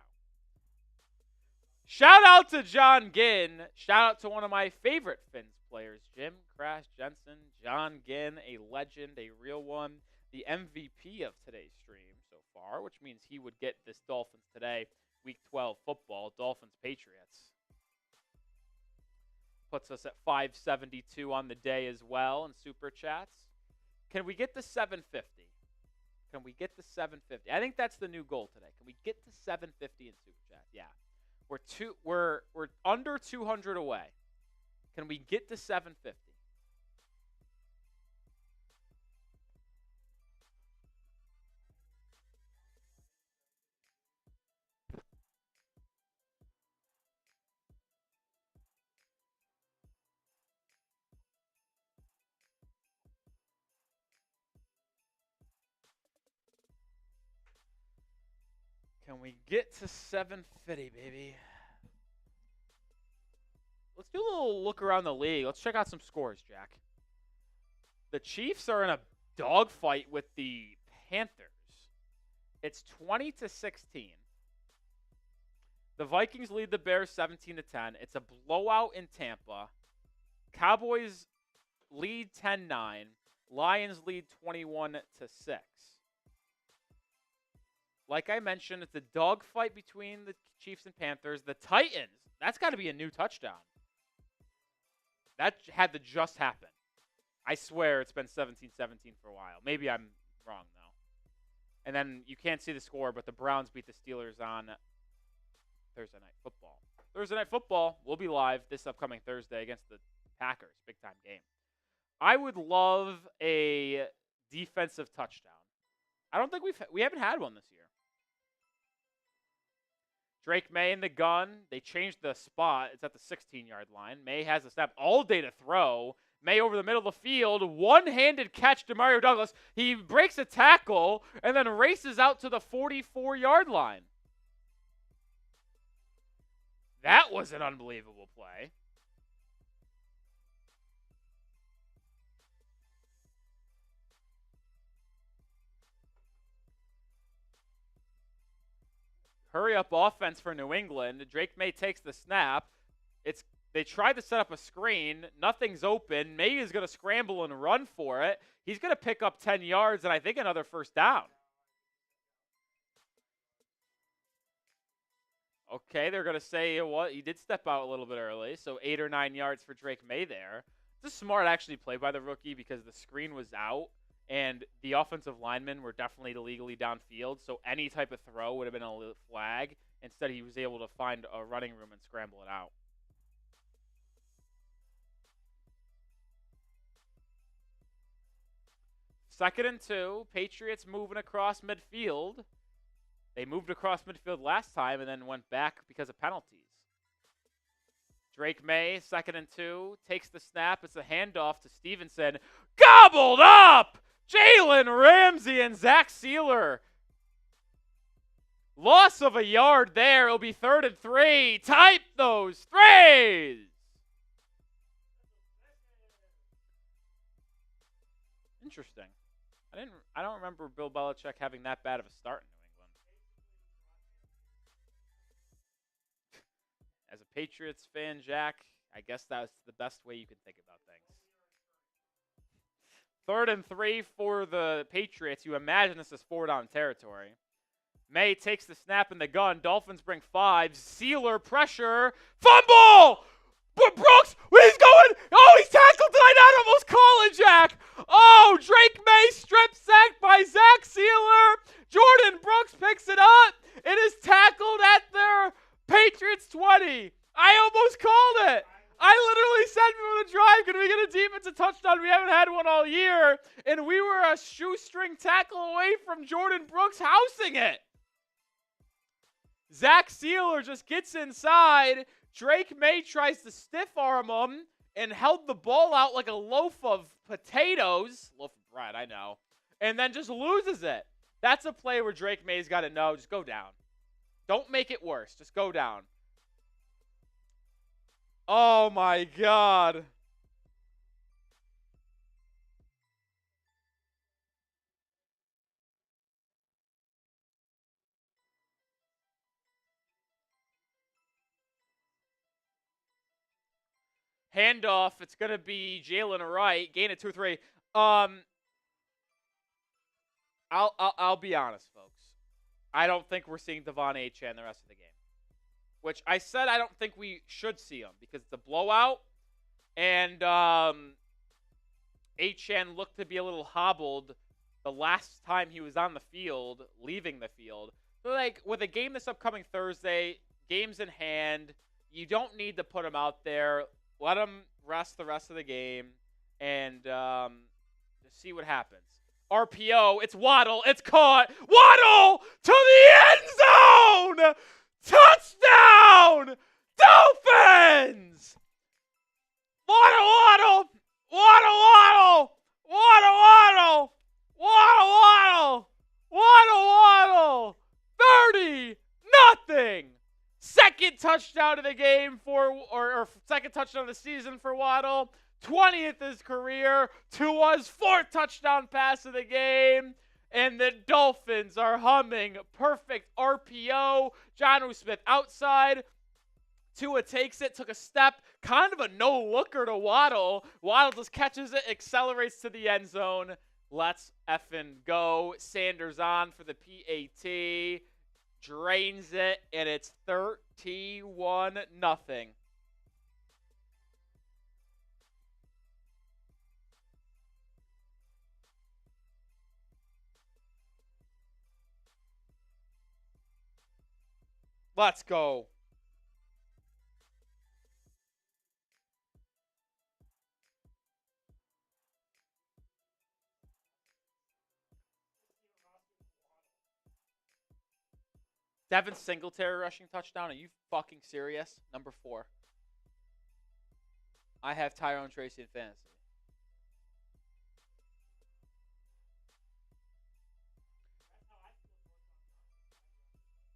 Shout out to John Ginn. Shout out to one of my favorite Finns players, Jim Crash Jensen. John Ginn, a legend, a real one, the MVP of today's stream so far, which means he would get this Dolphins Today Week 12 football, Dolphins Patriots. Puts us at 572 on the day as well in super chats. Can we get to 750? Can we get to 750? I think that's the new goal today. Can we get to 750 in super chat? Yeah. We're under 200 away. Can we get to 750? Can we get to 750, baby? Let's do a little look around the league. Let's check out some scores, Jack. The Chiefs are in a dogfight with the Panthers. It's 20-16. The Vikings lead the Bears 17-10. It's a blowout in Tampa. Cowboys lead 10-9. Lions lead 21-6. Like I mentioned, it's a dogfight between the Chiefs and Panthers. The Titans, that's got to be a new touchdown. That had to just happen. I swear it's been 17-17 for a while. Maybe I'm wrong, though. And then you can't see the score, but the Browns beat the Steelers on Thursday Night Football. Thursday Night Football will be live this upcoming Thursday against the Packers. Big-time game. I would love a defensive touchdown. I don't think we haven't had one this year. Drake Maye in the gun. They changed the spot. It's at the 16-yard line. Maye has the snap all day to throw. Maye over the middle of the field. One-handed catch to Mario Douglas. He breaks a tackle and then races out to the 44-yard line. That was an unbelievable play. Hurry-up offense for New England. Drake Maye takes the snap. They tried to set up a screen. Nothing's open. Maye is going to scramble and run for it. He's going to pick up 10 yards and I think another first down. Okay, they're going to say, well, he did step out a little bit early, so 8 or 9 yards for Drake Maye there. It's a smart actually play by the rookie because the screen was out. And the offensive linemen were definitely illegally downfield, so any type of throw would have been a flag. Instead, he was able to find a running room and scramble it out. Second and 2, Patriots moving across midfield. They moved across midfield last time and then went back because of penalties. Drake Maye, second and 2, takes the snap. It's a handoff to Stevenson. Gobbled up! Jalen Ramsey and Zach Sealer. Loss of a yard there. It'll be 3rd and 3. Type those threes. Interesting. I don't remember Bill Belichick having that bad of a start in New England. As a Patriots fan, Jack, I guess that's the best way you can think about things. 3rd and 3 for the Patriots. You imagine this is 4-down territory. Maye takes the snap in the gun. Dolphins bring 5. Sealer pressure. Fumble! But Brooks, he's going. Oh, he's tackled tonight. I'd almost call it, Jack. Oh, Drake Maye strip sacked by Zach Sealer. Jordan Brooks picks it up. It is tackled at their Patriots 20. I almost called it. I literally said before the drive, can we get a defensive touchdown? We haven't had one all year. And we were a shoestring tackle away from Jordan Brooks housing it. Zach Sealer just gets inside. Drake Maye tries to stiff arm him and held the ball out like a loaf of potatoes. Loaf of bread, I know. And then just loses it. That's a play where Drake Maye's got to know. Just go down. Don't make it worse. Just go down. Oh, my God. Handoff. It's going to be Jalen Wright. Gain it 2-3. I'll be honest, folks. I don't think we're seeing Devon Achane the rest of the game. Which I said I don't think we should see him because it's a blowout. And Achane looked to be a little hobbled the last time he was on the field, leaving the field. So, like, with a game this upcoming Thursday, games in hand, you don't need to put him out there. Let him rest the rest of the game and just see what happens. RPO, it's Waddle, it's caught. Waddle to the end zone! Touchdown! Dolphins! Waddle! Waddle! Waddle! Waddle! Waddle! Waddle! Waddle! 30-0! Second touchdown of the game or second touchdown of the season for Waddle. 20th of his career. Tua's 4th touchdown pass of the game. And the Dolphins are humming. Perfect RPO. Jonnu Smith outside. Tua takes it, took a step. Kind of a no-looker to Waddle. Waddle just catches it, accelerates to the end zone. Let's effing go. Sanders on for the PAT. Drains it, and it's 31-0. Let's go. Devin Singletary rushing touchdown. Are you fucking serious? Number 4. I have Tyrone Tracy in fantasy.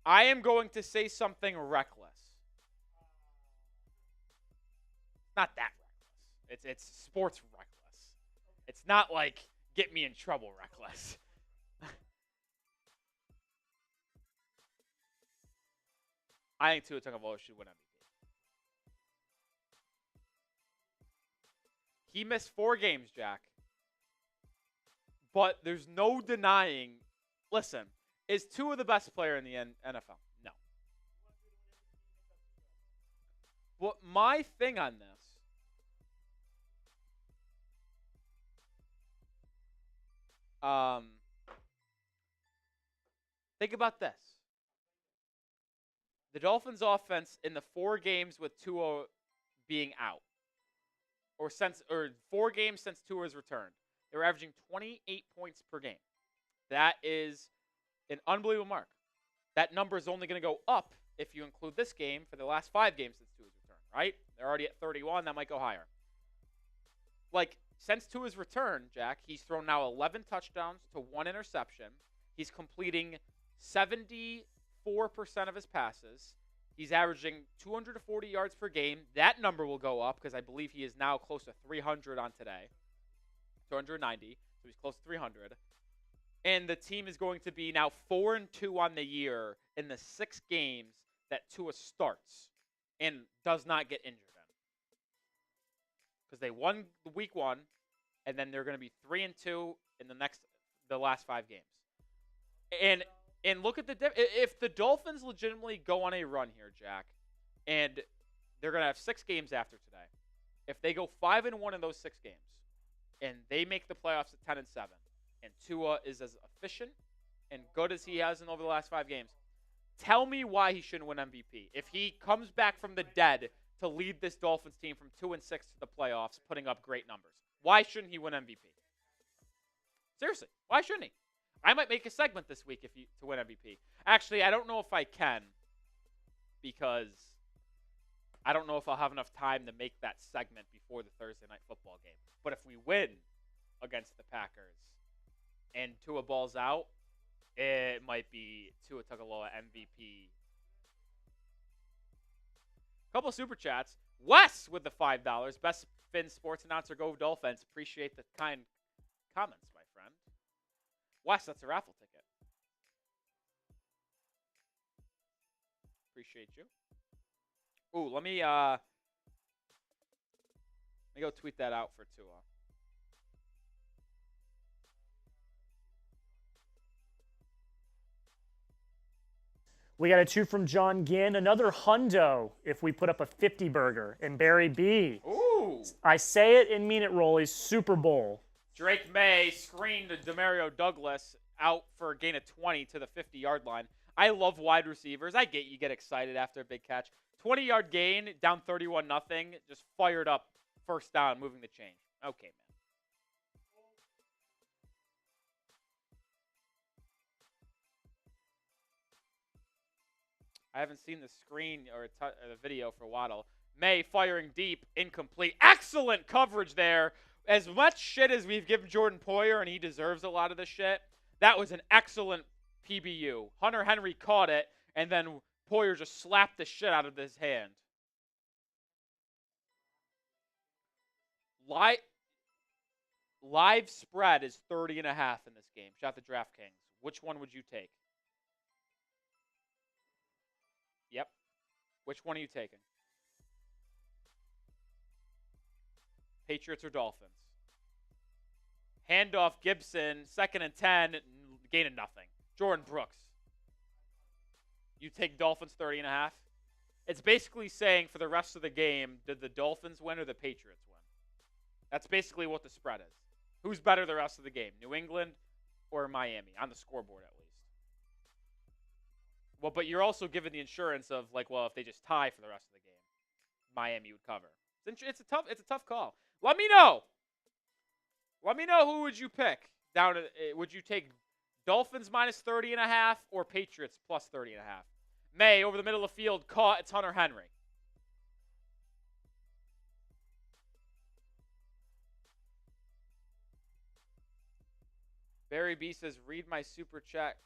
I am going to say something reckless. Not that reckless. It's sports reckless. It's not like get me in trouble reckless. I think Tua Tagovailoa should win MVP. He missed 4 games, Jack. But there's no denying. Listen, is Tua the best player in the NFL? No. But my thing on this, think about this. The Dolphins offense in the 4 games with Tua being out, or 4 games since Tua's returned, they were averaging 28 points per game. That is an unbelievable mark. That number is only going to go up if you include this game for the last 5 games since Tua's return, right? They're already at 31. That might go higher. Like, since Tua's return, Jack, he's thrown now 11 touchdowns to 1 interception. He's completing 74% of his passes. He's averaging 240 yards per game. That number will go up because I believe he is now close to 300 on today. 290. So he's close to 300. And the team is going to be now 4-2 on the year in the 6 games that Tua starts and does not get injured in. Because they won week 1, and then they're going to be 3-2 in the last 5 games. And look at if the Dolphins legitimately go on a run here, Jack, and they're going to have 6 games after today. If they go 5-1 in those 6 games, and they make the playoffs at 10-7, and Tua is as efficient and good as he has in over the last 5 games, tell me why he shouldn't win MVP. If he comes back from the dead to lead this Dolphins team from 2-6 to the playoffs, putting up great numbers, why shouldn't he win MVP? Seriously, why shouldn't he? I might make a segment this week to win MVP. Actually, I don't know if I can because I don't know if I'll have enough time to make that segment before the Thursday night football game. But if we win against the Packers and Tua balls out, it might be Tua Tagovailoa MVP. Couple super chats. Wes with the $5. Best Finn sports announcer. Go Dolphins. Appreciate the kind comments, my friend. Wes, that's a raffle ticket. Appreciate you. Ooh, let me go tweet that out for Tua. We got a 2 from John Ginn. Another hundo if we put up a 50 burger. And Barry B. Ooh. I say it and mean it, Rolly. Super Bowl. Drake Maye screened Demario Douglas out for a gain of 20 to the 50-yard line. I love wide receivers. I get you get excited after a big catch. 20-yard gain, down 31-0, just fired up, first down, moving the chain. Okay, man. I haven't seen the screen or the video for Waddle. May firing deep, incomplete. Excellent coverage there. As much shit as we've given Jordan Poyer, and he deserves a lot of the shit, that was an excellent PBU. Hunter Henry caught it, and then Poyer just slapped the shit out of his hand. Live spread is 30.5 in this game. Shout out to DraftKings. Which one would you take? Yep. Which one are you taking? Patriots or Dolphins? Handoff Gibson, 2nd and 10, gain of nothing. Jordan Brooks. You take Dolphins 30.5? It's basically saying for the rest of the game, did the Dolphins win or the Patriots win? That's basically what the spread is. Who's better the rest of the game, New England or Miami, on the scoreboard at least? Well, but you're also given the insurance of, like, well, if they just tie for the rest of the game, Miami would cover. It's a tough call. Let me know. Let me know, who would you pick? Would you take Dolphins minus 30.5 or Patriots plus 30.5? May over the middle of the field, caught. It's Hunter Henry. Barry B says, read my super chat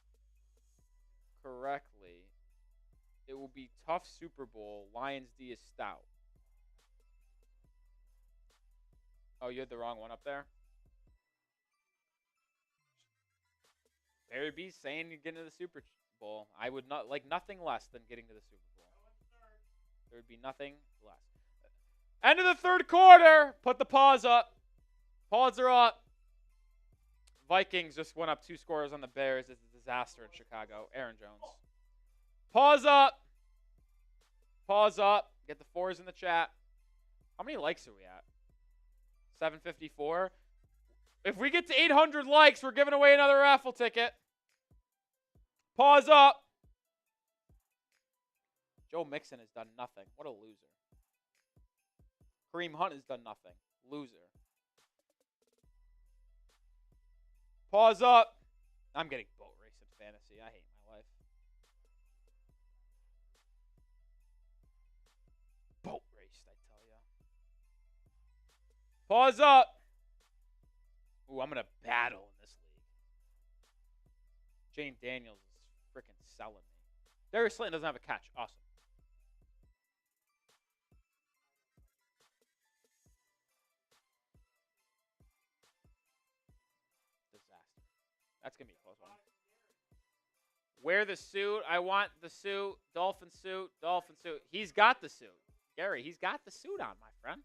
correctly. It will be tough Super Bowl. Lions D is stout. Oh, you had the wrong one up there? Barry B saying you get into the Super Bowl. I would not like nothing less than getting to the Super Bowl. There would be nothing less. End of the third quarter. Put the paws up. Paws are up. Vikings just went up 2 scores on the Bears. It's a disaster in Chicago. Aaron Jones. Paws up. Paws up. Get the 4s in the chat. How many likes are we at? 754. If we get to 800 likes, we're giving away another raffle ticket. Paws up. Joe Mixon has done nothing. What a loser. Kareem Hunt has done nothing. Loser. Paws up. I'm getting boat race in fantasy. I hate my life. Boat raced, I tell ya. Paws up. Ooh, I'm going to battle in this league. Jane Daniels is freaking selling me. Darius Slayton doesn't have a catch. Awesome. Disaster. That's going to be a close one. Wear the suit. I want the suit. Dolphin suit. Dolphin suit. He's got the suit. Gary, he's got the suit on, my friend.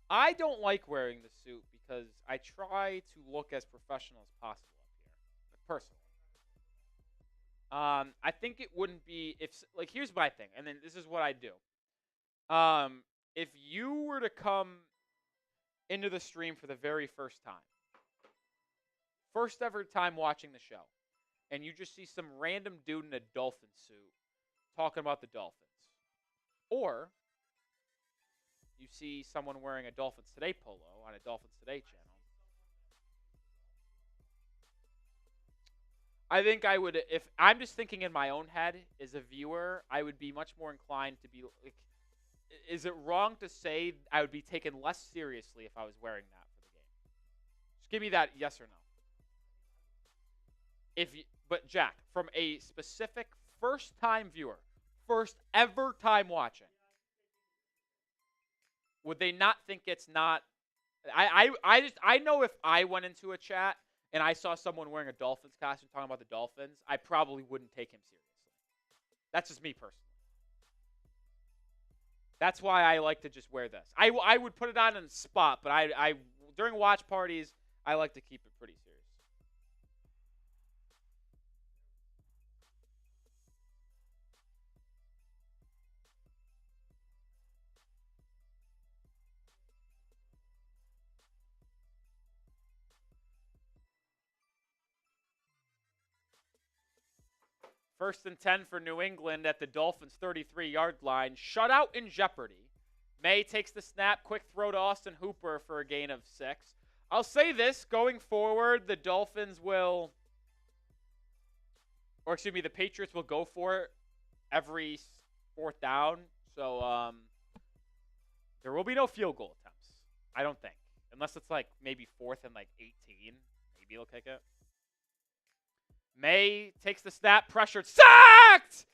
I don't like wearing the suit because I try to look as professional as possible up here, personally. I think it wouldn't be like, here's my thing, and then this is what I do. If you were to come into the stream for the very first time, first ever time watching the show, and you just see some random dude in a Dolphin suit talking about the Dolphins, or you see someone wearing a Dolphins Today polo on a Dolphins Today channel, I think I would, if I'm just thinking in my own head as a viewer, I would be much more inclined to be like, is it wrong to say I would be taken less seriously if I was wearing that for the game? Just give me that yes or no. But Jack, from a specific first-time viewer, first ever time watching, would they not think it's not? I know if I went into a chat and I saw someone wearing a Dolphins costume talking about the Dolphins, I probably wouldn't take him seriously. That's just me personally. That's why I like to just wear this. I would put it on the spot, but I during watch parties, I like to keep it pretty serious. First and 10 for New England at the Dolphins' 33-yard line. Shutout in jeopardy. Maye takes the snap. Quick throw to Austin Hooper for a gain of 6. I'll say this. Going forward, the Dolphins will, or excuse me, the Patriots will go for it every fourth down. So there will be no field goal attempts, I don't think. Unless it's like maybe fourth and like 18. Maybe they'll kick it. Maye takes the snap, pressured, sacked!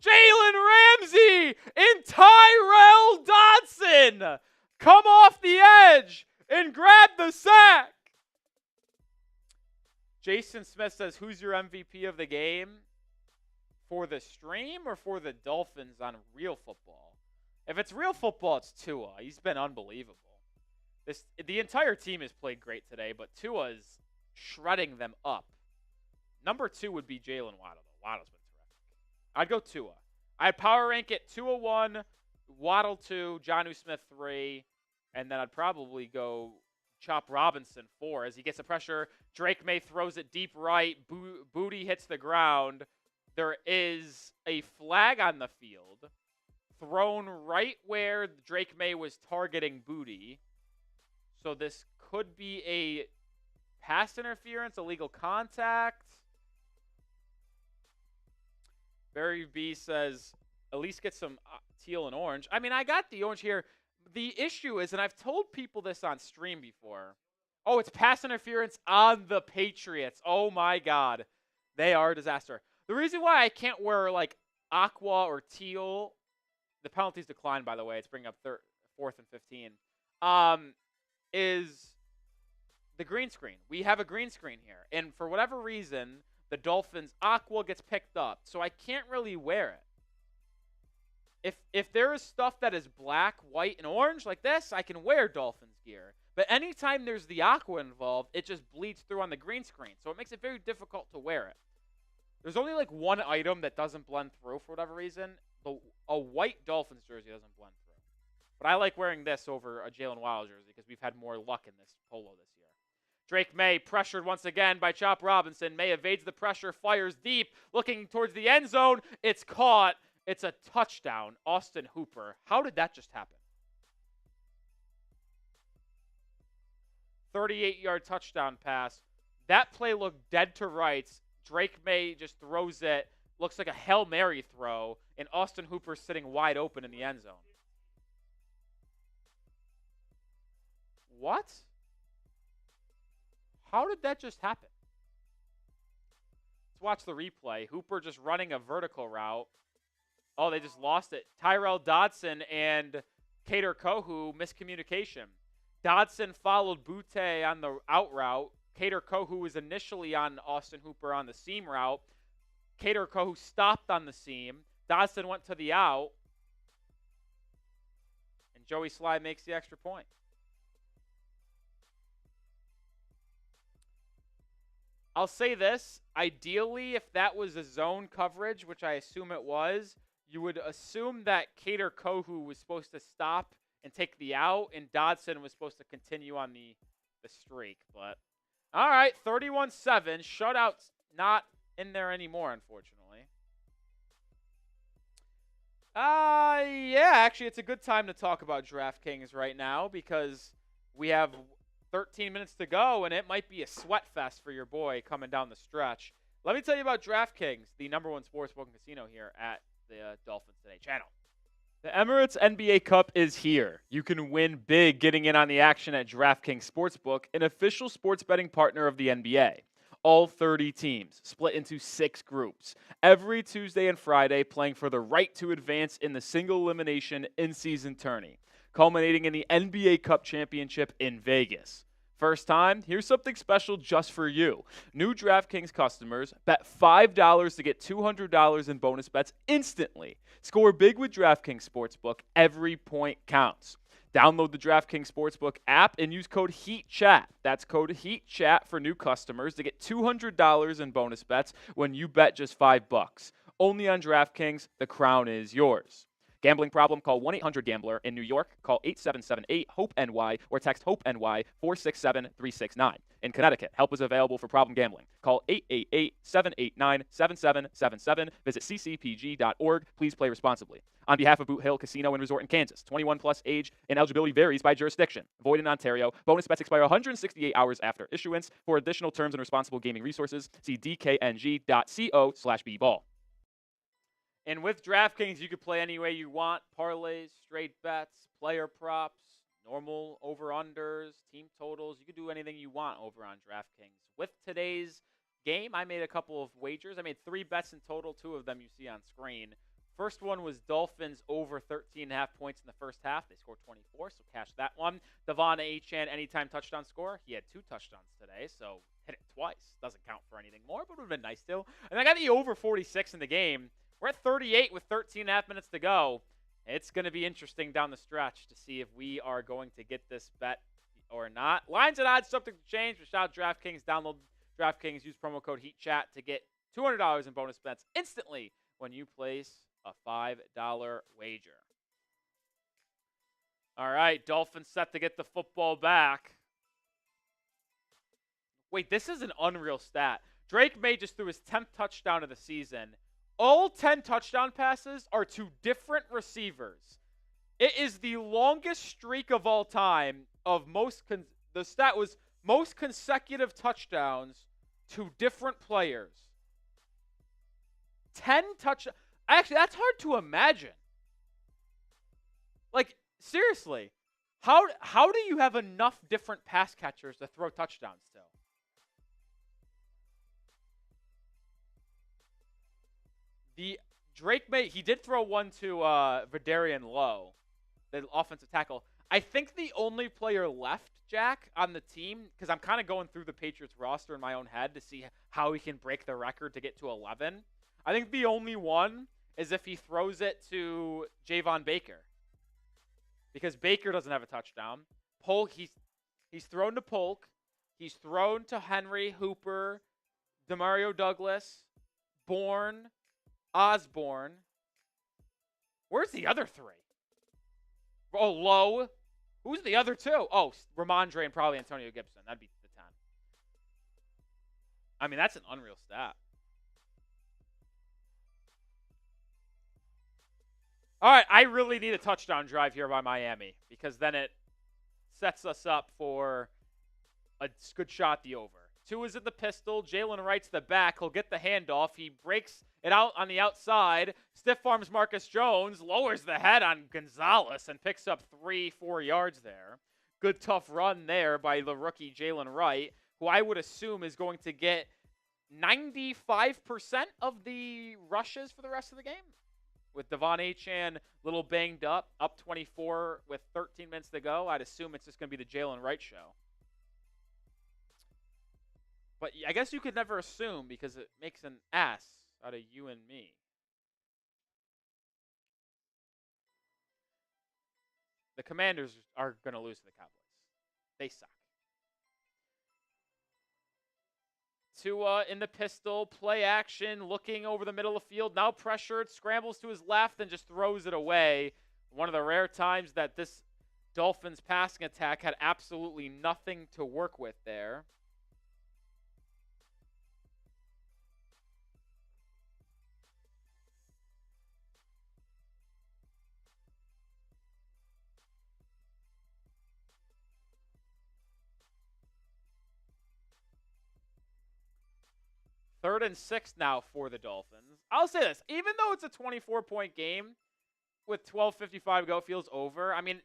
Jalen Ramsey and Tyrell Dodson come off the edge and grab the sack. Jason Smith says, who's your MVP of the game? For the stream or for the Dolphins on real football? If it's real football, it's Tua. He's been unbelievable. The entire team has played great today, but Tua's shredding them up. Number 2 would be Jalen Waddle. Waddle's been terrific. I'd go Tua. I'd power rank it Tua 1, Waddle 2, Jonnu Smith 3, and then I'd probably go Chop Robinson 4 as he gets the pressure. Drake Maye throws it deep right. Booty hits the ground. There is a flag on the field thrown right where Drake Maye was targeting Booty. So this could be a pass interference, illegal contact. Barry B says, at least get some teal and orange. I mean, I got the orange here. The issue is, and I've told people this on stream before, oh, it's pass interference on the Patriots. Oh, my God. They are a disaster. The reason why I can't wear, like, aqua or teal, the penalties decline, by the way. It's bringing up 4th and 15, is the green screen. We have a green screen here. And for whatever reason, the Dolphins aqua gets picked up. So I can't really wear it. If there is stuff that is black, white, and orange like this, I can wear Dolphins gear. But anytime there's the aqua involved, it just bleeds through on the green screen. So it makes it very difficult to wear it. There's only like one item that doesn't blend through for whatever reason. A white Dolphins jersey doesn't blend through. But I like wearing this over a Jalen Waddle jersey because we've had more luck in this polo this year. Drake Maye pressured once again by Chop Robinson. Maye evades the pressure, fires deep, looking towards the end zone. It's caught. It's a touchdown. Austin Hooper. How did that just happen? 38-yard touchdown pass. That play looked dead to rights. Drake Maye just throws it. Looks like a Hail Mary throw. And Austin Hooper sitting wide open in the end zone. What? How did that just happen? Let's watch the replay. Hooper just running a vertical route. Oh, they just lost it. Tyrell Dodson and Kader Kohu, miscommunication. Dodson followed Butte on the out route. Kader Kohu was initially on Austin Hooper on the seam route. Kader Kohu stopped on the seam. Dodson went to the out. And Joey Sly makes the extra point. I'll say this. Ideally, if that was a zone coverage, which I assume it was, you would assume that Kader Kohu was supposed to stop and take the out, and Dodson was supposed to continue on the streak. But, all right, 31-7. Shutout's not in there anymore, unfortunately. Yeah, actually, it's a good time to talk about DraftKings right now because we have 13 minutes to go, and it might be a sweat fest for your boy coming down the stretch. Let me tell you about DraftKings, the number one sportsbook and casino here at the Dolphins Today channel. The Emirates NBA Cup is here. You can win big getting in on the action at DraftKings Sportsbook, an official sports betting partner of the NBA. All 30 teams, split into 6 groups, every Tuesday and Friday playing for the right to advance in the single elimination in-season tourney, culminating in the NBA Cup Championship in Vegas. First time, here's something special just for you. New DraftKings customers bet $5 to get $200 in bonus bets instantly. Score big with DraftKings Sportsbook. Every point counts. Download the DraftKings Sportsbook app and use code HEATCHAT. That's code HEATCHAT for new customers to get $200 in bonus bets when you bet just $5. Only on DraftKings, the crown is yours. Gambling problem? Call 1-800-GAMBLER. In New York, call 8778-HOPE-NY or text HOPE-NY 467-369. In Connecticut, help is available for problem gambling. Call 888-789-7777. Visit ccpg.org. Please play responsibly. On behalf of Boot Hill Casino and Resort in Kansas, 21 plus age and eligibility varies by jurisdiction. Void in Ontario. Bonus bets expire 168 hours after issuance. For additional terms and responsible gaming resources, see dkng.co/bball. And with DraftKings, you can play any way you want. Parlays, straight bets, player props, normal over-unders, team totals. You can do anything you want over on DraftKings. With today's game, I made a couple of wagers. I made 3 bets in total. 2 of them you see on screen. First one was Dolphins over 13.5 points in the first half. They scored 24, so cash that one. Devon Achane, anytime touchdown score. He had 2 touchdowns today, so hit it twice. Doesn't count for anything more, but it would have been nice still. And I got the over 46 in the game. We're at 38 with 13.5 minutes to go. It's going to be interesting down the stretch to see if we are going to get this bet or not. Lines and odds subject to change, but shout out DraftKings. Download DraftKings. Use promo code HEATCHAT to get $200 in bonus bets instantly when you place a $5 wager. All right, Dolphins set to get the football back. Wait, this is an unreal stat. Drake Maye just threw his 10th touchdown of the season. All 10 touchdown passes are to different receivers. It is the longest streak of all time of the stat was most consecutive touchdowns to different players. 10 touchdowns. Actually, that's hard to imagine. Like, seriously, how do you have enough different pass catchers to throw touchdowns to? The Drake Maye, he did throw one to Vidarian Lowe, the offensive tackle. I think the only player left, Jack, on the team, because I'm kind of going through the Patriots roster in my own head to see how he can break the record to get to 11. I think the only one is if he throws it to Javon Baker, because Baker doesn't have a touchdown. Polk, he's thrown to Polk. He's thrown to Henry, Hooper, Demario Douglas, Bourne, Osborne. Where's the other 3? Oh, Lowe. Who's the other 2? Oh, Ramondre and probably Antonio Gibson. That'd be the 10. I mean, that's an unreal stat. All right, I really need a touchdown drive here by Miami because then it sets us up for a good shot at the over. 2 is in the pistol. Jalen Wright's the back. He'll get the handoff. He breaks it out on the outside. Stiff arms Marcus Jones, lowers the head on Gonzalez and picks up 3-4 yards there. Good tough run there by the rookie Jalen Wright, who I would assume is going to get 95% of the rushes for the rest of the game. With Devon Achane a little banged up 24 with 13 minutes to go, I'd assume it's just going to be the Jalen Wright show. But I guess you could never assume because it makes an ass out of you and me. The Commanders are going to lose to the Cowboys. They suck. Tua in the pistol, play action, looking over the middle of the field, now pressured, scrambles to his left and just throws it away. One of the rare times that this Dolphins passing attack had absolutely nothing to work with there. 3rd and 6 now for the Dolphins. I'll say this. Even though it's a 24-point game with 12:55 to go, feels over. I mean,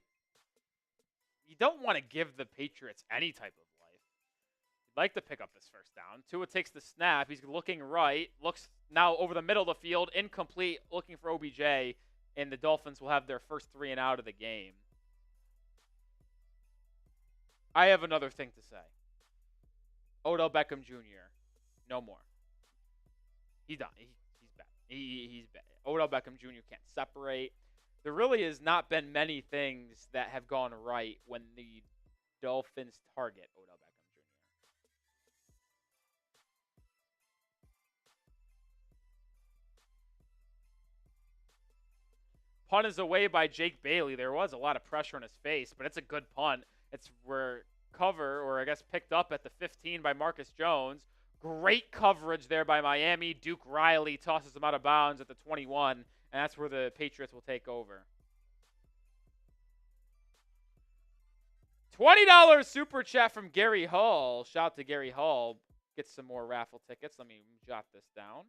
you don't want to give the Patriots any type of life. You'd like to pick up this first down. Tua takes the snap. He's looking right. Looks now over the middle of the field. Incomplete. Looking for OBJ. And the Dolphins will have their first 3 and out of the game. I have another thing to say. Odell Beckham Jr. No more. He's done. He's bad. He's bad. Odell Beckham Jr. can't separate. There really has not been many things that have gone right when the Dolphins target Odell Beckham Jr. Punt is away by Jake Bailey. There was a lot of pressure on his face, but it's a good punt. It's picked up at the 15 by Marcus Jones. Great coverage there by Miami. Duke Riley tosses him out of bounds at the 21, and that's where the Patriots will take over. $20 super chat from Gary Hall. Shout out to Gary Hall. Get some more raffle tickets. Let me jot this down.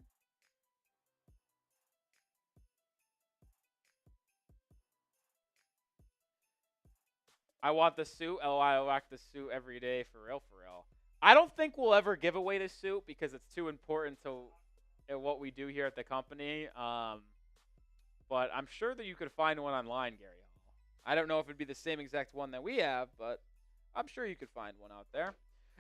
I want the suit. Oh, I rock the suit every day for real, for real. I don't think we'll ever give away the suit because it's too important to what we do here at the company. But I'm sure that you could find one online, Gary Hall. I don't know if it'd be the same exact one that we have, but I'm sure you could find one out there.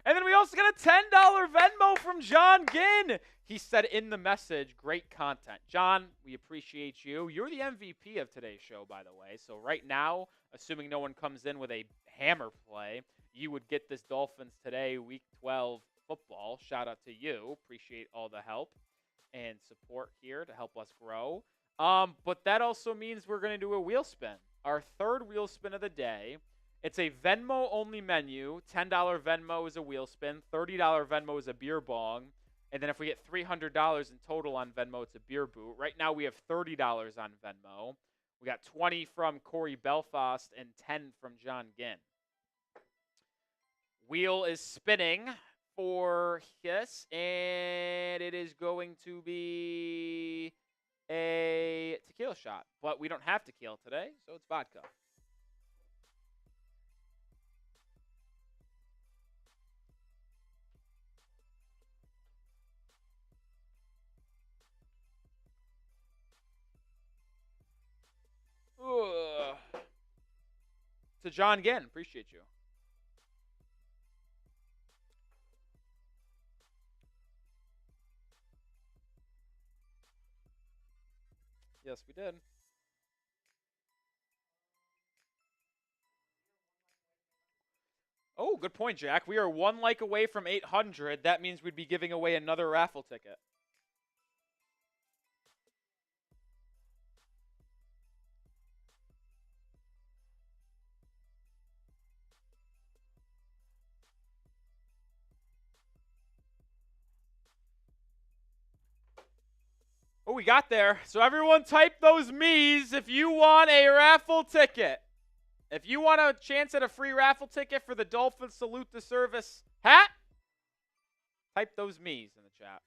And then we also got a $10 Venmo from John Ginn. He said in the message, great content. John, we appreciate you. You're the MVP of today's show, by the way. So right now, assuming no one comes in with a hammer play, you would get this Dolphins Today Week 12 football. Shout out to you. Appreciate all the help and support here to help us grow. But that also means we're going to do a wheel spin. Our 3rd wheel spin of the day. It's a Venmo-only menu. $10 Venmo is a wheel spin. $30 Venmo is a beer bong. And then if we get $300 in total on Venmo, it's a beer boot. Right now we have $30 on Venmo. We got 20 from Corey Belfast and 10 from John Ginn. Wheel is spinning for this, and it is going to be a tequila shot. But we don't have tequila today, so it's vodka. To John Ginn, appreciate you. Yes, we did. Oh, good point, Jack. We are 1 like away from 800. That means we'd be giving away another raffle ticket. Oh, we got there. So everyone type those me's if you want a raffle ticket. If you want a chance at a free raffle ticket for the Dolphins Salute the Service hat, type those me's in the chat.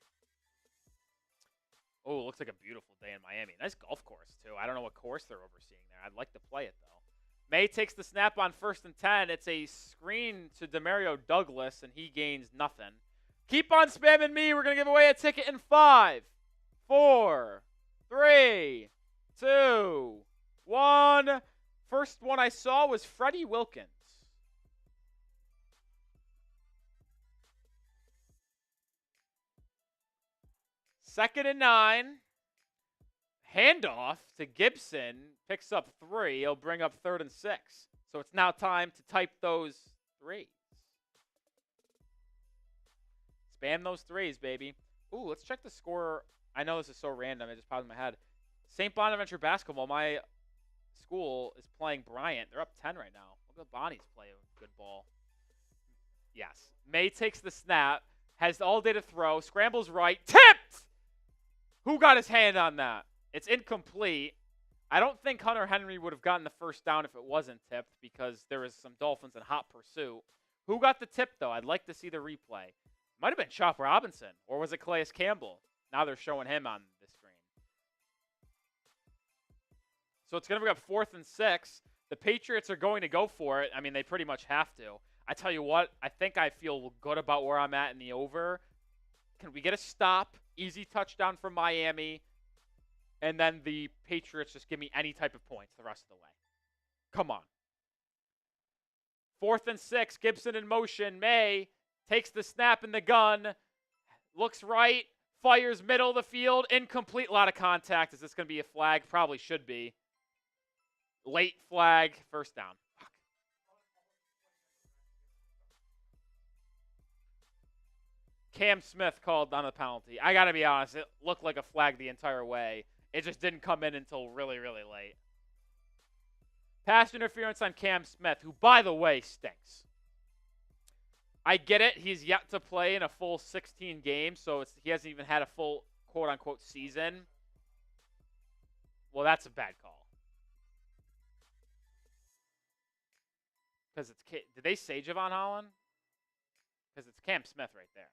Oh, it looks like a beautiful day in Miami. Nice golf course, too. I don't know what course they're overseeing there. I'd like to play it, though. Maye takes the snap on 1st and 10. It's a screen to Demario Douglas, and he gains nothing. Keep on spamming me. We're going to give away a ticket in 5, 4, 3, 2, 1. First one I saw was Freddie Wilkins. Second and 9. Handoff to Gibson. Picks up 3. He'll bring up 3rd and 6. So it's now time to type those 3s. Spam those 3s, baby. Ooh, let's check the score. I know this is so random. It just popped in my head. St. Bonaventure basketball, my school, is playing Bryant. They're up 10 right now. Look at the Bonnies play a good ball. Yes. Maye takes the snap. Has all day to throw. Scrambles right. Tipped! Who got his hand on that? It's incomplete. I don't think Hunter Henry would have gotten the first down if it wasn't tipped because there was some Dolphins in hot pursuit. Who got the tip, though? I'd like to see the replay. Might have been Chop Robinson, or was it Calais Campbell? Now they're showing him on the screen. So it's going to bring up 4th and 6. The Patriots are going to go for it. I mean, they pretty much have to. I tell you what, I think I feel good about where I'm at in the over. Can we get a stop? Easy touchdown from Miami. And then the Patriots just give me any type of points the rest of the way. Come on. 4th and 6. Gibson in motion. Maye takes the snap in the gun. Looks right. Fires middle of the field. Incomplete. A lot of contact. Is this going to be a flag? Probably should be. Late flag. First down. Fuck. Cam Smith called on the penalty. I got to be honest. It looked like a flag the entire way. It just didn't come in until really, really late. Pass interference on Cam Smith, who, by the way, stinks. I get it. He's yet to play in a full 16 games, so he hasn't even had a full quote-unquote season. Well, that's a bad call. Because did they say Javon Holland? Because it's Cam Smith right there.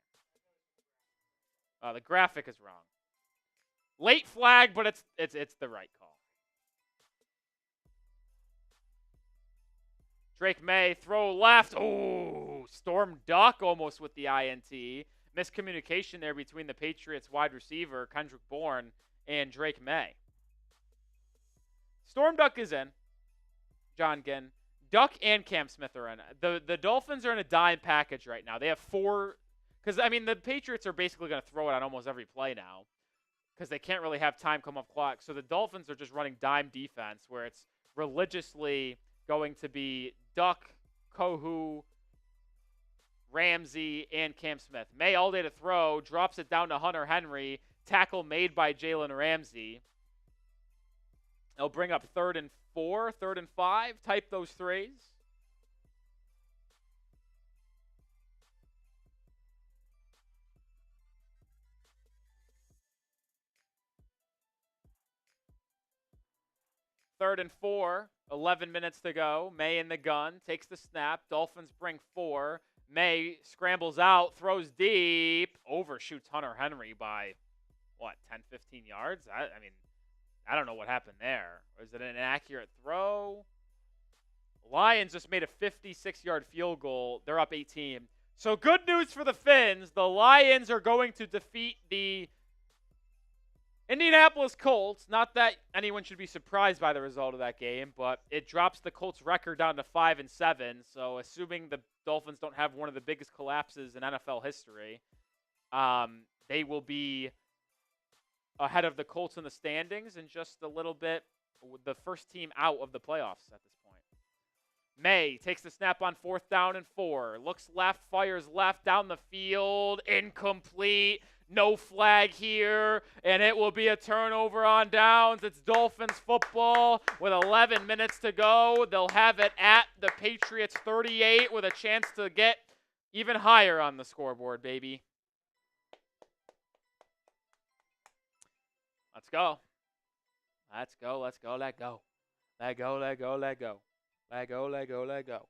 The graphic is wrong. Late flag, but it's the right call. Drake Maye, throw left. Oh, storm duck almost with the INT. Miscommunication there between the Patriots wide receiver, Kendrick Bourne, and Drake Maye. Storm duck is in. John Ginn. Duck and Cam Smith are in. The Dolphins are in a dime package right now. They have 4. Because, I mean, the Patriots are basically going to throw it on almost every play now. Because they can't really have time come off clock. So the Dolphins are just running dime defense where it's religiously going to be Duck, Kohu, Ramsey, and Cam Smith. Maye all day to throw, drops it down to Hunter Henry. Tackle made by Jalen Ramsey. They'll bring up 3rd and 4, 3rd and 5. Type those threes. Third and 4, 11 minutes to go. Maye in the gun, takes the snap. Dolphins bring 4. Maye scrambles out, throws deep, overshoots Hunter Henry by, 10, 15 yards? I mean, I don't know what happened there. Was it an inaccurate throw? Lions just made a 56-yard field goal. They're up 18. So good news for the Finns. The Lions are going to defeat the Indianapolis Colts. Not that anyone should be surprised by the result of that game, but it drops the Colts record down to 5-7. So assuming the Dolphins don't have one of the biggest collapses in NFL history, they will be ahead of the Colts in the standings and just a little bit the first team out of the playoffs at this point. Maye takes the snap on 4th down and 4. Looks left, fires left down the field. Incomplete. No flag here, and it will be a turnover on downs. It's Dolphins football with 11 minutes to go. They'll have it at the Patriots 38 with a chance to get even higher on the scoreboard, baby. Let's go. Let's go, let's go, let go. Let go, let go, let go. Let go, let go, let go.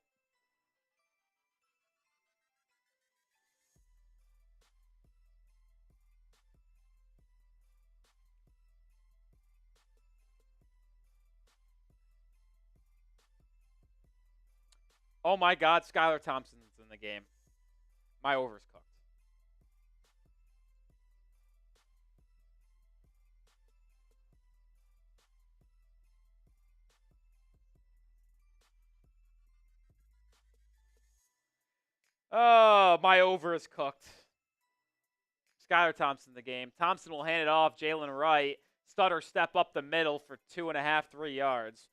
Oh my God, Skylar Thompson's in the game. My over's cooked. Oh, my over is cooked. Skylar Thompson in the game. Thompson will hand it off. Jalen Wright. Stutter step up the middle for 2.5, 3 yards.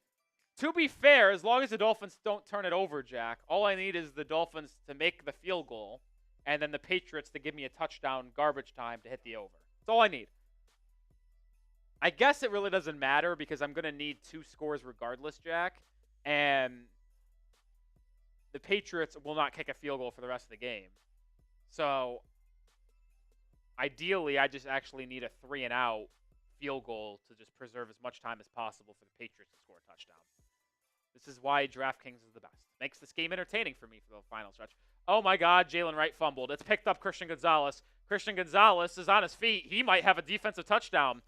To be fair, as long as the Dolphins don't turn it over, Jack, all I need is the Dolphins to make the field goal and then the Patriots to give me a touchdown garbage time to hit the over. That's all I need. I guess it really doesn't matter because I'm going to need 2 scores regardless, Jack. And the Patriots will not kick a field goal for the rest of the game. So, ideally, I just actually need a 3-and-out field goal to just preserve as much time as possible for the Patriots to score a touchdown. This is why DraftKings is the best. Makes this game entertaining for me for the final stretch. Oh my God, Jalen Wright fumbled. It's picked up Christian Gonzalez. Christian Gonzalez is on his feet. He might have a defensive touchdown,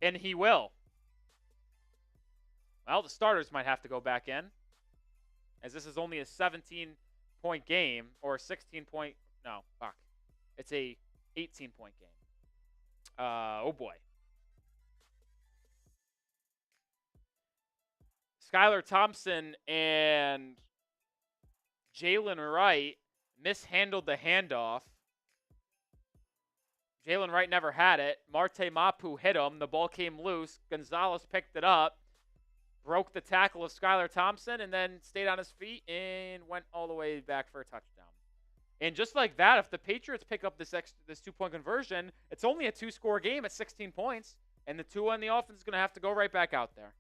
and he will. Well, the starters might have to go back in, as this is only a 17-point game, or a 16-point. No, fuck. It's a 18-point game. Oh boy. Skylar Thompson and Jalen Wright mishandled the handoff. Jalen Wright never had it. Marte Mapu hit him. The ball came loose. Gonzalez picked it up, broke the tackle of Skylar Thompson, and then stayed on his feet and went all the way back for a touchdown. And just like that, if the Patriots pick up this 2-point conversion, it's only a 2-score game at 16 points, and the Tua on the offense is going to have to go right back out there.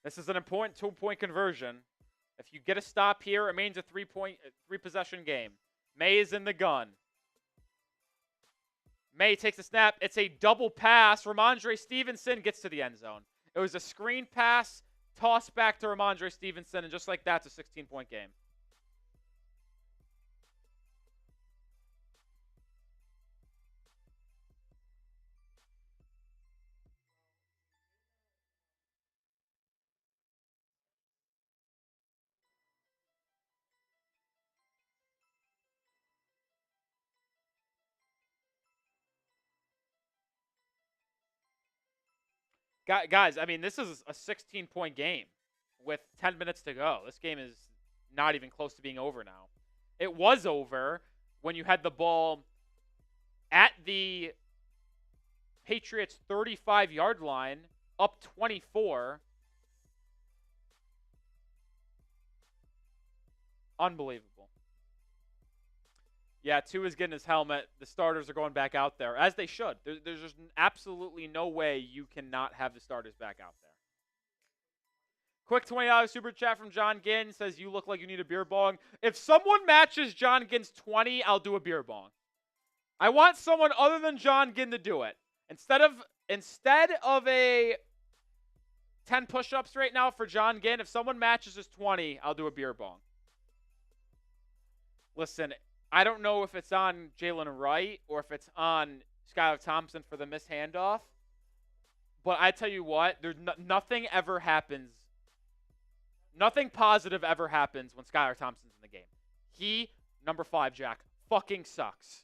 This is an important 2-point conversion. If you get a stop here, it remains a 3-possession game. Maye is in the gun. Maye takes a snap. It's a double pass. Ramondre Stevenson gets to the end zone. It was a screen pass, toss back to Ramondre Stevenson, and just like that, it's a 16-point game. Guys, I mean, this is a 16-point game with 10 minutes to go. This game is not even close to being over now. It was over when you had the ball at the Patriots' 35-yard line, up 24. Unbelievable. Yeah, Tua's getting his helmet. The starters are going back out there, as they should. There's just absolutely no way you cannot have the starters back out there. Quick $20 super chat from John Ginn says, you look like you need a beer bong. If someone matches John Ginn's 20, I'll do a beer bong. I want someone other than John Ginn to do it. Instead of a 10 push-ups right now for John Ginn, if someone matches his 20, I'll do a beer bong. Listen, I don't know if it's on Jalen Wright or if it's on Skylar Thompson for the missed handoff. But I tell you what, nothing ever happens. Nothing positive ever happens when Skylar Thompson's in the game. He, number 5, Jack, fucking sucks.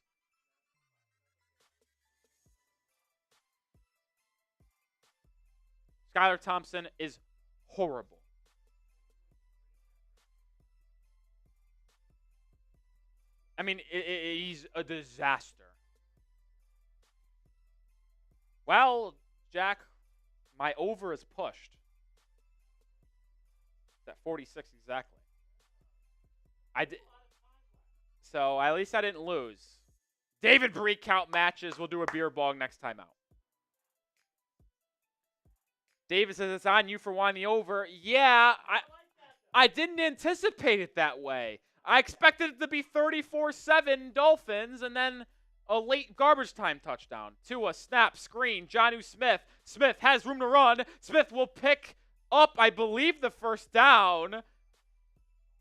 Skylar Thompson is horrible. I mean, he's a disaster. Well, Jack, my over is pushed. It's at 46 exactly. So at least I didn't lose. David Bree count matches. We'll do a beer bong next time out. David says it's on you for wanting the over. Yeah, I didn't anticipate it that way. I expected it to be 34-7 Dolphins and then a late garbage time touchdown. Tua, snap, screen, Jonnu Smith. Smith has room to run. Smith will pick up, I believe, the first down.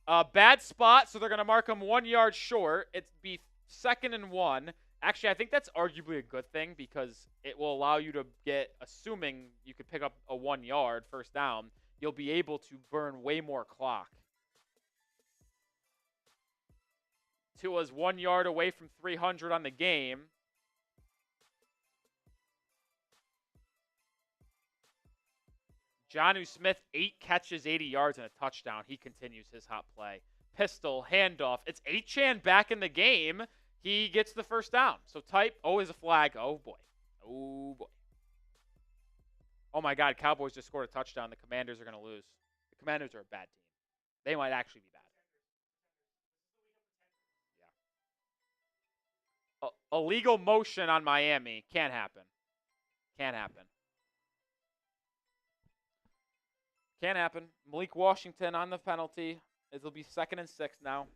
Bad spot, so they're going to mark him 1 yard short. It'd be 2nd and 1. Actually, I think that's arguably a good thing because it will allow you to get, assuming you could pick up a 1 yard first down, you'll be able to burn way more clock. Tua's 1 yard away from 300 on the game. Jonnu Smith, 8 catches, 80 yards, and a touchdown. He continues his hot play. Pistol, handoff. It's Achane back in the game. He gets the first down. So type, is a flag. Oh, boy. Oh, boy. Oh, my God. Cowboys just scored a touchdown. The Commanders are going to lose. The Commanders are a bad team. They might actually be bad. Illegal motion on Miami. Can't happen. Can't happen. Can't happen. Malik Washington on the penalty. It'll be 2nd and 6 now.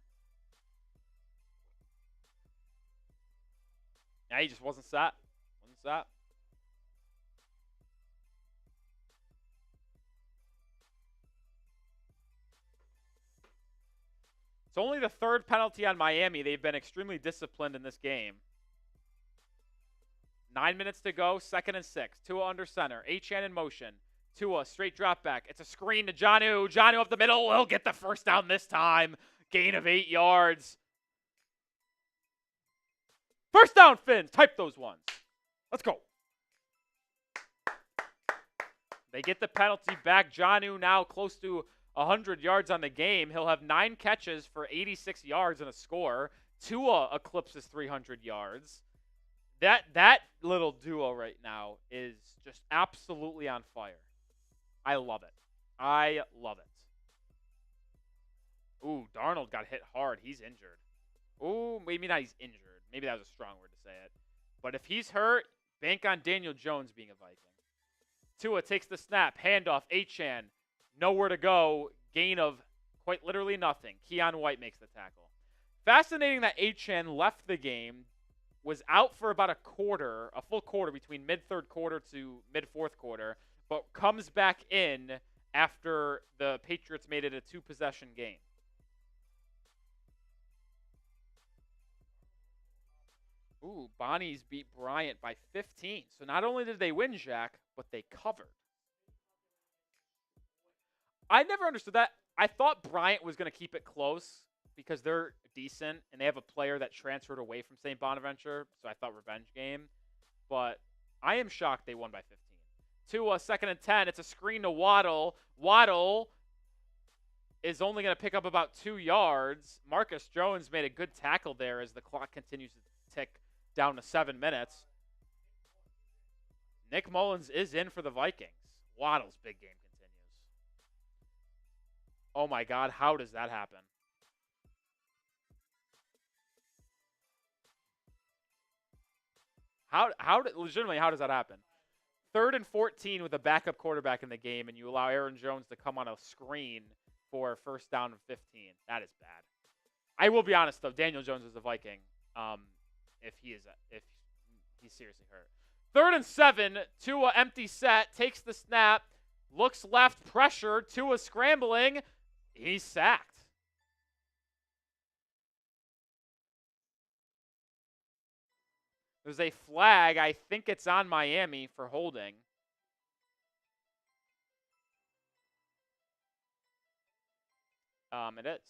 Yeah, he just wasn't set. Wasn't set. It's only the third penalty on Miami. They've been extremely disciplined in this game. 9 minutes to go, 2nd and 6. Tua under center. Achane in motion. Tua, straight drop back. It's a screen to Jonnu. Jonnu up the middle. He'll get the first down this time. Gain of 8 yards. First down, Fins. Type those ones. Let's go. They get the penalty back. Jonnu now close to 100 yards on the game. He'll have 9 catches for 86 yards and a score. Tua eclipses 300 yards. That little duo right now is just absolutely on fire. I love it. I love it. Ooh, Darnold got hit hard. He's injured. Ooh, maybe not he's injured. Maybe that was a strong word to say it. But if he's hurt, bank on Daniel Jones being a Viking. Tua takes the snap. Handoff. Achane. Nowhere to go. Gain of quite literally nothing. Keon White makes the tackle. Fascinating that Achane left the game, was out for about a full quarter between mid-third quarter to mid-fourth quarter, but comes back in after the Patriots made it a 2-possession game. Ooh, Bonnie's beat Bryant by 15. So not only did they win, Jack, but they covered. I never understood that. I thought Bryant was going to keep it close because they're decent and they have a player that transferred away from St. Bonaventure, so I thought revenge game. But I am shocked they won by 15. Tua, 2nd and 10. It's a screen to Waddle. Waddle is only going to pick up about 2 yards. Marcus Jones made a good tackle there as the clock continues to tick down to 7 minutes. Nick Mullins is in for the Vikings. Waddle's big game continues. Oh my God, how does that happen? Legitimately, how does that happen? 3rd and 14 with a backup quarterback in the game, and you allow Aaron Jones to come on a screen for first down of 15. That is bad. I will be honest though, Daniel Jones is a Viking. If he's seriously hurt. 3rd and 7. Tua empty set, takes the snap, looks left, pressure. Tua scrambling. He's sacked. There's a flag. I think it's on Miami for holding. It is.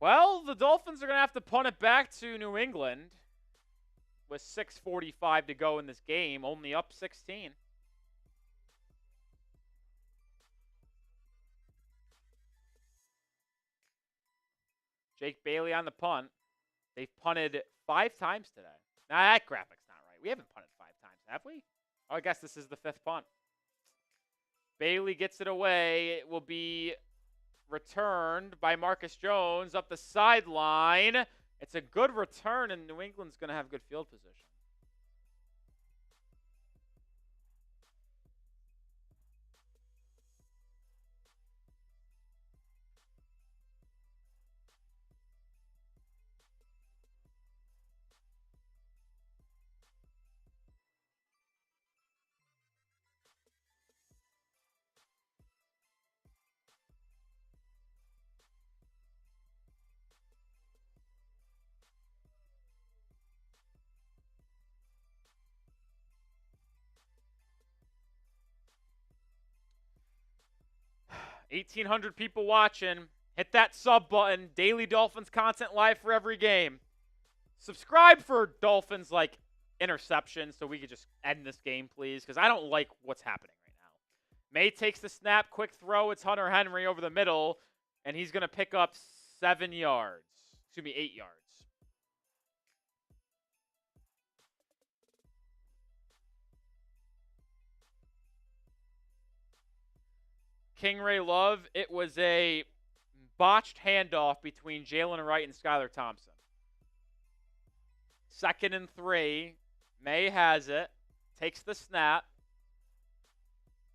Well, the Dolphins are going to have to punt it back to New England with 6:45 to go in this game, only up 16. Jake Bailey on the punt. They've punted 5 times today. Now, that graphic's not right. We haven't punted 5 times, have we? Oh, I guess this is the 5th punt. Bailey gets it away. It will be returned by Marcus Jones up the sideline. It's a good return, and New England's going to have good field position. $1,800 people watching. Hit that sub button. Daily Dolphins content live for every game. Subscribe for Dolphins like interceptions so we could just end this game, please, because I don't like what's happening right now. Maye takes the snap, quick throw. It's Hunter Henry over the middle, and he's going to pick up 7 yards. Excuse me, 8 yards. King Ray Love, it was a botched handoff between Jalen Wright and Skylar Thompson. 2nd and 3. Maye has it. Takes the snap.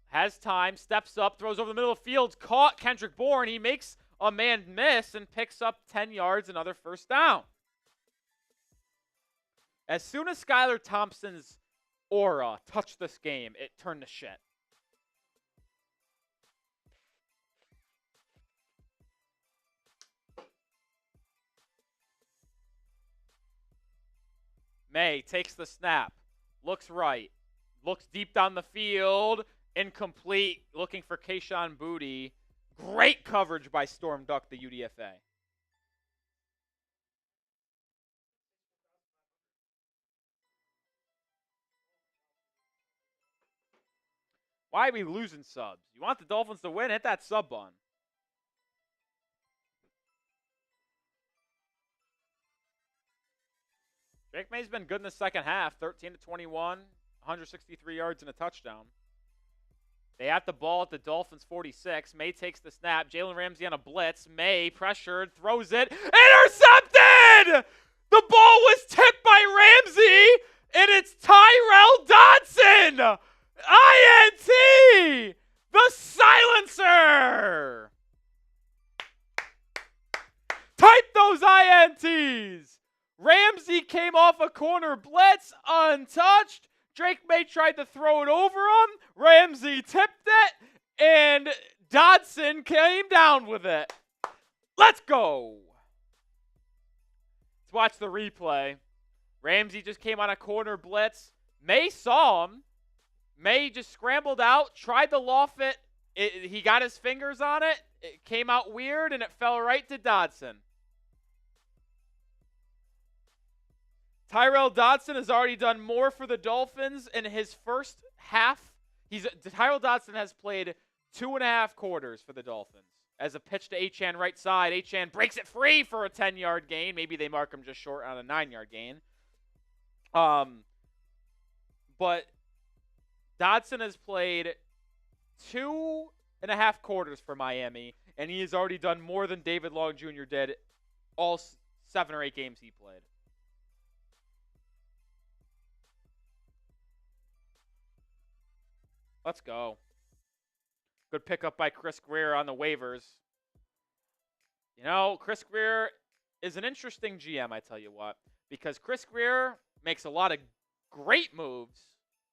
Has time. Steps up. Throws over the middle of the field. Caught Kendrick Bourne. He makes a man miss and picks up 10 yards, another first down. As soon as Skylar Thompson's aura touched this game, it turned to shit. Maye takes the snap. Looks right. Looks deep down the field. Incomplete. Looking for Kayshon Boutte. Great coverage by Storm Duck, the UDFA. Why are we losing subs? You want the Dolphins to win? Hit that sub button. Drake Maye's been good in the second half. 13 to 21, 163 yards and a touchdown. They have the ball at the Dolphins 46. Maye takes the snap. Jalen Ramsey on a blitz. Maye pressured, throws it. Intercepted! The ball was tipped by Ramsey, and it's Tyrell Dodson! INT! The silencer! Type those INTs! Ramsey came off a corner blitz untouched. Drake Maye tried to throw it over him. Ramsey tipped it, and Dodson came down with it. Let's go. Let's watch the replay. Ramsey just came on a corner blitz. Maye saw him. Maye just scrambled out, tried to loft it. He got his fingers on it. It came out weird, and it fell right to Dodson. Tyrell Dodson has already done more for the Dolphins in his first half. Tyrell Dodson has played 2.5 quarters for the Dolphins. As a pitch to Achane right side, Achane breaks it free for a 10-yard gain. Maybe they mark him just short on a 9-yard gain. But Dodson has played 2.5 quarters for Miami, and he has already done more than David Long Jr. did all 7 or 8 games he played. Let's go. Good pickup by Chris Grier on the waivers. You know, Chris Grier is an interesting GM, I tell you what, because Chris Grier makes a lot of great moves,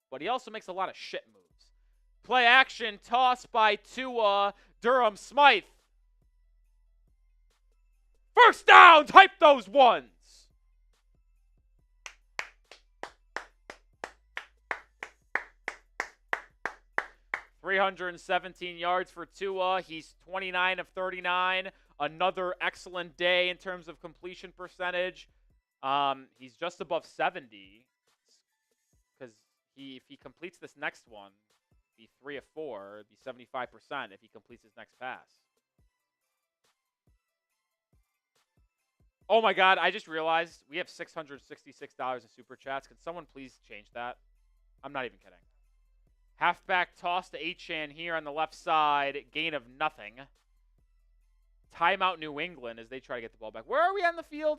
but he also makes a lot of shit moves. Play action, toss by Tua, Durham Smythe. First down, type those ones. 317 yards for Tua. He's 29 of 39. Another excellent day in terms of completion percentage. He's just above 70 because if he completes this next one, it'd be 3 of 4. It'd be 75% if he completes his next pass. Oh my God, I just realized we have $666 in Super Chats. Can someone please change that? I'm not even kidding. Halfback toss to Achane here on the left side. Gain of nothing. Timeout New England as they try to get the ball back. Where are we on the field?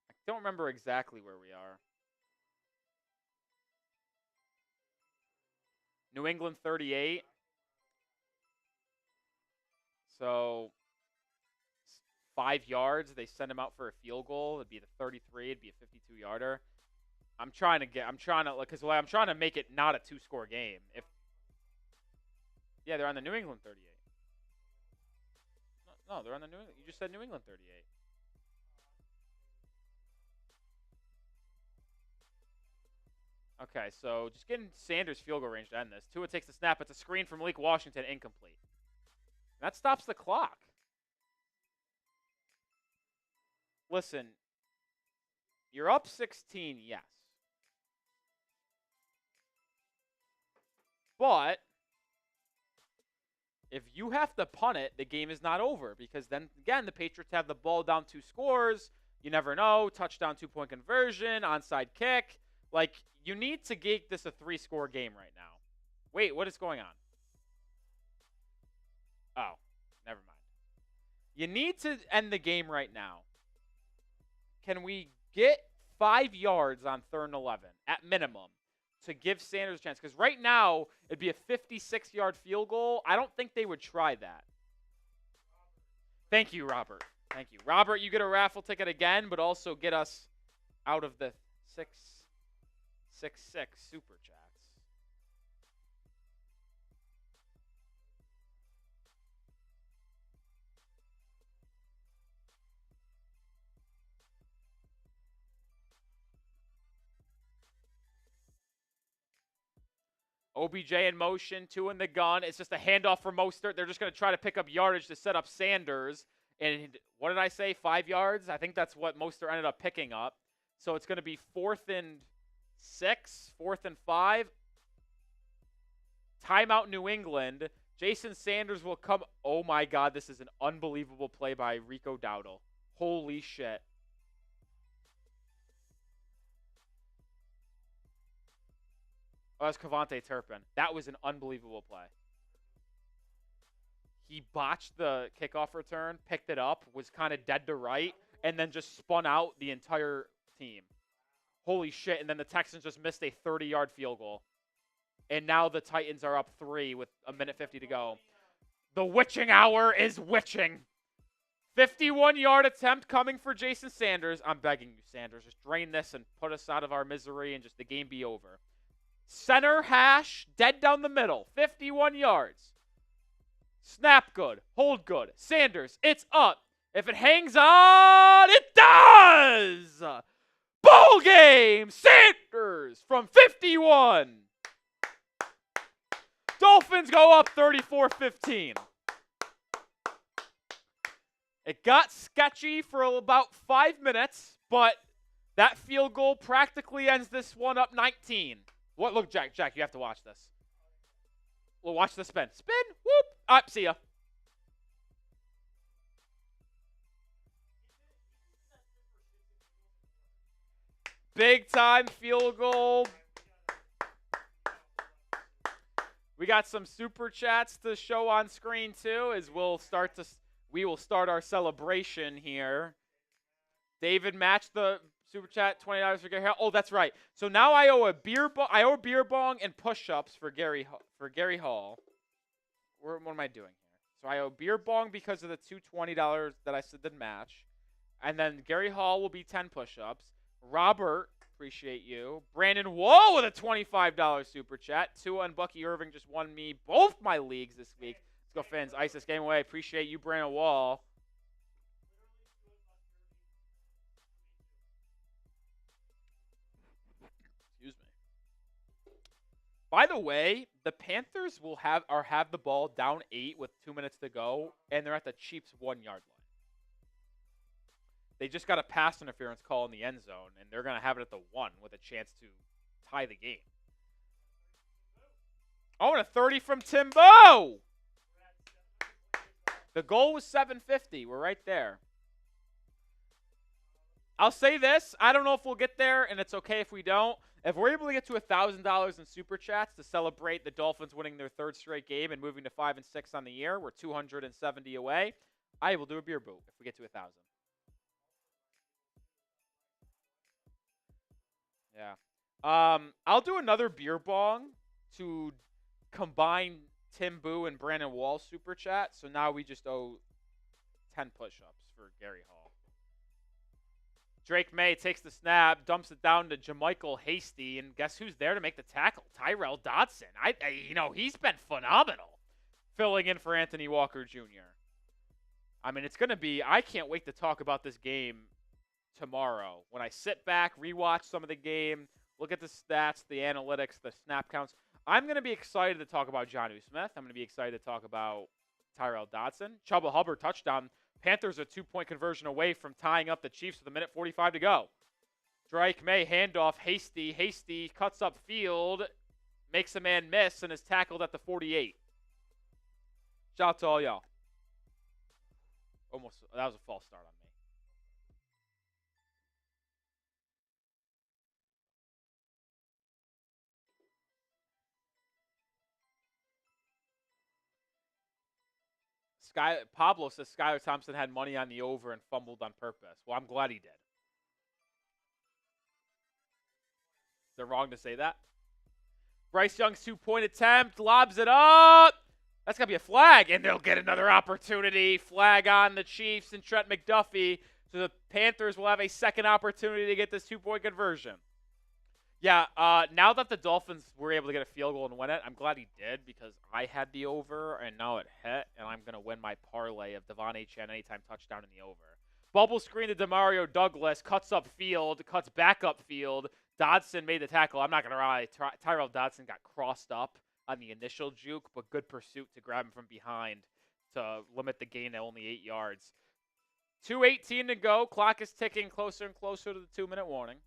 I don't remember exactly where we are. New England 38. So 5 yards, they send him out for a field goal. It'd be the 33. It'd be a 52-yarder. I'm trying to make it not a 2-score game. Yeah, they're on the New England 38. No, they're on the New England. You just said New England 38. Okay, so just getting Sanders field goal range to end this. Tua takes the snap. It's a screen from Malik Washington, incomplete. And that stops the clock. Listen, you're up 16, yes. But if you have to punt it, the game is not over because then, again, the Patriots have the ball down 2 scores. You never know. Touchdown, 2-point conversion, onside kick. Like, you need to make this a 3-score game right now. Wait, what is going on? Oh, never You need to end the game right now. Can we get 5 yards on 3rd and 11 at minimum to give Sanders a chance? Because right now, it'd be a 56-yard field goal. I don't think they would try that. Thank you, Robert. Thank you. Robert, you get a raffle ticket again, but also get us out of the 666 Super Chats. OBJ in motion, 2 in the gun. It's just a handoff for Mostert. They're just going to try to pick up yardage to set up Sanders. And what did I say? 5 yards? I think that's what Mostert ended up picking up. So it's going to be 4th and 6, 4th and 5. Timeout New England. Jason Sanders will come. Oh, my God. This is an unbelievable play by Rico Dowdle. Holy shit. Oh, that's Cavante Turpin. That was an unbelievable play. He botched the kickoff return, picked it up, was kind of dead to right, and then just spun out the entire team. Holy shit. And then the Texans just missed a 30-yard field goal. And now the Titans are up 3 with 1:50 to go. The witching hour is witching. 51-yard attempt coming for Jason Sanders. I'm begging you, Sanders. Just drain this and put us out of our misery and just the game be over. Center hash, dead down the middle, 51 yards. Snap good, hold good. Sanders, it's up. If it hangs on, it does! Bowl game, Sanders from 51. Dolphins go up 34-15. It got sketchy for about 5 minutes, but that field goal practically ends this one up 19. What? Look, Jack, you have to watch this. Well, watch the spin. Spin, whoop. All right, see ya. Big time field goal. We got some super chats to show on screen too, as we will start our celebration here. David matched the super chat, $20 for Gary Hall. Oh, that's right. So now I owe a beer bong and push-ups for Gary Hall. What am I doing here? So I owe beer bong because of the $220 that I said didn't match. And then Gary Hall will be 10 push-ups. Robert, appreciate you. Brandon Wall with a $25 super chat. Tua and Bucky Irving just won me both my leagues this week. Let's go, Fins. Ice this game away. Appreciate you, Brandon Wall. Excuse me. By the way, the Panthers will have the ball down 8 with 2 minutes to go, and they're at the Chiefs' 1-yard line. They just got a pass interference call in the end zone, and they're going to have it at the 1 with a chance to tie the game. Oh, and a 30 from Timbo! The goal was 750. We're right there. I'll say this. I don't know if we'll get there, and it's okay if we don't. If we're able to get to $1,000 in super chats to celebrate the Dolphins winning their 3rd straight game and moving to 5-6 on the year, we're 270 away. I will do a beer boot if we get to 1,000. Yeah. I'll do another beer bong to combine Tim Boo and Brandon Wall super chat. So now we just owe 10 push-ups for Gary Hall. Drake Maye takes the snap, dumps it down to Jamichael Hasty, and guess who's there to make the tackle? Tyrell Dodson. He's been phenomenal filling in for Anthony Walker Jr. I mean, it's going to be – I can't wait to talk about this game tomorrow. When I sit back, rewatch some of the game, look at the stats, the analytics, the snap counts. I'm going to be excited to talk about Jonnu Smith. I'm going to be excited to talk about Tyrell Dodson. Chuba Hubbard touchdown. Panthers a 2-point conversion away from tying up the Chiefs with 1:45 to go. Drake Maye handoff. Hasty cuts up field, makes a man miss, and is tackled at the 48. Shout out to all y'all. That was a false start on me. Pablo says Skylar Thompson had money on the over and fumbled on purpose. Well, I'm glad he did. They're wrong to say that. Bryce Young's 2-point attempt, lobs it up. That's going to be a flag, and they'll get another opportunity. Flag on the Chiefs and Trent McDuffie. So the Panthers will have a second opportunity to get this 2-point conversion. Yeah, now that the Dolphins were able to get a field goal and win it, I'm glad he did because I had the over, and now it hit, and I'm going to win my parlay of Devon Achane anytime touchdown in the over. Bubble screen to Demario Douglas, cuts upfield, cuts back upfield. Dodson made the tackle. I'm not going to lie. Tyrell Dodson got crossed up on the initial juke, but good pursuit to grab him from behind to limit the gain to only 8 yards. 2:18 to go. Clock is ticking closer and closer to the 2-minute warning.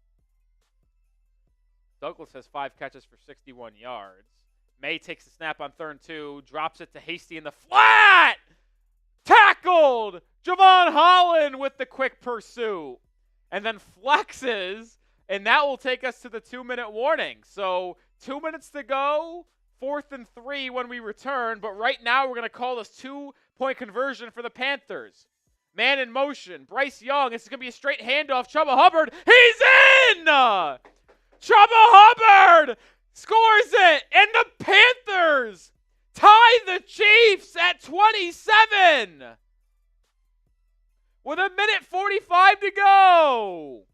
Douglas has 5 catches for 61 yards. May takes the snap on 3rd and 2, drops it to Hasty in the flat. Tackled! Javon Holland with the quick pursuit. And then flexes, and that will take us to the 2-minute warning. So 2 minutes to go, 4th and 3 when we return. But right now we're going to call this 2-point conversion for the Panthers. Man in motion. Bryce Young. This is going to be a straight handoff. Chubba Hubbard. He's in! Chubba Hubbard scores it, and the Panthers tie the Chiefs at 27 with 1:45 to go.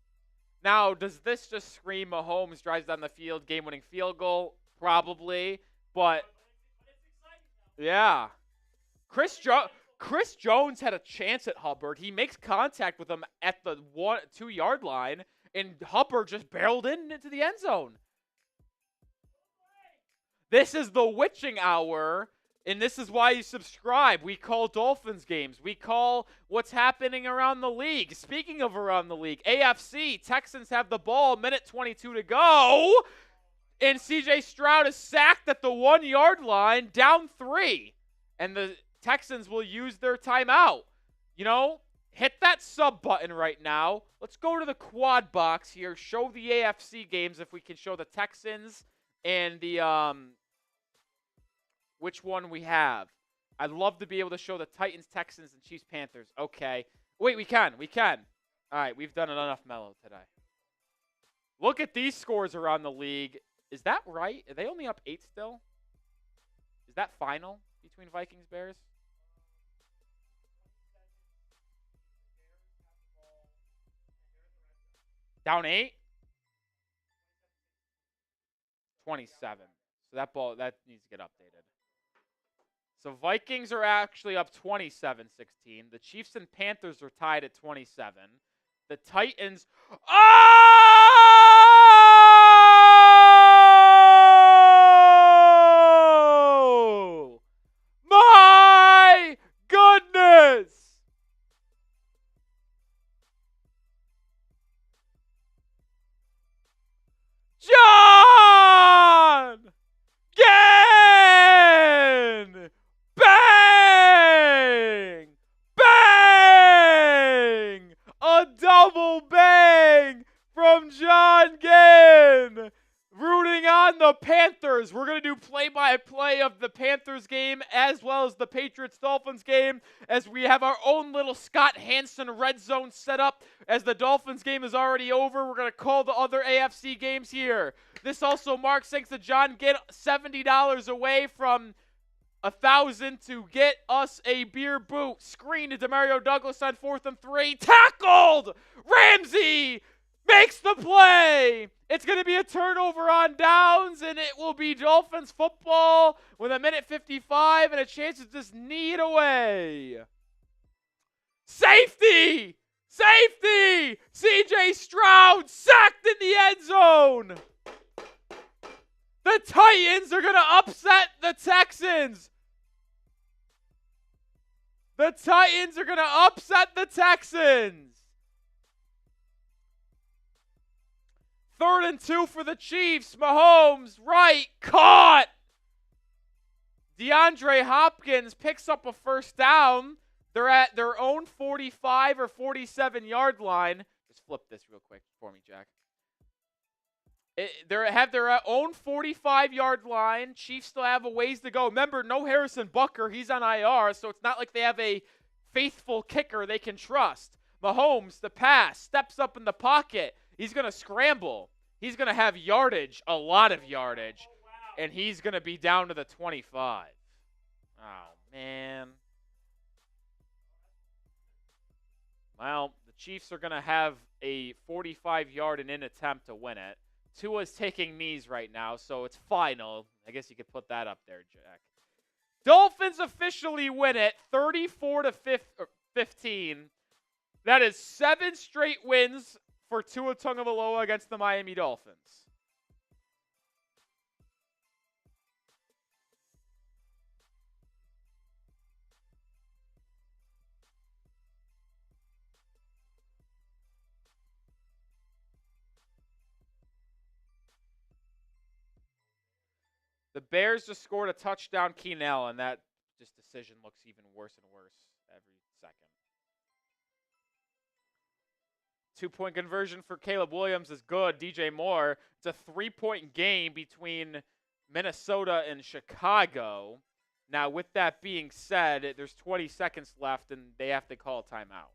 Now, does this just scream Mahomes drives down the field, game-winning field goal? Probably, but yeah. Chris Jones had a chance at Hubbard. He makes contact with him at the 2-yard line, and Hubbard just barreled into the end zone. This is the witching hour, and this is why you subscribe. We call Dolphins games. We call what's happening around the league. Speaking of around the league, AFC, Texans have the ball, 1:22 to go, and C.J. Stroud is sacked at the 1-yard line, down 3, and the Texans will use their timeout. You know, hit that sub button right now. Let's go to the quad box here. Show the AFC games if we can show the Texans and the which one we have. I'd love to be able to show the Titans, Texans, and Chiefs, Panthers. Okay. Wait, we can. All right, we've done enough mellow today. Look at these scores around the league. Is that right? Are they only up 8 still? Is that final between Vikings, Bears? Down 8? 27. So that needs to get updated. So Vikings are actually up 27-16. The Chiefs and Panthers are tied at 27. The Titans. Oh! My goodness! John! Gann! Bang! Bang! A double bang from John Gann! Rooting on the Panthers. We're going to do play-by-play of the Panthers game as well as the Patriots-Dolphins game as we have our own little Scott Hansen red zone set up. As the Dolphins game is already over, we're going to call the other AFC games here. This also marks, thanks to John Gann, $70 away from $1,000 to get us a beer boot. Screen to Demario Douglas on 4th and 3. Tackled! Ramsey makes the play! It's going to be a turnover on downs, and it will be Dolphins football with 1:55 and a chance to just knee it away. Safety! Safety! C.J. Stroud sacked in the end zone! The Titans are going to upset the Texans. The Titans are going to upset the Texans. 3rd and 2 for the Chiefs. Mahomes, right, caught. DeAndre Hopkins picks up a first down. They're at their own 45 or 47-yard line. Just flip this real quick for me, Jack. They have their own 45-yard line. Chiefs still have a ways to go. Remember, no Harrison Butker. He's on IR, so it's not like they have a faithful kicker they can trust. Mahomes, the pass, steps up in the pocket. He's going to scramble. He's going to have yardage, a lot of yardage, and he's going to be down to the 25. Oh, man. Well, the Chiefs are going to have a 45-yard and in attempt to win it. Tua's taking knees right now, so it's final. I guess you could put that up there, Jack. Dolphins officially win it 34-15. That is 7 straight wins for Tua Tagovailoa against the Miami Dolphins. The Bears just scored a touchdown, Keenan Allen. That decision looks even worse and worse every second. 2-point conversion for Caleb Williams is good. DJ Moore. It's a 3-point game between Minnesota and Chicago. Now, with that being said, there's 20 seconds left, and they have to call a timeout.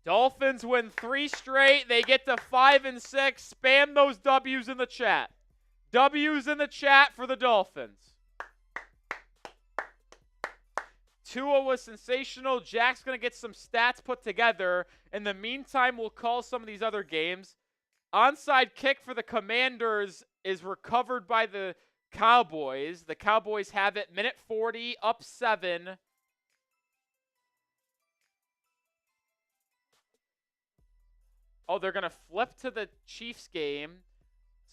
Dolphins win 3 straight. They get to 5-6. Spam those W's in the chat. W's in the chat for the Dolphins. Tua was sensational. Jack's going to get some stats put together. In the meantime, we'll call some of these other games. Onside kick for the Commanders is recovered by the Cowboys. The Cowboys have it. Minute 40, up 7. Oh, they're going to flip to the Chiefs game.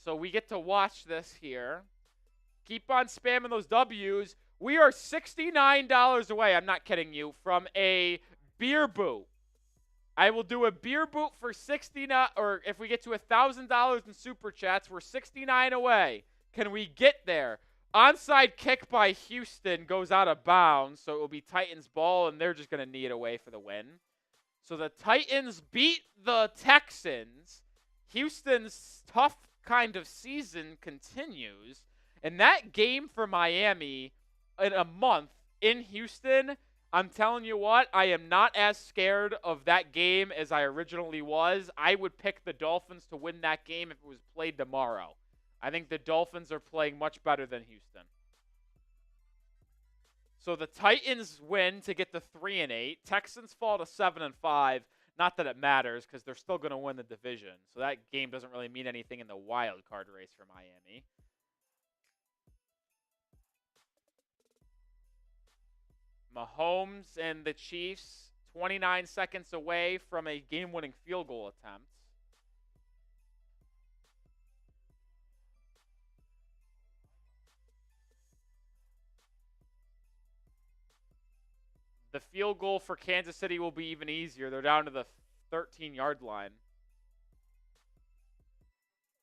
So we get to watch this here. Keep on spamming those W's. We are $69 away, I'm not kidding you, from a beer boot. I will do a beer boot for $69, or if we get to $1,000 in Super Chats, we're 69 away. Can we get there? Onside kick by Houston goes out of bounds, so it will be Titans ball, and they're just going to knee it away for the win. So the Titans beat the Texans. Houston's tough kind of season continues. And that game for Miami in a month in Houston, I'm telling you what, I am not as scared of that game as I originally was. I would pick the Dolphins to win that game if it was played tomorrow. I think the Dolphins are playing much better than Houston. So the Titans win to get to 3-8. Texans fall to 7-5. Not that it matters because they're still going to win the division. So that game doesn't really mean anything in the wild card race for Miami. Mahomes and the Chiefs 29 seconds away from a game-winning field goal attempt. The field goal for Kansas City will be even easier. They're down to the 13-yard line.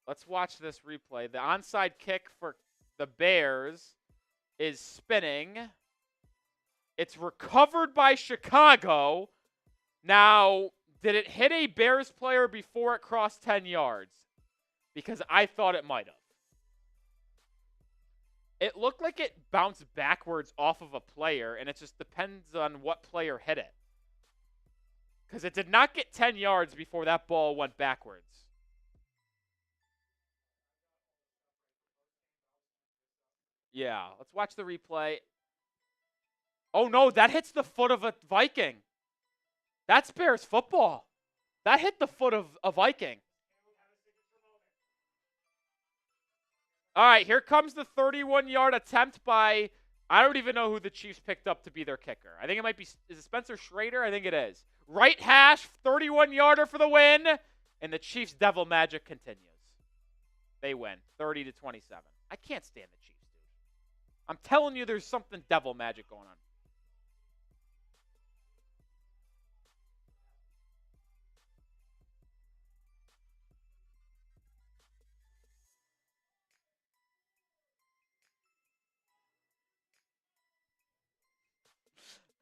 Let's watch this replay. The onside kick for the Bears is spinning. It's recovered by Chicago. Now, did it hit a Bears player before it crossed 10 yards? Because I thought it might have. It looked like it bounced backwards off of a player, and it just depends on what player hit it. Because it did not get 10 yards before that ball went backwards. Yeah, let's watch the replay. Oh, no, that hits the foot of a Viking. That's Bears football. That hit the foot of a Viking. All right, here comes the 31-yard attempt by, I don't even know who the Chiefs picked up to be their kicker. I think it might be, is it Spencer Schrader? I think it is. Right hash, 31-yarder for the win, and the Chiefs' devil magic continues. They win, 30-27. I can't stand the Chiefs, dude. I'm telling you there's something devil magic going on.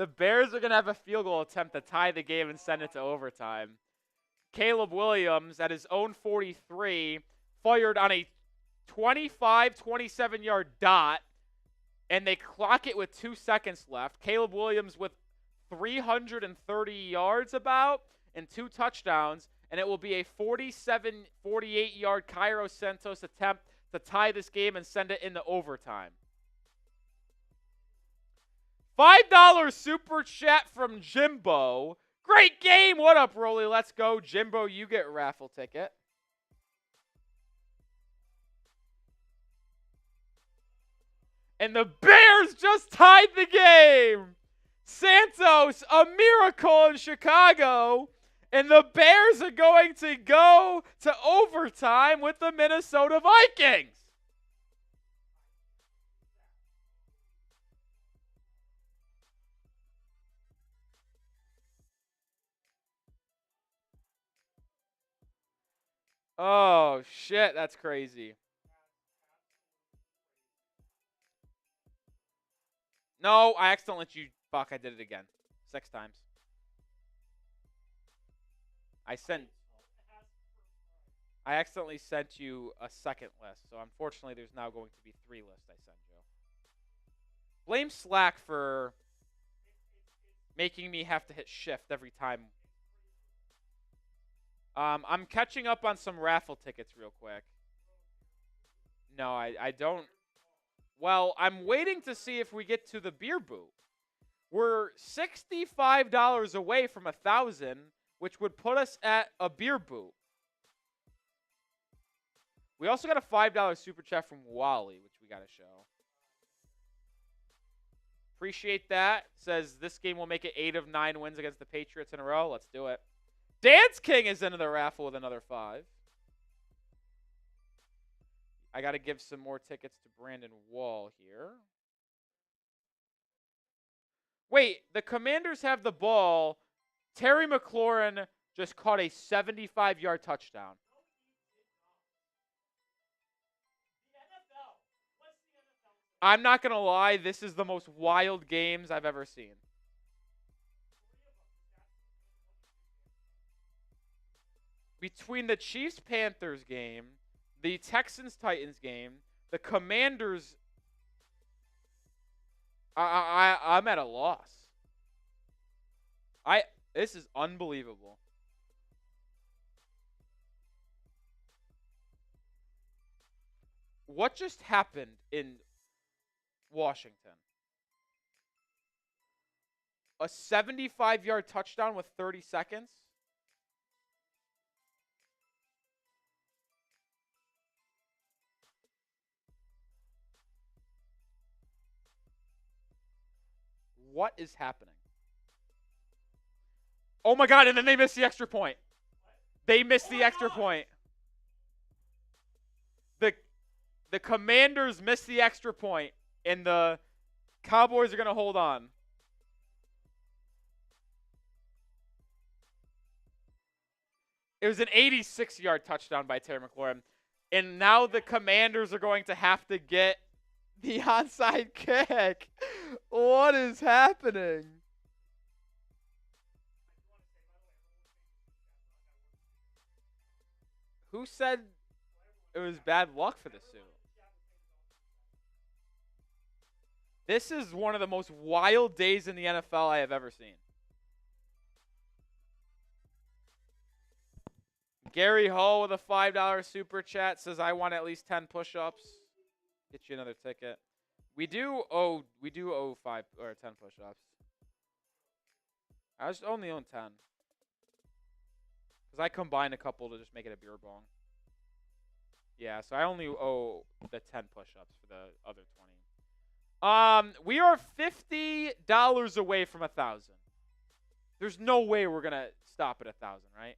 The Bears are going to have a field goal attempt to tie the game and send it to overtime. Caleb Williams at his own 43 fired on a 27-yard dot, and they clock it with 2 seconds left. Caleb Williams with 330 yards about and 2 touchdowns, and it will be a 48-yard Cairo Santos attempt to tie this game and send it into overtime. $5 super chat from Jimbo. Great game. What up, Rolly? Let's go. Jimbo, you get a raffle ticket. And the Bears just tied the game. Santos, a miracle in Chicago. And the Bears are going to go to overtime with the Minnesota Vikings. Oh, shit. That's crazy. No, I accidentally let you. Fuck, I did it again. 6 times. I accidentally sent you a second list, so unfortunately there's now going to be 3 lists I sent you. Blame Slack for making me have to hit shift every time. I'm catching up on some raffle tickets real quick. No, I don't. Well, I'm waiting to see if we get to the beer booth. We're $65 away from 1,000, which would put us at a beer booth. We also got a $5 super chat from Wally, which we got to show. Appreciate that. Says this game will make it 8 of 9 wins against the Patriots in a row. Let's do it. Dance King is into the raffle with another 5. I got to give some more tickets to Brandon Wall here. Wait, the Commanders have the ball. Terry McLaurin just caught a 75-yard touchdown. I'm not going to lie, this is the most wild games I've ever seen. Between the Chiefs-Panthers game, the Texans-Titans game, the Commanders, I'm at a loss. This is unbelievable. What just happened in Washington? A 75-yard touchdown with 30 seconds? What is happening? Oh my God, and then they missed the extra point. They missed the extra point. The Commanders missed the extra point, and the Cowboys are going to hold on. It was an 86-yard touchdown by Terry McLaurin. And now the Commanders are going to have to get the onside kick. What is happening? Who said it was bad luck for the Sioux? This is one of the most wild days in the NFL I have ever seen. Gary Hall with a $5 super chat says, I want at least 10 push-ups. Get you another ticket. We do owe 5 or 10 push-ups. I just only own 10. Because I combined a couple to just make it a beer bong. Yeah, so I only owe the 10 push-ups for the other 20. We are $50 away from 1,000. There's no way we're going to stop at 1,000, right?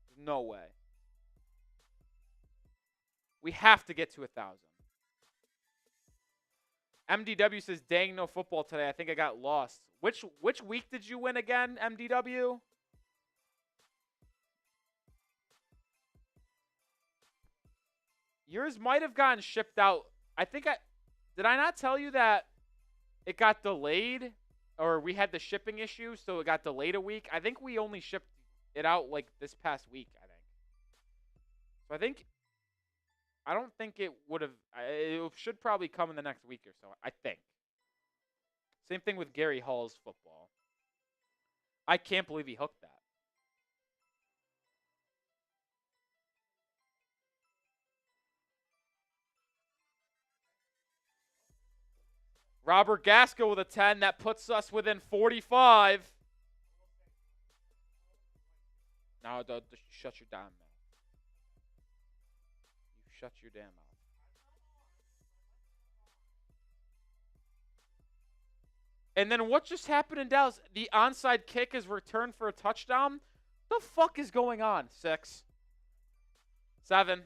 There's no way. We have to get to 1,000. MDW says, dang, no football today. I think I got lost. Which week did you win again, MDW? Yours might have gotten shipped out. did I not tell you that it got delayed, or we had the shipping issue, so it got delayed a week? I think we only shipped it out like this past week, I think. So I don't think it would have. It should probably come in the next week or so, I think. Same thing with Gary Hall's football. I can't believe he hooked that. Robert Gaskell with a 10. That puts us within 45. No, shut your damn mouth. You shut your damn mouth. And then what just happened in Dallas? The onside kick is returned for a touchdown? The fuck is going on? 6. 7.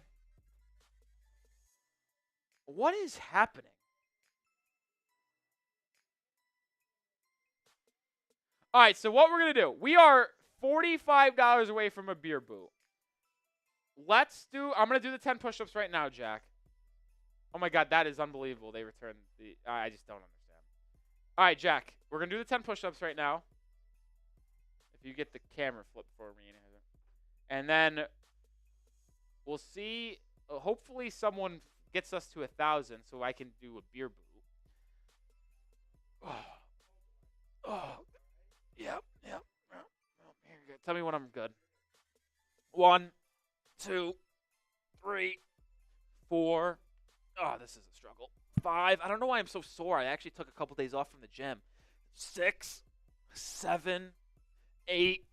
What is happening? All right, so what we're going to do, we are $45 away from a beer boot. I'm going to do the 10 push-ups right now, Jack. Oh, my God, that is unbelievable. They returned I just don't understand. All right, Jack, we're going to do the 10 push-ups right now. If you get the camera flipped for me. And then we'll see. Hopefully someone gets us to 1,000 so I can do a beer boot. Yep. Tell me when I'm good. 1, 2, 3, 4. Oh, this is a struggle. 5. I don't know why I'm so sore. I actually took a couple days off from the gym. 6, 7, 8,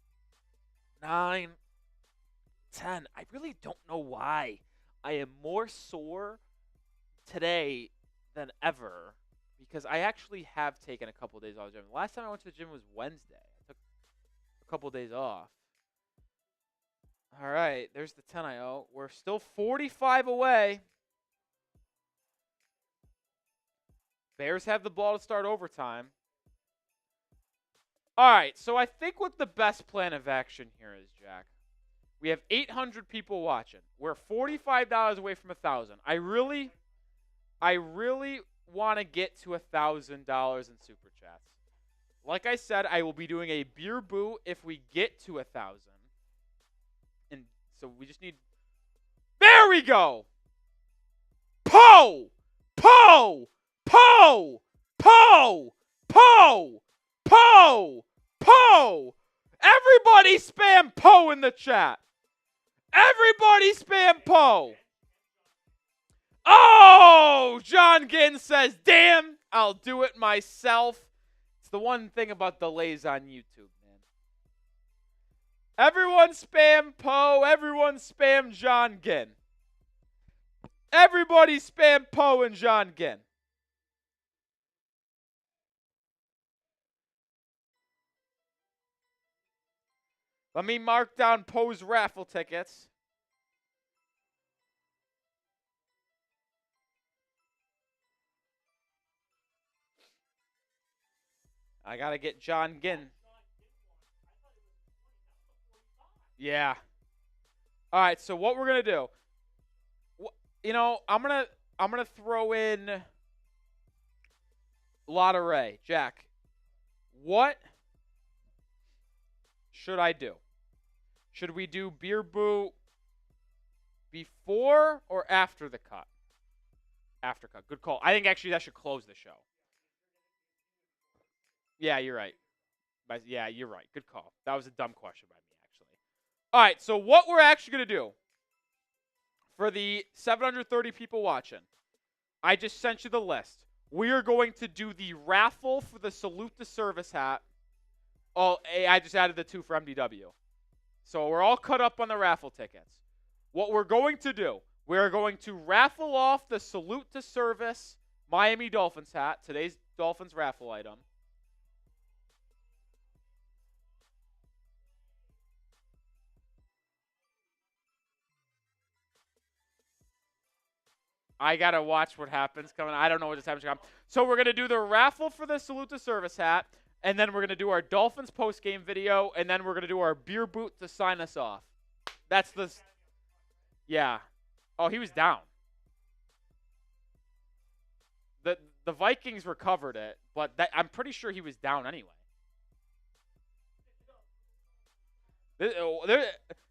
9, 10. I really don't know why I am more sore today than ever, because I actually have taken a couple days off the gym. The last time I went to the gym was Wednesday. I took a couple days off. All right, there's the 10 I owe. We're still 45 away. Bears have the ball to start overtime. All right, so I think what the best plan of action here is, Jack. We have 800 people watching. We're $45 away from 1,000. I really want to get to $1,000 in super chats. Like I said, I will be doing a beer boot if we get to 1,000. And so we just need. There we go. Poe. Everybody spam Poe in the chat. Everybody spam Poe. Oh, John Ginn says, damn, I'll do it myself. It's the one thing about delays on YouTube, man. Everyone spam Poe. Everyone spam John Ginn. Everybody spam Poe and John Ginn. Let me mark down Poe's raffle tickets. I got to get John Ginn. Yeah. All right, so what we're going to do. I'm going to throw in Lotteray. Jack, what should I do? Should we do beer boot before or after the cut? After cut. Good call. I think actually that should close the show. Yeah, you're right. Yeah, you're right. Good call. That was a dumb question by me, actually. All right, so what we're actually going to do for the 730 people watching, I just sent you the list. We are going to do the raffle for the Salute to Service hat. Oh, I just added the 2 for MDW. So we're all cut up on the raffle tickets. What we're going to do, we're going to raffle off the Salute to Service Miami Dolphins hat, today's Dolphins raffle item. I got to watch what happens coming. I don't know what just happens. So we're going to do the raffle for the Salute to Service hat, and then we're going to do our Dolphins post-game video, and then we're going to do our beer boot to sign us off. That's the – yeah. Oh, he was down. The Vikings recovered it, but I'm pretty sure he was down anyway.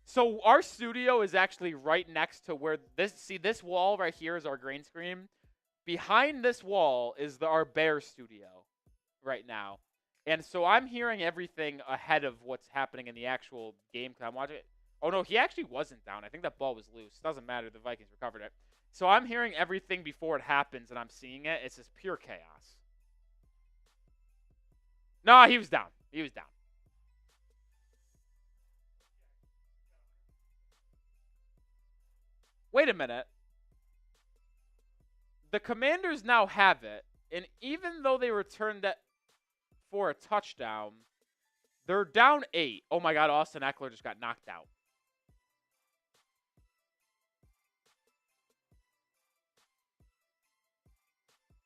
So our studio is actually right next to where this wall right here is our green screen. Behind this wall is our Bear studio right now. And so I'm hearing everything ahead of what's happening in the actual game because I'm watching it. Oh, no, he actually wasn't down. I think that ball was loose. Doesn't matter. The Vikings recovered it. So I'm hearing everything before it happens, and I'm seeing it. It's just pure chaos. No, he was down. He was down. Wait a minute. The Commanders now have it, and even though they returned that for a touchdown, they're down 8. Oh my God, Austin Eckler just got knocked out.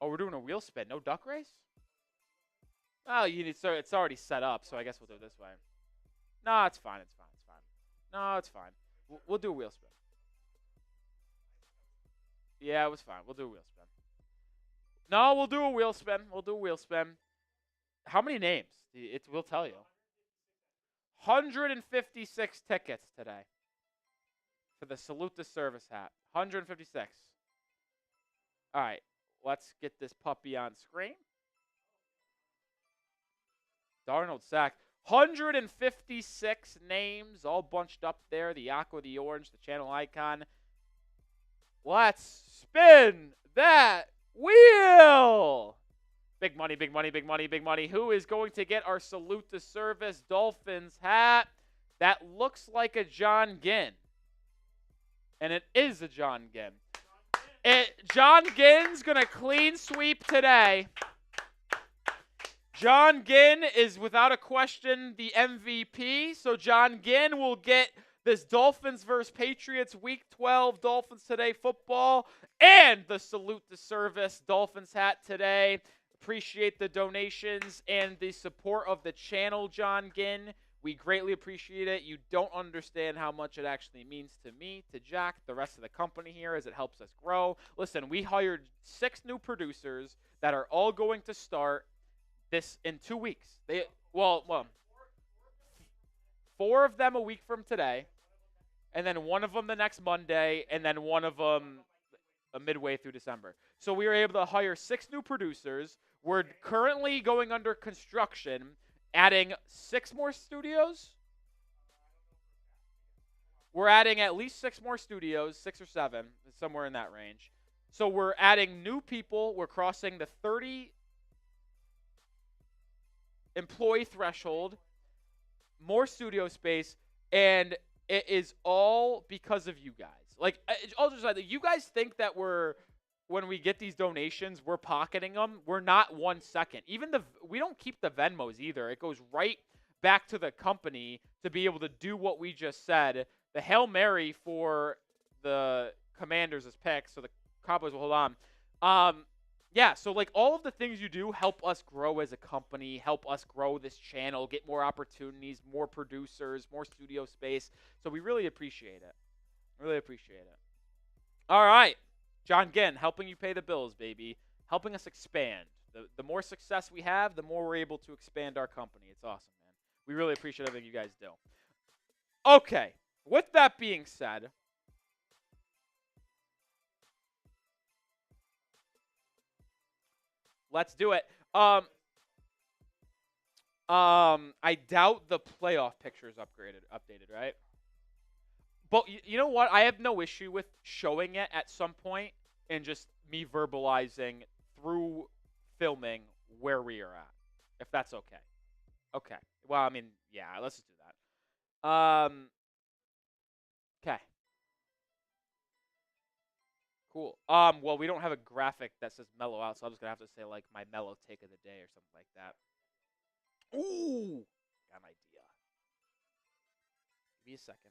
Oh, we're doing a wheel spin. No duck race? Oh, it's already set up, so I guess we'll do it this way. No, it's fine. It's fine. It's fine. No, it's fine. We'll do a wheel spin. Yeah, it was fine. We'll do a wheel spin. No, we'll do a wheel spin. We'll do a wheel spin. How many names? We'll tell you. 156 tickets today for the Salute the Service hat. 156. All right, let's get this puppy on screen. Darnold sack. 156 names all bunched up there. The aqua, the orange, the channel icon. Let's spin that wheel. Big money, big money, big money, big money. Who is going to get our Salute the Service Dolphins hat? That looks like a John Ginn. And it is a John Ginn. John Ginn's going to clean sweep today. John Ginn is, without a question, the MVP. So John Ginn will get this Dolphins vs. Patriots Week 12 Dolphins Today football and the Salute the Service Dolphins hat today. Appreciate the donations and the support of the channel, John Ginn. We greatly appreciate it. You don't understand how much it actually means to me, to Jack, the rest of the company here, as it helps us grow. Listen, we hired 6 new producers that are all going to start this in 2 weeks. 4 of them a week from today, and then 1 of them the next Monday, and then 1 of them midway through December. So we were able to hire 6 new producers. We're currently going under construction, adding 6 more studios. We're adding at least 6 more studios, 6 or 7, somewhere in that range. So we're adding new people. We're crossing the 30 employee threshold, more studio space, and it is all because of you guys. Like, I'll just say that you guys think that when we get these donations, we're pocketing them. We're not 1 second. We don't keep the Venmos either. It goes right back to the company to be able to do what we just said. The Hail Mary for the Commanders is picked, so the Cowboys will hold on. Yeah, so like all of the things you do help us grow as a company, help us grow this channel, get more opportunities, more producers, more studio space. So we really appreciate it. Really appreciate it. All right. John Ginn, helping you pay the bills, baby. Helping us expand. The more success we have, the more we're able to expand our company. It's awesome, man. We really appreciate everything you guys do. Okay. With that being said, let's do it. I doubt the playoff picture is updated, right? But you know what? I have no issue with showing it at some point and just me verbalizing through filming where we are at, if that's okay. Okay. Well, I mean, yeah, let's just do that. Okay. Cool. Well, we don't have a graphic that says mellow out, so I'm just gonna have to say like my mellow take of the day or something like that. Ooh, got an idea. Give me a second.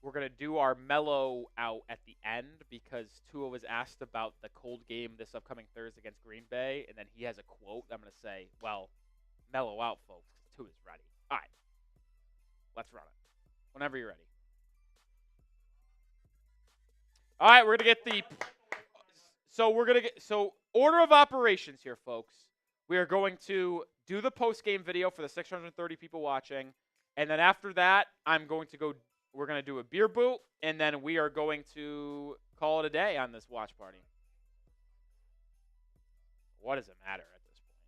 We're going to do our mellow out at the end because Tua was asked about the cold game this upcoming Thursday against Green Bay, and then he has a quote. I'm going to say, well, mellow out, folks, because Tua's ready. All right. Let's run it. Whenever you're ready. All right, we're going to get the... So order of operations here, folks. We are going to do the post-game video for the 630 people watching. And then after that, we're going to do a beer boot. And then we are going to call it a day on this watch party. What does it matter at this point?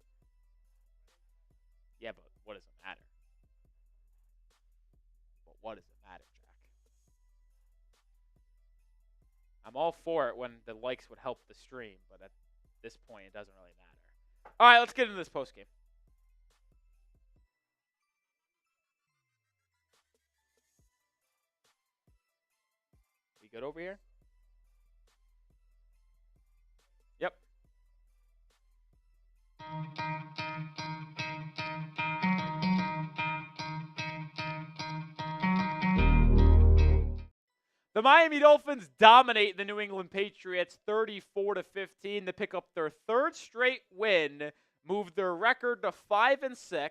Yeah, but what does it matter? But what does it matter, Jack? I'm all for it when the likes would help the stream, but at this point, it doesn't really matter. All right, let's get into this postgame. We good over here? Yep. The Miami Dolphins dominate the New England Patriots 34-15 to pick up their third straight win, move their record to 5-6,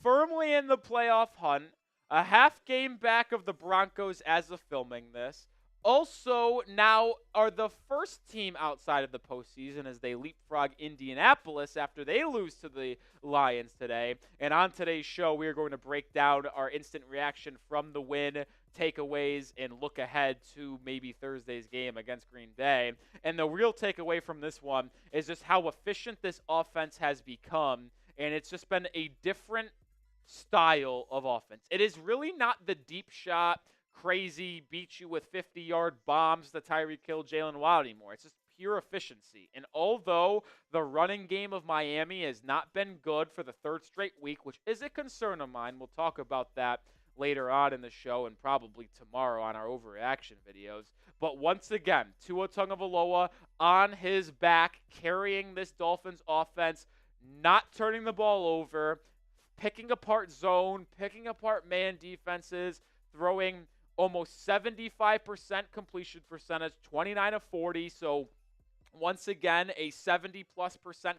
firmly in the playoff hunt, a half game back of the Broncos as of filming this. Also, now are the first team outside of the postseason as they leapfrog Indianapolis after they lose to the Lions today. And on today's show, we are going to break down our instant reaction from the win, takeaways, and look ahead to maybe Thursday's game against Green Bay. And the real takeaway from this one is just how efficient this offense has become. And it's just been a different style of offense. It is really not the deep shot, crazy, beat you with 50-yard bombs to Tyreek Hill, Jalen Waddle anymore. It's just pure efficiency. And although the running game of Miami has not been good for the third straight week, which is a concern of mine, we'll talk about that later on in the show and probably tomorrow on our overreaction videos. But once again, Tua Tagovailoa on his back, carrying this Dolphins offense, not turning the ball over, picking apart zone, picking apart man defenses, throwing almost 75% completion percentage, 29 of 40. So once again, a 70+%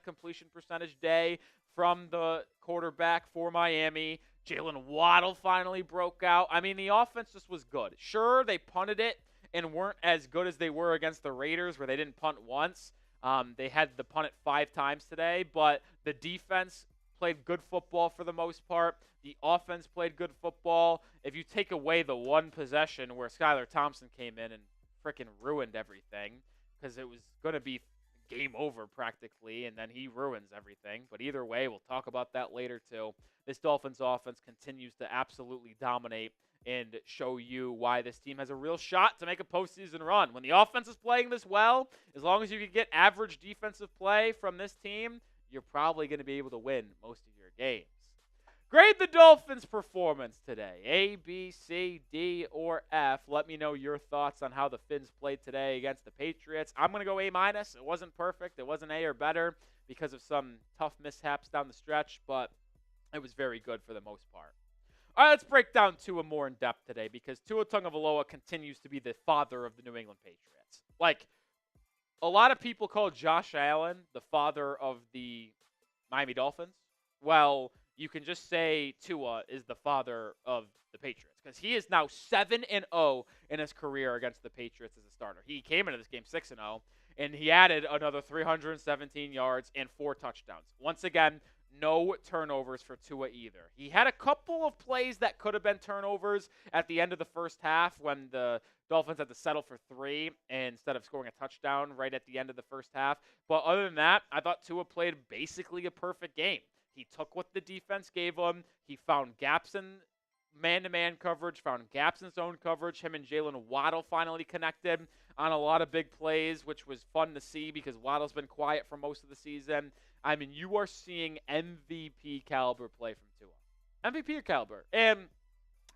completion percentage day from the quarterback for Miami. Jalen Waddle finally broke out. I mean, the offense just was good. Sure, they punted it and weren't as good as they were against the Raiders, where they didn't punt once. They had to punt it 5 times today, but the defense played good football for the most part. The offense played good football. If you take away the one possession where Skylar Thompson came in and freaking ruined everything, because it was going to be game over practically, and then he ruins everything. But either way, we'll talk about that later too. This Dolphins offense continues to absolutely dominate and show you why this team has a real shot to make a postseason run. When the offense is playing this well, as long as you can get average defensive play from this team, you're probably going to be able to win most of your games. Grade the Dolphins' performance today. A, B, C, D, or F. Let me know your thoughts on how the Fins played today against the Patriots. I'm going to go A-. It wasn't perfect. It wasn't A or better because of some tough mishaps down the stretch, but it was very good for the most part. All right, let's break down Tua more in depth today because Tua Tagovailoa continues to be the father of the New England Patriots. Like, a lot of people call Josh Allen the father of the Miami Dolphins. Well, you can just say Tua is the father of the Patriots because he is now 7-0 in his career against the Patriots as a starter. He came into this game 6-0, and he added another 317 yards and 4 touchdowns. Once again, no turnovers for Tua either. He had a couple of plays that could have been turnovers at the end of the first half when the Dolphins had to settle for 3 instead of scoring a touchdown right at the end of the first half. But other than that, I thought Tua played basically a perfect game. He took what the defense gave him. He found gaps in man-to-man coverage, found gaps in zone coverage. Him and Jalen Waddle finally connected on a lot of big plays, which was fun to see because Waddle's been quiet for most of the season. I mean, you are seeing MVP caliber play from Tua. MVP caliber. And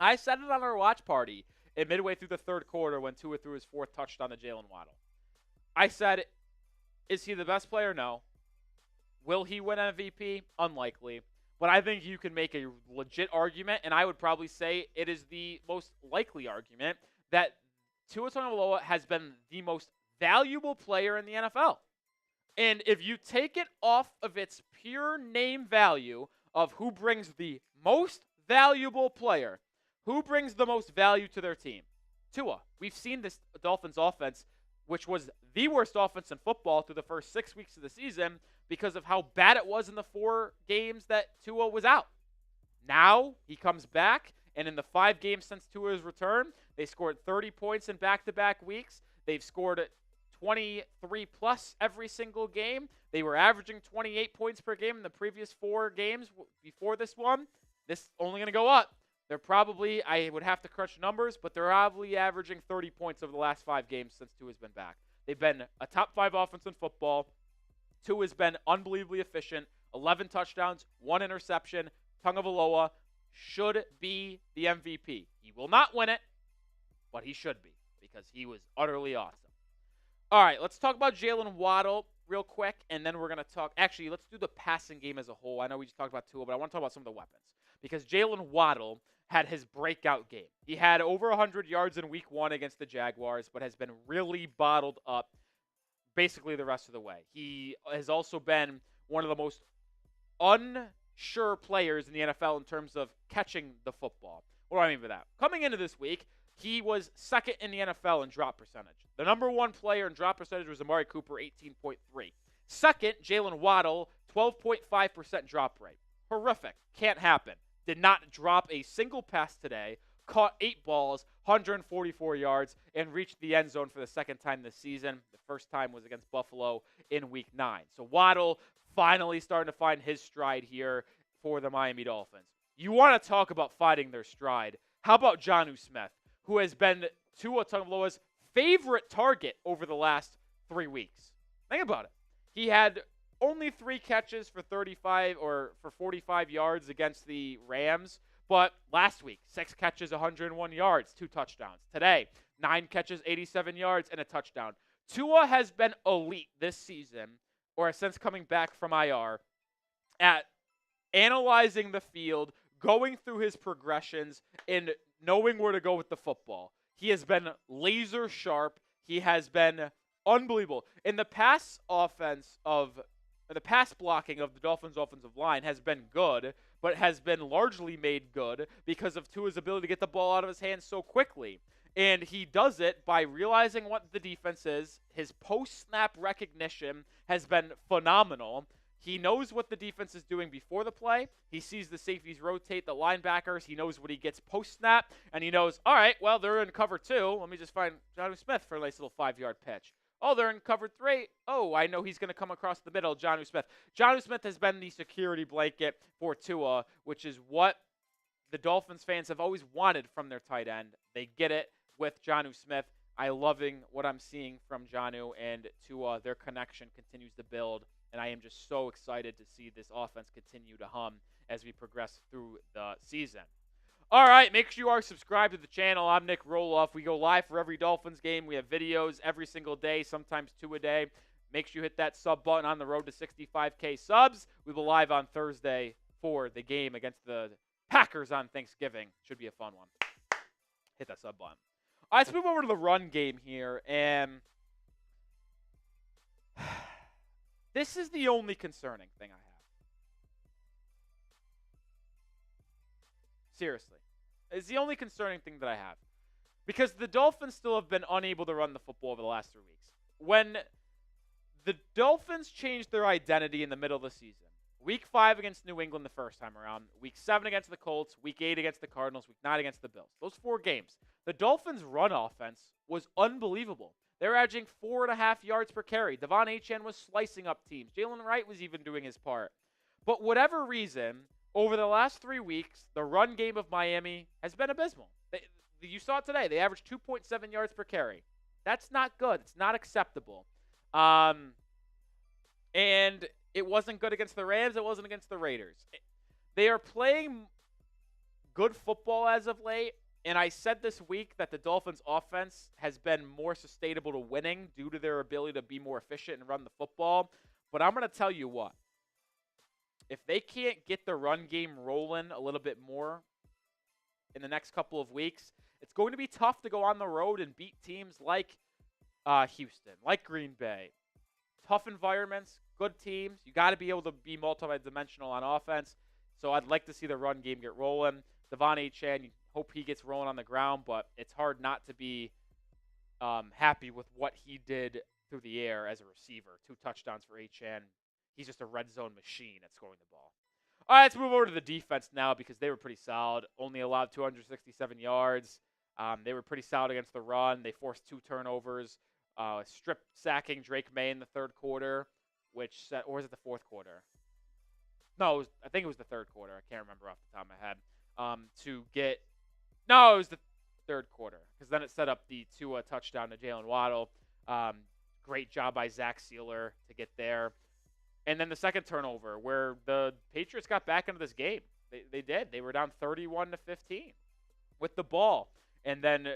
I said it on our watch party midway through the third quarter when Tua threw his 4th touchdown to Jalen Waddle. I said, is he the best player? No. Will he win MVP? Unlikely. But I think you can make a legit argument, and I would probably say it is the most likely argument, that Tua Tagovailoa has been the most valuable player in the NFL. And if you take it off of its pure name value of who brings the most valuable player, Who brings the most value to their team? Tua. We've seen this Dolphins offense, which was the worst offense in football through the first 6 weeks of the season because of how bad it was in the 4 games that Tua was out. Now he comes back, and in the 5 games since Tua's return, they scored 30 points in back-to-back weeks. They've scored 23-plus every single game. They were averaging 28 points per game in the previous 4 games before this one. This is only going to go up. They're probably, I would have to crunch numbers, but they're probably averaging 30 points over the last 5 games since Tua's been back. They've been a top 5 offense in football. Tua's been unbelievably efficient. 11 touchdowns, 1 interception. Tagovailoa should be the MVP. He will not win it, but he should be because he was utterly awesome. All right, let's talk about Jalen Waddle real quick, and then we're going to talk. Actually, let's do the passing game as a whole. I know we just talked about Tua, but I want to talk about some of the weapons because Jalen Waddle had his breakout game. He had over 100 yards in week 1 against the Jaguars, but has been really bottled up basically the rest of the way. He has also been one of the most unsure players in the NFL in terms of catching the football. What do I mean by that? Coming into this week, he was second in the NFL in drop percentage. The number 1 player in drop percentage was Amari Cooper, 18.3. Second, Jalen Waddle, 12.5% drop rate. Horrific. Can't happen. Did not drop a single pass today. Caught 8 balls, 144 yards, and reached the end zone for the second time this season. The first time was against Buffalo in week 9. So Waddle finally starting to find his stride here for the Miami Dolphins. You want to talk about finding their stride. How about Jonnu Smith, who has been Tua Tagovailoa's favorite target over the last 3 weeks? Think about it. He had only 3 catches for 35 or for 45 yards against the Rams. But last week, 6 catches, 101 yards, 2 touchdowns. Today, 9 catches, 87 yards, and a touchdown. Tua has been elite this season, or since coming back from IR, at analyzing the field, going through his progressions, and knowing where to go with the football. He has been laser sharp. He has been unbelievable. In the pass blocking of the Dolphins' offensive line has been good, but has been largely made good because of Tua's ability to get the ball out of his hands so quickly. And he does it by realizing what the defense is. His post-snap recognition has been phenomenal. He knows what the defense is doing before the play. He sees the safeties rotate, the linebackers. He knows what he gets post-snap. And he knows, all right, well, they're in cover 2. Let me just find Jonnu Smith for a nice little 5-yard pitch. Oh, they're in cover 3. Oh, I know he's going to come across the middle, Jonnu Smith. Jonnu Smith has been the security blanket for Tua, which is what the Dolphins fans have always wanted from their tight end. They get it with Jonnu Smith. I'm loving what I'm seeing from Jonnu and Tua. Their connection continues to build, and I am just so excited to see this offense continue to hum as we progress through the season. All right, make sure you are subscribed to the channel. I'm Nic Rohloff. We go live for every Dolphins game. We have videos every single day, sometimes 2 a day. Make sure you hit that sub button on the road to 65K subs. We will live on Thursday for the game against the Packers on Thanksgiving. Should be a fun one. Hit that sub button. All right, let's move over to the run game here. And this is the only concerning thing I have. Seriously. It's the only concerning thing that I have. Because the Dolphins still have been unable to run the football over the last 3 weeks. When the Dolphins changed their identity in the middle of the season, Week 5 against New England the first time around, Week 7 against the Colts, Week 8 against the Cardinals, Week 9 against the Bills. Those 4 games. The Dolphins' run offense was unbelievable. They were averaging 4.5 yards per carry. Devon Achane was slicing up teams. Jalen Wright was even doing his part. But whatever reason, over the last 3 weeks, the run game of Miami has been abysmal. You saw it today. They averaged 2.7 yards per carry. That's not good. It's not acceptable. And it wasn't good against the Rams. It wasn't against the Raiders. They are playing good football as of late. And I said this week that the Dolphins' offense has been more sustainable to winning due to their ability to be more efficient and run the football. But I'm going to tell you what. If they can't get the run game rolling a little bit more in the next couple of weeks, it's going to be tough to go on the road and beat teams like Houston, like Green Bay. Tough environments, good teams. You got to be able to be multidimensional on offense. So I'd like to see the run game get rolling. Devon Achane, Hope he gets rolling on the ground, but it's hard not to be happy with what he did through the air as a receiver. 2 touchdowns for Achane. He's just a red zone machine at scoring the ball. All right, let's move over to the defense now because they were pretty solid. Only allowed 267 yards. They were pretty solid against the run. They forced 2 turnovers, strip sacking Drake Maye in the third quarter, or was it the fourth quarter? No, I think it was the third quarter. I can't remember off the top of my head. It was the third quarter because then it set up the Tua touchdown to Jalen Waddle. Great job by Zach Sealer to get there. And then the second turnover where the Patriots got back into this game. They did. They were down 31-15 with the ball. And then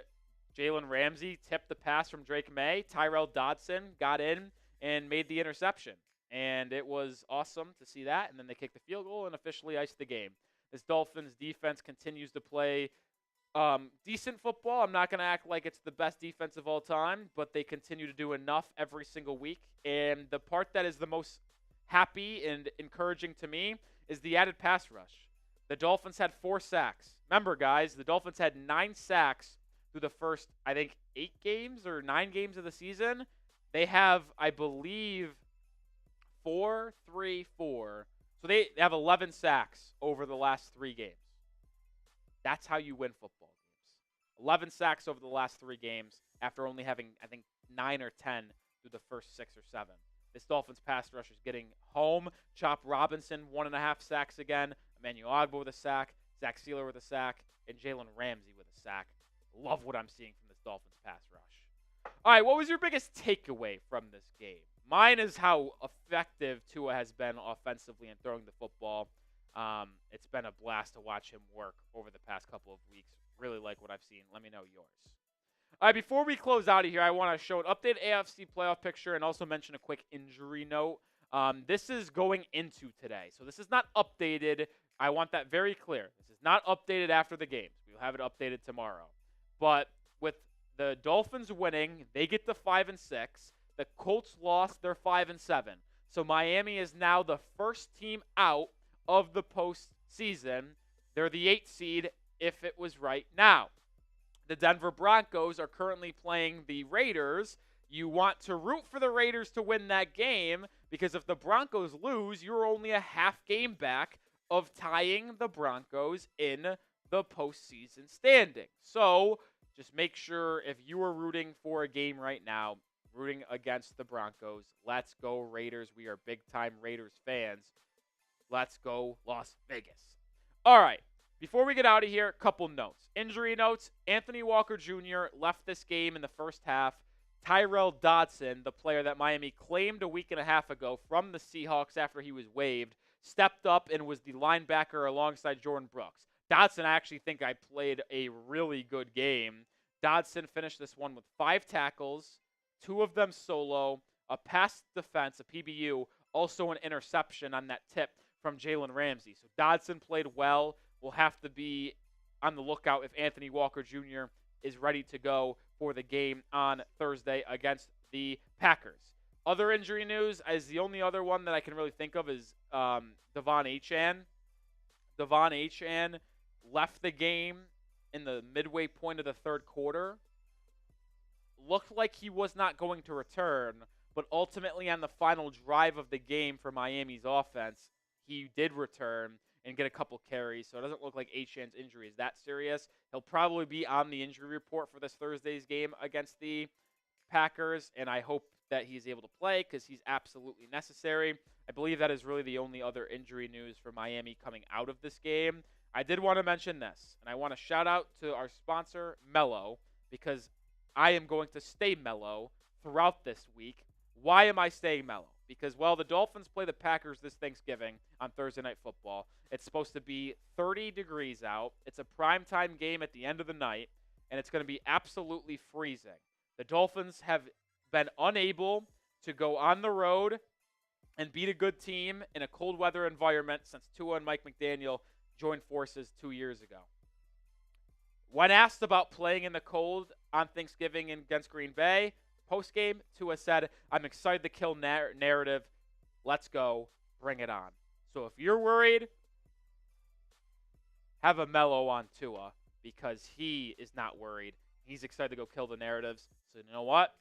Jalen Ramsey tipped the pass from Drake Maye. Tyrell Dodson got in and made the interception. And it was awesome to see that. And then they kicked the field goal and officially iced the game. This Dolphins defense continues to play decent football. I'm not going to act like it's the best defense of all time, but they continue to do enough every single week. And the part that is the most happy and encouraging to me is the added pass rush. The Dolphins had 4 sacks. Remember, guys, the Dolphins had 9 sacks through the first, I think, 8 games or 9 games of the season. They have, I believe, 4. So they have 11 sacks over the last 3 games. That's how you win football games. 11 sacks over the last 3 games after only having, I think, 9 or 10 through the first 6 or 7. This Dolphins pass rush is getting home. Chop Robinson, 1.5 sacks again. Emmanuel Ogbah with a sack. Zach Sealer with a sack. And Jalen Ramsey with a sack. Love what I'm seeing from this Dolphins pass rush. All right, what was your biggest takeaway from this game? Mine is how effective Tua has been offensively in throwing the football. It's been a blast to watch him work over the past couple of weeks. Really like what I've seen. Let me know yours. All right, before we close out of here, I want to show an updated AFC playoff picture and also mention a quick injury note. This is going into today, so this is not updated. I want that very clear. This is not updated after the games. We'll have it updated tomorrow. But with the Dolphins winning, they get to 5-6. The Colts lost, they're 5-7. So Miami is now the first team out of the postseason. They're the 8th seed if it was right now. The Denver Broncos are currently playing the Raiders. You want to root for the Raiders to win that game because if the Broncos lose, you're only a half game back of tying the Broncos in the postseason standing. So just make sure if you are rooting for a game right now, rooting against the Broncos, let's go Raiders. We are big-time Raiders fans. Let's go Las Vegas. All right. Before we get out of here, a couple notes. Injury notes. Anthony Walker Jr. left this game in the first half. Tyrell Dodson, the player that Miami claimed a week and a half ago from the Seahawks after he was waived, stepped up and was the linebacker alongside Jordan Brooks. Dodson, I actually think I played a really good game. Dodson finished this one with 5 tackles, 2 of them solo, a pass defense, a PBU, also an interception on that tip from Jalen Ramsey. So Dodson played well. We'll have to be on the lookout if Anthony Walker Jr. is ready to go for the game on Thursday against the Packers. Other injury news is the only other one that I can really think of is Devon Achane. Devon Achane left the game in the midway point of the third quarter. Looked like he was not going to return, but ultimately on the final drive of the game for Miami's offense, he did return and get a couple carries, so it doesn't look like Achane's injury is that serious. He'll probably be on the injury report for this Thursday's game against the Packers, and I hope that he's able to play because he's absolutely necessary. I believe that is really the only other injury news for Miami coming out of this game. I did want to mention this, and I want to shout out to our sponsor, Mellow, because I am going to stay mellow throughout this week. Why am I staying mellow? Because, well, the Dolphins play the Packers this Thanksgiving on Thursday Night Football. It's supposed to be 30 degrees out. It's a primetime game at the end of the night, and it's going to be absolutely freezing. The Dolphins have been unable to go on the road and beat a good team in a cold weather environment since Tua and Mike McDaniel joined forces 2 years ago. When asked about playing in the cold on Thanksgiving against Green Bay, post-game, Tua said, "I'm excited to kill narrative. Let's go. Bring it on." So if you're worried, have a mellow on Tua. because he is not worried. He's excited to go kill the narratives. So you know what?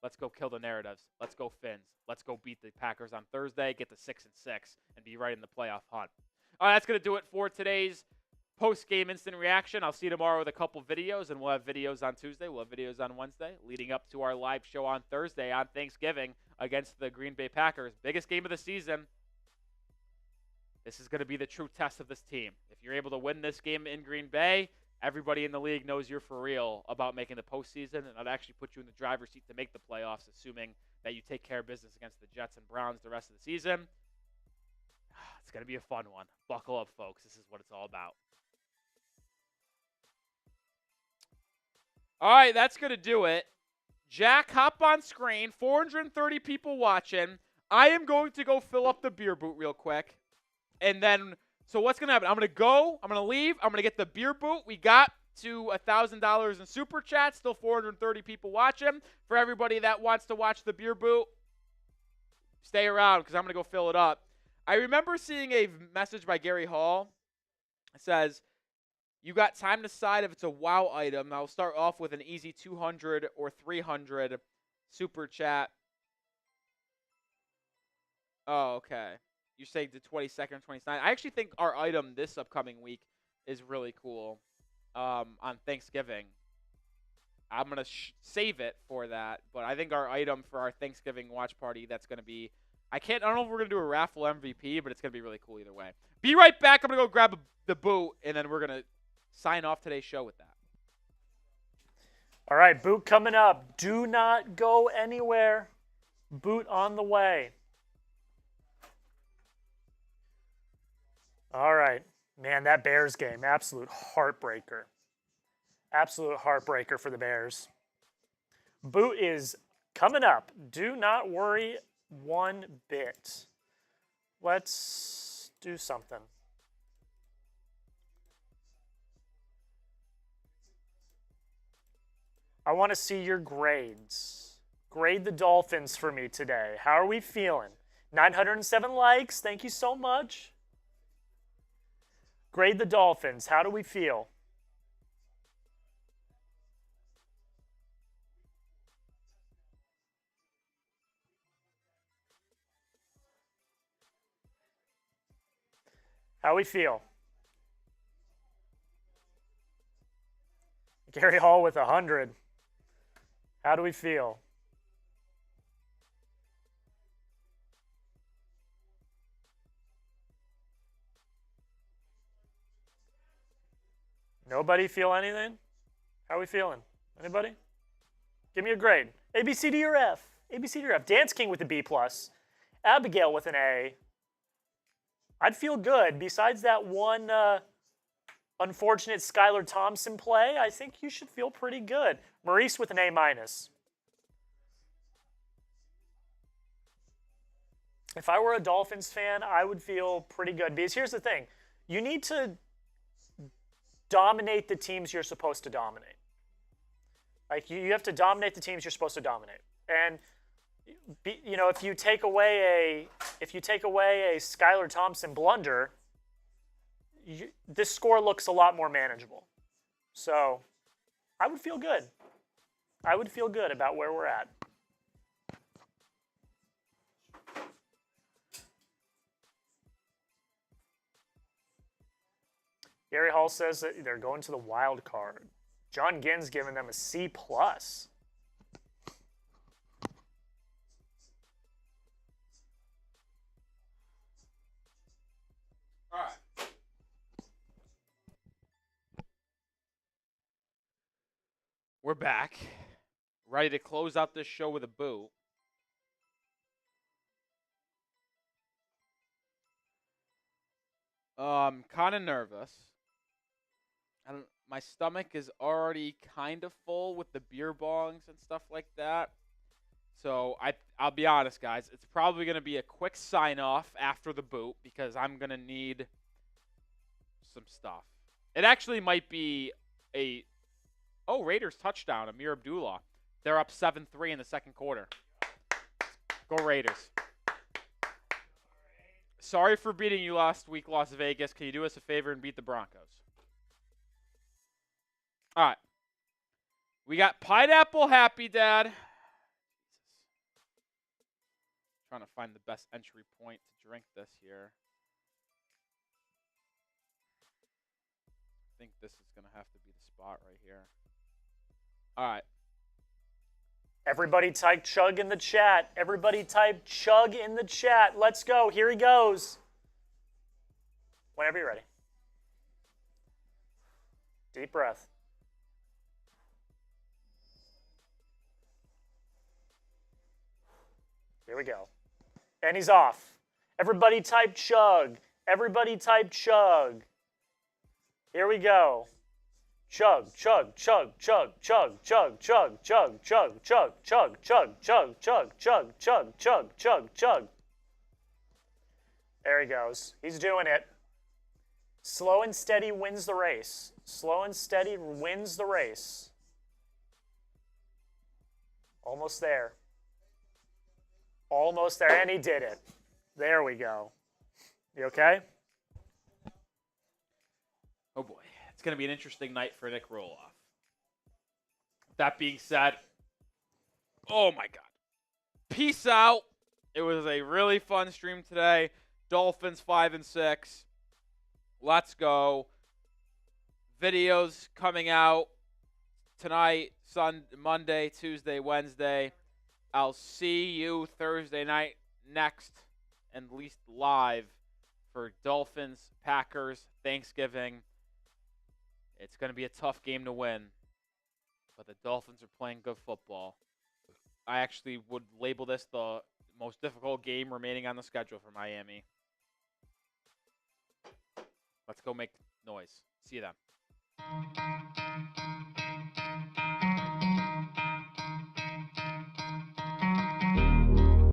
Let's go kill the narratives. Let's go Fins. Let's go beat the Packers on Thursday, get to 6-6, and be right in the playoff hunt. All right, that's going to do it for today's post-game instant reaction. I'll see you tomorrow with a couple videos, and we'll have videos on Tuesday. We'll have videos on Wednesday, leading up to our live show on Thursday on Thanksgiving against the Green Bay Packers. Biggest game of the season. This is going to be the true test of this team. If you're able to win this game in Green Bay, everybody in the league knows you're for real about making the postseason, and I'd actually put you in the driver's seat to make the playoffs, assuming that you take care of business against the Jets and Browns the rest of the season. It's going to be a fun one. Buckle up, folks. This is what it's all about. All right, that's going to do it. Jack, hop on screen. 430 people watching. I am going to go fill up the beer boot real quick. And then, so what's going to happen? I'm going to go. I'm going to leave. I'm going to get the beer boot. We got to $1,000 in Super Chat. Still 430 people watching. For everybody that wants to watch the beer boot, stay around because I'm going to go fill it up. I remember seeing a message by Gary Hall. It says, you got time to decide if it's a wow item. I'll start off with an easy 200 or 300 Super Chat. Oh, okay. You say the 22nd or 29th. I actually think our item this upcoming week is really cool on Thanksgiving. I'm going to save it for that, but I think our item for our Thanksgiving watch party that's going to be, I don't know if we're going to do a raffle MVP, but it's going to be really cool either way. Be right back. I'm going to go grab the boot, and then we're going to sign off today's show with that. All right, boot coming up. Do not go anywhere. Boot on the way. All right. Man, that Bears game, absolute heartbreaker. Absolute heartbreaker for the Bears. Boot is coming up. Do not worry one bit. Let's do something. I want to see your grades. Grade the Dolphins for me today. How are we feeling? 907 likes. Thank you so much. Grade the Dolphins. How do we feel? How we feel? Gary Hall with 100. How do we feel? Nobody feel anything? How are we feeling? Anybody? Give me a grade. A, B, C, D, or F? A, B, C, D, or F? Dance King with a B+. Abigail with an A. I'd feel good. Besides that one unfortunate Skylar Thompson play, I think you should feel pretty good. Maurice with an A-. If I were a Dolphins fan, I would feel pretty good. Because here's the thing. You need to dominate the teams you're supposed to dominate. Like, you have to dominate the teams you're supposed to dominate. And, you know, if you take away a Skylar Thompson blunder, this score looks a lot more manageable. So I would feel good. I would feel good about where we're at. Gary Hall says that they're going to the wild card. John Ginn's giving them a C+. All right. We're back. Ready to close out this show with a boot. Kind of nervous. My stomach is already kind of full with the beer bongs and stuff like that. So I'll be honest, guys. It's probably going to be a quick sign-off after the boot because I'm going to need some stuff. It actually might be Raiders touchdown, Amir Abdullah. They're up 7-3 in the second quarter. Go Raiders. Sorry for beating you last week, Las Vegas. Can you do us a favor and beat the Broncos? All right. We got Pineapple Happy Dad. Trying to find the best entry point to drink this here. I think this is going to have to be the spot right here. All right. Everybody type chug in the chat. Everybody type chug in the chat. Let's go. Here he goes. Whenever you're ready. Deep breath. Here we go. And he's off. Everybody type chug. Everybody type chug. Here we go. Chug, chug, chug, chug, chug, chug, chug, chug, chug, chug, chug, chug, chug, chug, chug, chug, chug, chug, chug. There he goes. He's doing it. Slow and steady wins the race. Slow and steady wins the race. Almost there. Almost there, and he did it. There we go. You okay? Oh boy, it's going to be an interesting night for Nic Rohloff. That being said, oh my God. Peace out. It was a really fun stream today. Dolphins 5-6. Let's go. Videos coming out tonight, Monday, Tuesday, Wednesday. I'll see you Thursday night next, and at least live for Dolphins, Packers, Thanksgiving. It's going to be a tough game to win, but the Dolphins are playing good football. I actually would label this the most difficult game remaining on the schedule for Miami. Let's go make noise. See you then.